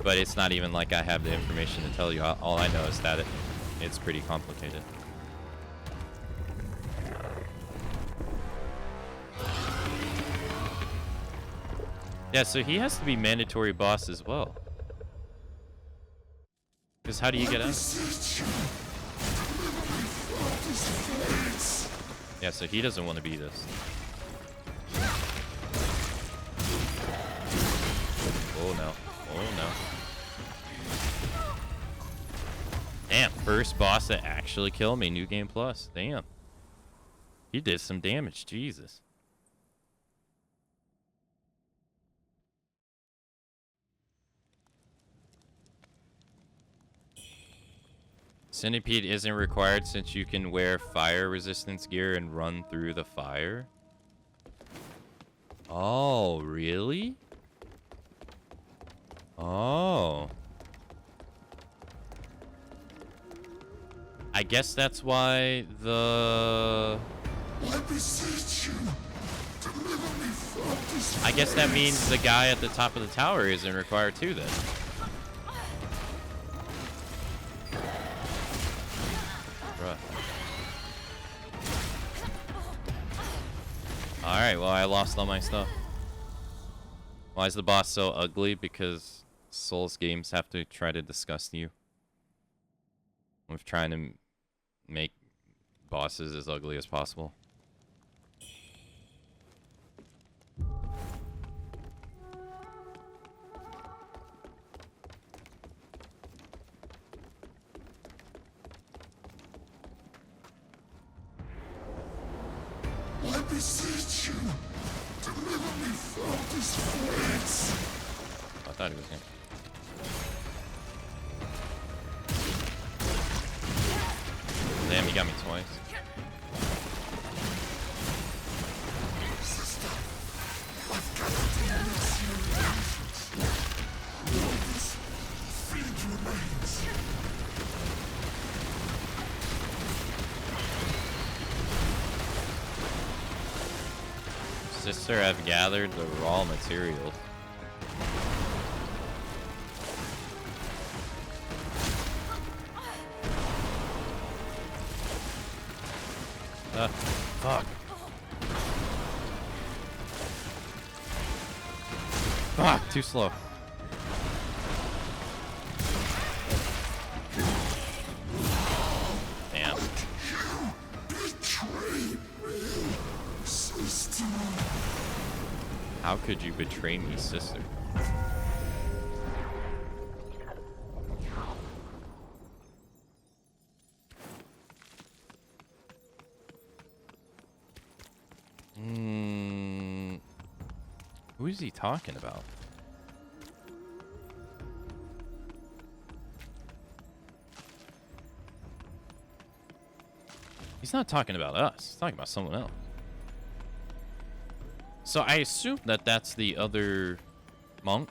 But it's not even like I have the information to tell you. All I know is that it's pretty complicated. Yeah, so he has to be mandatory boss as well. Because how do you get out? Yeah, so he doesn't want to be this. Oh no. Oh no. Damn, first boss to actually kill me. New Game Plus. Damn. He did some damage. Jesus. Centipede isn't required since you can wear fire resistance gear and run through the fire. Oh, really? Oh. I guess that's why the... I beseech you, deliver me from this I guess that means place. the guy at the top of the tower isn't required too, then. Bruh. Alright, well, I lost all my stuff. Why is the boss so ugly? Because Souls games have to try to disgust you with trying to make bosses as ugly as possible. I beseech you, deliver me from this place. I thought he was gonna... Damn, he got me twice. Sister, I've gathered the This field remains. Sister, I've gathered the raw material. Fuck. Fuck, too slow. Damn. How could you betray me, sister? Who is he talking about? He's not talking about us. He's talking about someone else. So I assume that that's the other monk.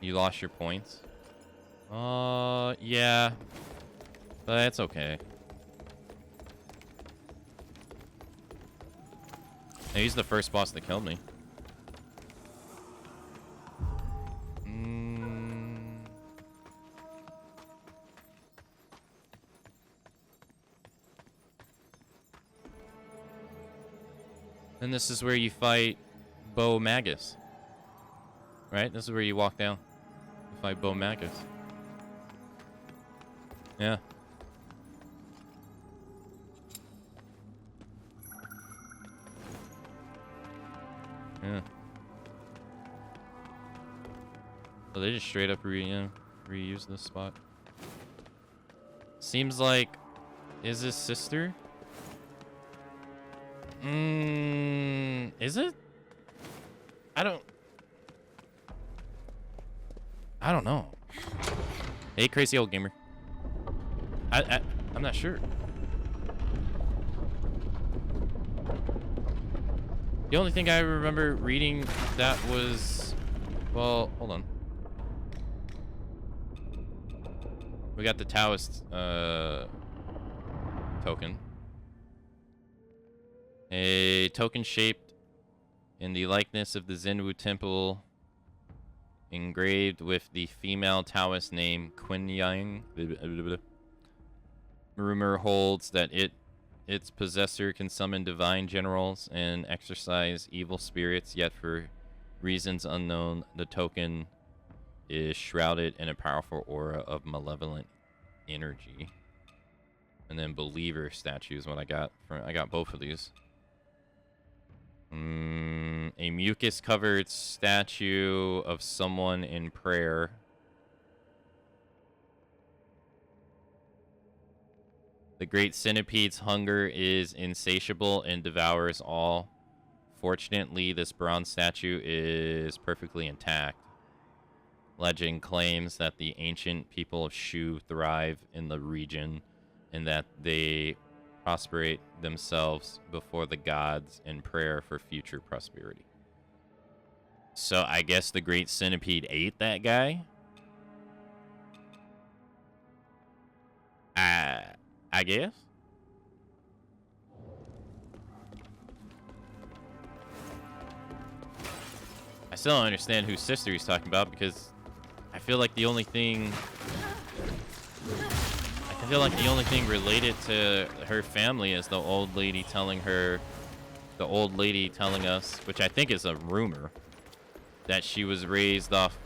You lost your points? Yeah. But that's okay. Hey, he's the first boss that killed me. And this is where you fight Bo Magus. Right? This is where you walk down to fight Bo Magus. Yeah. Yeah. So they just straight up reuse this spot. Seems like... Is his sister? Is it? I don't know. Hey, crazy old gamer. I'm not sure. The only thing I remember reading that was... Well, hold on. We got the Taoist token. A token shaped in the likeness of the Zenwu temple, engraved with the female Taoist name Qinyang. Rumor holds that its possessor can summon divine generals and exorcise evil spirits, yet for reasons unknown, the token is shrouded in a powerful aura of malevolent energy. And then believer statues, what I got. I got both of these. A mucus-covered statue of someone in prayer. The great centipede's hunger is insatiable and devours all. Fortunately, this bronze statue is perfectly intact. Legend claims that the ancient people of Shu thrive in the region and that they prostrate themselves before the gods in prayer for future prosperity. So I guess the Great Centipede ate that guy? I guess? I still don't understand whose sister he's talking about, because I feel like the only thing related to her family is the old lady telling us, which I think is a rumor, that she was raised off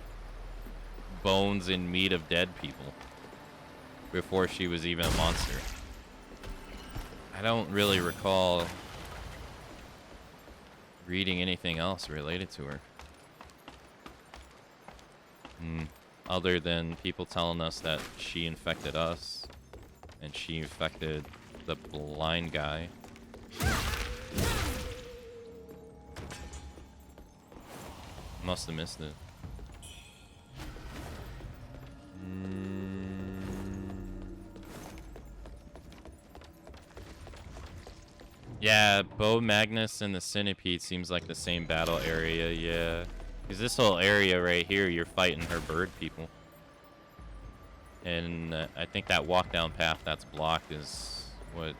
bones and meat of dead people before she was even a monster. I don't really recall reading anything else related to her. Other than people telling us that she infected us and she infected the blind guy. Must have missed it. Yeah, Bo Magnus and the Centipede seems like the same battle area, yeah. Because this whole area right here, you're fighting her bird people. And I think that walk down path that's blocked is what...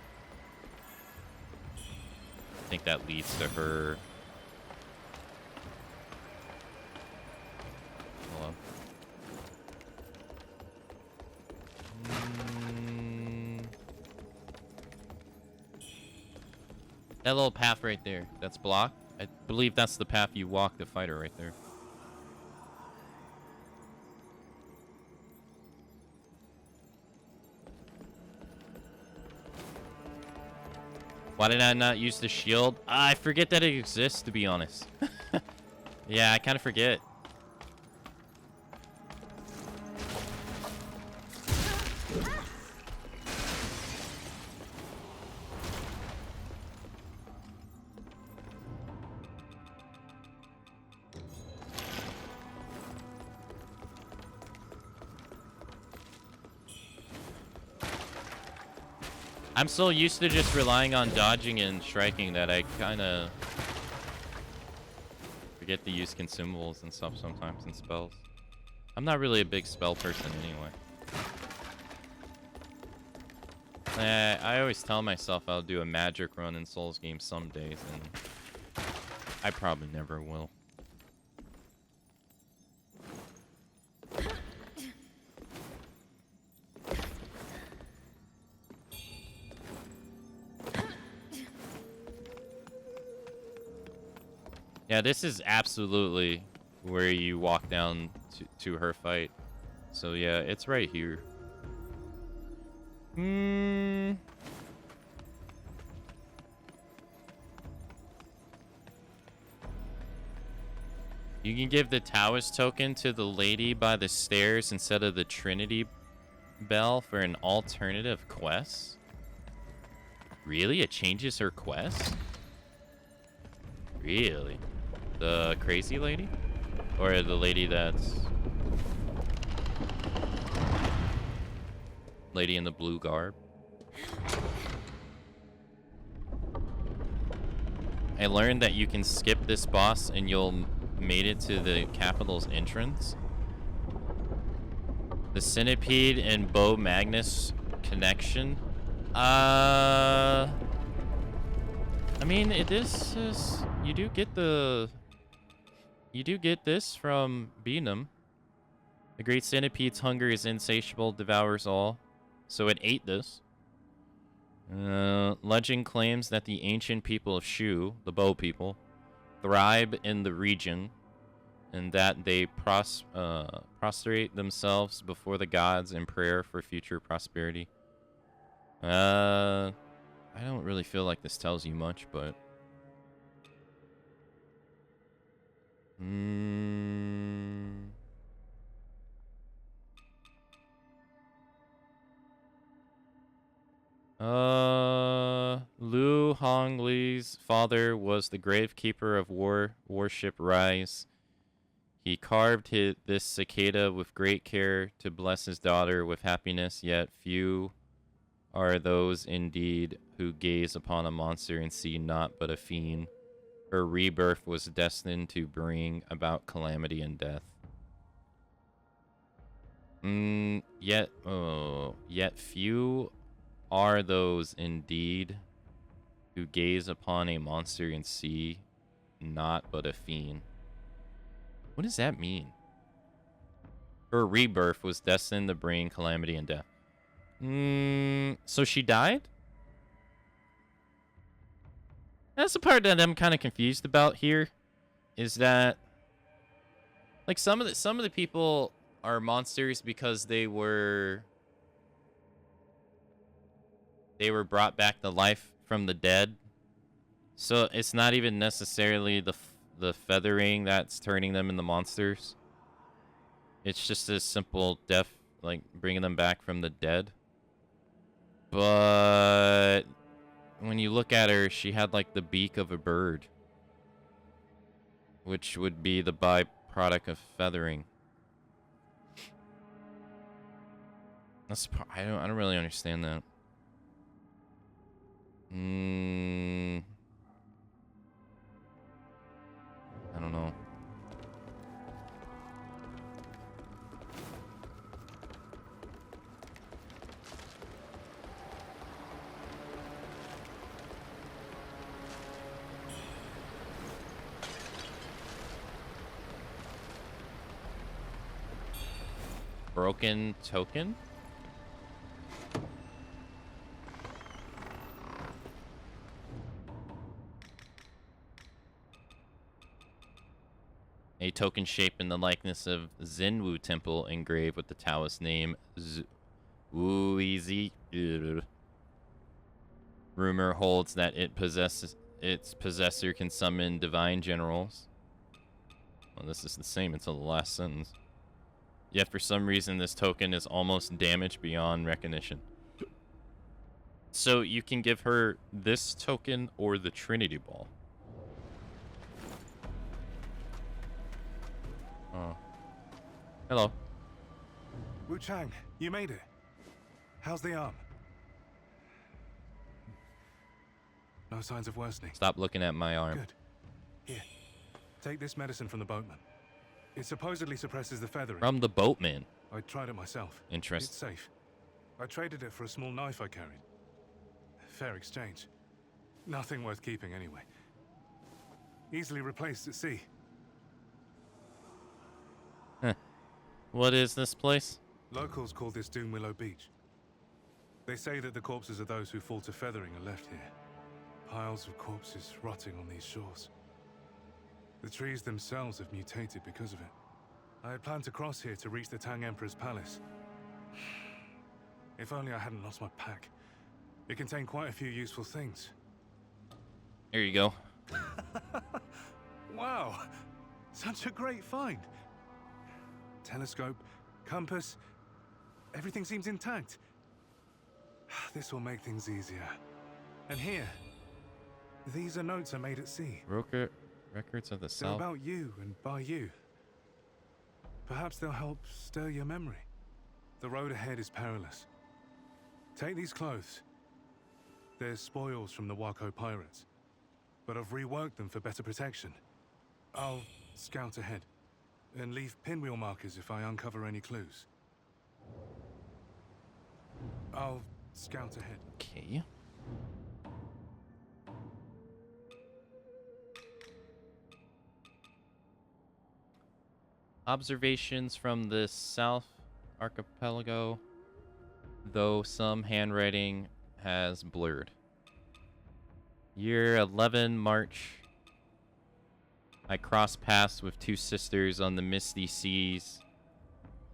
I think that leads to her... Hold on. That little path right there, that's blocked. I believe that's the path you walk to fight her right there. Why did I not use the shield? I forget that it exists, to be honest. Yeah, I kind of forget. I'm so used to just relying on dodging and striking that I kind of forget to use consumables and stuff sometimes in spells. I'm not really a big spell person anyway. I always tell myself I'll do a magic run in Souls games some days, and I probably never will. Yeah, this is absolutely where you walk down to her fight. So yeah, it's right here. You can give the Taoist token to the lady by the stairs instead of the Trinity bell for an alternative quest. Really? It changes her quest? Really? The crazy lady? Or the lady that's... Lady in the blue garb? I learned that you can skip this boss and you'll made it to the capital's entrance. The Centipede and Bo Magnus connection. I mean, this is... You do get this from Beanham. The Great Centipede's hunger is insatiable, devours all. So it ate this. Legend claims that the ancient people of Shu, the Bo people, thrive in the region, and that they prostrate themselves before the gods in prayer for future prosperity. I don't really feel like this tells you much, but... Lu Hongli's father was the gravekeeper of warship Rise. He carved this cicada with great care to bless his daughter with happiness, yet few are those indeed who gaze upon a monster and see naught but a fiend. Her rebirth was destined to bring about calamity and death. Yet few are those indeed who gaze upon a monster and see naught but a fiend. What does that mean? Her rebirth was destined to bring calamity and death. So she died? That's the part that I'm kind of confused about here. Is that like some of the people are monsters because they were brought back to life from the dead. So it's not even necessarily the feathering that's turning them into monsters. It's just a simple death, like bringing them back from the dead. But when you look at her, she had like the beak of a bird, which would be the byproduct of feathering. I don't really understand that. I don't know. Broken token? A token shaped in the likeness of Zenwu Temple engraved with the Taoist name Wuizi. Rumor holds that its possessor can summon divine generals. Well, this is the same until the last sentence. Yet for some reason this token is almost damaged beyond recognition. So you can give her this token or the Trinity Ball. Oh. Hello. Wuchang, you made it. How's the arm? No signs of worsening. Stop looking at my arm. Good. Here, take this medicine from the boatman. It supposedly suppresses the feathering. From the boatman? I tried it myself. Interesting. It's safe. I traded it for a small knife I carried. Fair exchange. Nothing worth keeping anyway. Easily replaced at sea. Huh. What is this place? Locals call this Doom Willow Beach. They say that the corpses of those who fall to feathering are left here. Piles of corpses rotting on these shores. The trees themselves have mutated because of it. I had planned to cross here to reach the Tang Emperor's palace. If only I hadn't lost my pack. It contained quite a few useful things. Here you go. Wow! Such a great find. Telescope, compass, everything seems intact. This will make things easier. And here, these are notes I made at sea. Records of the They're South. about you and by you. Perhaps they'll help stir your memory. The road ahead is perilous. Take these clothes. They're spoils from the Wako pirates, but I've reworked them for better protection. I'll scout ahead and leave pinwheel markers if I uncover any clues. I'll scout ahead. Okay. Observations from the South Archipelago, though some handwriting has blurred. Year 11, March. I crossed paths with two sisters on the misty seas.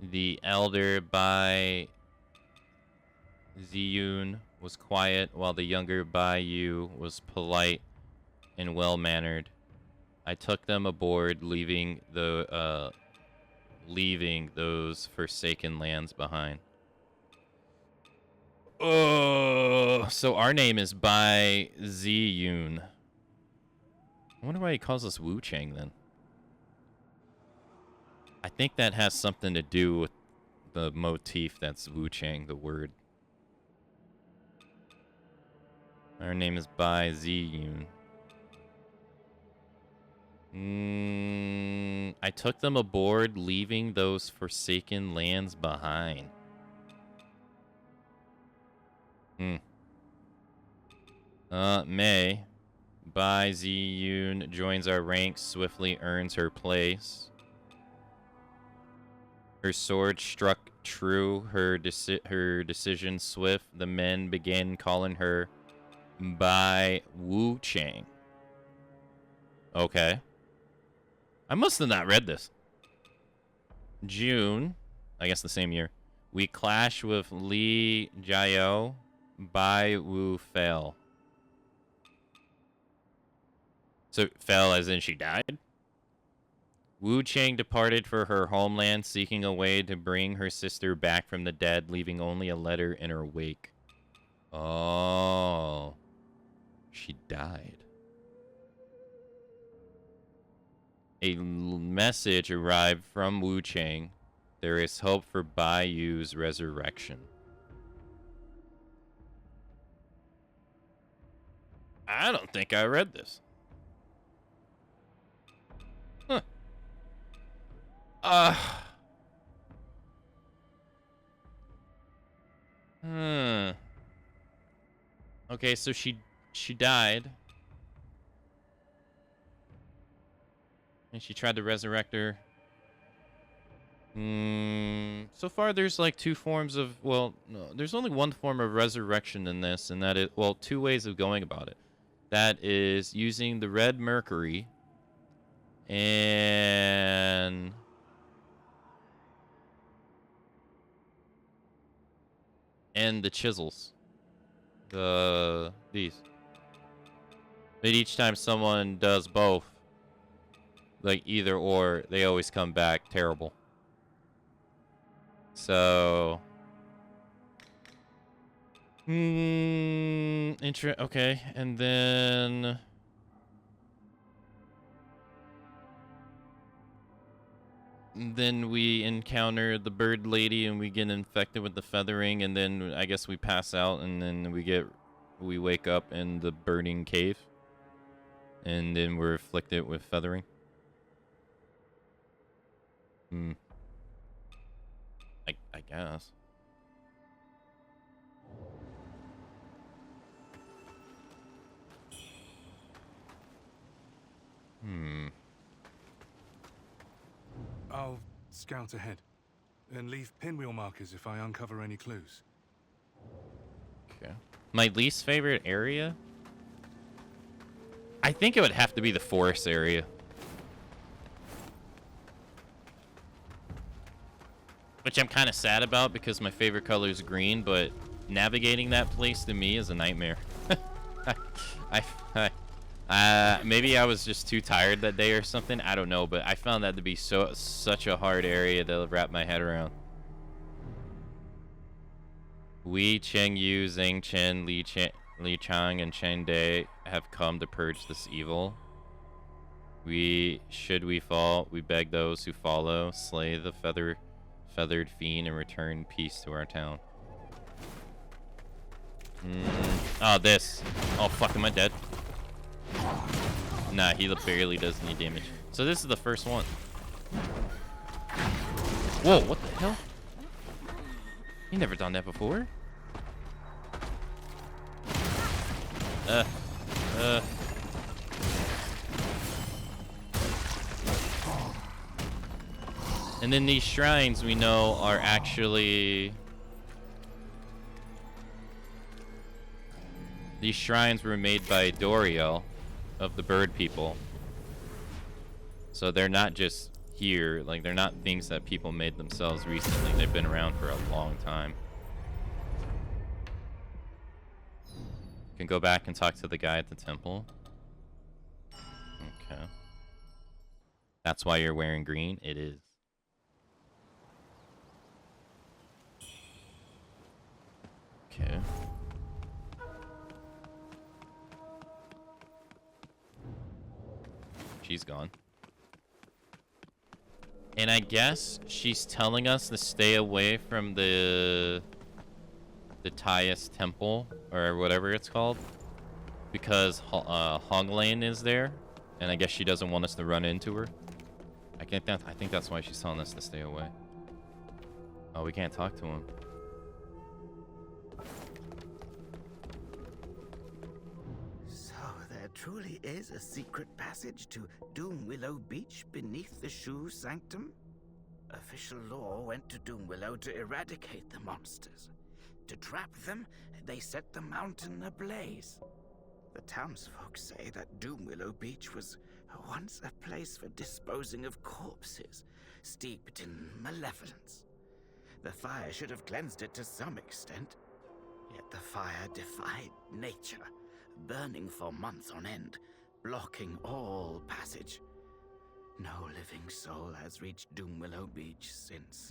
The elder Bai Ziyun was quiet, while the younger Bai Yu was polite and well-mannered. I took them aboard, leaving those forsaken lands behind. Oh, so our name is Bai Ziyun. I wonder why he calls us Wuchang then. I think that has something to do with the motif that's Wuchang, the word. Her name is Bai Ziyun. I took them aboard, leaving those forsaken lands behind. May. Bai Ziyun joins our ranks, swiftly earns her place. Her sword struck true, her decision swift. The men began calling her Bai Wuchang. Okay. I must have not read this. June, I guess the same year, we clash with Li Jiao. Bai Wu fell. So, fell as in she died? Wu Chang departed for her homeland, seeking a way to bring her sister back from the dead, leaving only a letter in her wake. Oh. She died. A message arrived from Wu Chang. There is hope for Bai Yu's resurrection. I don't think I read this. Okay, so she died. And she tried to resurrect her. So far there's like two forms of, well, no, there's only one form of resurrection in this, and that is, well, two ways of going about it. That is using the red mercury and the chisels. These. But each time someone does both, like either or, they always come back terrible. So, okay, and then we encounter the bird lady and we get infected with the feathering, and then I guess we pass out, and then we wake up in the burning cave, and then we're afflicted with feathering. I guess. I'll scout ahead and leave pinwheel markers if I uncover any clues. Okay. My least favorite area? I think it would have to be the forest area. Which I'm kind of sad about because my favorite color is green, but navigating that place to me is a nightmare. Maybe I was just too tired that day or something. I don't know, but I found that to be such a hard area to wrap my head around. Wei Cheng Yu, Zhang Chen, Li Chang, and Chen Dai have come to purge this evil. Should we fall, we beg those who follow, slay the feathered fiend, and return peace to our town. Oh, this. Oh, fuck, am I dead? Nah, he barely does any damage. So this is the first one. Whoa, what the hell? You never done that before? And then these shrines we know are actually... These shrines were made by Doriel of the bird people. So they're not just here, like they're not things that people made themselves recently. They've been around for a long time. You can go back and talk to the guy at the temple. Okay. That's why you're wearing green? It is. Okay. She's gone. And I guess she's telling us to stay away from the Tyus temple, or whatever it's called. because Honglan is there, and I guess she doesn't want us to run into her. I think that's why she's telling us to stay away. Oh, we can't talk to him. So there truly is a secret passage to Doom Willow Beach beneath the Shoe Sanctum? Official law went to Doom Willow to eradicate the monsters. To trap them, they set the mountain ablaze. The townsfolk say that Doom Willow Beach was once a place for disposing of corpses, steeped in malevolence. The fire should have cleansed it to some extent, yet the fire defied nature, burning for months on end, blocking all passage. No living soul has reached Doom Willow Beach since.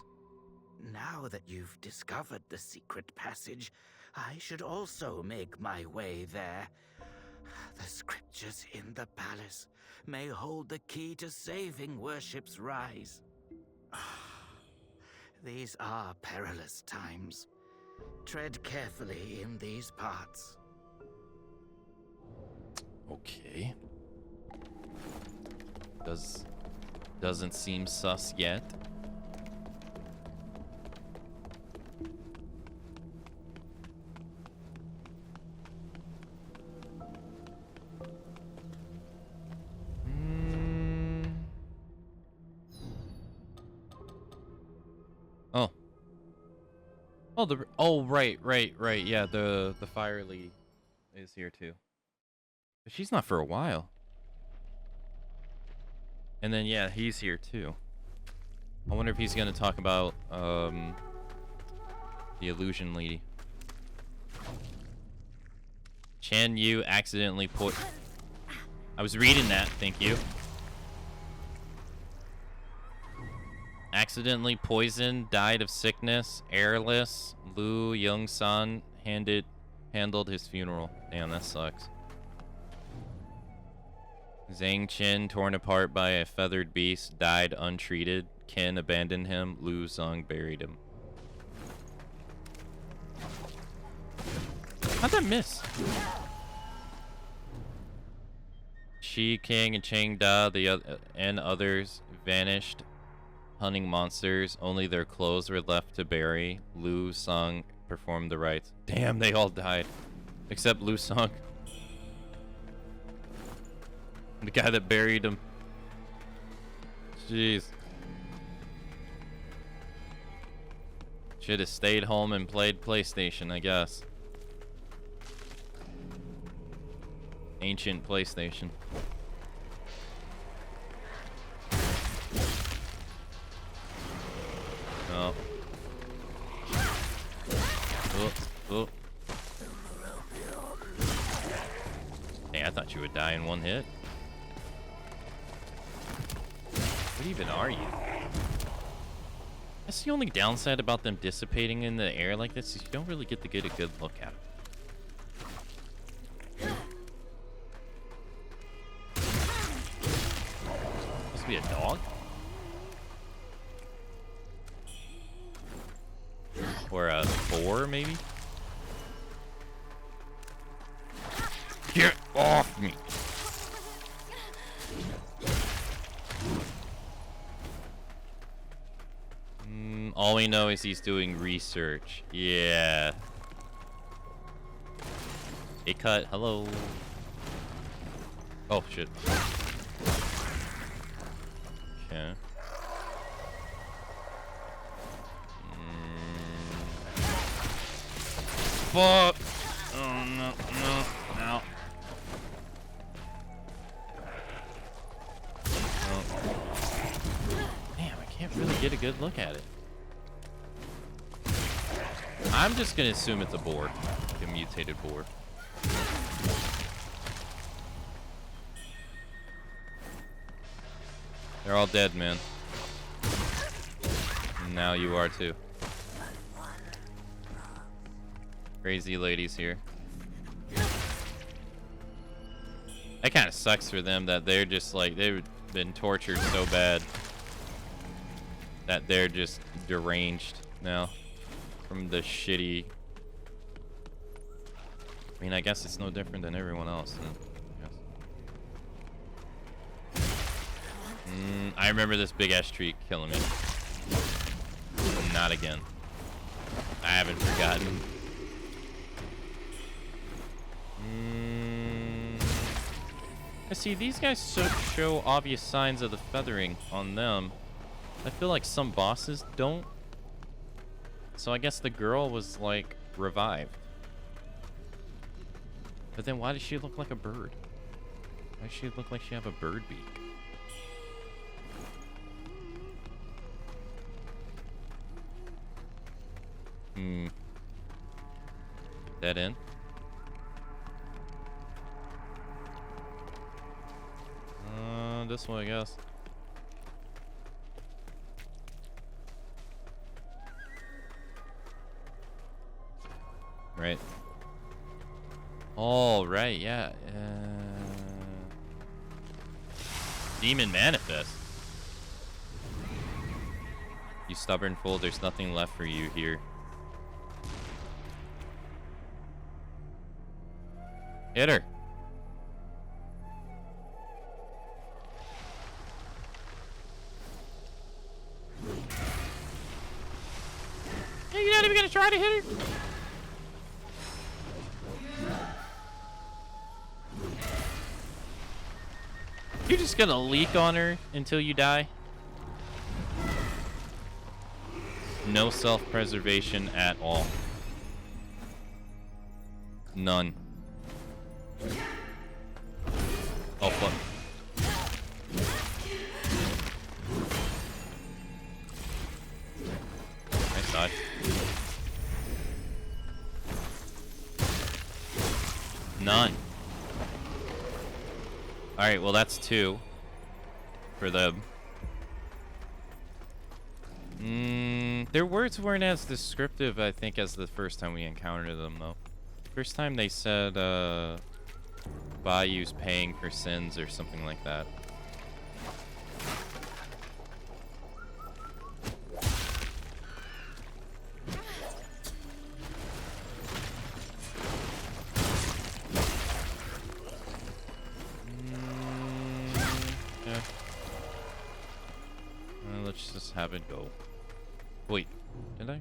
Now that you've discovered the secret passage, I should also make my way there. The scriptures in the palace may hold the key to saving worship's rise. These are perilous times. Tread carefully in these parts. Okay. Doesn't seem sus yet. Right. Yeah, the fire lady is here too. But she's not for a while. And then yeah, he's here too. I wonder if he's gonna talk about the illusion lady. Chen Yu accidentally put. I was reading that. Thank you. Accidentally poisoned, died of sickness, airless. Lu Young-san handled his funeral. Damn, that sucks. Zhang Qin torn apart by a feathered beast, died untreated. Qin abandoned him. Lu Zong buried him. How'd that miss? Shi King and Chang Da and others vanished. Hunting monsters, only their clothes were left to bury. Lu Song performed the rites. Damn, they all died. Except Lu Song. The guy that buried him. Jeez. Should have stayed home and played PlayStation, I guess. Ancient PlayStation. Oh. Oh. Hey, I thought you would die in one hit. What even are you? That's the only downside about them dissipating in the air like this, is you don't really get to get a good look at them. Must be a dog? Or a boar, maybe? Get off me! All we know is he's doing research. Yeah. Hey, cut. Hello. Oh, shit. Okay. Fuck! Oh, no. Oh. Damn, I can't really get a good look at it. I'm just gonna assume it's a boar. Like a mutated boar. They're all dead, man. And now you are too. Crazy ladies here. That kind of sucks for them that they're just like, they've been tortured so bad that they're just deranged now from the shitty mean, I guess it's no different than everyone else. I remember this big ass tree killing me. Not again. I haven't forgotten. See, these guys show obvious signs of the feathering on them. I feel like some bosses don't. So I guess the girl was, like, revived. But then why does she look like a bird? Why does she look like she have a bird beak? Dead end? This one, I guess. Right. All right, yeah. Demon manifest. You stubborn fool, there's nothing left for you here. Hit her. Hey, you're not even gonna try to hit her? You're just gonna leak on her until you die? No self-preservation at all. None. Oh, fuck. Nice dodge. None. Alright, well that's 2 for them. Their words weren't as descriptive, I think, as the first time we encountered them, though. First time they said, Bayou's paying for sins or something like that. Yeah. Let's just have it go. Wait, did I?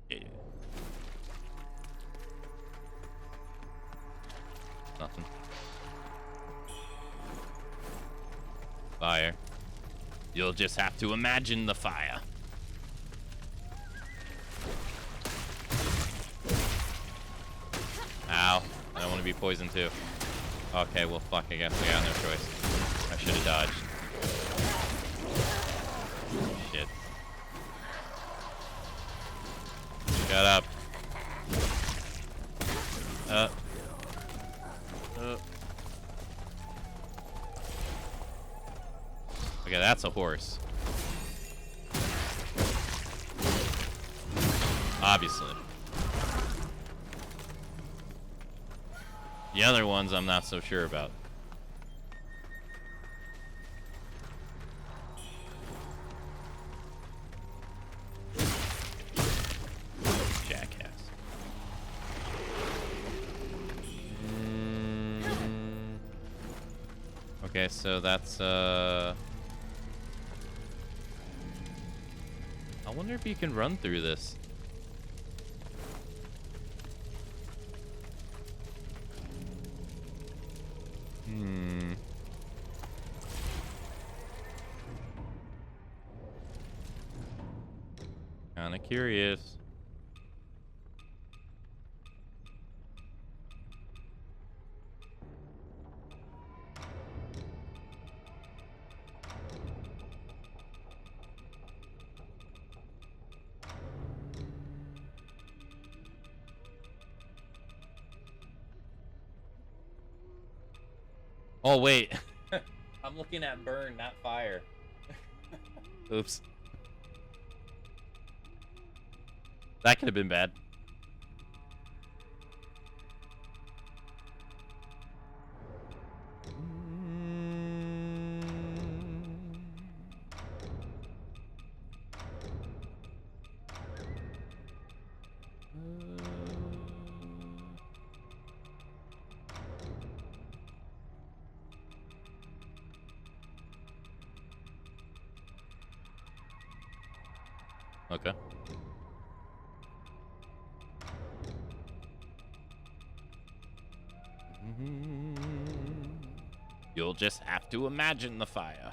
Yeah. Nothing. Fire. You'll just have to imagine the fire. Ow. I don't want to be poisoned too. Okay, well fuck, I guess I got no choice. I should have dodged. Shit. Shut up. Okay, that's a horse. Obviously. The other ones I'm not so sure about. Jackass. Okay, so that's I wonder if you can run through this. Kinda curious. Oh, wait. I'm looking at burn, not fire. Oops. That could have been bad. Okay. You'll just have to imagine the fire.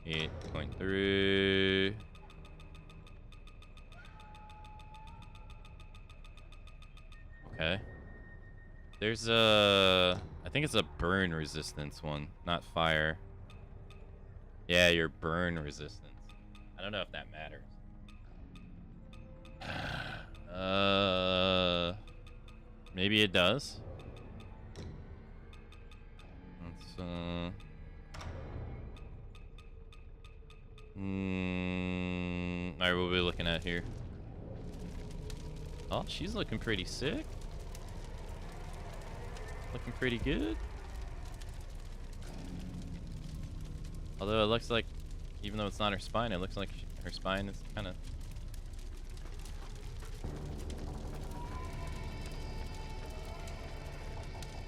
$8.3. Okay. There's a... I think it's a burn resistance one, not fire. Yeah, your burn resistance. I don't know if that matters. Maybe it does. Let's, alright, what are we looking at here? Oh, she's looking pretty sick. Looking pretty good. Although it looks like, even though it's not her spine, it looks like her spine is kind of...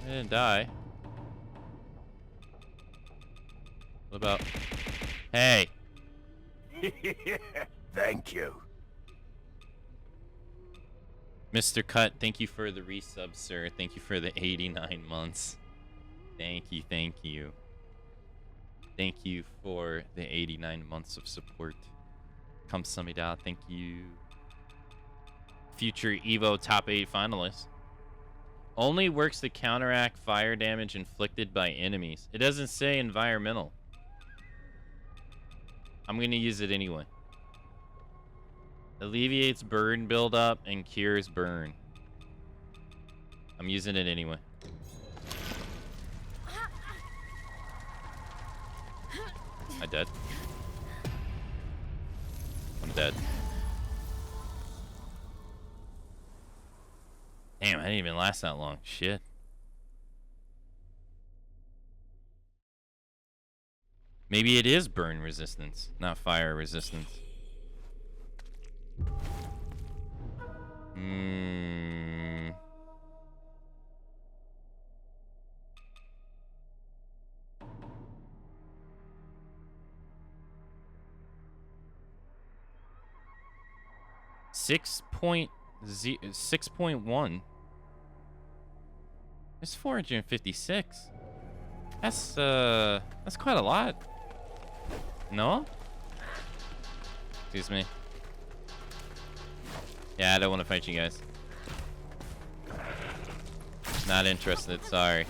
I didn't die. What about... Hey! Thank you. Mr. Cut, thank you for the resub, sir. Thank you for the 89 months. Thank you, thank you. Thank you for the 89 months of support. Kamsamida, thank you. Future Evo top 8 finalists. Only works to counteract fire damage inflicted by enemies. It doesn't say environmental. I'm gonna use it anyway. Alleviates burn buildup and cures burn. I'm using it anyway. I dead? I'm dead. Damn, I didn't even last that long. Shit. Maybe it is burn resistance, not fire resistance. Hmm. Six point 6.1. It's 456. That's quite a lot. No? Excuse me. Yeah, I don't want to fight you guys. Not interested, sorry.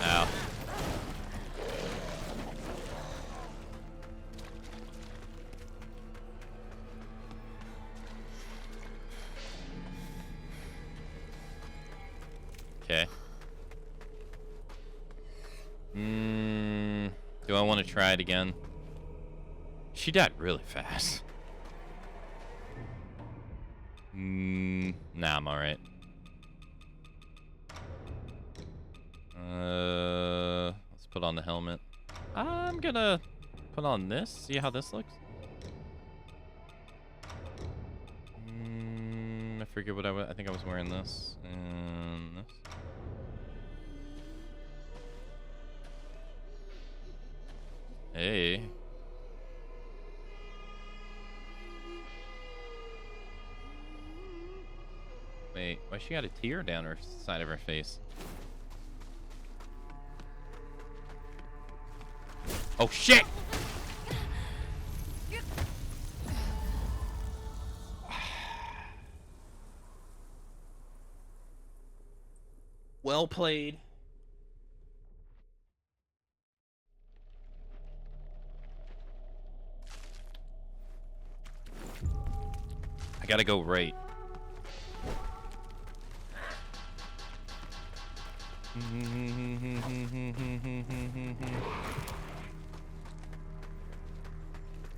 Ow. Okay. Do I want to try it again? She died really fast. Nah, I'm alright. Let's put on the helmet. I'm gonna put on this, see how this looks. I forget what I think I was wearing this and this. Hey. Wait, why she got a tear down her side of her face? Oh shit! Well played. I gotta go right.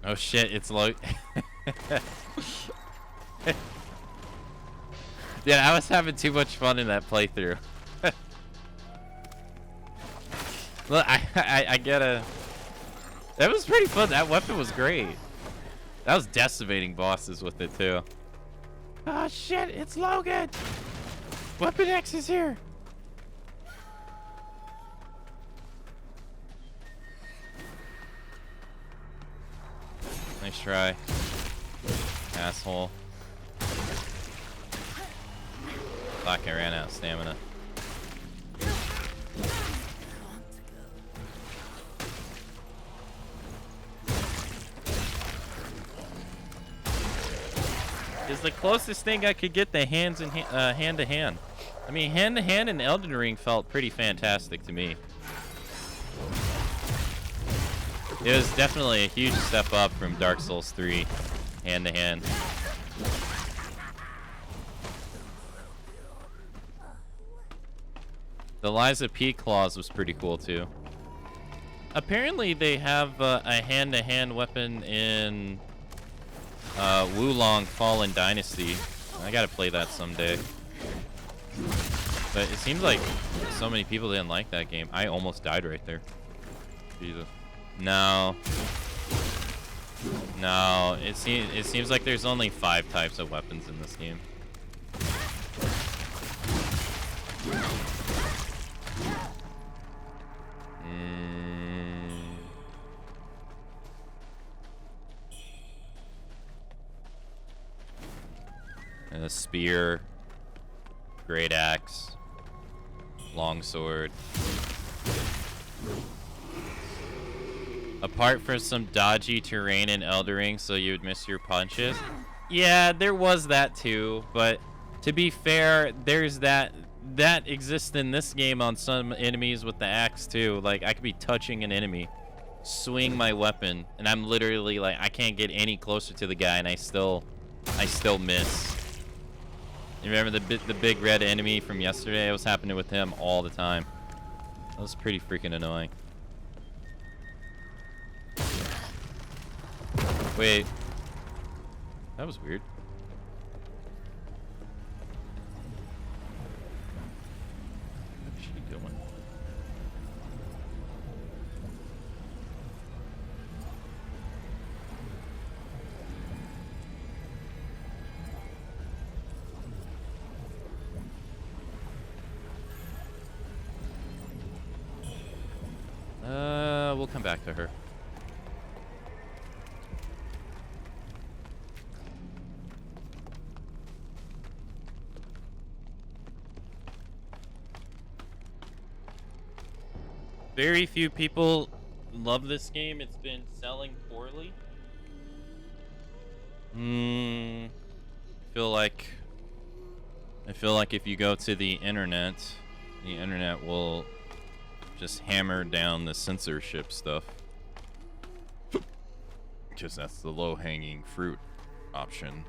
Oh shit, it's low. Dude, I was having too much fun in that playthrough. Look, I gotta... That was pretty fun. That weapon was great. That was decimating bosses with it too. Ah, shit, it's Logan. Weapon X is here. Nice try, asshole. Fuck, I ran out of stamina. Is the closest thing I could get the hands in hand to hand. I mean, hand to hand in Elden Ring felt pretty fantastic to me. It was definitely a huge step up from Dark Souls 3 hand to hand. The Liza P claws was pretty cool too. Apparently they have a hand-to-hand weapon in Wuchang Fallen Dynasty. I gotta play that someday. But it seems like so many people didn't like that game. I almost died right there. Jesus. No. No, it seems like there's only 5 types of weapons in this game. And a spear, great axe, longsword. Apart from some dodgy terrain in Elden Ring, so you would miss your punches. Yeah, there was that too, but to be fair, there's that exists in this game on some enemies with the axe too. Like, I could be touching an enemy, swing my weapon, and I'm literally like, I can't get any closer to the guy, and I still miss. You remember the big red enemy from yesterday? It was happening with him all the time. That was pretty freaking annoying. Wait. That was weird. What's she doing? We'll come back to her. Very few people love this game. It's been selling poorly. I feel like if you go to the internet will just hammer down the censorship stuff. Because that's the low-hanging fruit option.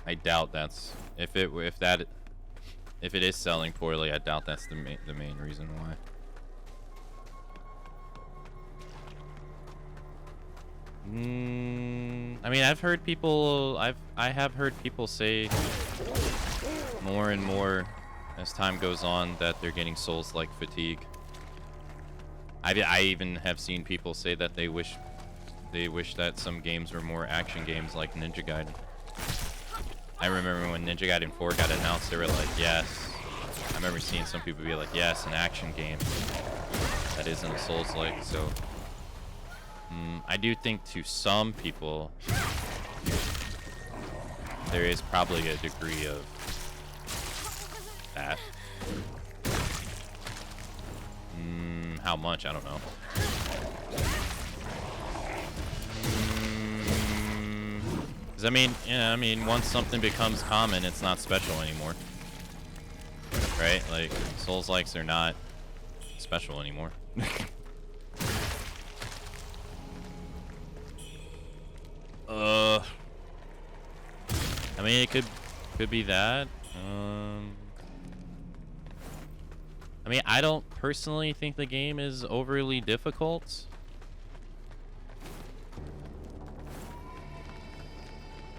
I doubt that's if it is selling poorly. I doubt that's the main reason why. I mean, I've heard people. I have heard people say more and more as time goes on that they're getting Souls-like fatigue. I even have seen people say that they wish that some games were more action games like Ninja Gaiden. I remember when Ninja Gaiden 4 got announced, they were like, yes. I remember seeing some people be like, yes, an action game that isn't a Souls-like. So I do think to some people there is probably a degree of that. How much? I don't know. I mean, yeah, I mean, once something becomes common, it's not special anymore. Right? Like, Souls-likes are not special anymore. I mean, it could be that. I mean, I don't personally think the game is overly difficult.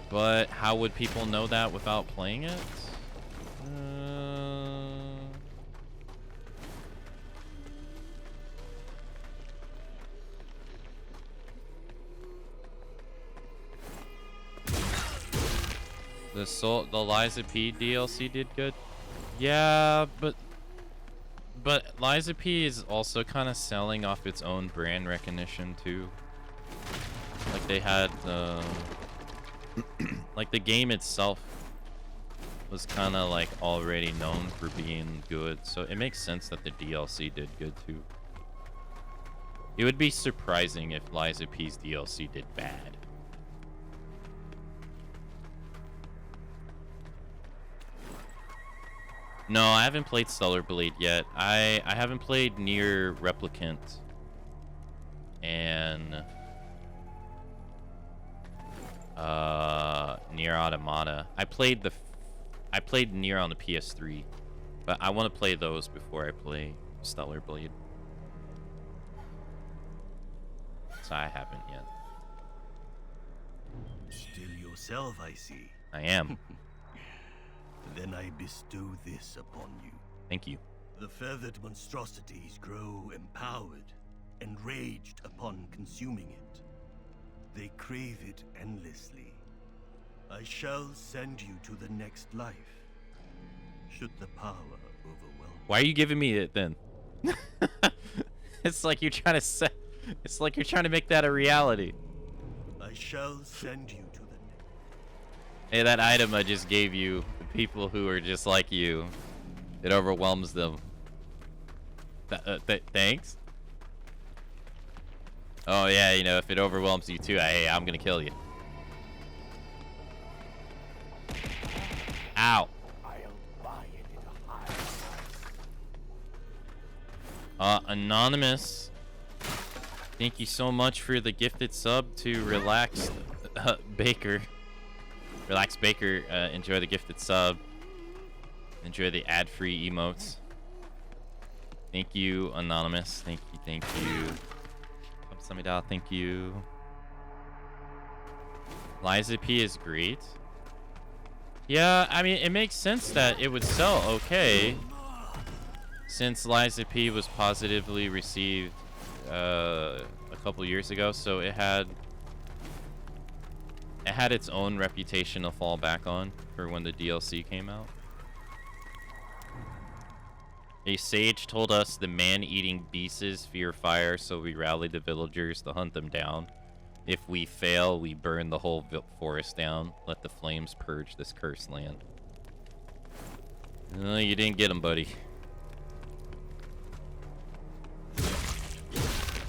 But how would people know that without playing it? The Liza P DLC did good. Yeah, but Liza P is also kind of selling off its own brand recognition too. Like they had like the game itself was kind of like already known for being good, so it makes sense that the DLC did good too. It would be surprising if Liza P's DLC did bad. No, I haven't played Stellar Blade yet. I haven't played Nier Replicant and Nier Automata. I played Nier on the PS3, but I want to play those before I play Stellar Blade. So I haven't yet. Still yourself, I see. I am. Then I bestow this upon you. Thank you. The feathered monstrosities grow empowered, enraged upon consuming it. They crave it endlessly. I shall send you to the next life, should the power overwhelm. Why are you giving me it then? It's like you're trying to it's like you're trying to make that a reality. I shall send you to the next. Hey, that item I just gave you, the people who are just like you, it overwhelms them. Thanks? Oh yeah, you know, if it overwhelms you too, hey, I'm gonna kill you. Ow. Anonymous, thank you so much for the gifted sub to Relax Baker. Relax Baker, enjoy the gifted sub. Enjoy the ad-free emotes. Thank you, Anonymous. Thank you, thank you. Samida, thank you. Liza P is great. Yeah, I mean, it makes sense that it would sell okay, since Liza P was positively received a couple years ago, so it had its own reputation to fall back on for when the DLC came out. A sage told us the man-eating beasts fear fire, so we rallied the villagers to hunt them down. If we fail, we burn the whole forest down. Let the flames purge this cursed land. You didn't get him, buddy.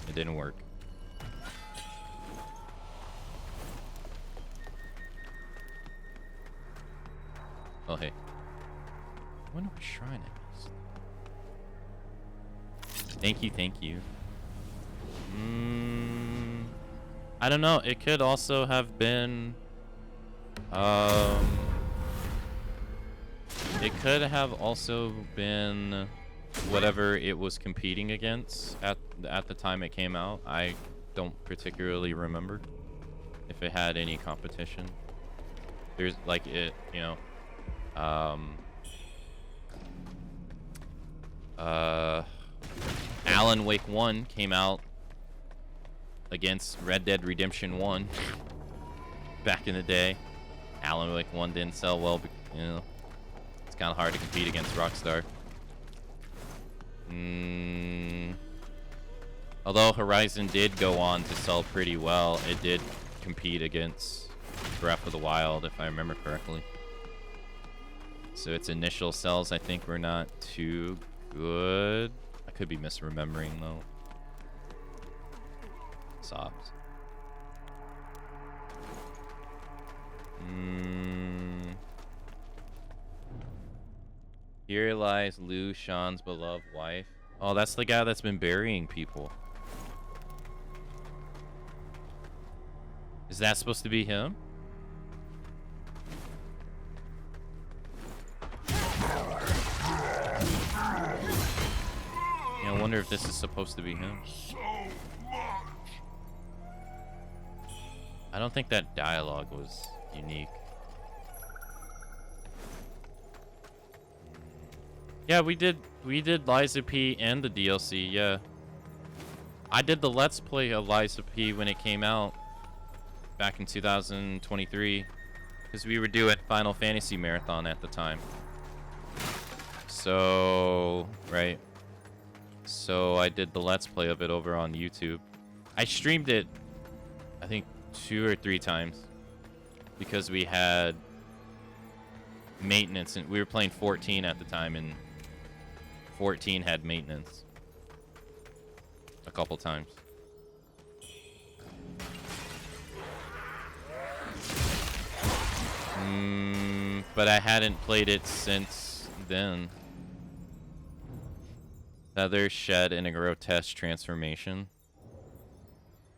It didn't work. Oh, hey. I wonder what shrine it is. Thank you, thank you. I don't know. It could also have been... it could have also been whatever it was competing against at the time it came out. I don't particularly remember if it had any competition. There's like it, you know, Alan Wake 1 came out against Red Dead Redemption 1 back in the day. Alan Wake 1 didn't sell well, but, you know, it's kind of hard to compete against Rockstar. Although Horizon did go on to sell pretty well, it did compete against Breath of the Wild, if I remember correctly. So its initial sales, I think, were not too good. I could be misremembering, though. Sobs. Here lies Liu Shan's beloved wife. Oh, that's the guy that's been burying people. Is that supposed to be him? Yeah, I wonder if this is supposed to be him. I don't think that dialogue was unique. Yeah, we did Liza P and the DLC, yeah. I did the Let's Play of Liza P when it came out back in 2023. Because we were doing Final Fantasy Marathon at the time. So, right. So I did the Let's Play of it over on YouTube. I streamed it, I think, 2 or 3 times. Because we had maintenance, and we were playing 14 at the time, and 14 had maintenance. A couple times. But I hadn't played it since then. Feather shed in a grotesque transformation.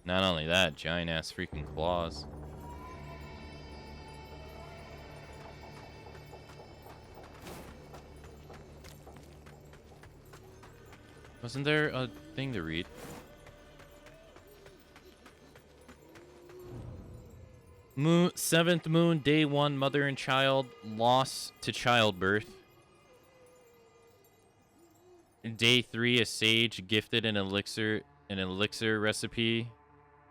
Not only that, giant ass freaking claws. Wasn't there a thing to read? Moon, 7th moon, day 1, mother and child lost to childbirth. Day 3, a sage gifted an elixir recipe.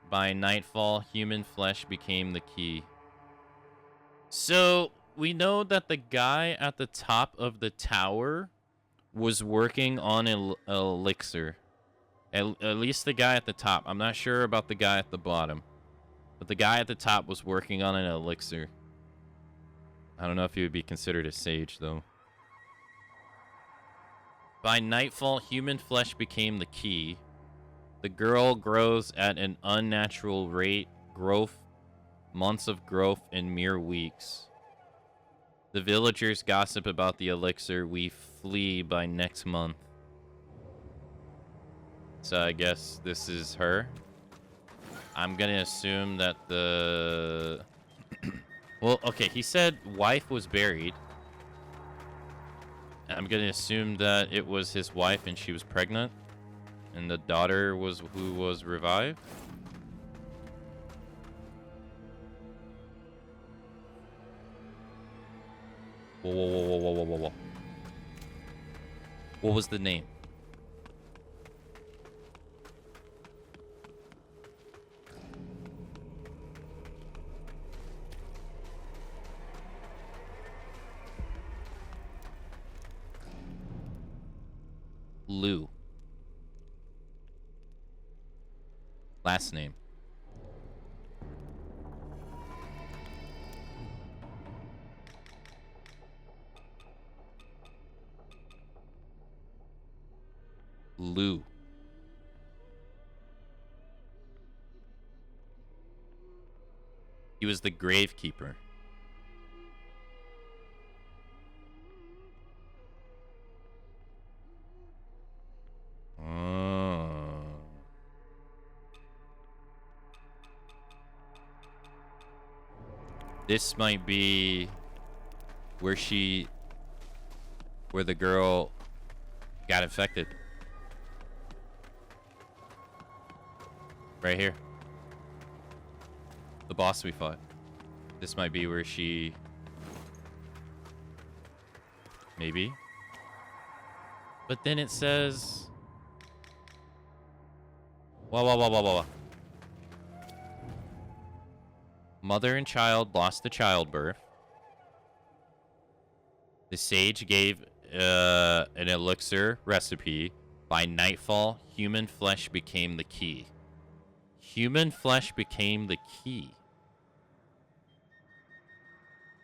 By nightfall, human flesh became the key. So we know that the guy at the top of the tower was working on an elixir. At least the guy at the top. I'm not sure about the guy at the bottom. But the guy at the top was working on an elixir. I don't know if he would be considered a sage, though. By nightfall, human flesh became the key. The girl grows at an unnatural rate. Months of growth in mere weeks. The villagers gossip about the elixir. We flee by next month. So I guess this is her. I'm gonna assume that the... Well, okay, he said wife was buried. I'm gonna assume that it was his wife and she was pregnant. And the daughter was who was revived. Whoa, whoa, whoa, whoa, whoa, whoa, whoa. What was the name? Lou. Last name. Lou. He was the gravekeeper. Oh. This might be where the girl got infected. Right here. The boss we fought. This might be where she... Maybe. But then it says... Whoa. Mother and child lost to childbirth. The sage gave an elixir recipe. By nightfall, human flesh became the key. Human flesh became the key.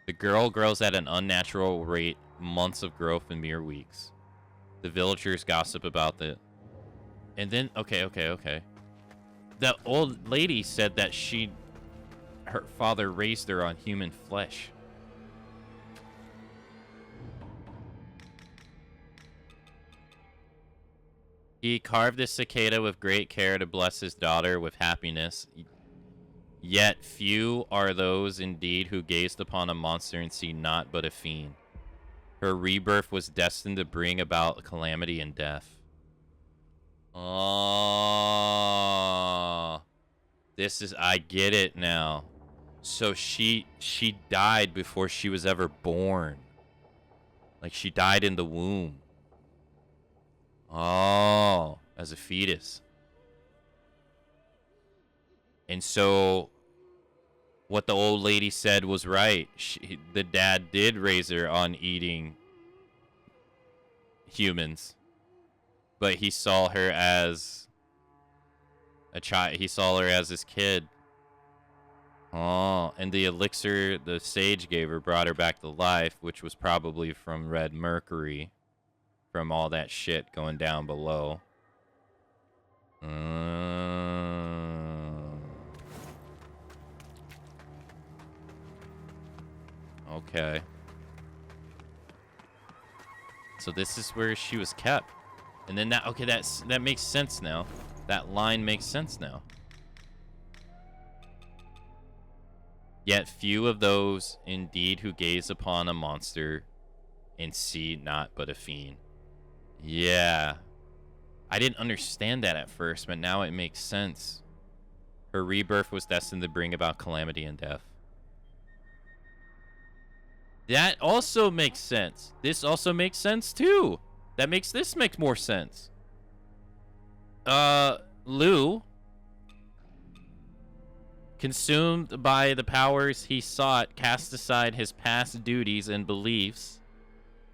The girl grows at an unnatural rate, months of growth in mere weeks. The villagers gossip about it. And then, okay. The old lady said that her father raised her on human flesh. He carved the cicada with great care to bless his daughter with happiness. Yet few are those indeed who gazed upon a monster and see naught but a fiend. Her rebirth was destined to bring about calamity and death. Oh, I get it now. So she died before she was ever born. Like she died in the womb. Oh, as a fetus. And so what the old lady said was right. The dad did raise her on eating humans, but he saw her as a child. He saw her as his kid. Oh, and the elixir the sage gave her brought her back to life, which was probably from red mercury, from all that shit going down below. Okay. So this is where she was kept. And then that, okay, that makes sense now. That line makes sense now. Yet few of those indeed who gaze upon a monster and see not but a fiend. Yeah. I didn't understand that at first, but now it makes sense. Her rebirth was destined to bring about calamity and death. That also makes sense. This also makes sense too. That makes this make more sense. Lou, consumed by the powers he sought, cast aside his past duties and beliefs.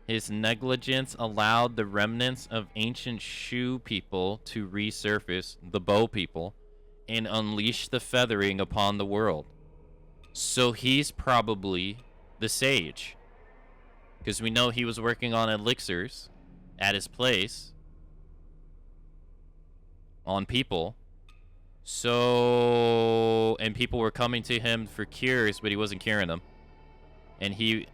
His negligence allowed the remnants of ancient Shu people to resurface, the Bow people, and unleash the feathering upon the world. So he's probably the sage, because we know he was working on elixirs at his place on people. So, and people were coming to him for cures, but he wasn't curing them. And he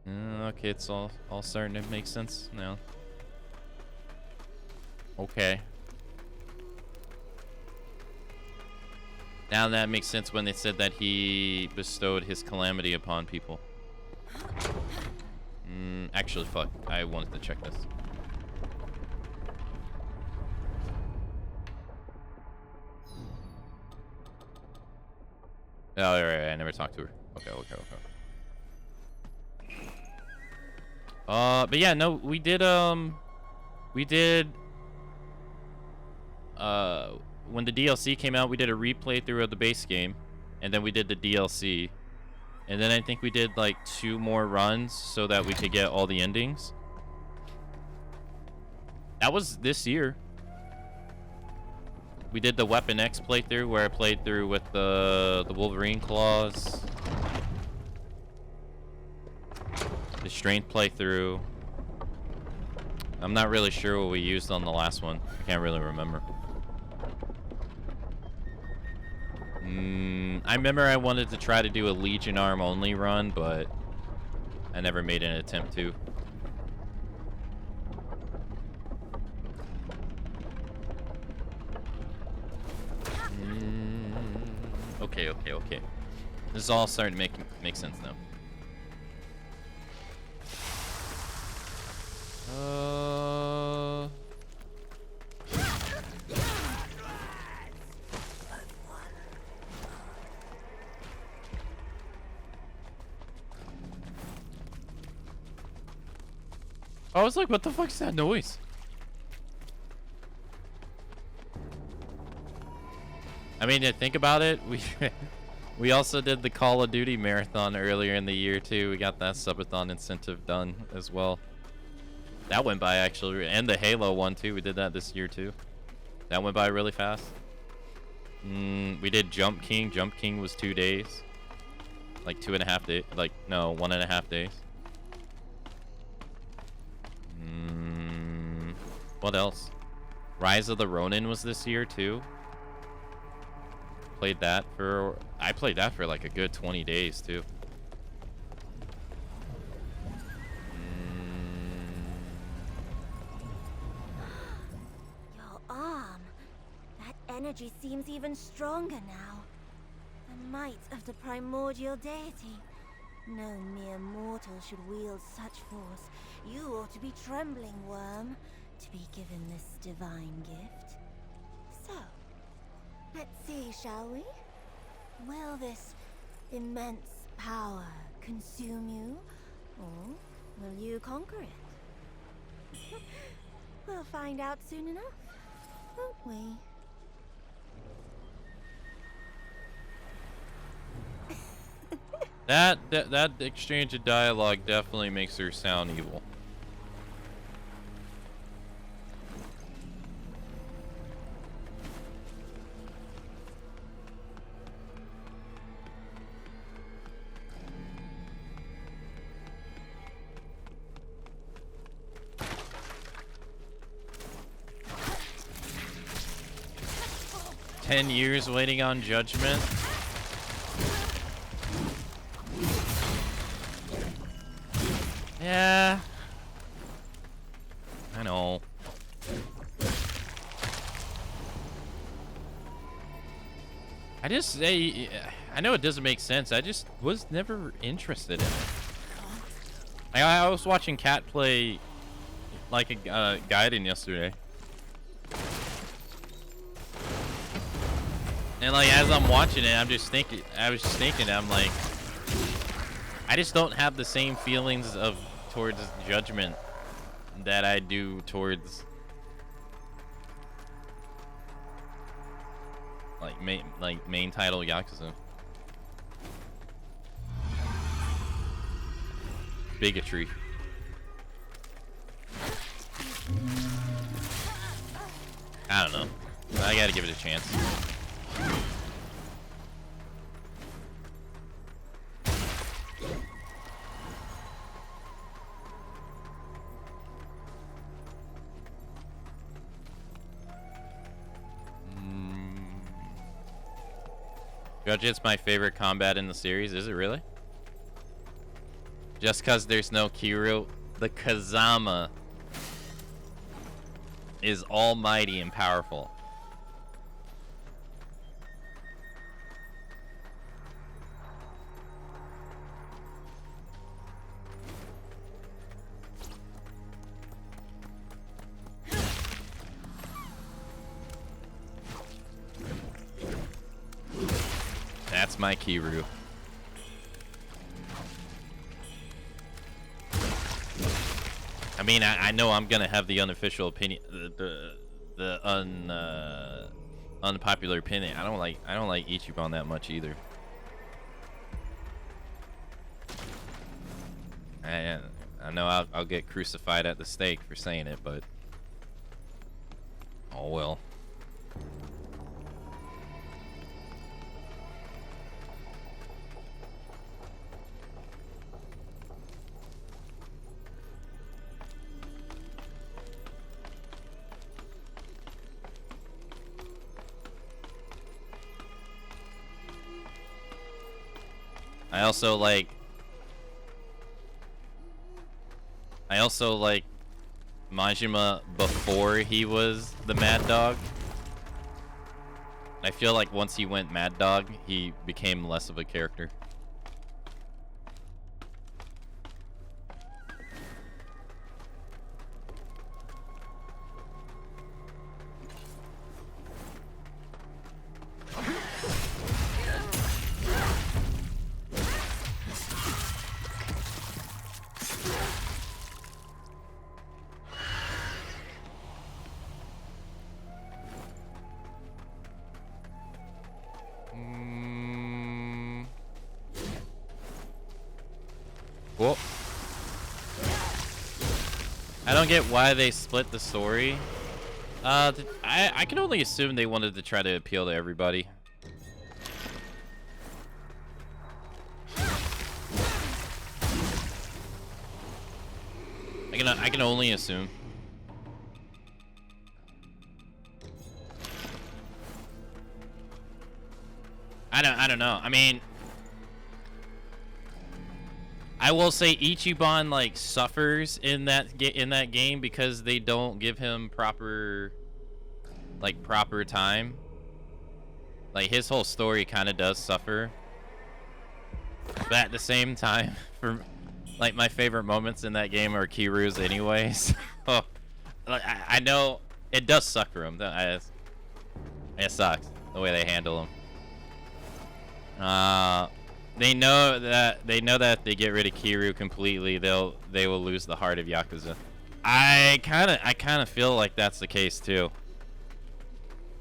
okay, it's all starting to make sense now. Okay. Now that makes sense when they said that he bestowed his calamity upon people. Actually, fuck. I wanted to check this. Oh, right, I never talked to her. Okay. But yeah, no, we did, when the DLC came out, we did a replay through of the base game, and then we did the DLC, and then I think we did like 2 more runs so that we could get all the endings. That was this year. We did the Weapon X playthrough where I played through with the Wolverine claws. The Strength playthrough. I'm not really sure what we used on the last one. I can't really remember. I remember I wanted to try to do a Legion Arm only run, but I never made an attempt to. Okay. This is all starting to make sense now. I was like, what the fuck is that noise? I mean, think about it. We also did the Call of Duty marathon earlier in the year too. We got that subathon incentive done as well. That went by actually, and the Halo one too. We did that this year too. That went by really fast. We did Jump King. Jump King was 2 days, like 2.5 days. Like no, 1.5 days. What else? Rise of the Ronin was this year too. I played that for like a good 20 days too. Your arm. That energy seems even stronger now. The might of the primordial deity. No mere mortal should wield such force. You ought to be trembling, worm, to be given this divine gift. So, let's see, shall we? Will this immense power consume you, or will you conquer it? We'll find out soon enough, won't we? That exchange of dialogue definitely makes her sound evil. "10 years waiting on judgment." Yeah. I know. I know it doesn't make sense. I just was never interested in it. I was watching Cat play like a Gaiden yesterday. And like as I'm watching it, I was just thinking, I'm like, I just don't have the same feelings towards Judgment that I do towards main title Yakuza. Bigotry. I don't know. I gotta give it a chance. Judgment's my favorite combat in the series. Is it really? Just because there's no Kiryu, the Kazama is almighty and powerful. That's my Kiryu. I mean, I know I'm gonna have the unofficial opinion, the unpopular opinion. I don't like Ichiban that much either. I know I'll get crucified at the stake for saying it, but oh well. I also like Majima before he was the Mad Dog. I feel like once he went Mad Dog, he became less of a character. Cool. I don't get why they split the story. I can only assume they wanted to try to appeal to everybody. I can only assume. I don't know. I mean, I will say Ichiban like suffers in that game because they don't give him proper time. Like his whole story kind of does suffer. But at the same time, for like my favorite moments in that game are Kiryu's anyways. So, like, I know it does suck for him. It sucks the way they handle him. They know that if they get rid of Kiryu completely, they will lose the heart of Yakuza. I kind of feel like that's the case too.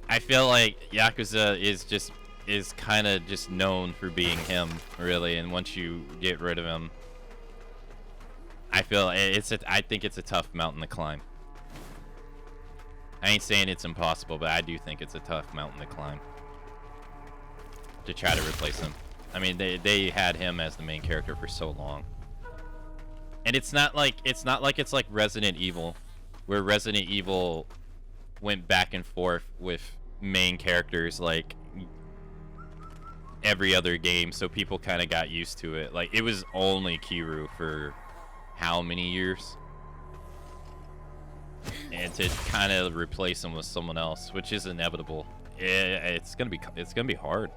I feel like Yakuza is just is kind of just known for being him, really. And once you get rid of him, I think it's a tough mountain to climb. I ain't saying it's impossible, but I do think it's a tough mountain to climb to try to replace him. I mean, they had him as the main character for so long, and it's not like it's like Resident Evil, where Resident Evil went back and forth with main characters like every other game, so people kind of got used to it. Like, it was only Kiryu for how many years, and to kind of replace him with someone else, which is inevitable, it's gonna be hard.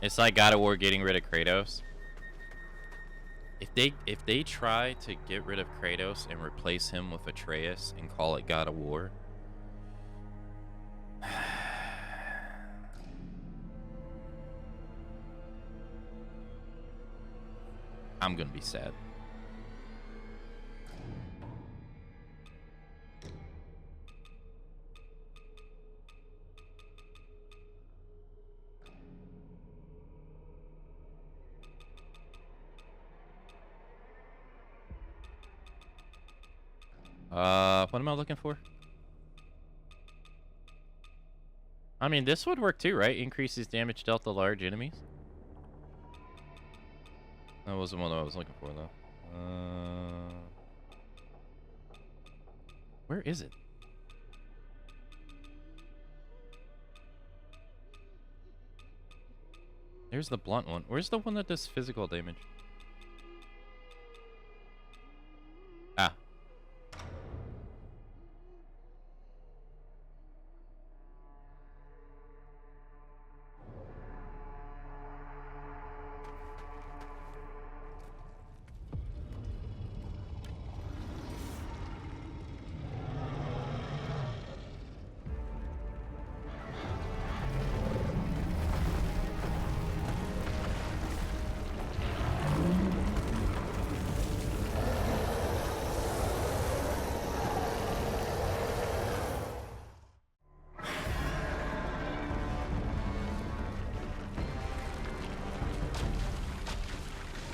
It's like God of War getting rid of Kratos. If they try to get rid of Kratos and replace him with Atreus and call it God of War, I'm gonna be sad. What am I looking for? I mean, this would work too, right? Increases damage dealt to large enemies. That wasn't what I was looking for, though. Where is it? There's the blunt one. Where's the one that does physical damage? Ah.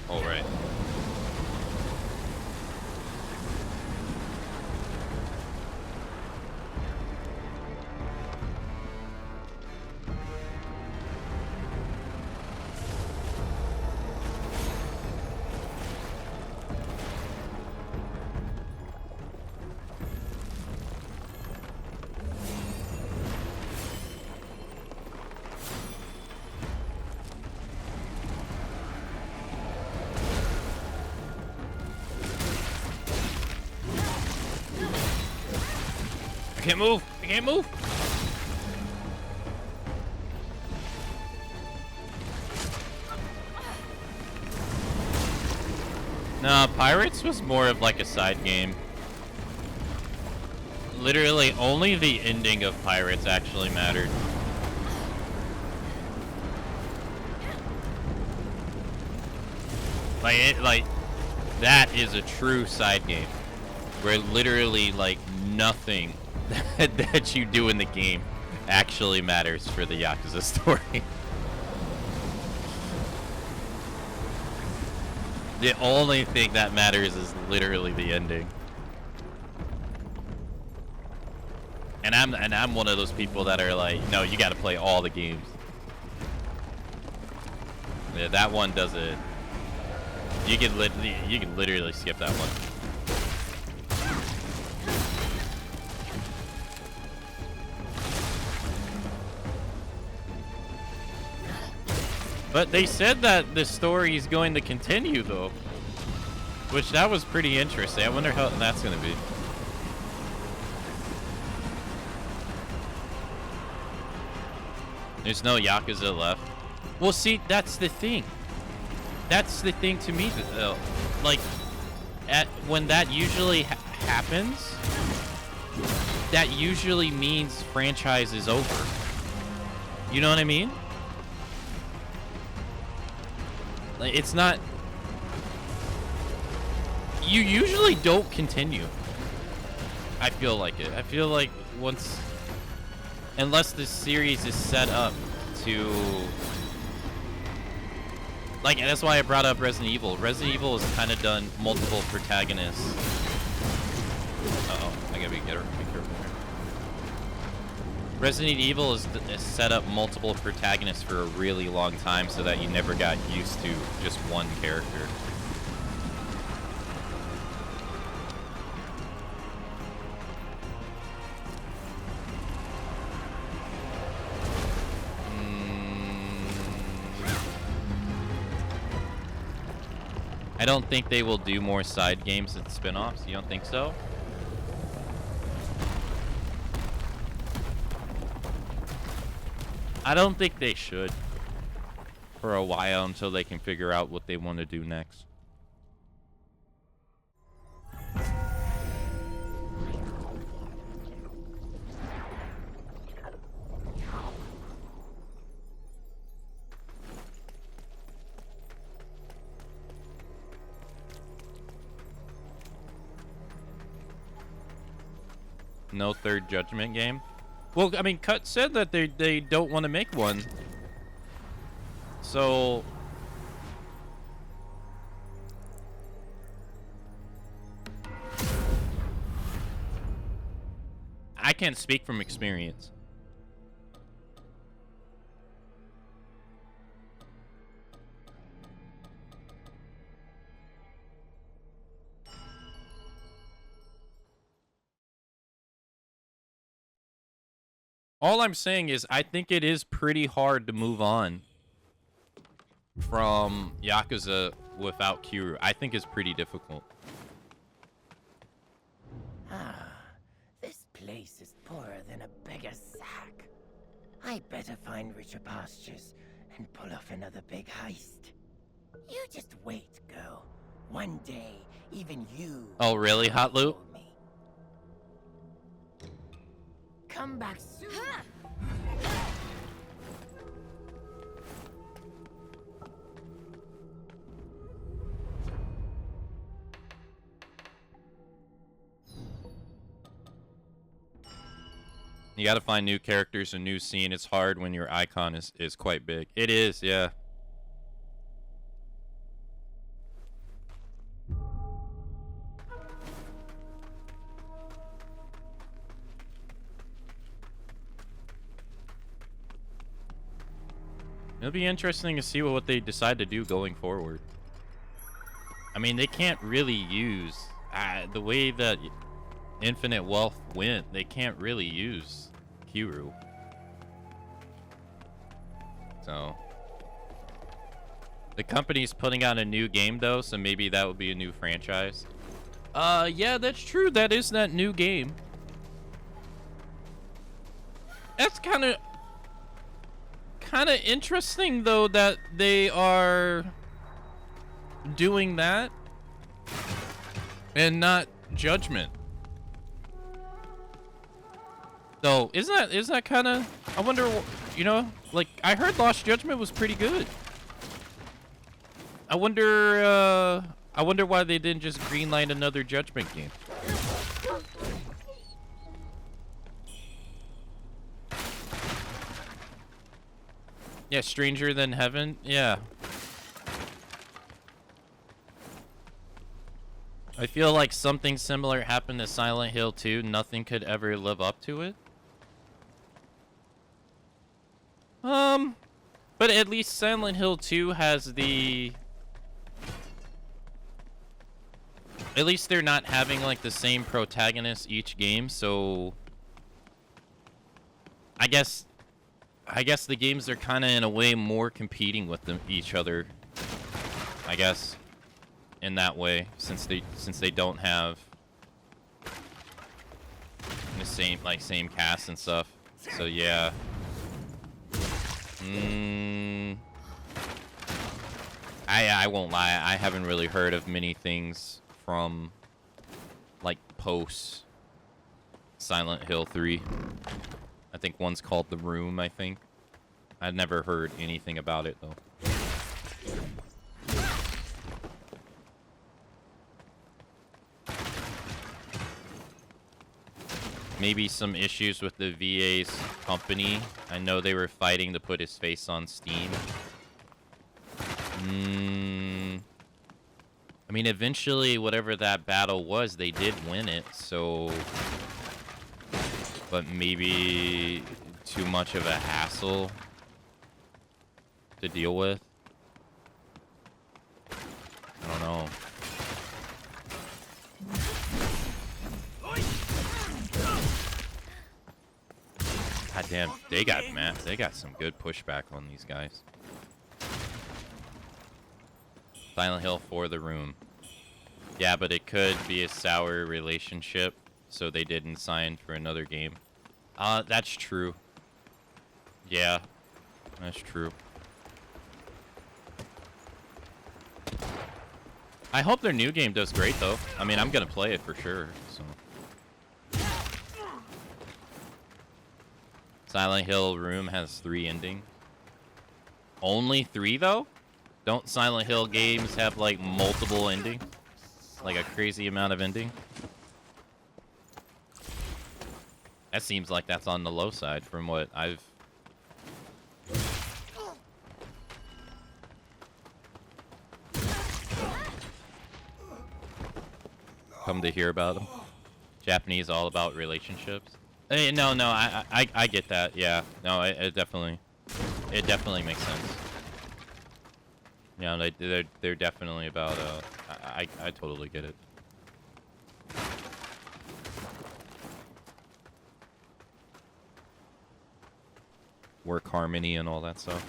All right. I can't move. I can't move. No, Pirates was more of like a side game. Literally, only the ending of Pirates actually mattered. Like that is a true side game, where literally like nothing that you do in the game actually matters for the Yakuza story. The only thing that matters is literally the ending. And I'm one of those people that are like, no, you got to play all the games. Yeah, that one does it. You can literally skip that one. But they said that the story is going to continue, though. Which, that was pretty interesting. I wonder how that's going to be. There's no Yakuza left. Well, see, that's the thing. That's the thing to me, though. Like, when that usually happens, that usually means franchise is over. You know what I mean? Like, it's not... You usually don't continue. I feel like it. I feel like once... Unless this series is set up to... Like, that's why I brought up Resident Evil. Resident Evil has kind of done multiple protagonists. Uh-oh, I gotta be careful here. Resident Evil is set up multiple protagonists for a really long time so that you never got used to just one character. I don't think they will do more side games and spin-offs. You don't think so? I don't think they should for a while until they can figure out what they want to do next. No third Judgment game? Well, I mean, Cut said that they don't want to make one. So... I can't speak from experience. All I'm saying is I think it is pretty hard to move on from Yakuza without Kiryu. I think it's pretty difficult. Ah, this place is poorer than a beggar's sack. I better find richer pastures and pull off another big heist. You just wait, girl. One day, even you... Oh, really, Hot Loot? Come back soon. You gotta find new characters, a new scene. It's hard when your icon is quite big. It is, yeah. It'll be interesting to see what they decide to do going forward. I mean, they can't really use... the way that Infinite Wealth went, they can't really use Kiryu. So... The company's putting out a new game, though, so maybe that would be a new franchise. Yeah, that's true. That is that new game. That's kind of interesting, though, that they are doing that and not Judgment. So isn't that kind of, I wonder, you know, like, I heard Lost Judgment was pretty good. I wonder why they didn't just greenlight another Judgment game. Yeah, Stranger Than Heaven. Yeah. I feel like something similar happened to Silent Hill 2. Nothing could ever live up to it. But at least Silent Hill 2 has the... At least they're not having, like, the same protagonist each game, so... I guess the games are kind of, in a way, more competing with each other. I guess, in that way, since they don't have the same cast and stuff. So yeah. I won't lie. I haven't really heard of many things from, like, post Silent Hill 3. I think one's called The Room, I think. I've never heard anything about it, though. maybe some issues with the VA's company. I know they were fighting to put his face on Steam. I mean, eventually, whatever that battle was, they did win it, so... But maybe too much of a hassle to deal with. I don't know. God damn, they got some good pushback on these guys. Silent Hill for the room. Yeah, but it could be a sour relationship, so they didn't sign for another game. That's true. Yeah, that's true. I hope their new game does great, though. I mean, I'm gonna play it for sure, so. Silent Hill Room has 3 endings. Only 3, though? Don't Silent Hill games have, like, multiple endings? Like a crazy amount of ending? That seems like that's on the low side from what I've... come to hear about them. Japanese all about relationships. Hey, no, I get that. Yeah, no, it definitely makes sense. Yeah, they're definitely about. I totally get it. Work harmony and all that stuff.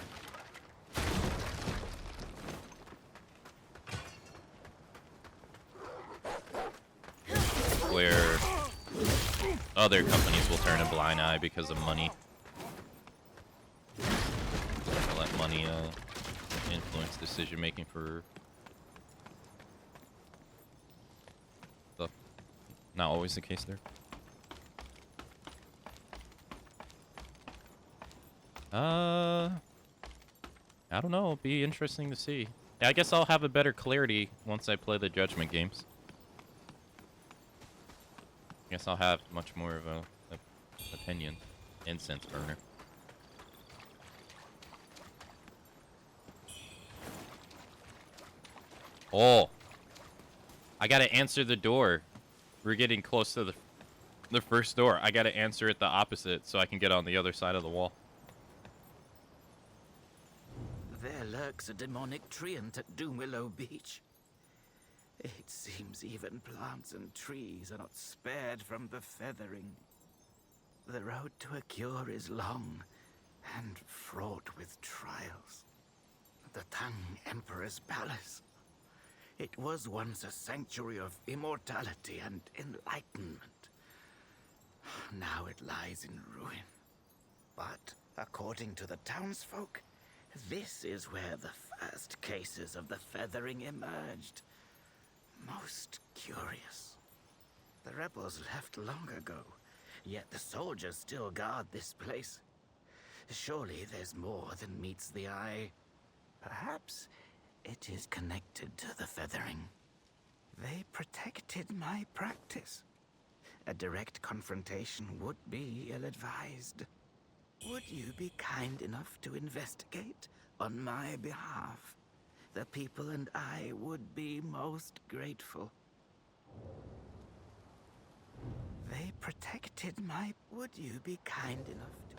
Where other companies will turn a blind eye because of money. They'll let money influence decision making for stuff. Not always the case there. I don't know. It'll be interesting to see. Yeah, I guess I'll have a better clarity once I play the Judgment games. I guess I'll have much more of a opinion. Incense burner. Oh, I gotta answer the door. We're getting close to the first door. I gotta answer it the opposite so I can get on the other side of the wall. There lurks a demonic treant at Doomwillow Beach. It seems even plants and trees are not spared from the feathering. The road to a cure is long and fraught with trials. The Tang Emperor's palace. It was once a sanctuary of immortality and enlightenment. Now it lies in ruin. But according to the townsfolk, this is where the first cases of the feathering emerged. Most curious. The rebels left long ago, yet the soldiers still guard this place. Surely there's more than meets the eye. Perhaps it is connected to the feathering. They protected my practice. A direct confrontation would be ill-advised. Would you be kind enough to investigate on my behalf? The people and I would be most grateful. They protected my... Would you be kind enough to...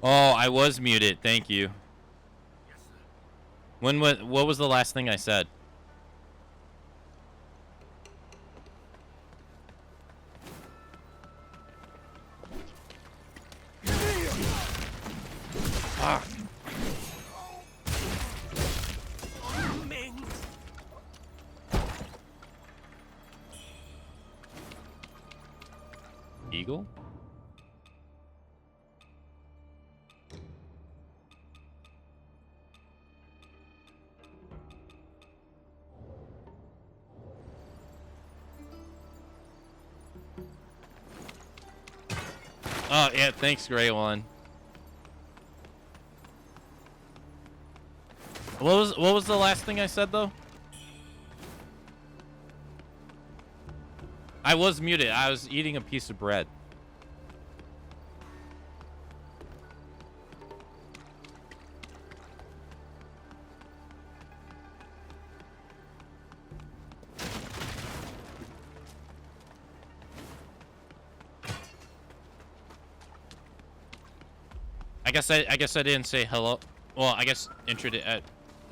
Oh, I was muted. Thank you. What was the last thing I said? Ah. Eagle? Oh, yeah, thanks, Gray One. What was the last thing I said, though? I was muted. I was eating a piece of bread. I guess I didn't say hello. Well, I guess intro. It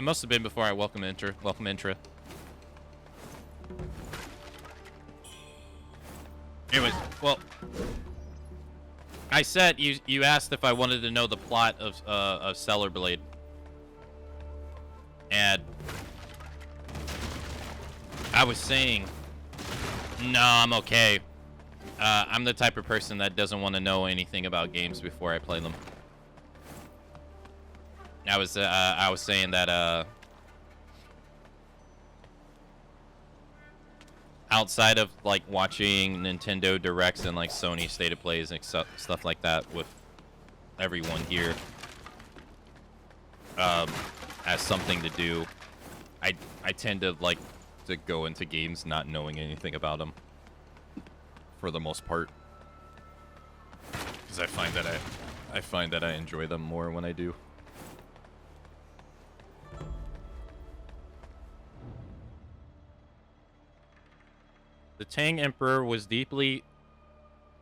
must have been before I welcome intro. Anyways, well, I said you asked if I wanted to know the plot of Stellar Blade, and I was saying, no, I'm okay. I'm the type of person that doesn't want to know anything about games before I play them. I was saying that outside of like watching Nintendo Directs and like Sony State of Plays and stuff like that with everyone here as something to do, I tend to like to go into games not knowing anything about them for the most part, because I find that I enjoy them more when I do. The Tang Emperor was deeply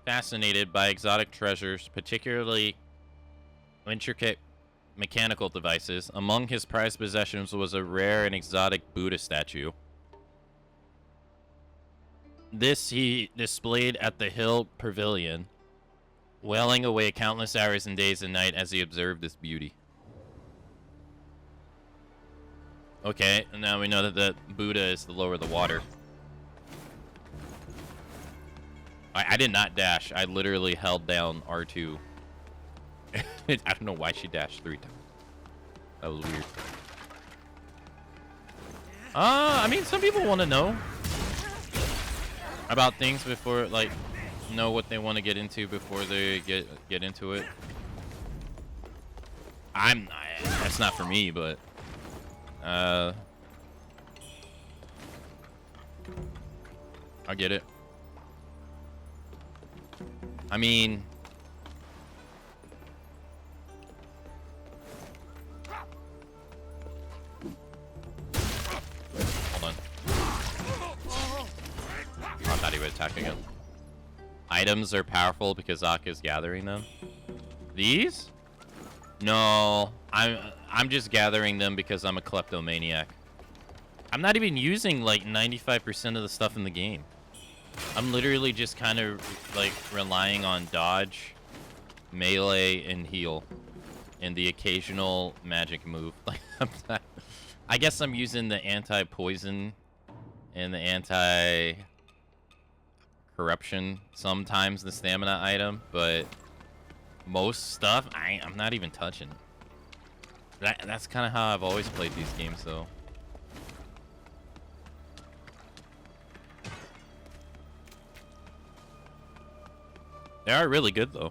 fascinated by exotic treasures, particularly intricate mechanical devices. Among his prized possessions was a rare and exotic Buddha statue. This he displayed at the Hill Pavilion, wailing away countless hours and days and night as he observed this beauty. Okay, and now we know that the Buddha is the lower the water. I did not dash. I literally held down R2. I don't know why she dashed 3 times. That was weird. I mean, some people want to know about things before, like, know what they want to get into before they get into it. That's not for me, but I get it. I mean, hold on. I thought he would attack again. Items are powerful because Aka's gathering them. These? No, I'm just gathering them because I'm a kleptomaniac. I'm not even using like 95% of the stuff in the game. I'm literally just kind of like relying on dodge, melee, and heal, and the occasional magic move. Like, I guess I'm using the anti-poison and the anti-corruption sometimes, the stamina item, but most stuff I'm not even touching. That's kind of how I've always played these games, though. They are really good, though.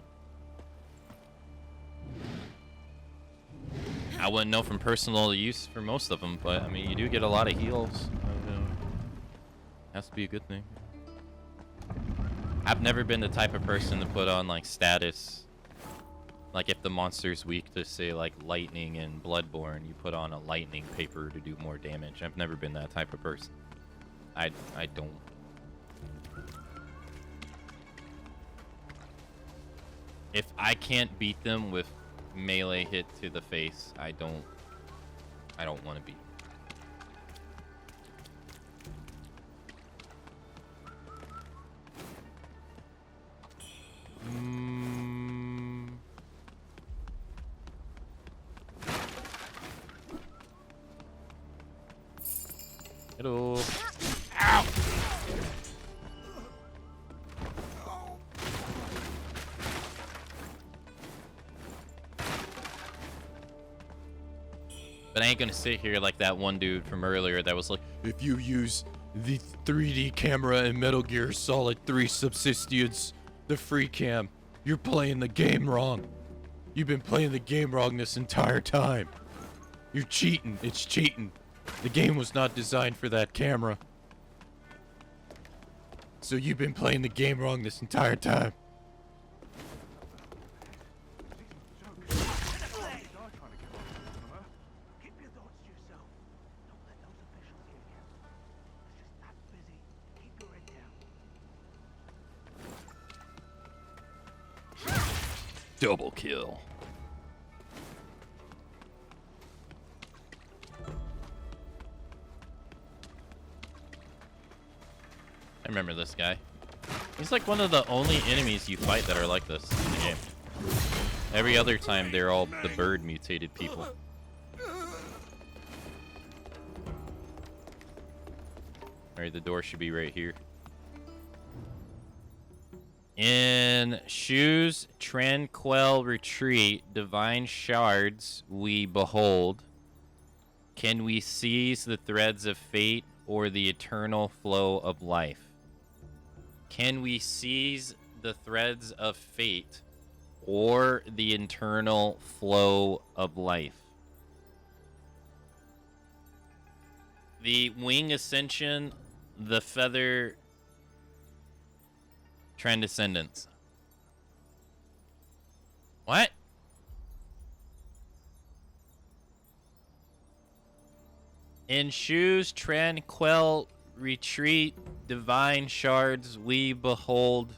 I wouldn't know from personal use for most of them, but I mean, you do get a lot of heals. Has to be a good thing. I've never been the type of person to put on like status. Like if the monster's weak to say like lightning and bloodborne, you put on a lightning paper to do more damage. I've never been that type of person. I don't. If I can't beat them with melee hit to the face. I don't want to be. Hello. Ow! But I ain't gonna sit here like that one dude from earlier that was like, if you use the 3D camera in Metal Gear Solid 3 Subsistence, the free cam, you're playing the game wrong. You've been playing the game wrong this entire time. You're cheating. It's cheating. The game was not designed for that camera. So you've been playing the game wrong this entire time. Double kill. I remember this guy. He's like one of the only enemies you fight that are like this in the game. Every other time, they're all the bird mutated people. Alright, the door should be right here. In Shu's tranquil retreat, divine shards we behold. Can we seize the threads of fate or the eternal flow of life? Can we seize the threads of fate or the eternal flow of life? The wing ascension, the feather transcendence. What? In Shu's tranquil retreat, divine shards we behold.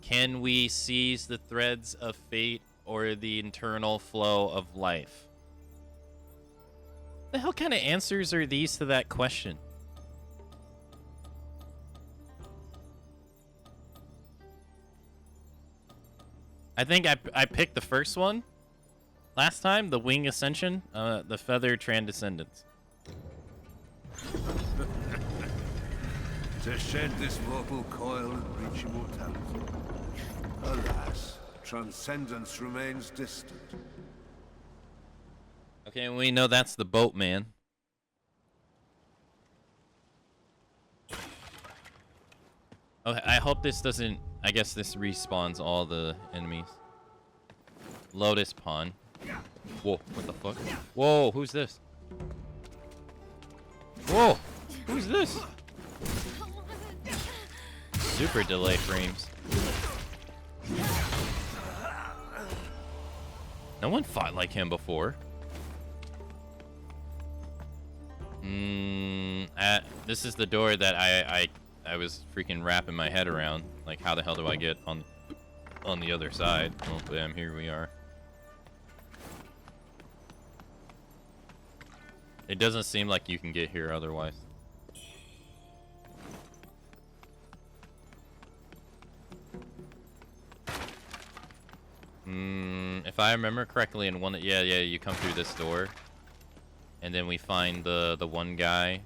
Can we seize the threads of fate or the eternal flow of life? The hell kind of answers are these to that question? I think I picked the first one last time, the wing ascension, the feather transcendence. To shed this mortal coil and reach immortality. Alas, transcendence remains distant. Okay, we know that's the boatman. Okay, I hope this doesn't... I guess this respawns all the enemies. Lotus Pond. Whoa, what the fuck? Whoa, who's this? Whoa, who's this? Super delay frames. No one fought like him before. This is the door that I was freaking wrapping my head around. Like, how the hell do I get on the other side? Oh, damn, here we are. It doesn't seem like you can get here otherwise. If I remember correctly, in one, yeah, you come through this door, and then we find the one guy.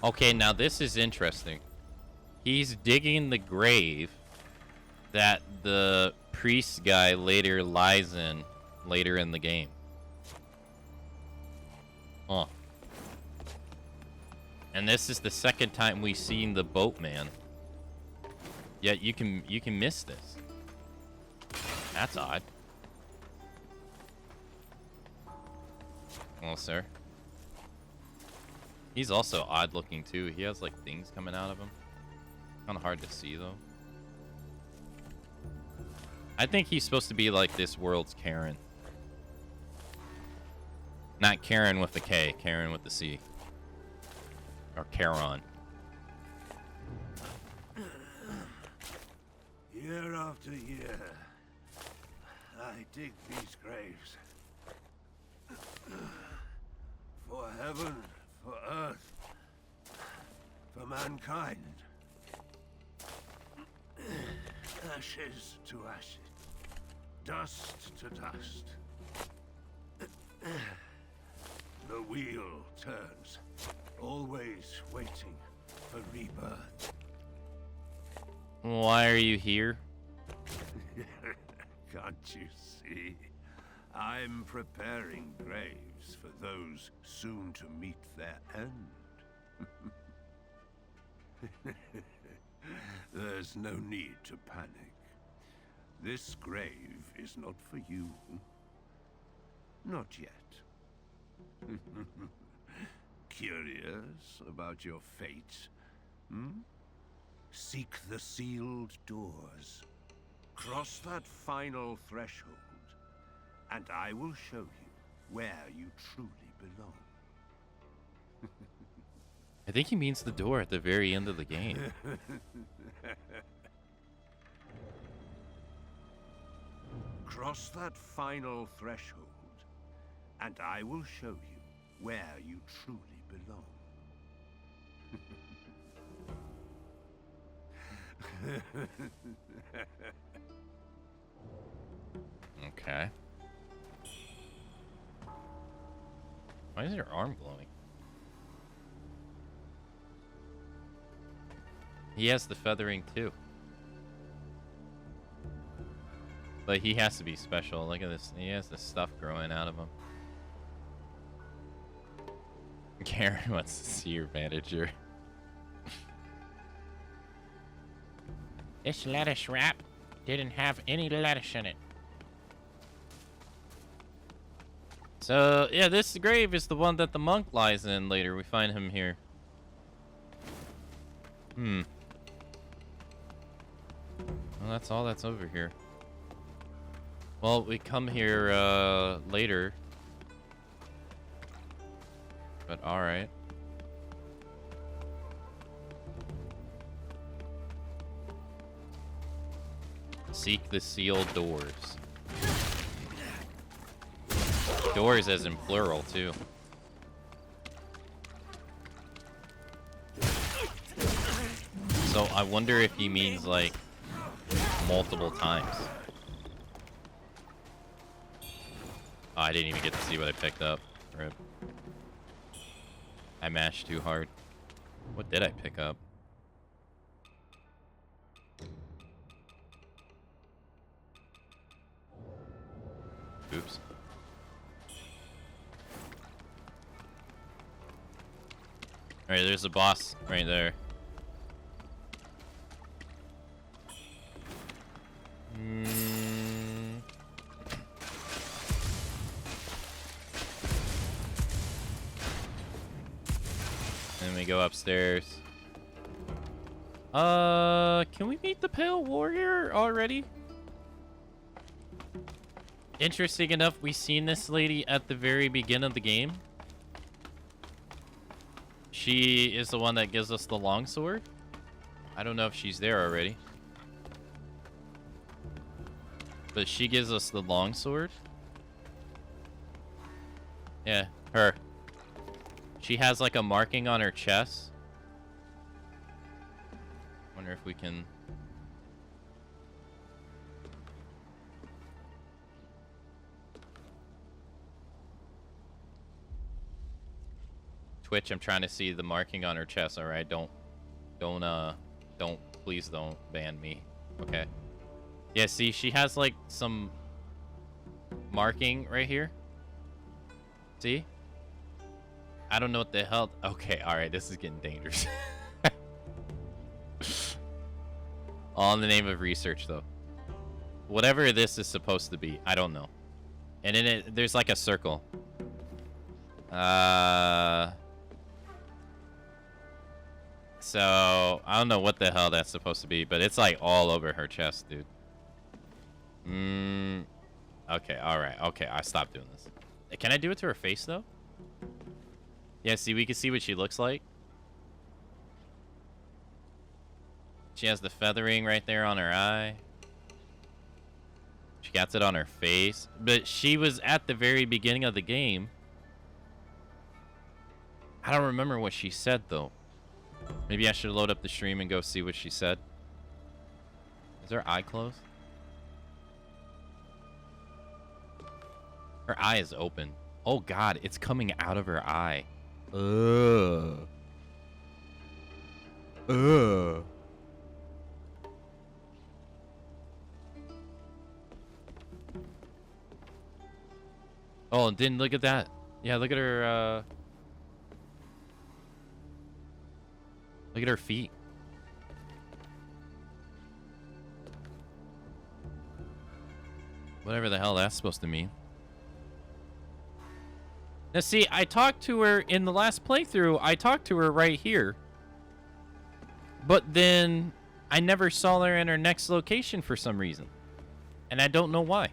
Okay, now this is interesting. He's digging the grave that the priest guy later lies in later in the game. Huh. And this is the second time we've seen the boatman. Yet you can miss this. That's odd. Well, sir. He's also odd looking too. He has like things coming out of him. Kind of hard to see though. I think he's supposed to be like this world's Karen. Not Karen with the K, Karen with the C. Or Charon. Year after year, I dig these graves. For heaven, for earth, for mankind. Ashes to ashes, dust to dust. The wheel turns, always waiting for rebirth. Why are you here? Can't you see? I'm preparing graves for those soon to meet their end. There's no need to panic. This grave is not for you. Not yet. Curious about your fate? Hmm? Seek the sealed doors. Cross that final threshold, and I will show you where you truly belong. I think he means the door at the very end of the game. Cross that final threshold, and I will show you where you truly belong. Okay. Why is your arm glowing? He has the feathering too. But he has to be special. Look at this. He has the stuff growing out of him. Karen wants to see your manager. This lettuce wrap didn't have any lettuce in it. So, yeah, this grave is the one that the monk lies in later. We find him here. Well, that's all that's over here. Well, we come here later. But alright. Seek the sealed doors. Doors as in plural, too. So I wonder if he means, like, multiple times. Oh, I didn't even get to see what I picked up. Rip. I mashed too hard. What did I pick up? Oops. Alright, there's a boss right there. Then we go upstairs. Can we meet the Pale Warrior already? Interesting enough, we seen this lady at the very beginning of the game. She is the one that gives us the longsword. I don't know if she's there already. But she gives us the longsword. Yeah, her. She has like a marking on her chest. Wonder if we can... Twitch, I'm trying to see the marking on her chest, alright? Please don't ban me. Okay. Yeah, see, she has like some marking right here. See? I don't know what the hell. Okay, alright, this is getting dangerous. All in the name of research, though. Whatever this is supposed to be, I don't know. And in it, there's like a circle. So, I don't know what the hell that's supposed to be, but it's like all over her chest, dude. Okay, alright. Okay, I stopped doing this. Can I do it to her face, though? Yeah, see, we can see what she looks like. She has the feathering right there on her eye. she gets it on her face. But she was at the very beginning of the game. I don't remember what she said, though. Maybe I should load up the stream and go see what she said. Is her eye closed? Her eye is open. Oh, God. It's coming out of her eye. Ugh. Ugh. Oh, and then look at that. Yeah, look at her, look at her feet. Whatever the hell that's supposed to mean. Now, see, I talked to her in the last playthrough. I talked to her right here. But then I never saw her in her next location for some reason. And I don't know why.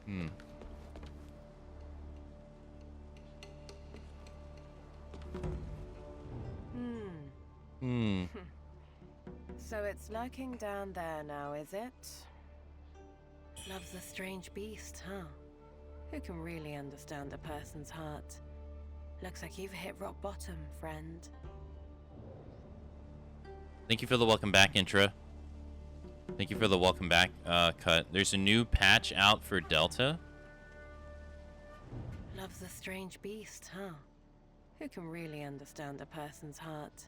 Hmm. Hmm. So it's lurking down there now, is it? Love's a strange beast, huh? Who can really understand a person's heart? Looks like you've hit rock bottom, friend. Thank you for the welcome back, Intra. Thank you for the welcome back, Cut. There's a new patch out for Delta. Love's a strange beast, huh? Who can really understand a person's heart?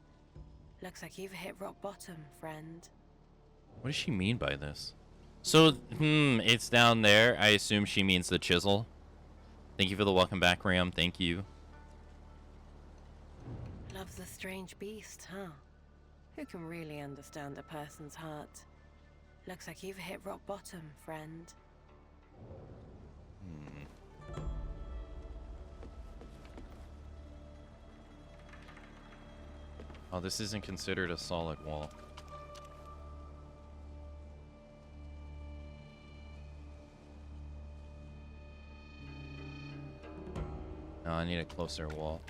Looks like you've hit rock bottom, friend. What does she mean by this? So, it's down there. I assume she means the chisel. Thank you for the welcome back, Ram. Thank you. Love's a strange beast, huh? Who can really understand a person's heart? Looks like you've hit rock bottom, friend. Oh, this isn't considered a solid wall. No, I need a closer wall.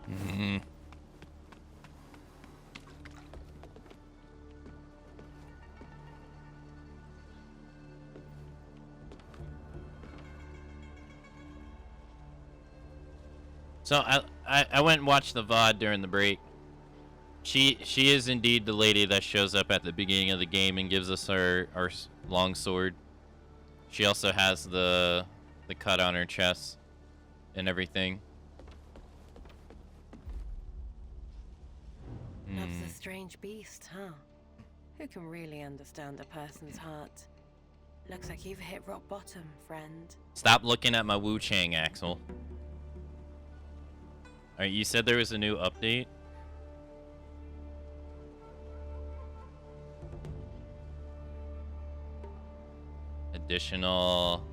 Mm-hmm. So I went and watched the VOD during the break. She is indeed the lady that shows up at the beginning of the game and gives us our long sword. She also has the cut on her chest and everything. Love's a strange beast, huh? Who can really understand a person's heart? Looks like you've hit rock bottom, friend. Stop looking at my Wuchang, Axel. Alright, you said there was a new update? Additional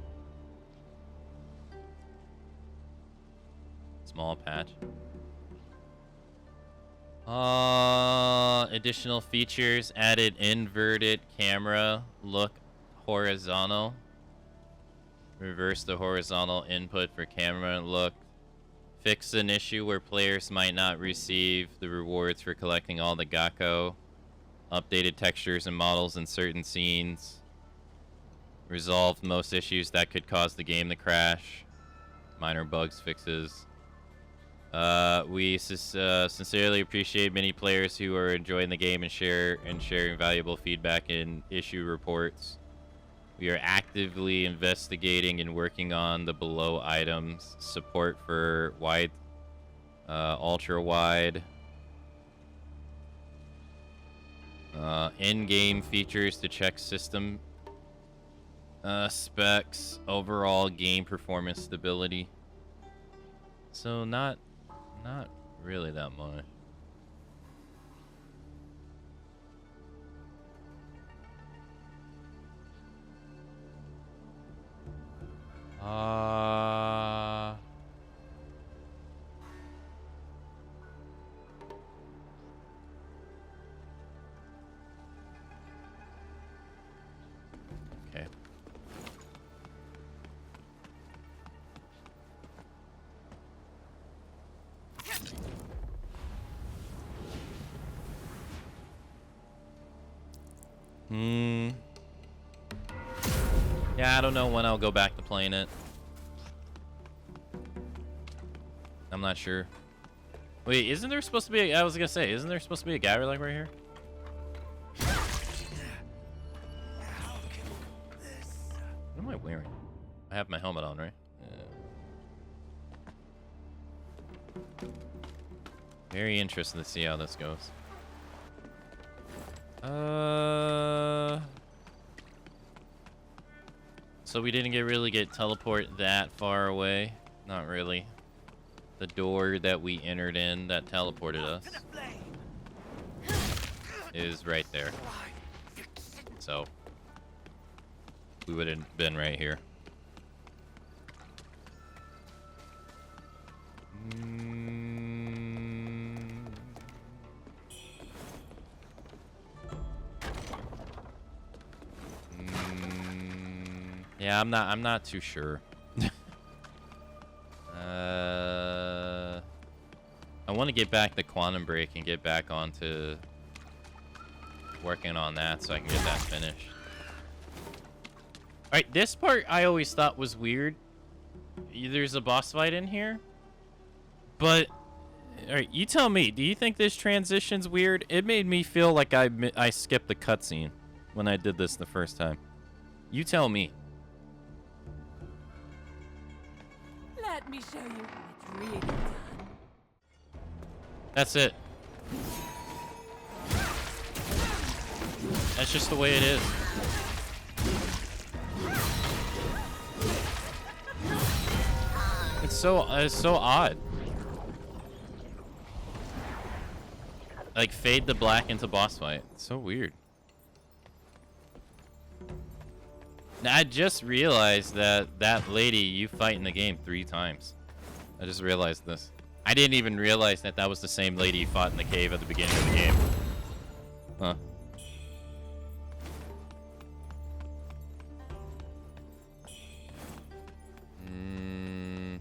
small patch. Additional features added inverted camera look horizontal. Reverse the horizontal input for camera look. Fix an issue where players might not receive the rewards for collecting all the Gakko. Updated textures and models in certain scenes. Resolved most issues that could cause the game to crash. Minor bugs fixes. We sincerely appreciate many players who are enjoying the game and sharing valuable feedback in issue reports. We are actively investigating and working on the below items. Support for wide, ultra wide, in-game features to check system specs, overall game performance stability. So not really that much. Okay. Yeah, I don't know when I'll go back to playing it. I'm not sure. Wait, isn't there supposed to be I was gonna say, isn't there supposed to be a guy like right here? What am I wearing? I have my helmet on, right? Yeah. Very interested to see how this goes. So we didn't really get teleport that far away. Not really. The door that we entered in that teleported us is right there. So we would have been right here. Yeah, I'm not too sure. I want to get back the quantum break and get back onto working on that so I can get that finished. Alright, this part I always thought was weird. There's a boss fight in here. But, alright, you tell me. Do you think this transition's weird? It made me feel like I skipped the cutscene when I did this the first time. You tell me. Let me show you how it's really done. That's it. That's just the way it is. It's so odd. Like fade to black into boss fight. It's so weird. Now, I just realized that lady you fight in the game 3 times. I just realized this. I didn't even realize that was the same lady you fought in the cave at the beginning of the game. Huh.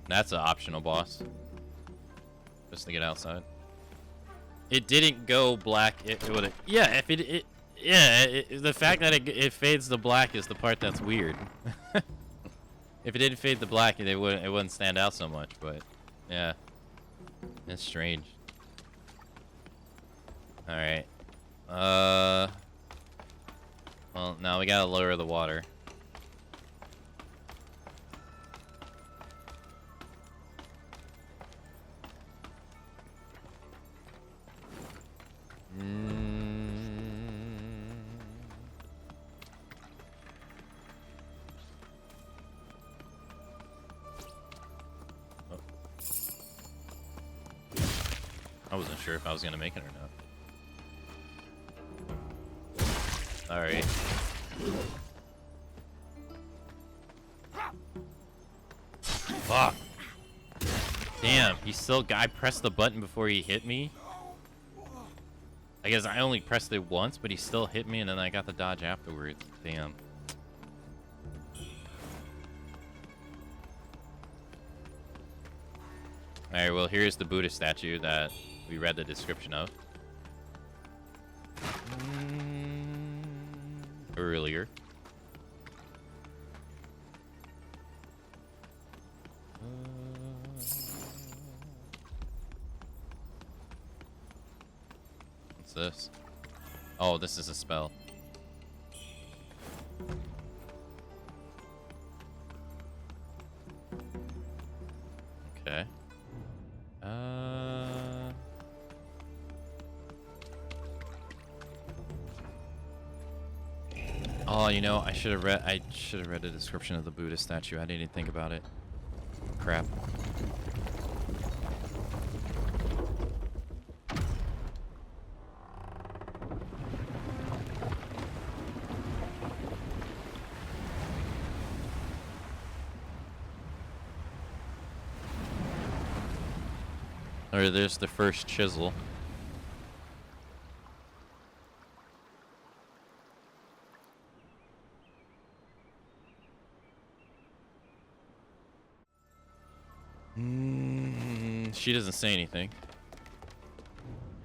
That's an optional boss. Just to get outside. It didn't go black. It would have. Yeah, if the fact that it fades to black is the part that's weird. If it didn't fade to black, it wouldn't stand out so much. But yeah, it's strange. All right. Well, now we gotta lower the water. I wasn't sure if I was gonna make it or not. Alright. Fuck. Damn, I pressed the button before he hit me. I guess I only pressed it once, but he still hit me and then I got the dodge afterwards. Damn. Alright, well here's the Buddha statue that we read the description of earlier. What's this? Oh, this is a spell. Okay. Oh, you know, I should have read the description of the Buddha statue. I didn't even think about it. Crap. Or there's the first chisel. She doesn't say anything.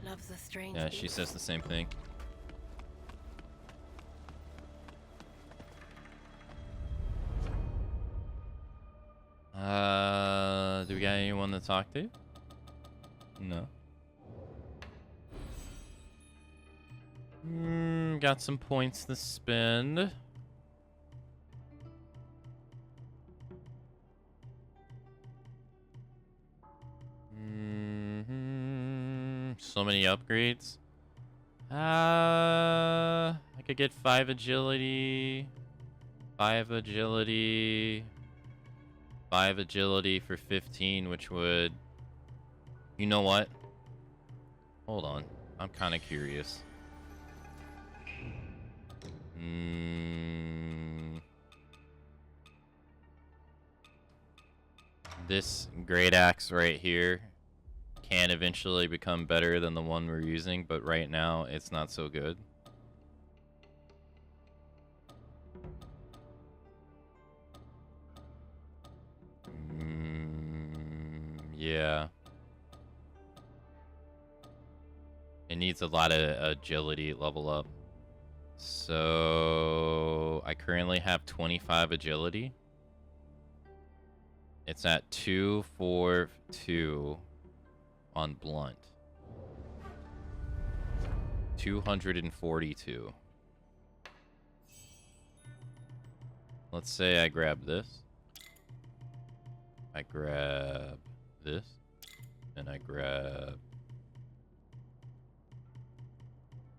Love's a strange Yeah, she says the same thing. Anyone to talk to? No. Got some points to spend. So many upgrades. I could get 5 agility, 5 agility, 5 agility for 15, which would... You know what? Hold on. I'm kind of curious. This great axe right here can eventually become better than the one we're using, but right now it's not so good. Yeah. It needs a lot of agility level up. So I currently have 25 agility. It's at 242 on blunt. 242. Let's say I grab this. I grab this. And I grab...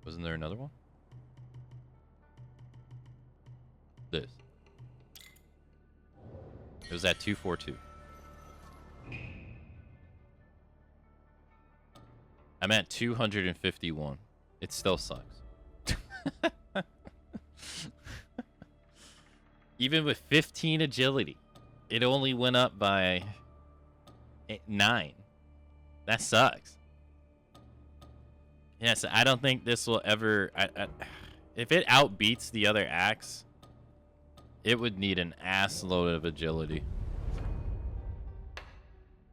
Wasn't there another one? This. It was at 242. I'm at 251. It still sucks. Even with 15 agility, it only went up by 9. That sucks. Yes, I don't think this will ever... if it outbeats the other axe, it would need an ass load of agility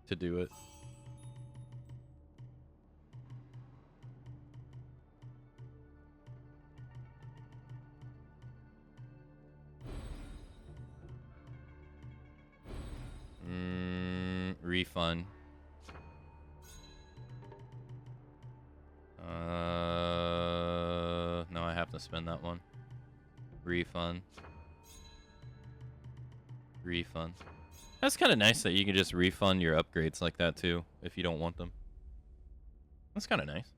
to do it. Refund. No, I have to spend that one. Refund. Refund. That's kind of nice that you can just refund your upgrades like that too, if you don't want them. That's kind of nice.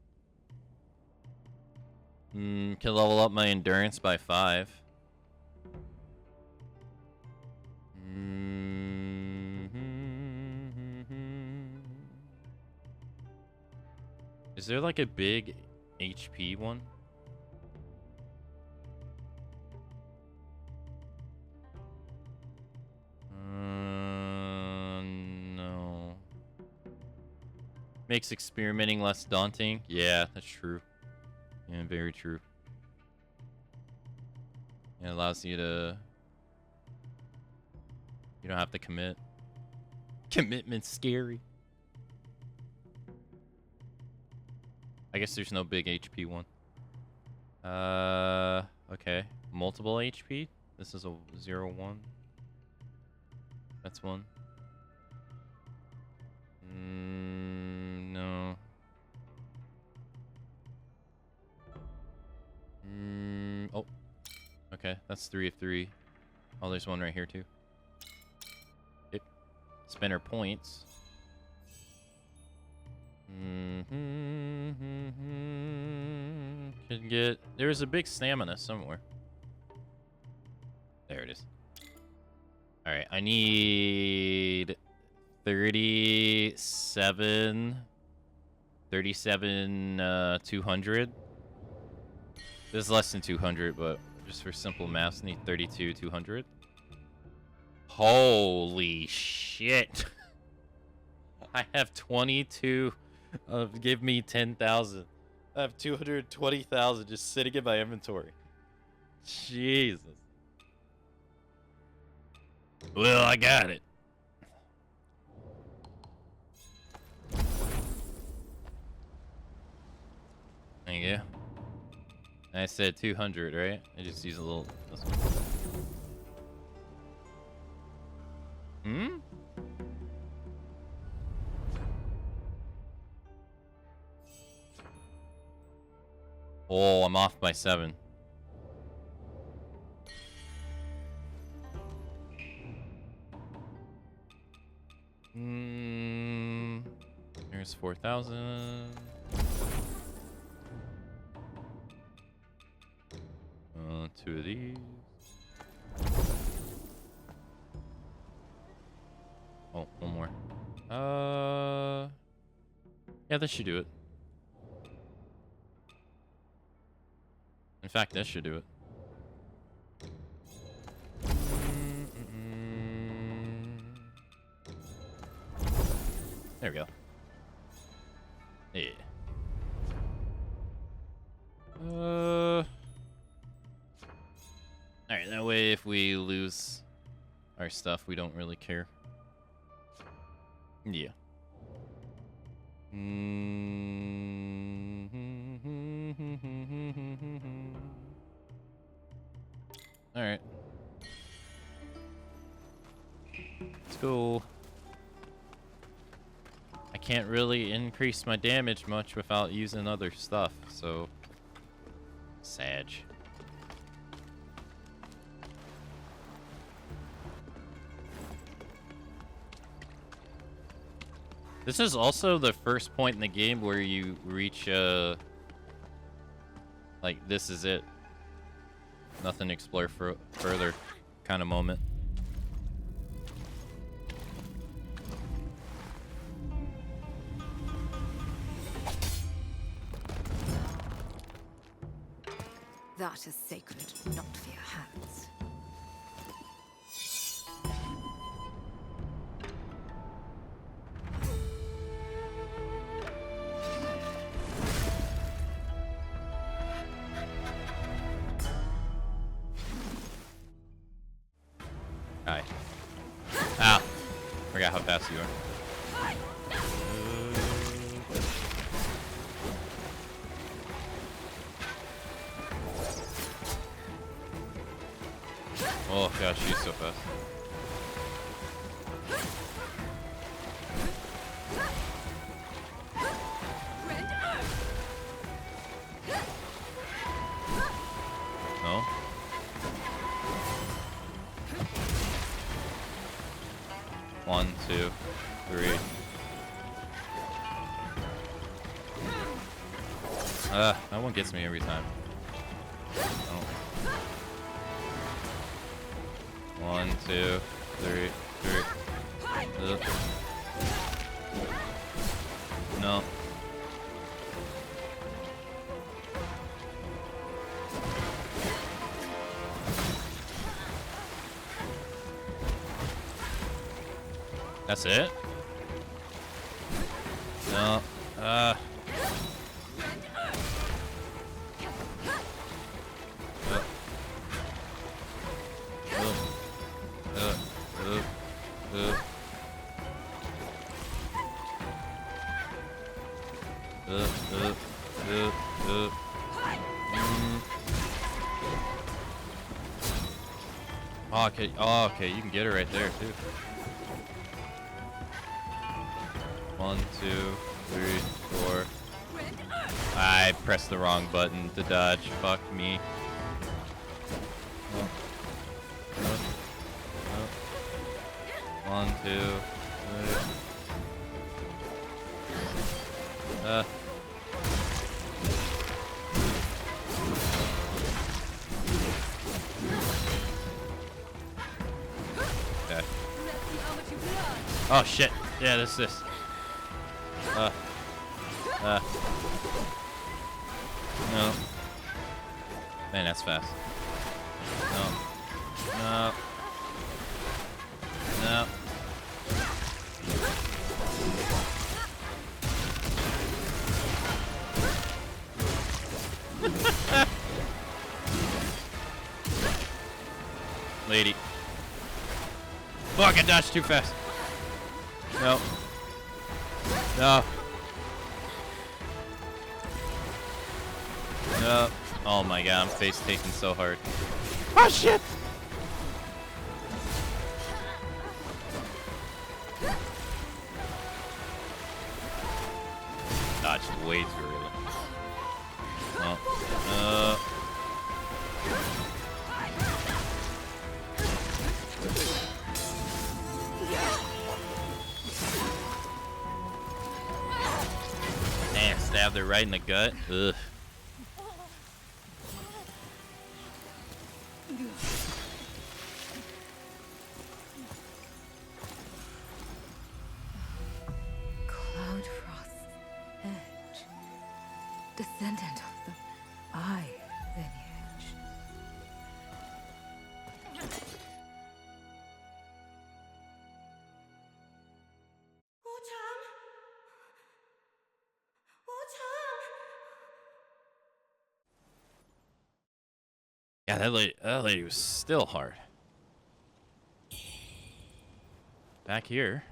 Can level up my endurance by 5. Is there like a big HP one? No. Makes experimenting less daunting. Yeah, that's true. Yeah, very true. It allows you to... You don't have to commit. Commitment's scary. I guess there's no big HP one. Okay. Multiple HP? This is a 0-1. That's 1. No. Oh. Okay, that's 3 of 3. Oh, there's one right here too. Yep. Spinner points. Can get... There's a big stamina somewhere. There it is. Alright, I need 37 200. This is less than 200, but just for simple maths, I need 32 200. Holy shit. I have 22 of give me 10,000. I have 220,000 just sitting in my inventory. Jesus. Well, I got it. There you go. I said 200, right? I just use a little... This one. Oh, I'm off by 7. Here's 4,000. 2 of these. Oh, one more. Yeah, this should do it. In fact, this should do it. There we go. Yeah. Alright, that way if we lose our stuff, we don't really care. Yeah. Alright. Let's go. I can't really increase my damage much without using other stuff, so... Sag. This is also the first point in the game where you reach, like, this is it. Nothing to explore further kind of moment. That is sacred, not for your hands. Hi. Ow. Forgot how fast you are. Oh god, she's so fast. No? One, two, three. That one gets me every time. Oh. 1, 2, 3. No. That's it? No. Oh, okay. Oh, okay. You can get her right there too. 1, 2, 3, 4. I pressed the wrong button to dodge. Fuck me. Oh. Oh. 1, 2, 3. Okay. Oh shit. Yeah, this. No. Man, that's fast. No. No. No. Lady. Fuck, I dodged too fast. No. No. No. Oh my god, I'm face taking so hard. Oh shit! Dodged way too early. Oh. stabbed her right in the gut. Ugh. Cloud Frost Edge. Descendant of the Eye lineage. Wuchang! Wuchang! Yeah, that lady was still hard. Back here.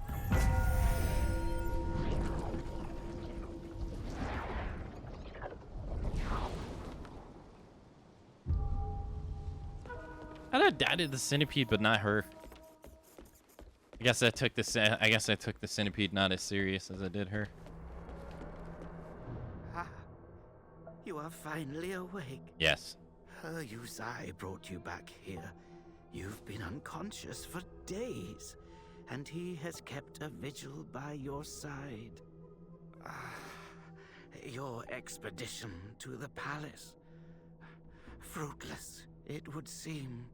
I did the centipede, but not her. I guess I took the centipede not as serious as I did her. Ah, you are finally awake. Yes. Her Yuzai brought you back here. You've been unconscious for days, and he has kept a vigil by your side. Your expedition to the palace. Fruitless, it would seem.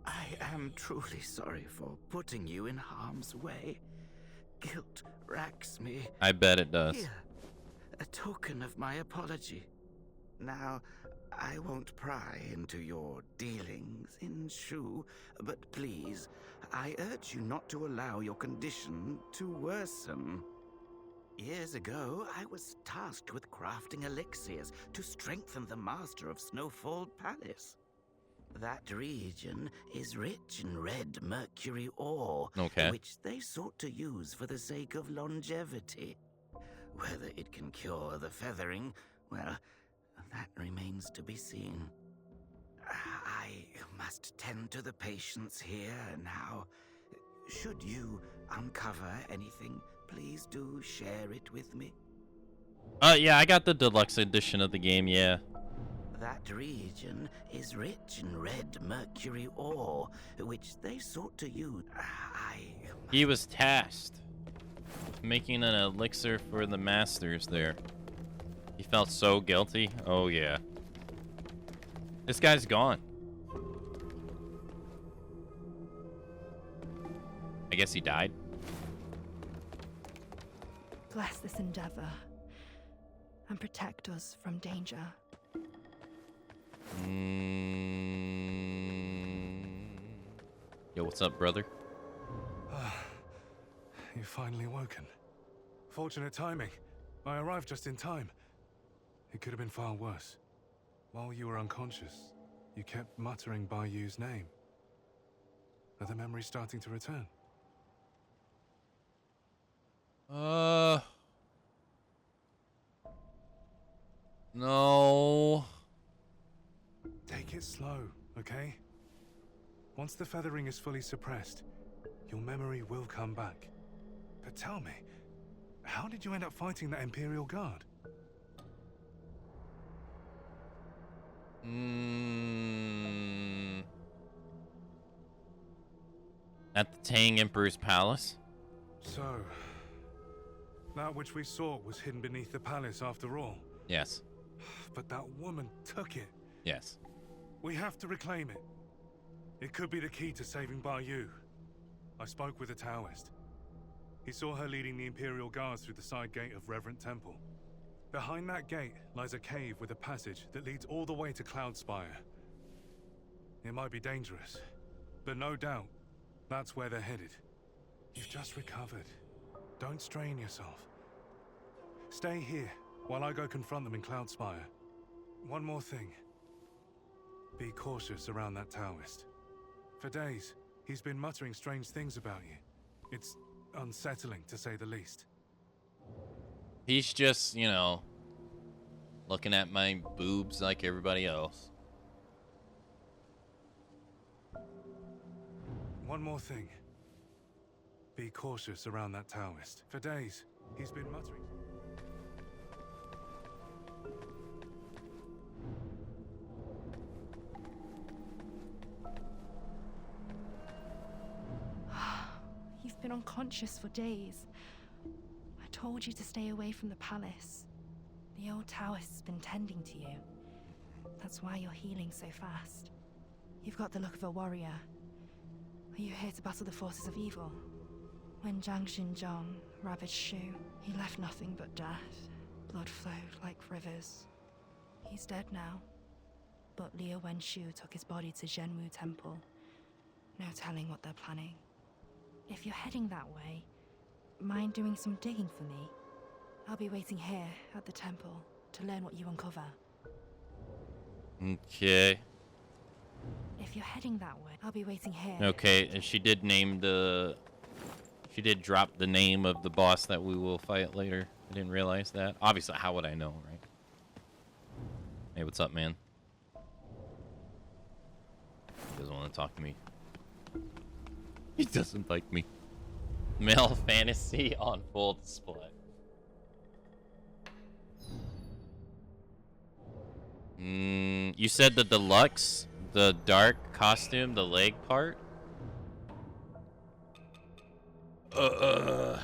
I am truly sorry for putting you in harm's way. Guilt racks me. I bet it does. Here, a token of my apology. Now, I won't pry into your dealings in Shu, but please, I urge you not to allow your condition to worsen. Years ago, I was tasked with crafting elixirs to strengthen the master of Snowfall Palace. That region is rich in red mercury ore, Okay. which they sought to use for the sake of longevity. Whether it can cure the feathering, well, that remains to be seen. I must tend to the patients here now. Should you uncover anything, please do share it with me. Yeah, I got the deluxe edition of the game, yeah. That region is rich in red mercury ore, which they sought to use. He was tasked with making an elixir for the masters there. He felt so guilty. Oh, yeah. This guy's gone. I guess he died. Bless this endeavor and protect us from danger. Yo, what's up, brother? You've finally woken. Fortunate timing. I arrived just in time. It could have been far worse. While you were unconscious, you kept muttering Bayu's name. Are the memories starting to return? No. Take it slow, okay? Once the feathering is fully suppressed, your memory will come back. But tell me, how did you end up fighting that Imperial Guard? At the Tang Emperor's palace? So, that which we sought was hidden beneath the palace after all. Yes. But that woman took it. Yes. We have to reclaim it. It could be the key to saving Bayu. I spoke with a Taoist. He saw her leading the Imperial Guards through the side gate of Reverend Temple. Behind that gate lies a cave with a passage that leads all the way to Cloudspire. It might be dangerous, but no doubt, that's where they're headed. You've just recovered. Don't strain yourself. Stay here while I go confront them in Cloudspire. One more thing. Be cautious around that Taoist. For days, he's been muttering strange things about you. It's unsettling, to say the least. He's just, you know, looking at my boobs like everybody else. One more thing. Be cautious around that Taoist. For days, he's been muttering. You've been unconscious for days. I told you to stay away from the palace. The old Taoist's been tending to you. That's why you're healing so fast. You've got the look of a warrior. Are you here to battle the forces of evil? When Zhang Xinzhong ravaged Shu, he left nothing but death. Blood flowed like rivers. He's dead now. But Liu Wenshu took his body to Zhenwu Temple. No telling what they're planning. If you're heading that way, mind doing some digging for me? I'll be waiting here at the temple to learn what you uncover. Okay. If you're heading that way, I'll be waiting here. Okay, and she did name the... She did drop the name of the boss that we will fight later. I didn't realize that. Obviously, how would I know, right? Hey, what's up, man? He doesn't want to talk to me. He doesn't like me. Male fantasy on full display. You said the deluxe, the dark costume, the leg part? I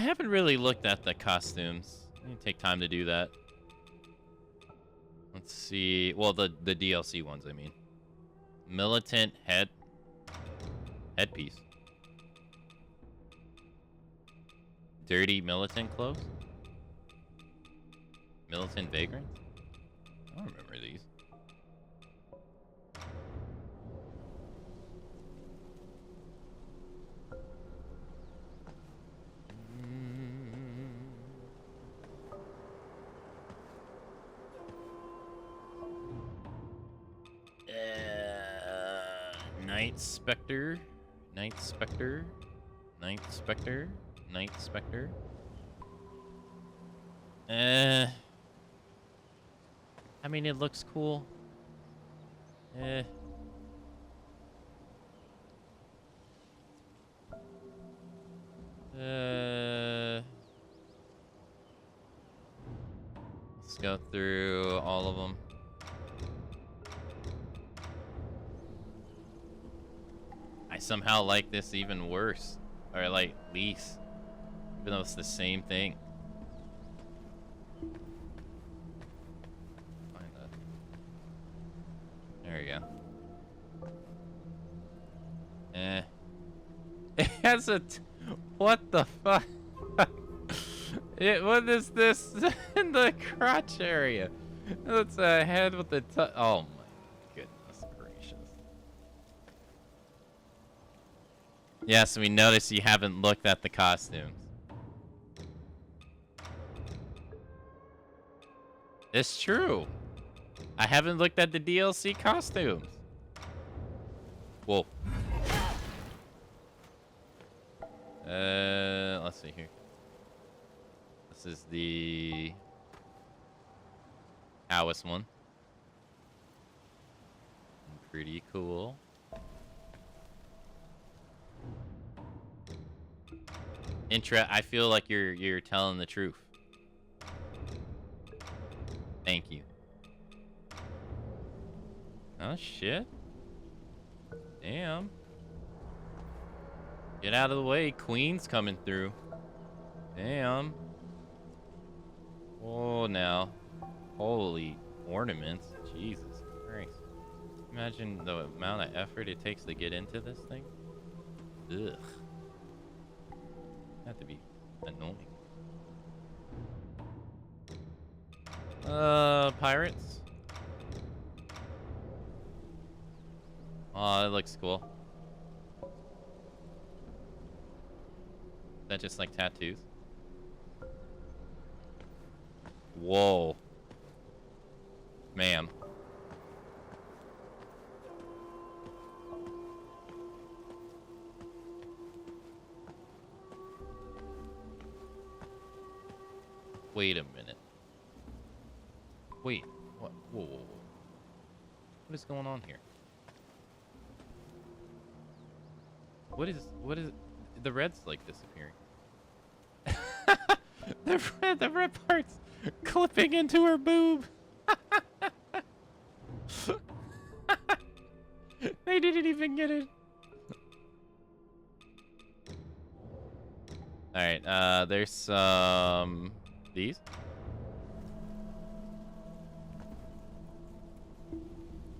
haven't really looked at the costumes. I need to take time to do that. Let's see. Well, the DLC ones, I mean. Militant headpiece. Dirty militant clothes? Militant vagrant? I don't remember these. Night Spectre. Night Spectre. Night Spectre. Night Spectre. I mean, it looks cool. Let's go through all of them. I somehow like this even worse, or like least, even though it's the same thing. Find that. There you go. It has a. What the fuck? What is this in the crotch area? It's a head with the. Oh my goodness gracious. Yes, we notice you haven't looked at the costumes. It's true. I haven't looked at the DLC costumes. Whoa. Let's see here. This is the Taoist one. Pretty cool. I feel like you're telling the truth. Thank you. Oh shit. Damn. Get out of the way, Queen's coming through. Damn. Oh, now. Holy ornaments. Jesus Christ. Imagine the amount of effort it takes to get into this thing. Ugh. Have to be annoying. Pirates. Oh, that looks cool. Is that just like tattoos? Whoa. Ma'am. Wait a minute. Wait. What? Whoa, whoa, whoa. What is going on here? What is the red's like disappearing? the red part's clipping into her boob. They didn't even get it. All right, there's some these.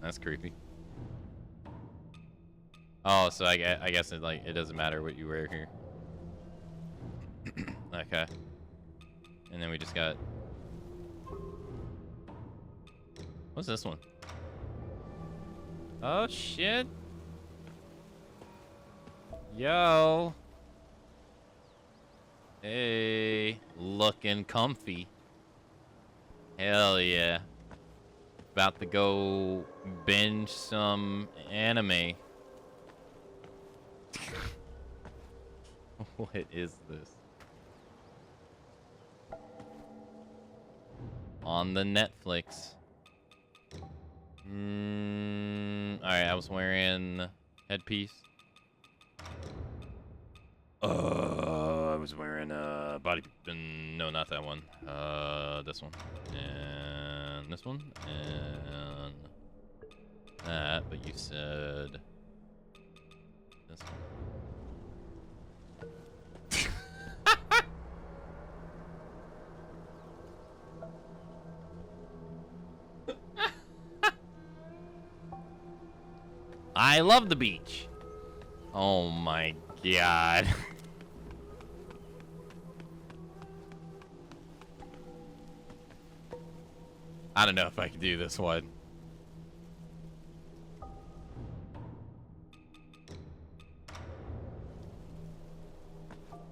That's creepy. Oh, so I guess it like it doesn't matter what you wear here. Okay. And then we just got. What's this one? Oh shit. Yo. Hey, looking comfy. Hell yeah. About to go binge some anime. What is this? On the Netflix. Alright, I was wearing headpiece. I was wearing body. No, not that one. This one. And this one. And that, but you said this one. I love the beach. Oh my god. I don't know if I can do this one.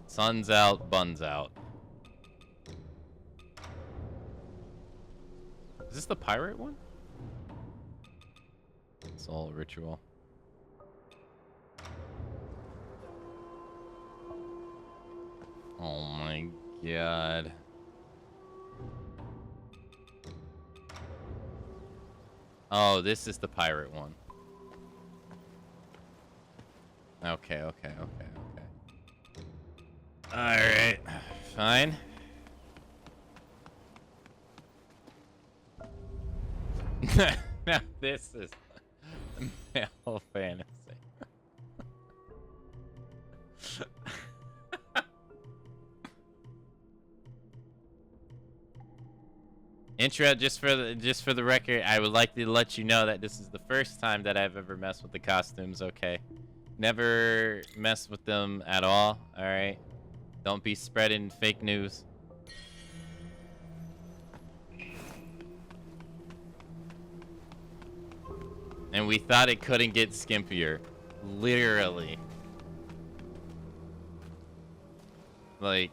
Sun's out, buns out. Is this the pirate one? It's all ritual. Oh my god. Oh, this is the pirate one. Okay. Alright. Fine. Now this is male fantasy. Intro, just for the record, I would like to let you know that this is the first time that I've ever messed with the costumes, okay? Never messed with them at all, alright? Don't be spreading fake news. And we thought it couldn't get skimpier. Literally. Like...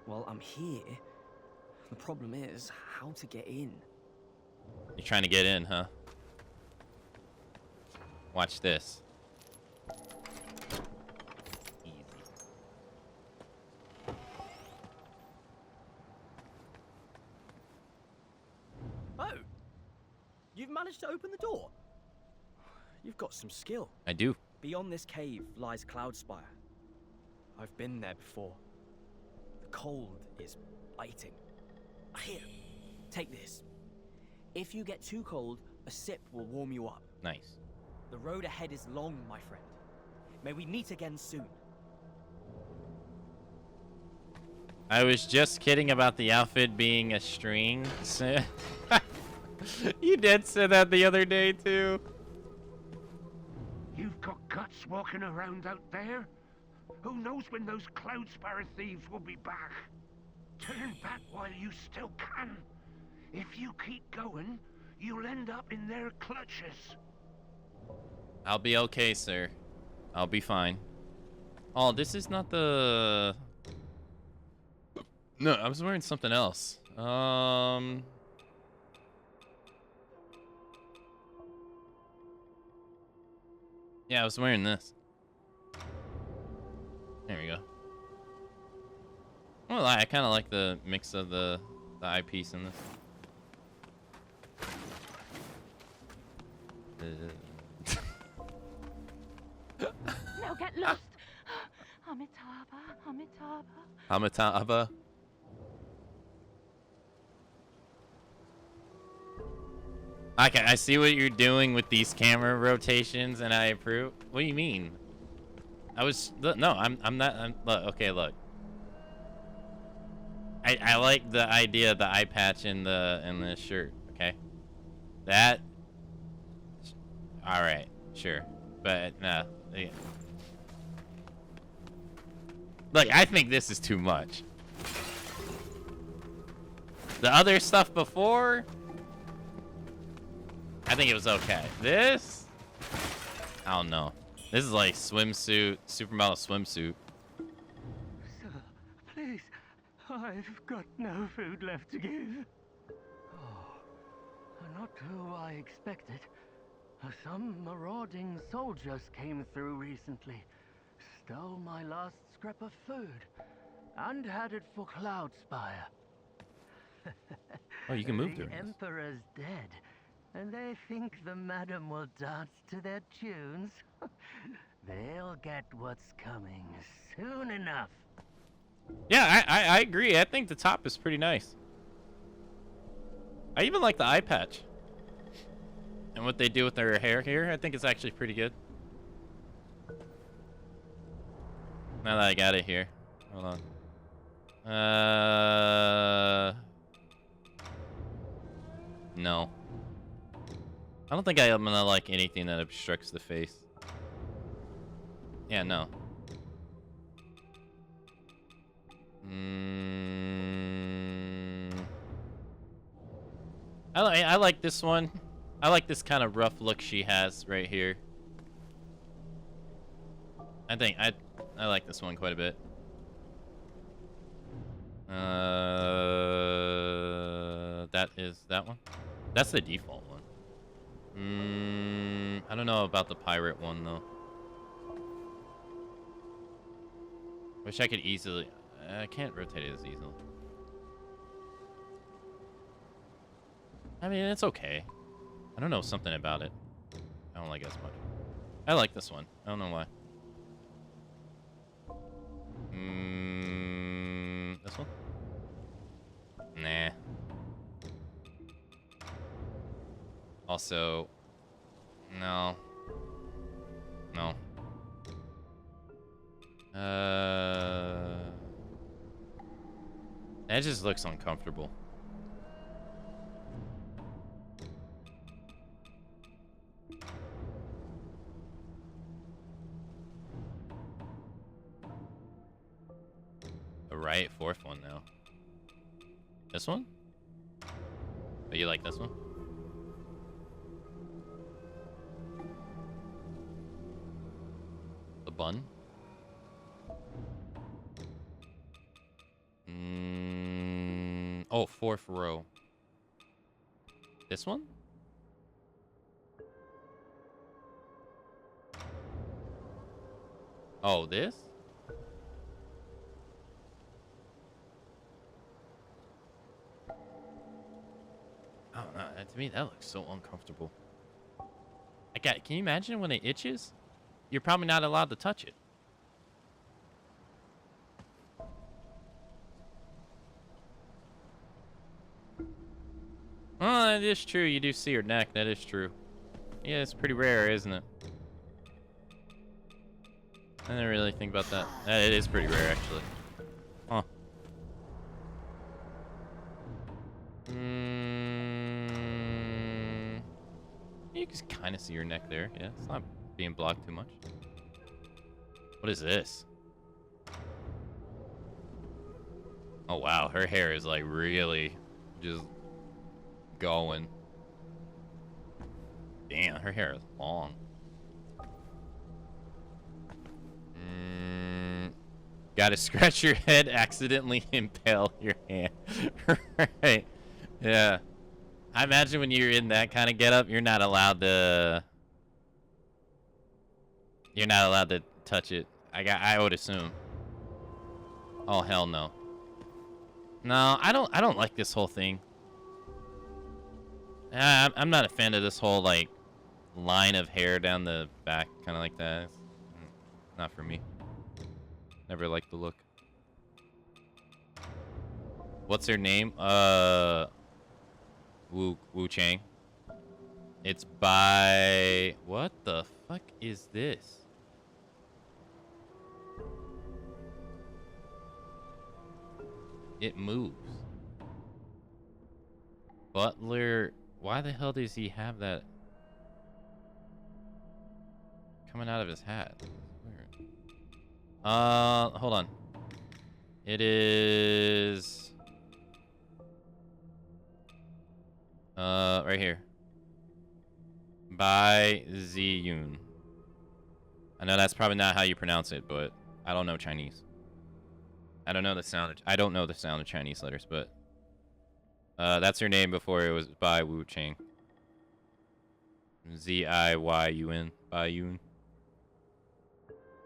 Well, I'm here. The problem is how to get in. You're trying to get in, huh? Watch this. Easy. Oh! You've managed to open the door? You've got some skill. I do. Beyond this cave lies Cloudspire. I've been there before. The cold is biting. Here, take this. If you get too cold, a sip will warm you up. Nice. The road ahead is long, my friend. May we meet again soon. I was just kidding about the outfit being a string. You did say that the other day, too. You've got guts walking around out there? Who knows when those Cloudspire thieves will be back? Turn back while you still can. If you keep going, you'll end up in their clutches. I'll be okay, sir. I'll be fine. Oh, this is not the... No, I was wearing something else. Yeah, I was wearing this. There we go. Well, I kind of like the mix of the eyepiece in this. Now get lost. Amitabha, Amitabha. Amitabha. Okay, I see what you're doing with these camera rotations, and I approve. What do you mean? no, I'm not. Look, okay, look. I like the idea of the eye patch in the shirt. Okay, that. All right, sure, but nah. Yeah. Look, I think this is too much. The other stuff before, I think it was okay. This, I don't know. This is like swimsuit, supermodel swimsuit. Sir, please. I've got no food left to give. Oh, not who I expected. Some marauding soldiers came through recently, stole my last scrap of food, and headed for Cloudspire. Oh, you can move The during this. Emperor's dead, and they think the madam will dance to their tunes. They'll get what's coming soon enough. Yeah, I agree. I think the top is pretty nice. I even like the eye patch. And what they do with their hair here, I think it's actually pretty good. Now that I got it here. Hold on. No. I don't think I'm gonna like anything that obstructs the face. Yeah, no. I like this one. I like this kind of rough look she has right here. I think I like this one quite a bit. That is that one. That's the default one. I don't know about the pirate one though. Wish I could easily. I can't rotate it as easily. I mean, it's okay. I don't know something about it. I don't like it as much. I like this one. I don't know why. This one? Nah. Also, no. No. That just looks uncomfortable. Right, fourth one now. This one? Oh, you like this one? The bun? Oh, fourth row. This one? Oh, this? I don't know. To me, that looks so uncomfortable. Can you imagine when it itches? You're probably not allowed to touch it. Oh, that is true. You do see her neck. That is true. Yeah, it's pretty rare, isn't it? I didn't really think about that. It is pretty rare, actually. Huh. You can kind of see her neck there. Yeah, it's not being blocked too much. What is this? Oh, wow. Her hair is, like, really just going. Damn, her hair is long. Gotta scratch your head, accidentally impale your hand. Right. Yeah. I imagine when you're in that kind of getup, you're not allowed to touch it. I would assume. Oh, hell no. No, I don't like this whole thing. I'm not a fan of this whole, like, line of hair down the back, kind of like that. It's not for me. Never liked the look. What's her name? Wuchang. It's by... What the fuck is this? It moves. Butler, why the hell does he have that coming out of his hat? Weird. Hold on. It is right here. Bai Ziyun. I know that's probably not how you pronounce it, but I don't know Chinese. I don't know the sound of Chinese letters, but that's her name before it was Bai Wuchang. Ziyun. Bai Yun.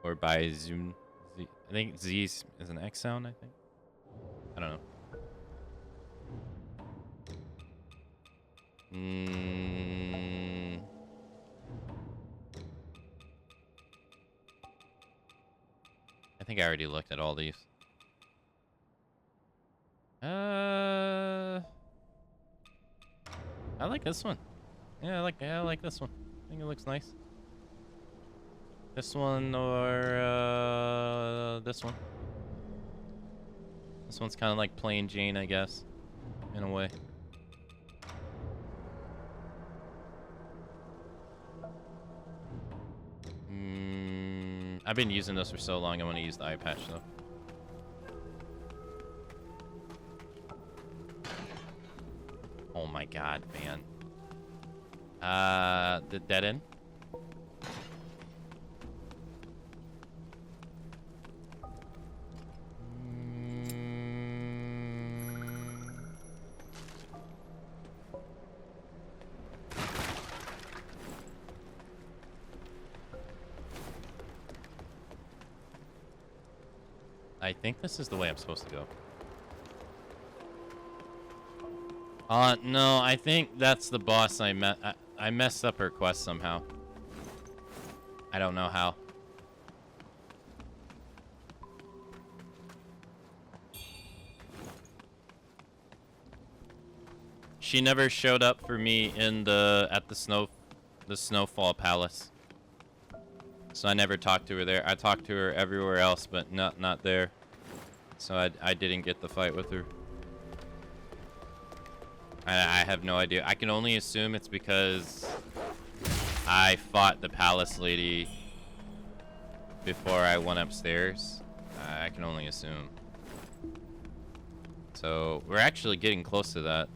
Or Bai Zun. I think Z is an X sound, I think. I don't know. I think I already looked at all these. I like this one. Yeah, I like this one. I think it looks nice. This one or this one. This one's kind of like plain Jane, I guess, in a way. I've been using this for so long, I want to use the eye patch though. Oh my god, man. The dead end. I think this is the way I'm supposed to go. No, I think that's the boss I messed up her quest somehow. I don't know how. She never showed up for me in the Snowfall Palace. So I never talked to her there. I talked to her everywhere else, but not there. So I didn't get the fight with her. I have no idea. I can only assume it's because I fought the palace lady before I went upstairs. I can only assume. So we're actually getting close to that.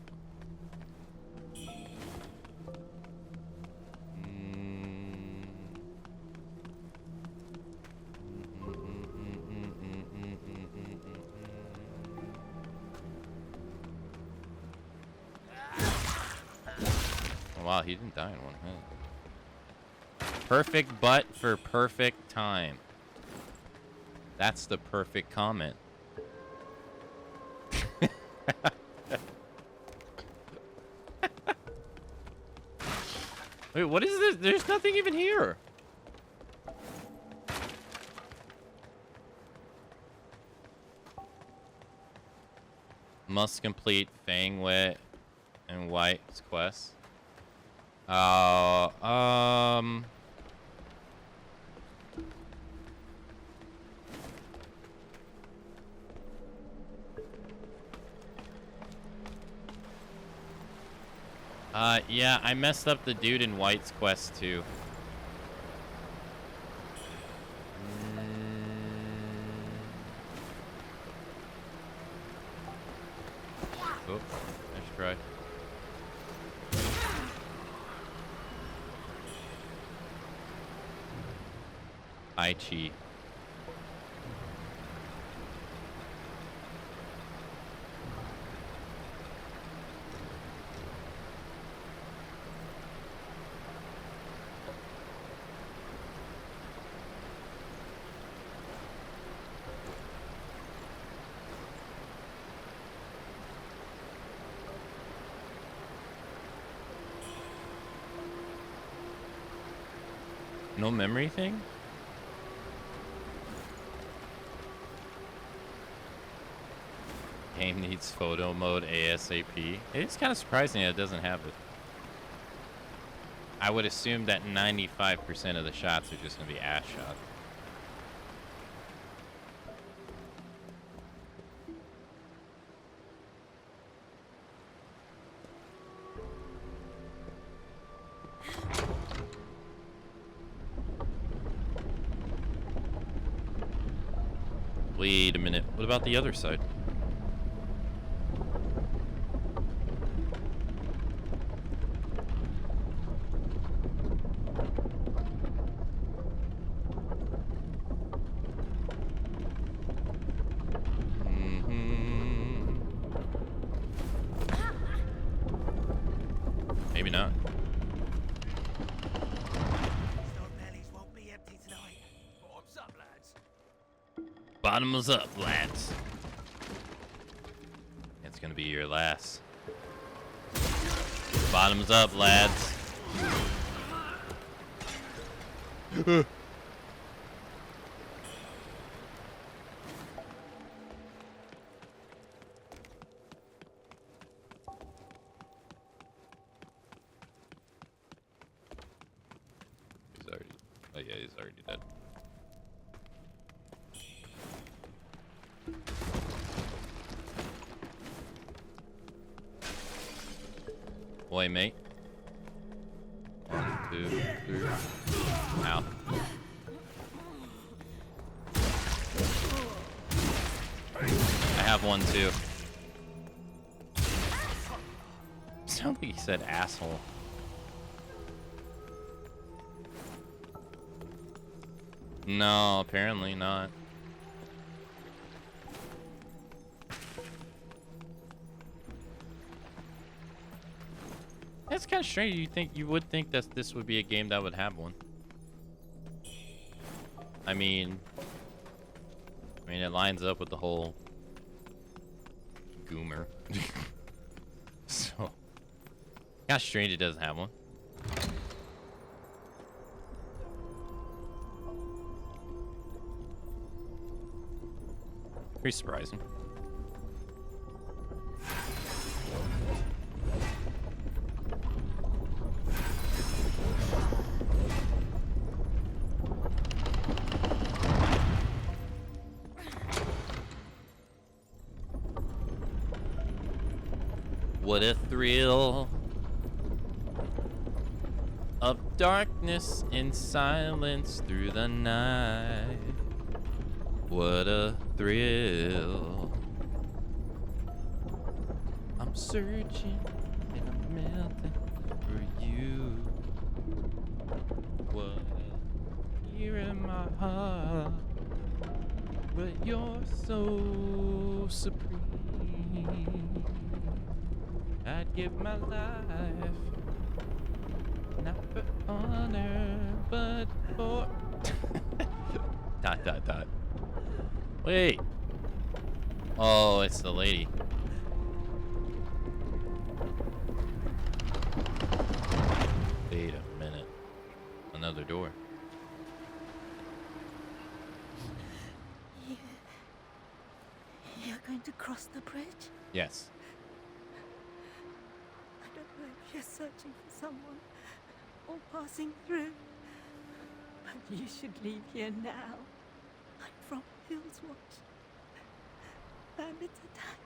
Wow, he didn't die in one hit. Perfect butt for perfect time. That's the perfect comment. Wait, what is this? There's nothing even here. Must complete Fang Wet and White's quest. Yeah, I messed up the dude in White's quest too. Oh, nice try. Aichi. No memory thing? Game needs photo mode ASAP. It's kind of surprising that it doesn't have it. I would assume that 95% of the shots are just going to be ass shots. Wait a minute. What about the other side? Maybe not. Bottoms up, lads. It's gonna be your last. Bottoms up, lads. He's already. Oh yeah, he's already dead. Boy, mate. 1, 2, 3. Ow. I have one too. Sounds like he said asshole. No, apparently not. That's kind of strange. You would think that this would be a game that would have one. I mean, it lines up with the whole Goomer. So, kind of strange it doesn't have one. Pretty surprising. What a thrill of darkness and silence through the night. What a thrill. I'm searching and I'm melting for you. What a year in my heart. But you're so supreme. I'd give my life, not for honor, but for... ... Wait. Oh, it's the lady. Wait a minute. Another door. You're going to cross the bridge? Yes. I don't know if you're searching for someone or passing through, but you should leave here now. I'm from Hill's Watch. Bandits attack,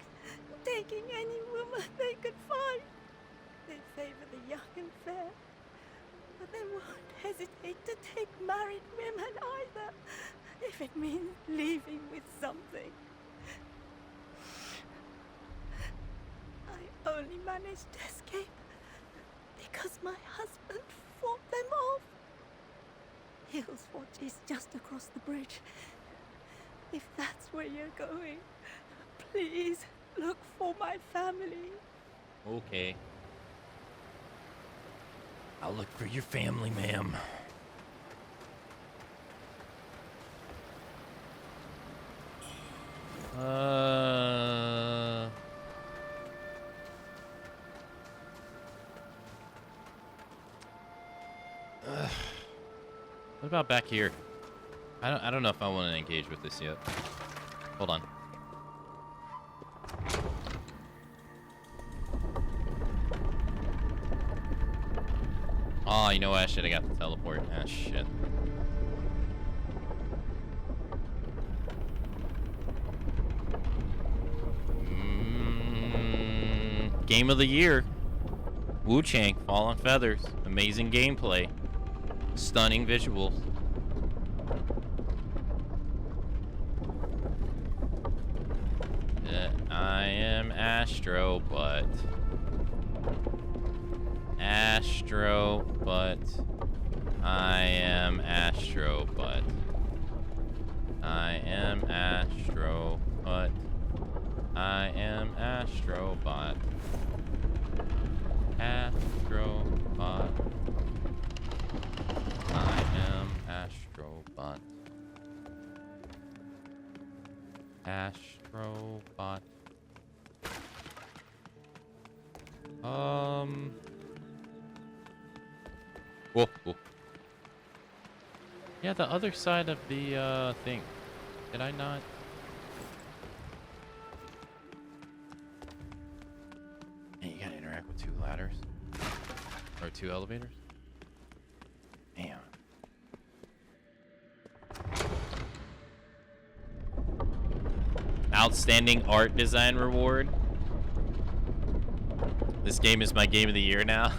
taking any woman they could find. They favor the young and fair, but they won't hesitate to take married women either, if it means leaving with something. I only managed to escape because my husband fought them off. Hill's Watch is just across the bridge. If that's where you're going, please look for my family. Okay. I'll look for your family, ma'am. What about back here? I don't know if I want to engage with this yet. Hold on. Oh, you know what? I should have got the teleport. Ah, shit. Game of the year. Wuchang, Fallen Feathers. Amazing gameplay. Stunning visuals. Astro Butt. Astro Butt. I am Astro Butt. I am Astro Butt. I am Astrobot. Astrobot. I am Astrobot. Astrobot. Whoa, whoa. Yeah, the other side of the thing. Did I not? Hey, you gotta interact with 2 ladders. Or 2 elevators. Damn. Outstanding art design reward. This game is my game of the year now.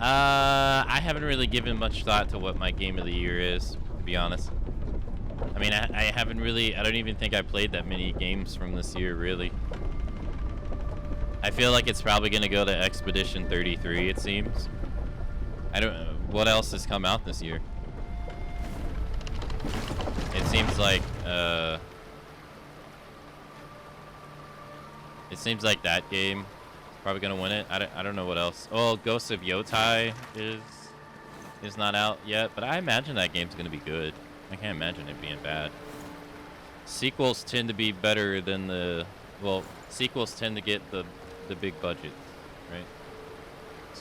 I haven't really given much thought to what my game of the year is, to be honest. I mean, I haven't really, I don't even think I played that many games from this year, really. I feel like it's probably going to go to Expedition 33, it seems. I don't know. What else has come out this year? It seems like, that game is probably going to win it. I don't know what else. Oh, Ghost of Yotai is not out yet, but I imagine that game's going to be good. I can't imagine it being bad. Sequels tend to be better than the... Well, sequels tend to get the big budget, right?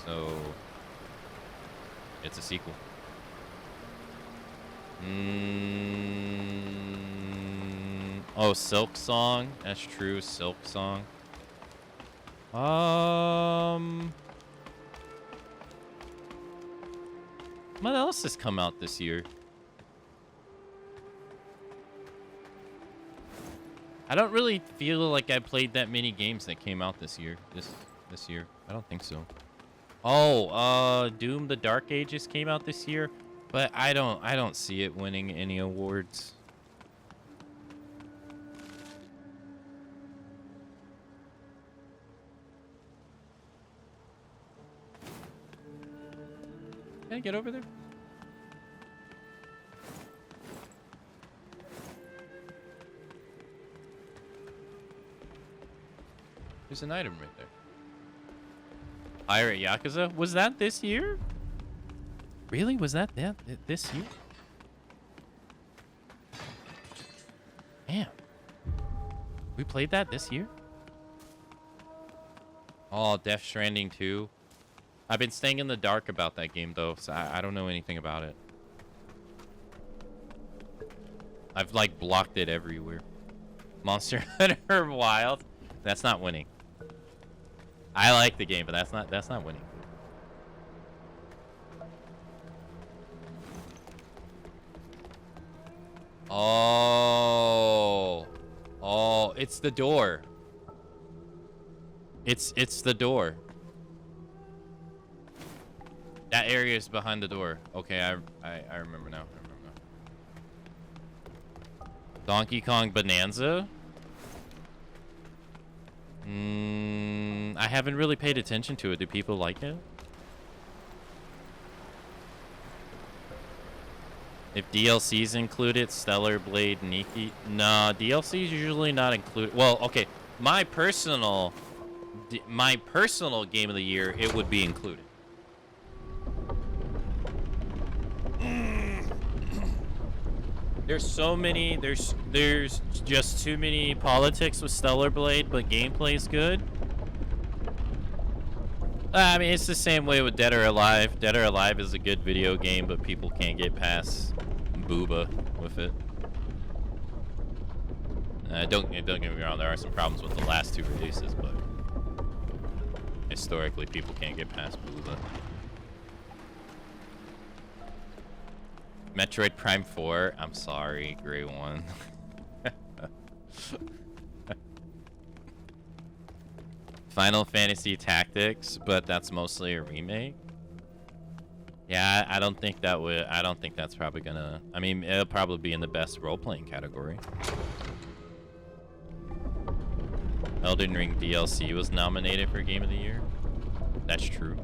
So, it's a sequel. Oh, Silk Song. That's true, Silk Song. What else has come out this year? I don't really feel like I played that many games that came out this year. This year. I don't think so. Oh, Doom the Dark Ages came out this year, but I don't see it winning any awards. Can I get over there? There's an item right there. Pirate Yakuza? Was that this year? Really? Was that this year? Damn. We played that this year? Oh, Death Stranding 2. I've been staying in the dark about that game, though, so I don't know anything about it. I've, like, blocked it everywhere. Monster Hunter Wild. That's not winning. I like the game, but that's not winning. Oh, it's the door. It's the door. That area is behind the door. Okay, I remember now. Donkey Kong Bonanza. I haven't really paid attention to it. Do people like it? If DLC's included, Stellar Blade, Nikki. Nah, DLC's usually not included. Well, okay. My personal game of the year, it would be included. There's so many. There's just too many politics with Stellar Blade, but gameplay's good. I mean, it's the same way with Dead or Alive. Dead or Alive is a good video game, but people can't get past Booba with it. Don't get me wrong, there are some problems with the last 2 releases, but historically, people can't get past Booba. Metroid Prime 4. I'm sorry, Gray 1. Final Fantasy Tactics, but that's mostly a remake. Yeah, I don't think that would. I don't think that's probably gonna. I mean, it'll probably be in the best role-playing category. Elden Ring DLC was nominated for Game of the Year. That's true.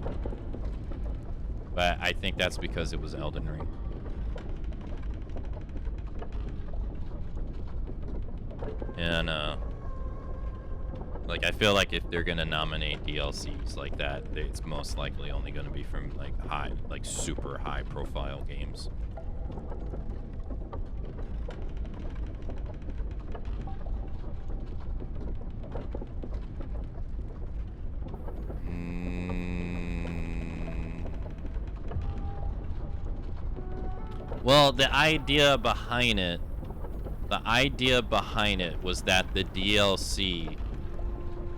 But I think that's because it was Elden Ring. And, like, I feel like if they're gonna nominate DLCs like that, it's most likely only gonna be from, like, super high-profile games. Well, the idea behind it was that the DLC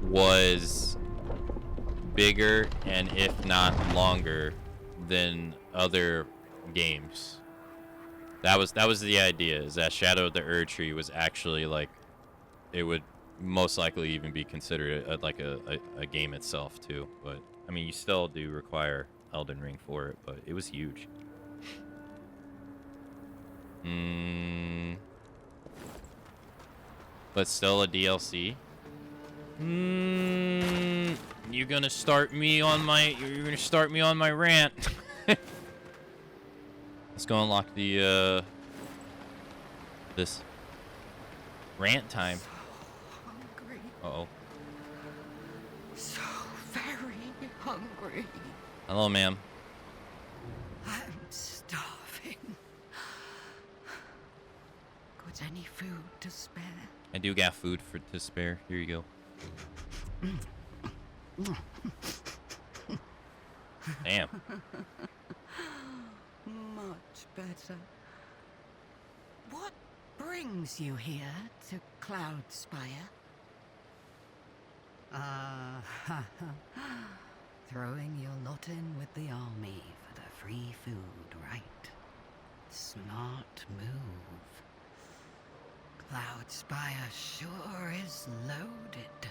was bigger and if not longer than other games. That was the idea, is that Shadow of the Erdtree was actually like, it would most likely even be considered a game itself too. But I mean, you still do require Elden Ring for it, but it was huge. But still a DLC. You're gonna start me on my rant. Let's go unlock the this rant time. Hungry. Uh-oh. So very hungry. Hello, ma'am. I'm starving. Got any food to spare? I do got food to spare. Here you go. Damn. Much better. What brings you here to Cloudspire? Throwing your lot in with the army for the free food, right? Smart move. Cloudspire sure is loaded.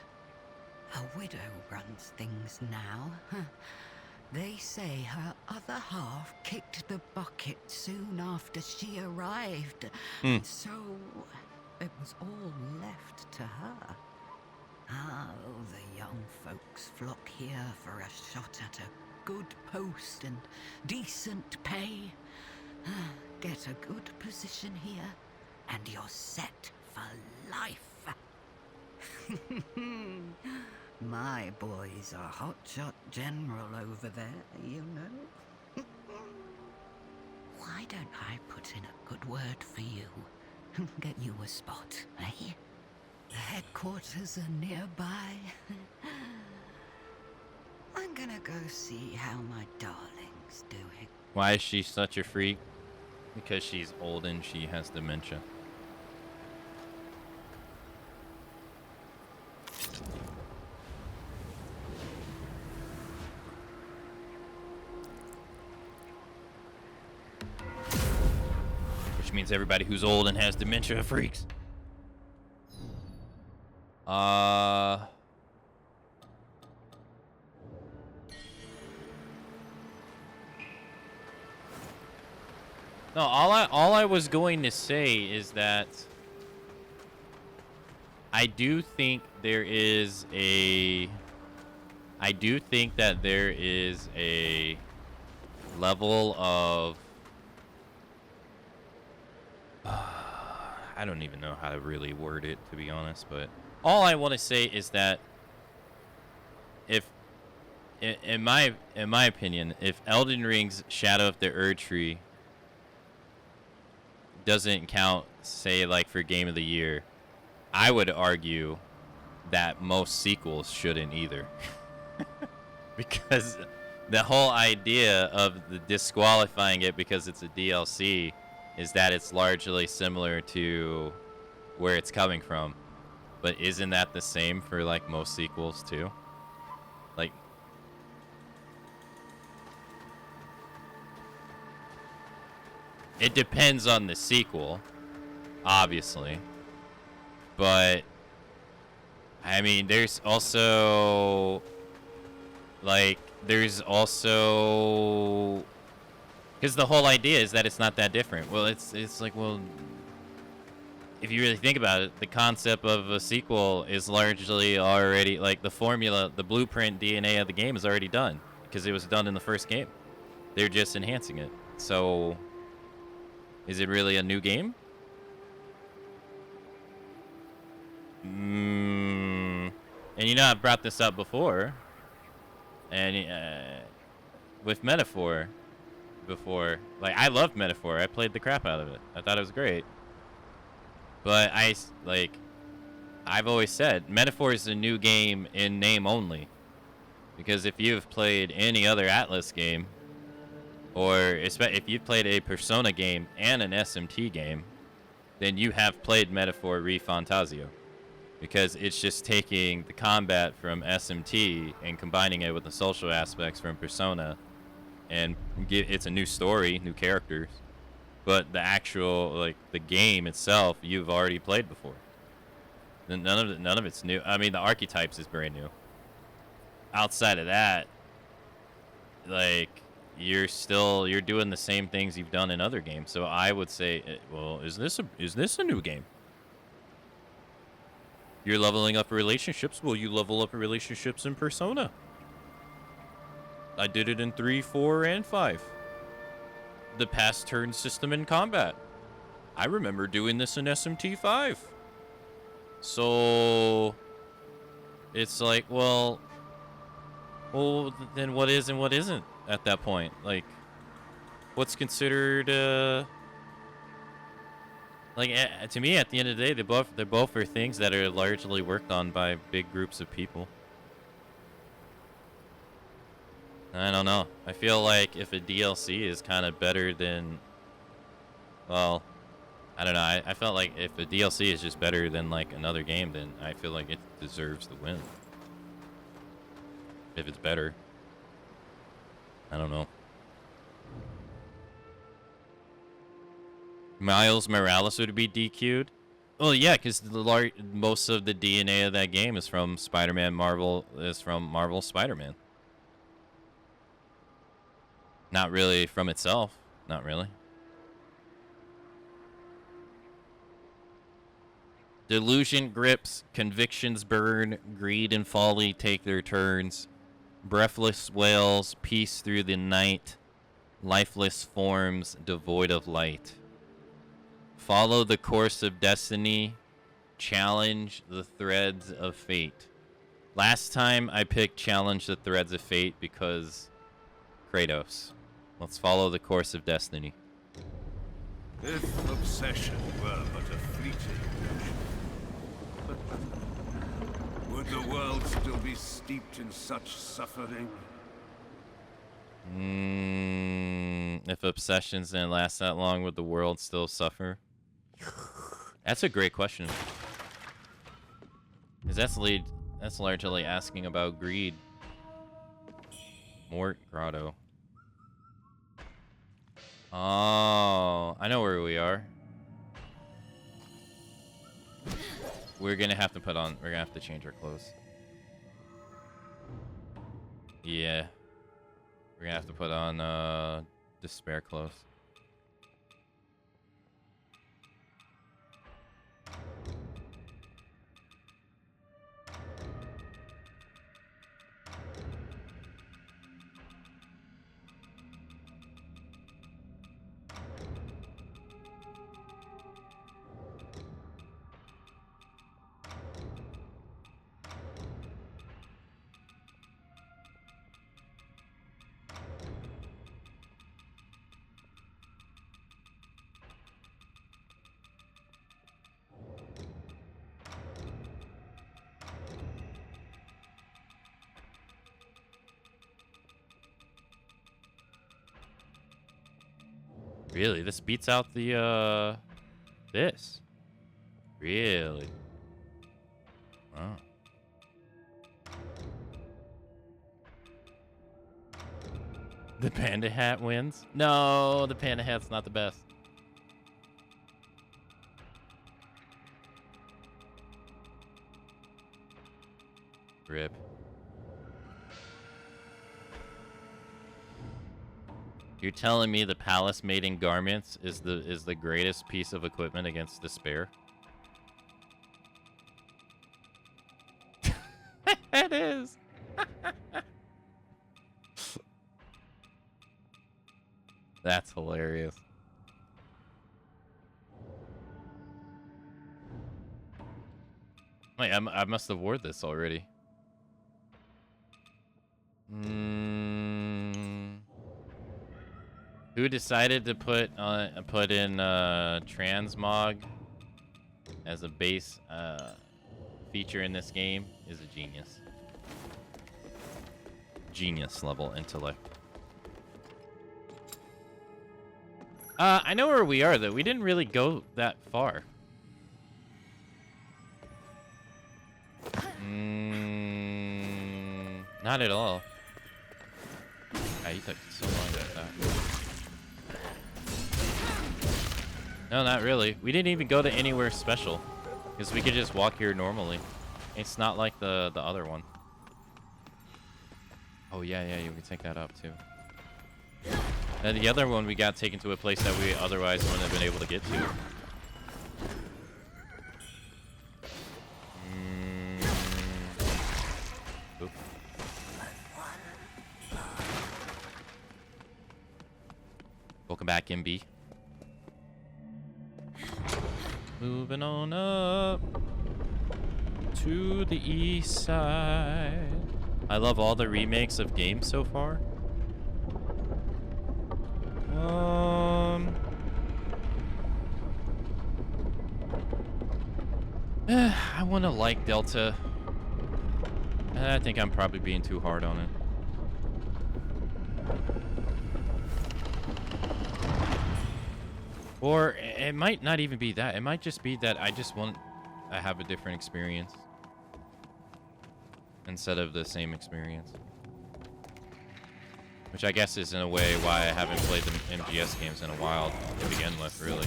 A widow runs things now. They say her other half kicked the bucket soon after she arrived. And so it was all left to her. Oh, the young folks flock here for a shot at a good post and decent pay. Get a good position here, and you're set for life. My boy's a hotshot general over there, you know. Why don't I put in a good word for you? Get you a spot, eh? The headquarters are nearby. I'm gonna go see how my darling's doing. Why is she such a freak? Because she's old and she has dementia. Which means everybody who's old and has dementia are freaks. No, all I was going to say is that I do think that there is a level of I don't even know how to really word it, to be honest, but all I want to say is that if in my opinion, if Elden Ring's Shadow of the Erdtree doesn't count, say, like, for Game of the Year, I would argue that most sequels shouldn't either. Because the whole idea of the disqualifying it because it's a DLC is that it's largely similar to where it's coming from. But isn't that the same for, like, most sequels too? Like, it depends on the sequel, obviously. But, I mean, there's also, like, because the whole idea is that it's not that different. Well, it's like, well, if you really think about it, the concept of a sequel is largely already, like, the formula, the blueprint DNA of the game is already done because it was done in the first game. They're just enhancing it. So, is it really a new game? And you know, I've brought this up before, and with Metaphor before. Like, I loved Metaphor. I played the crap out of it. I thought it was great. But I've always said, Metaphor is a new game in name only. Because if you've played any other Atlas game, or if you've played a Persona game and an SMT game, then you have played Metaphor ReFantazio. Because it's just taking the combat from SMT and combining it with the social aspects from Persona. And it's a new story, new characters. But the actual, like, the game itself, you've already played before. None of it's new. I mean, the archetypes is brand new. Outside of that, like, you're doing the same things you've done in other games. So I would say, well, is this a new game? You're leveling up relationships. Well, you level up relationships in Persona. I did it in 3, 4, and 5. The pass turn system in combat. I remember doing this in SMT 5. So it's like, well, then what is and what isn't at that point? Like, what's considered to me, at the end of the day, they're both are things that are largely worked on by big groups of people. I don't know. I feel like if a DLC is kind of better than, well, I don't know. I felt like if a DLC is just better than, like, another game, then I feel like it deserves the win. If it's better. I don't know. Miles Morales would be DQ'd? Well, yeah, because most of the DNA of that game is from Marvel Spider-Man. Not really from itself. Not really. Delusion grips, convictions burn, greed and folly take their turns. Breathless wails, peace through the night. Lifeless forms devoid of light. Follow the course of destiny. Challenge the threads of fate. Last time I picked challenge the threads of fate because Kratos. Let's follow the course of destiny. If obsession were but a fleeting notion, would the world still be steeped in such suffering? If obsessions didn't last that long, would the world still suffer? That's a great question. Because that's largely asking about greed. Mort Grotto. Oh, I know where we are. We're gonna have to change our clothes. Yeah. We're gonna have to put on despair clothes. Really? This beats out the, this? Really? Wow. The panda hat wins? No, the panda hat's not the best. Rip. You're telling me the palace mating garments is the greatest piece of equipment against despair? That's hilarious. Wait, I must have wore this already. Who decided to put in transmog as a base feature in this game is a genius. Genius level intellect. I know where we are though. We didn't really go that far. Not at all. Ah, you took so long to attack. No, not really. We didn't even go to anywhere special. Because we could just walk here normally. It's not like the other one. Oh, yeah, you can take that up, too. And the other one, we got taken to a place that we otherwise wouldn't have been able to get to. Oop. Welcome back, MB. Moving on up to the east side. I love all the remakes of games so far. I want to like Delta. I think I'm probably being too hard on it. Or it might not even be that. It might just be that I just want to have a different experience instead of the same experience. Which I guess is in a way why I haven't played the MGS games in a while to begin with, really.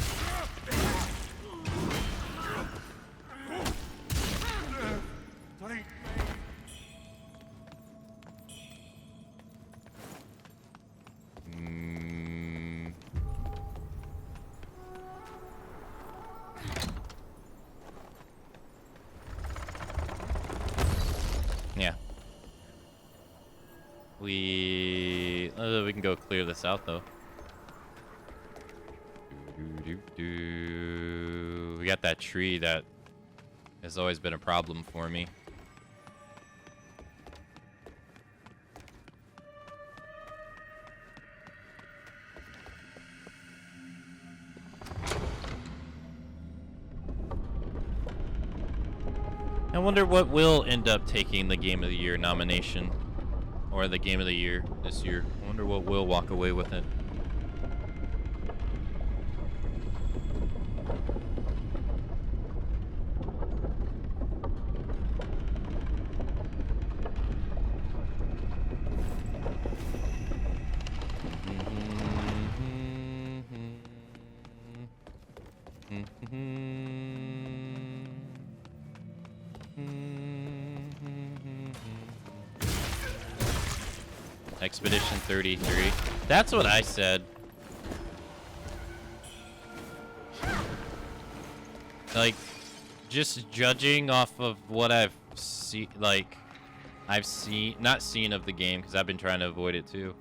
Yeah. We can go clear this out though. We got that tree that has always been a problem for me. I wonder what will end up taking the Game of the Year nomination. Or the Game of the Year this year. I wonder what will walk away with it. Expedition 33. That's what I said. Like, just judging off of what I've seen, not seen of the game, because I've been trying to avoid it too.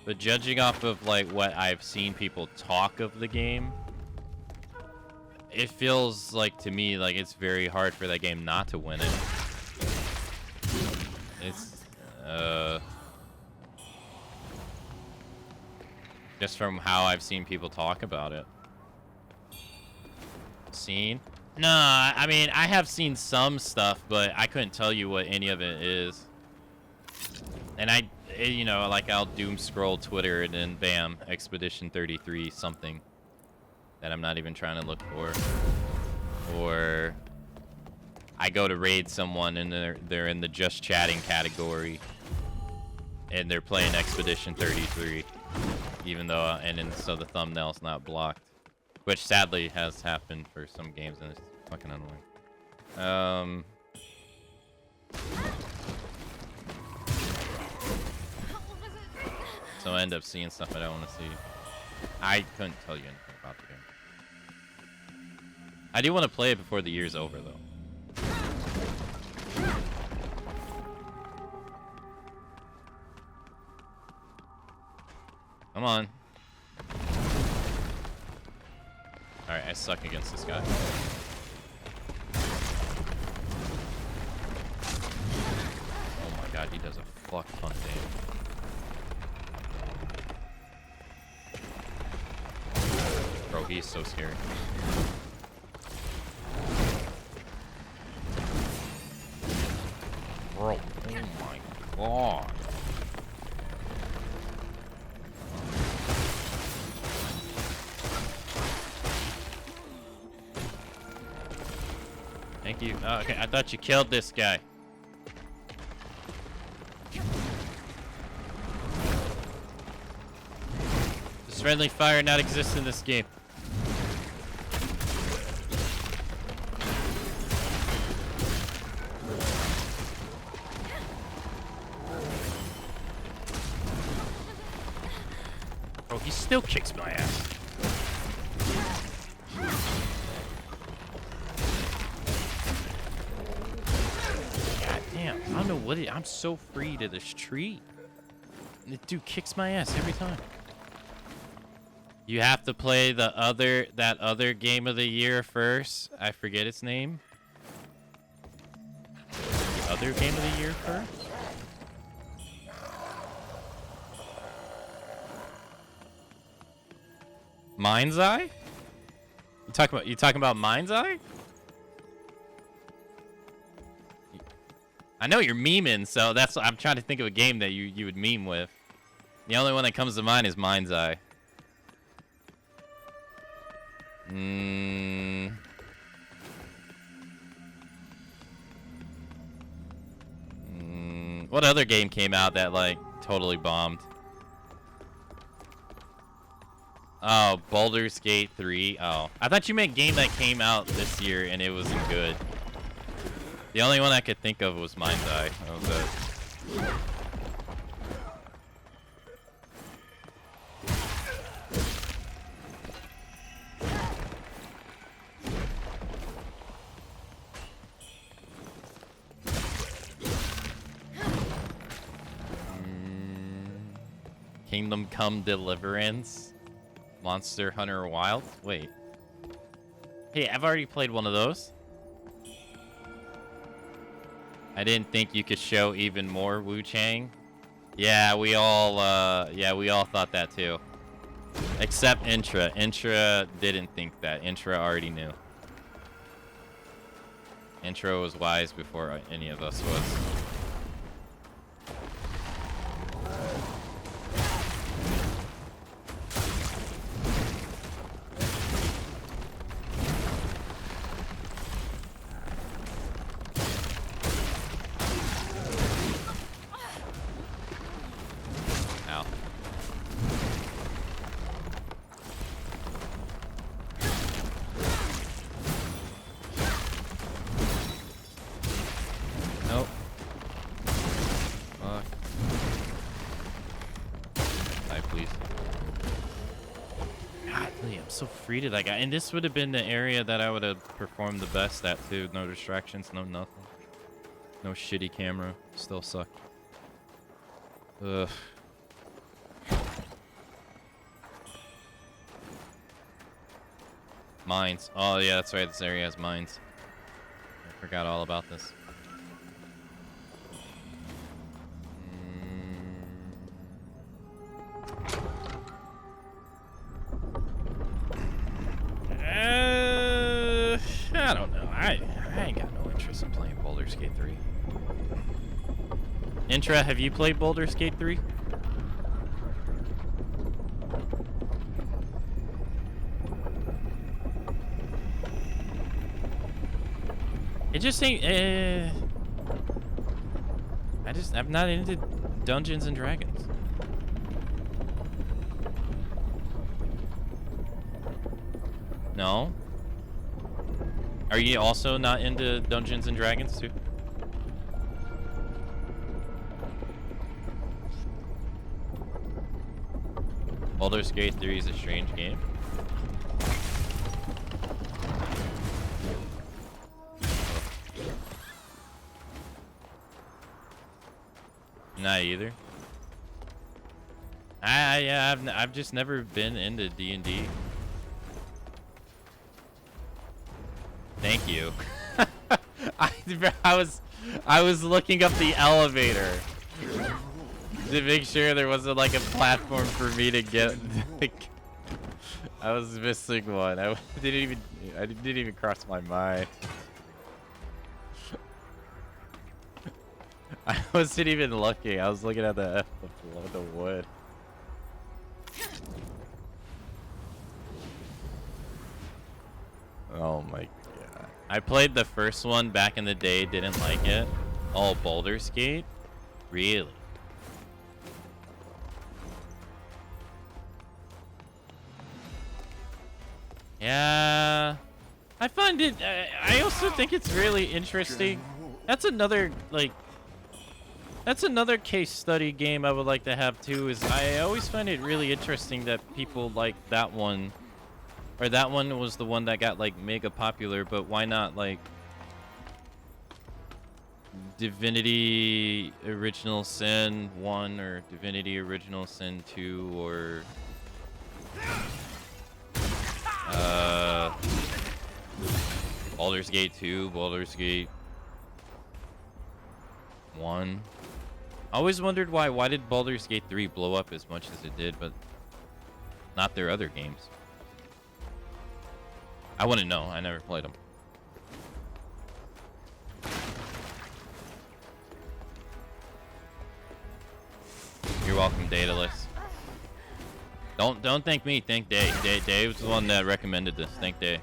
But judging off of, like, what I've seen people talk of the game, it feels like, to me, like it's very hard for that game not to win it. It's, just from how I've seen people talk about it. Seen? No, I mean, I have seen some stuff, but I couldn't tell you what any of it is. And you know, like I'll doom scroll Twitter and then bam, Expedition 33 something that I'm not even trying to look for. Or I go to raid someone and they're in the just chatting category and they're playing Expedition 33. Even though, so the thumbnail's not blocked, which sadly has happened for some games, and it's fucking annoying. So I end up seeing stuff I don't want to see. I couldn't tell you anything about the game. I do want to play it before the year's over, though. Come on. Alright, I suck against this guy. Oh my god, he does a fuck ton of damage. Bro, he's so scary. Bro, oh my god. Thank you. Oh, okay, I thought you killed this guy. Does friendly fire not exist in this game? Oh, he still kicks my ass. God damn, I don't know what it, I'm so free to this tree. And the dude kicks my ass every time. You have to play that other game of the year first. I forget its name. The other game of the year first? Mind's Eye? You talking about Mind's Eye? I know you're memeing, so that's what I'm trying to think of a game that you would meme with. The only one that comes to mind is Mind's Eye. What other game came out that like totally bombed? Oh, Baldur's Gate 3. Oh, I thought you meant game that came out this year and it wasn't good. The only one I could think of was Mind's Eye. That was it. Kingdom Come Deliverance. Monster Hunter Wild? Wait. Hey, I've already played one of those. I didn't think you could show even more Wuchang. Yeah, we all thought that too. Except Intra. Intra didn't think that. Intra already knew. Intra was wise before any of us was. So free to that guy, and this would have been the area that I would have performed the best at too. No distractions, no nothing, no shitty camera. Still sucked. Ugh. Mines. Oh yeah, that's right. This area has mines. I forgot all about this. I don't know. I ain't got no interest in playing Baldur's Gate 3. Intra, have you played Baldur's Gate 3? It just ain't. I'm not into Dungeons and Dragons. No. Are you also not into Dungeons and Dragons too? Baldur's Gate 3 is a strange game. Not either. I've just never been into D&D. Thank you. I was looking up the elevator to make sure there wasn't like a platform for me to get. I was missing one. I didn't even cross my mind. I wasn't even looking. I was looking at the wood. Oh my god. I played the first one back in the day, didn't like it. Oh, Baldur's Gate? Really? Yeah. I find it, I also think it's really interesting. That's another, like, that's another case study game I would like to have too, is I always find it really interesting that people like that one. Or that one was the one that got like mega popular, but why not like Divinity Original Sin 1 or Divinity Original Sin 2 or Baldur's Gate 2, Baldur's Gate 1. I always wondered why did Baldur's Gate 3 blow up as much as it did, but not their other games. I wouldn't know. I never played them. You're welcome, Daedalus. Don't thank me. Thank Day. Day was the one that recommended this. Thank Day.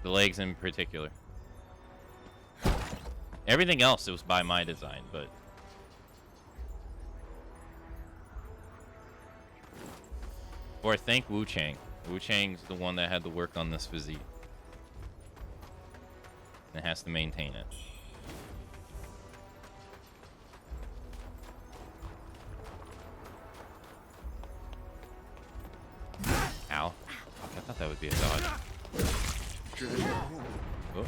The legs in particular. Everything else, it was by my design, but. Or thank Wuchang. Wuchang's the one that had to work on this physique. And has to maintain it. Ow. Fuck, I thought that would be a dodge. Oh.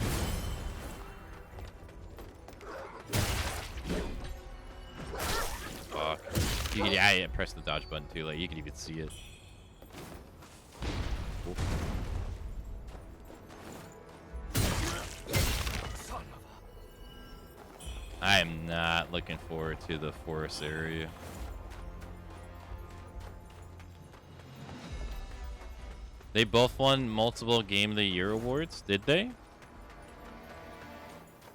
Fuck. You could, yeah, I pressed the dodge button too, like you could even see it. I am not looking forward to the forest area. They both won multiple Game of the Year awards, did they?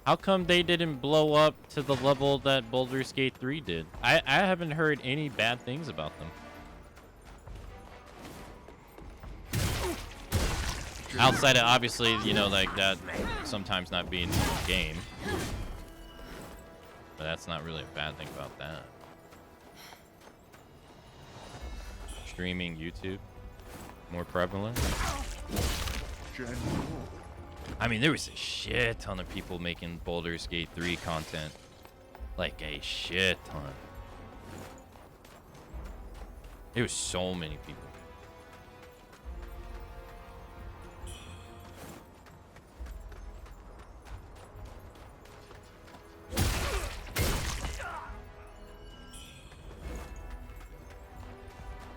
How come they didn't blow up to the level that Baldur's Gate 3 did? I haven't heard any bad things about them. Outside of, obviously, you know, like that sometimes not being in the game. But that's not really a bad thing about that. Streaming YouTube, more prevalent. I mean, there was a shit ton of people making Baldur's Gate 3 content. Like a shit ton. There was so many people.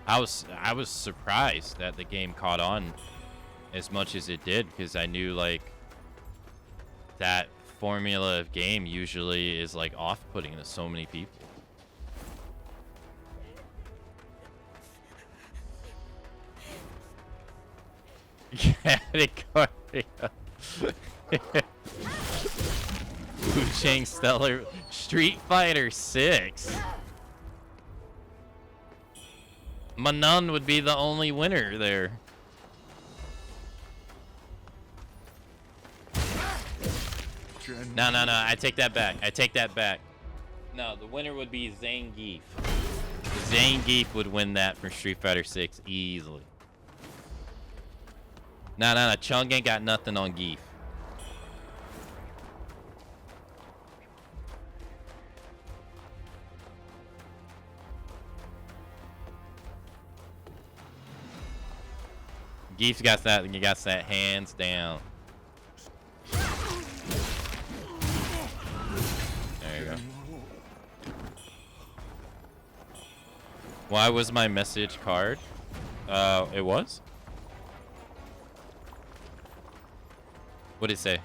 I was surprised that the game caught on as much as it did, because I knew like that formula of game usually is like off-putting to so many people. Wuchang Stellar Street Fighter 6. Manon would be the only winner there. No, I take that back. I take that back. No, the winner would be Zangief. Zangief would win that for Street Fighter 6 easily. No, Chung ain't got nothing on Geef. Geef's got that. You got that hands down. There you go. Why was my message card? It was. What did it say?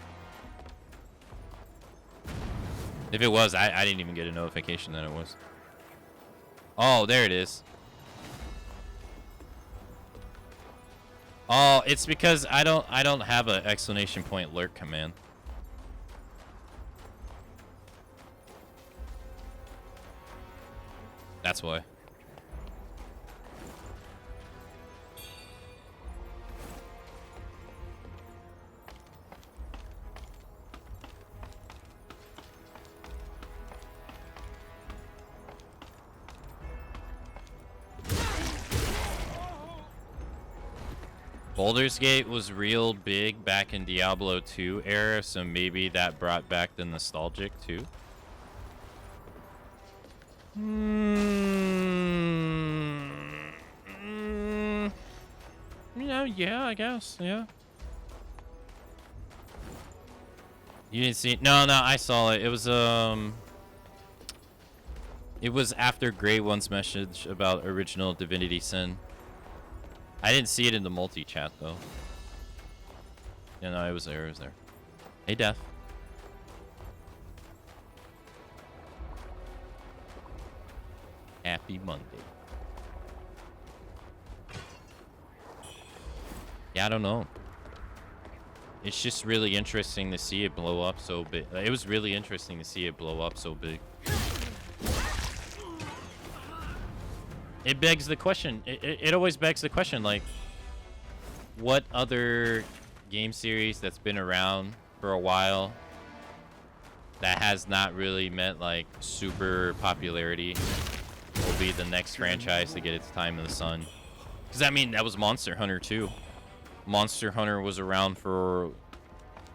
If it was, I didn't even get a notification that it was. Oh, there it is. Oh, it's because I don't have an exclamation point lurk command. That's why. Baldur's Gate was real big back in Diablo 2 era, so maybe that brought back the nostalgic too. Yeah, I guess, yeah. You didn't see it? No, I saw it. It was after Grey One's message about original Divinity Sin. I didn't see it in the multi-chat, though. Yeah, no, it was there, Hey, Def. Happy Monday. Yeah, I don't know. It's just really interesting to see it blow up so big. It was really interesting to see it blow up so big. It begs the question. It always begs the question, like, what other game series that's been around for a while that has not really met, like, super popularity will be the next franchise to get its time in the sun? Because, I mean, that was Monster Hunter, too. Monster Hunter was around for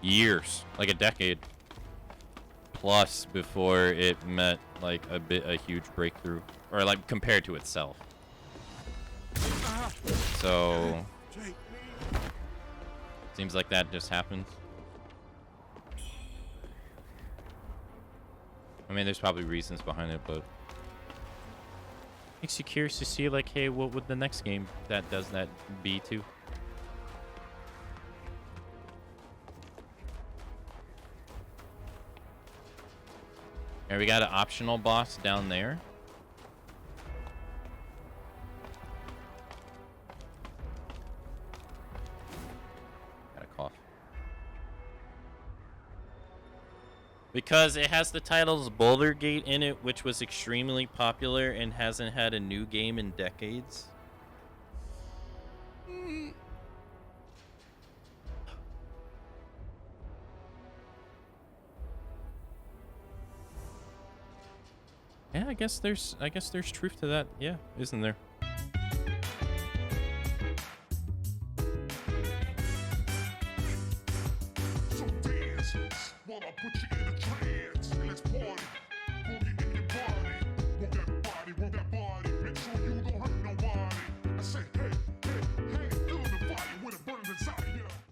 years, like a decade plus, before it met, like, a huge breakthrough. Or, like, compared to itself. So, seems like that just happened. I mean, there's probably reasons behind it, but makes you curious to see, like, hey, what would the next game that does that be to? And we got an optional boss down there. Because it has the titles Boulder Gate in it, which was extremely popular and hasn't had a new game in decades. Yeah, I guess there's truth to that. Yeah, isn't there? So dance, while I put you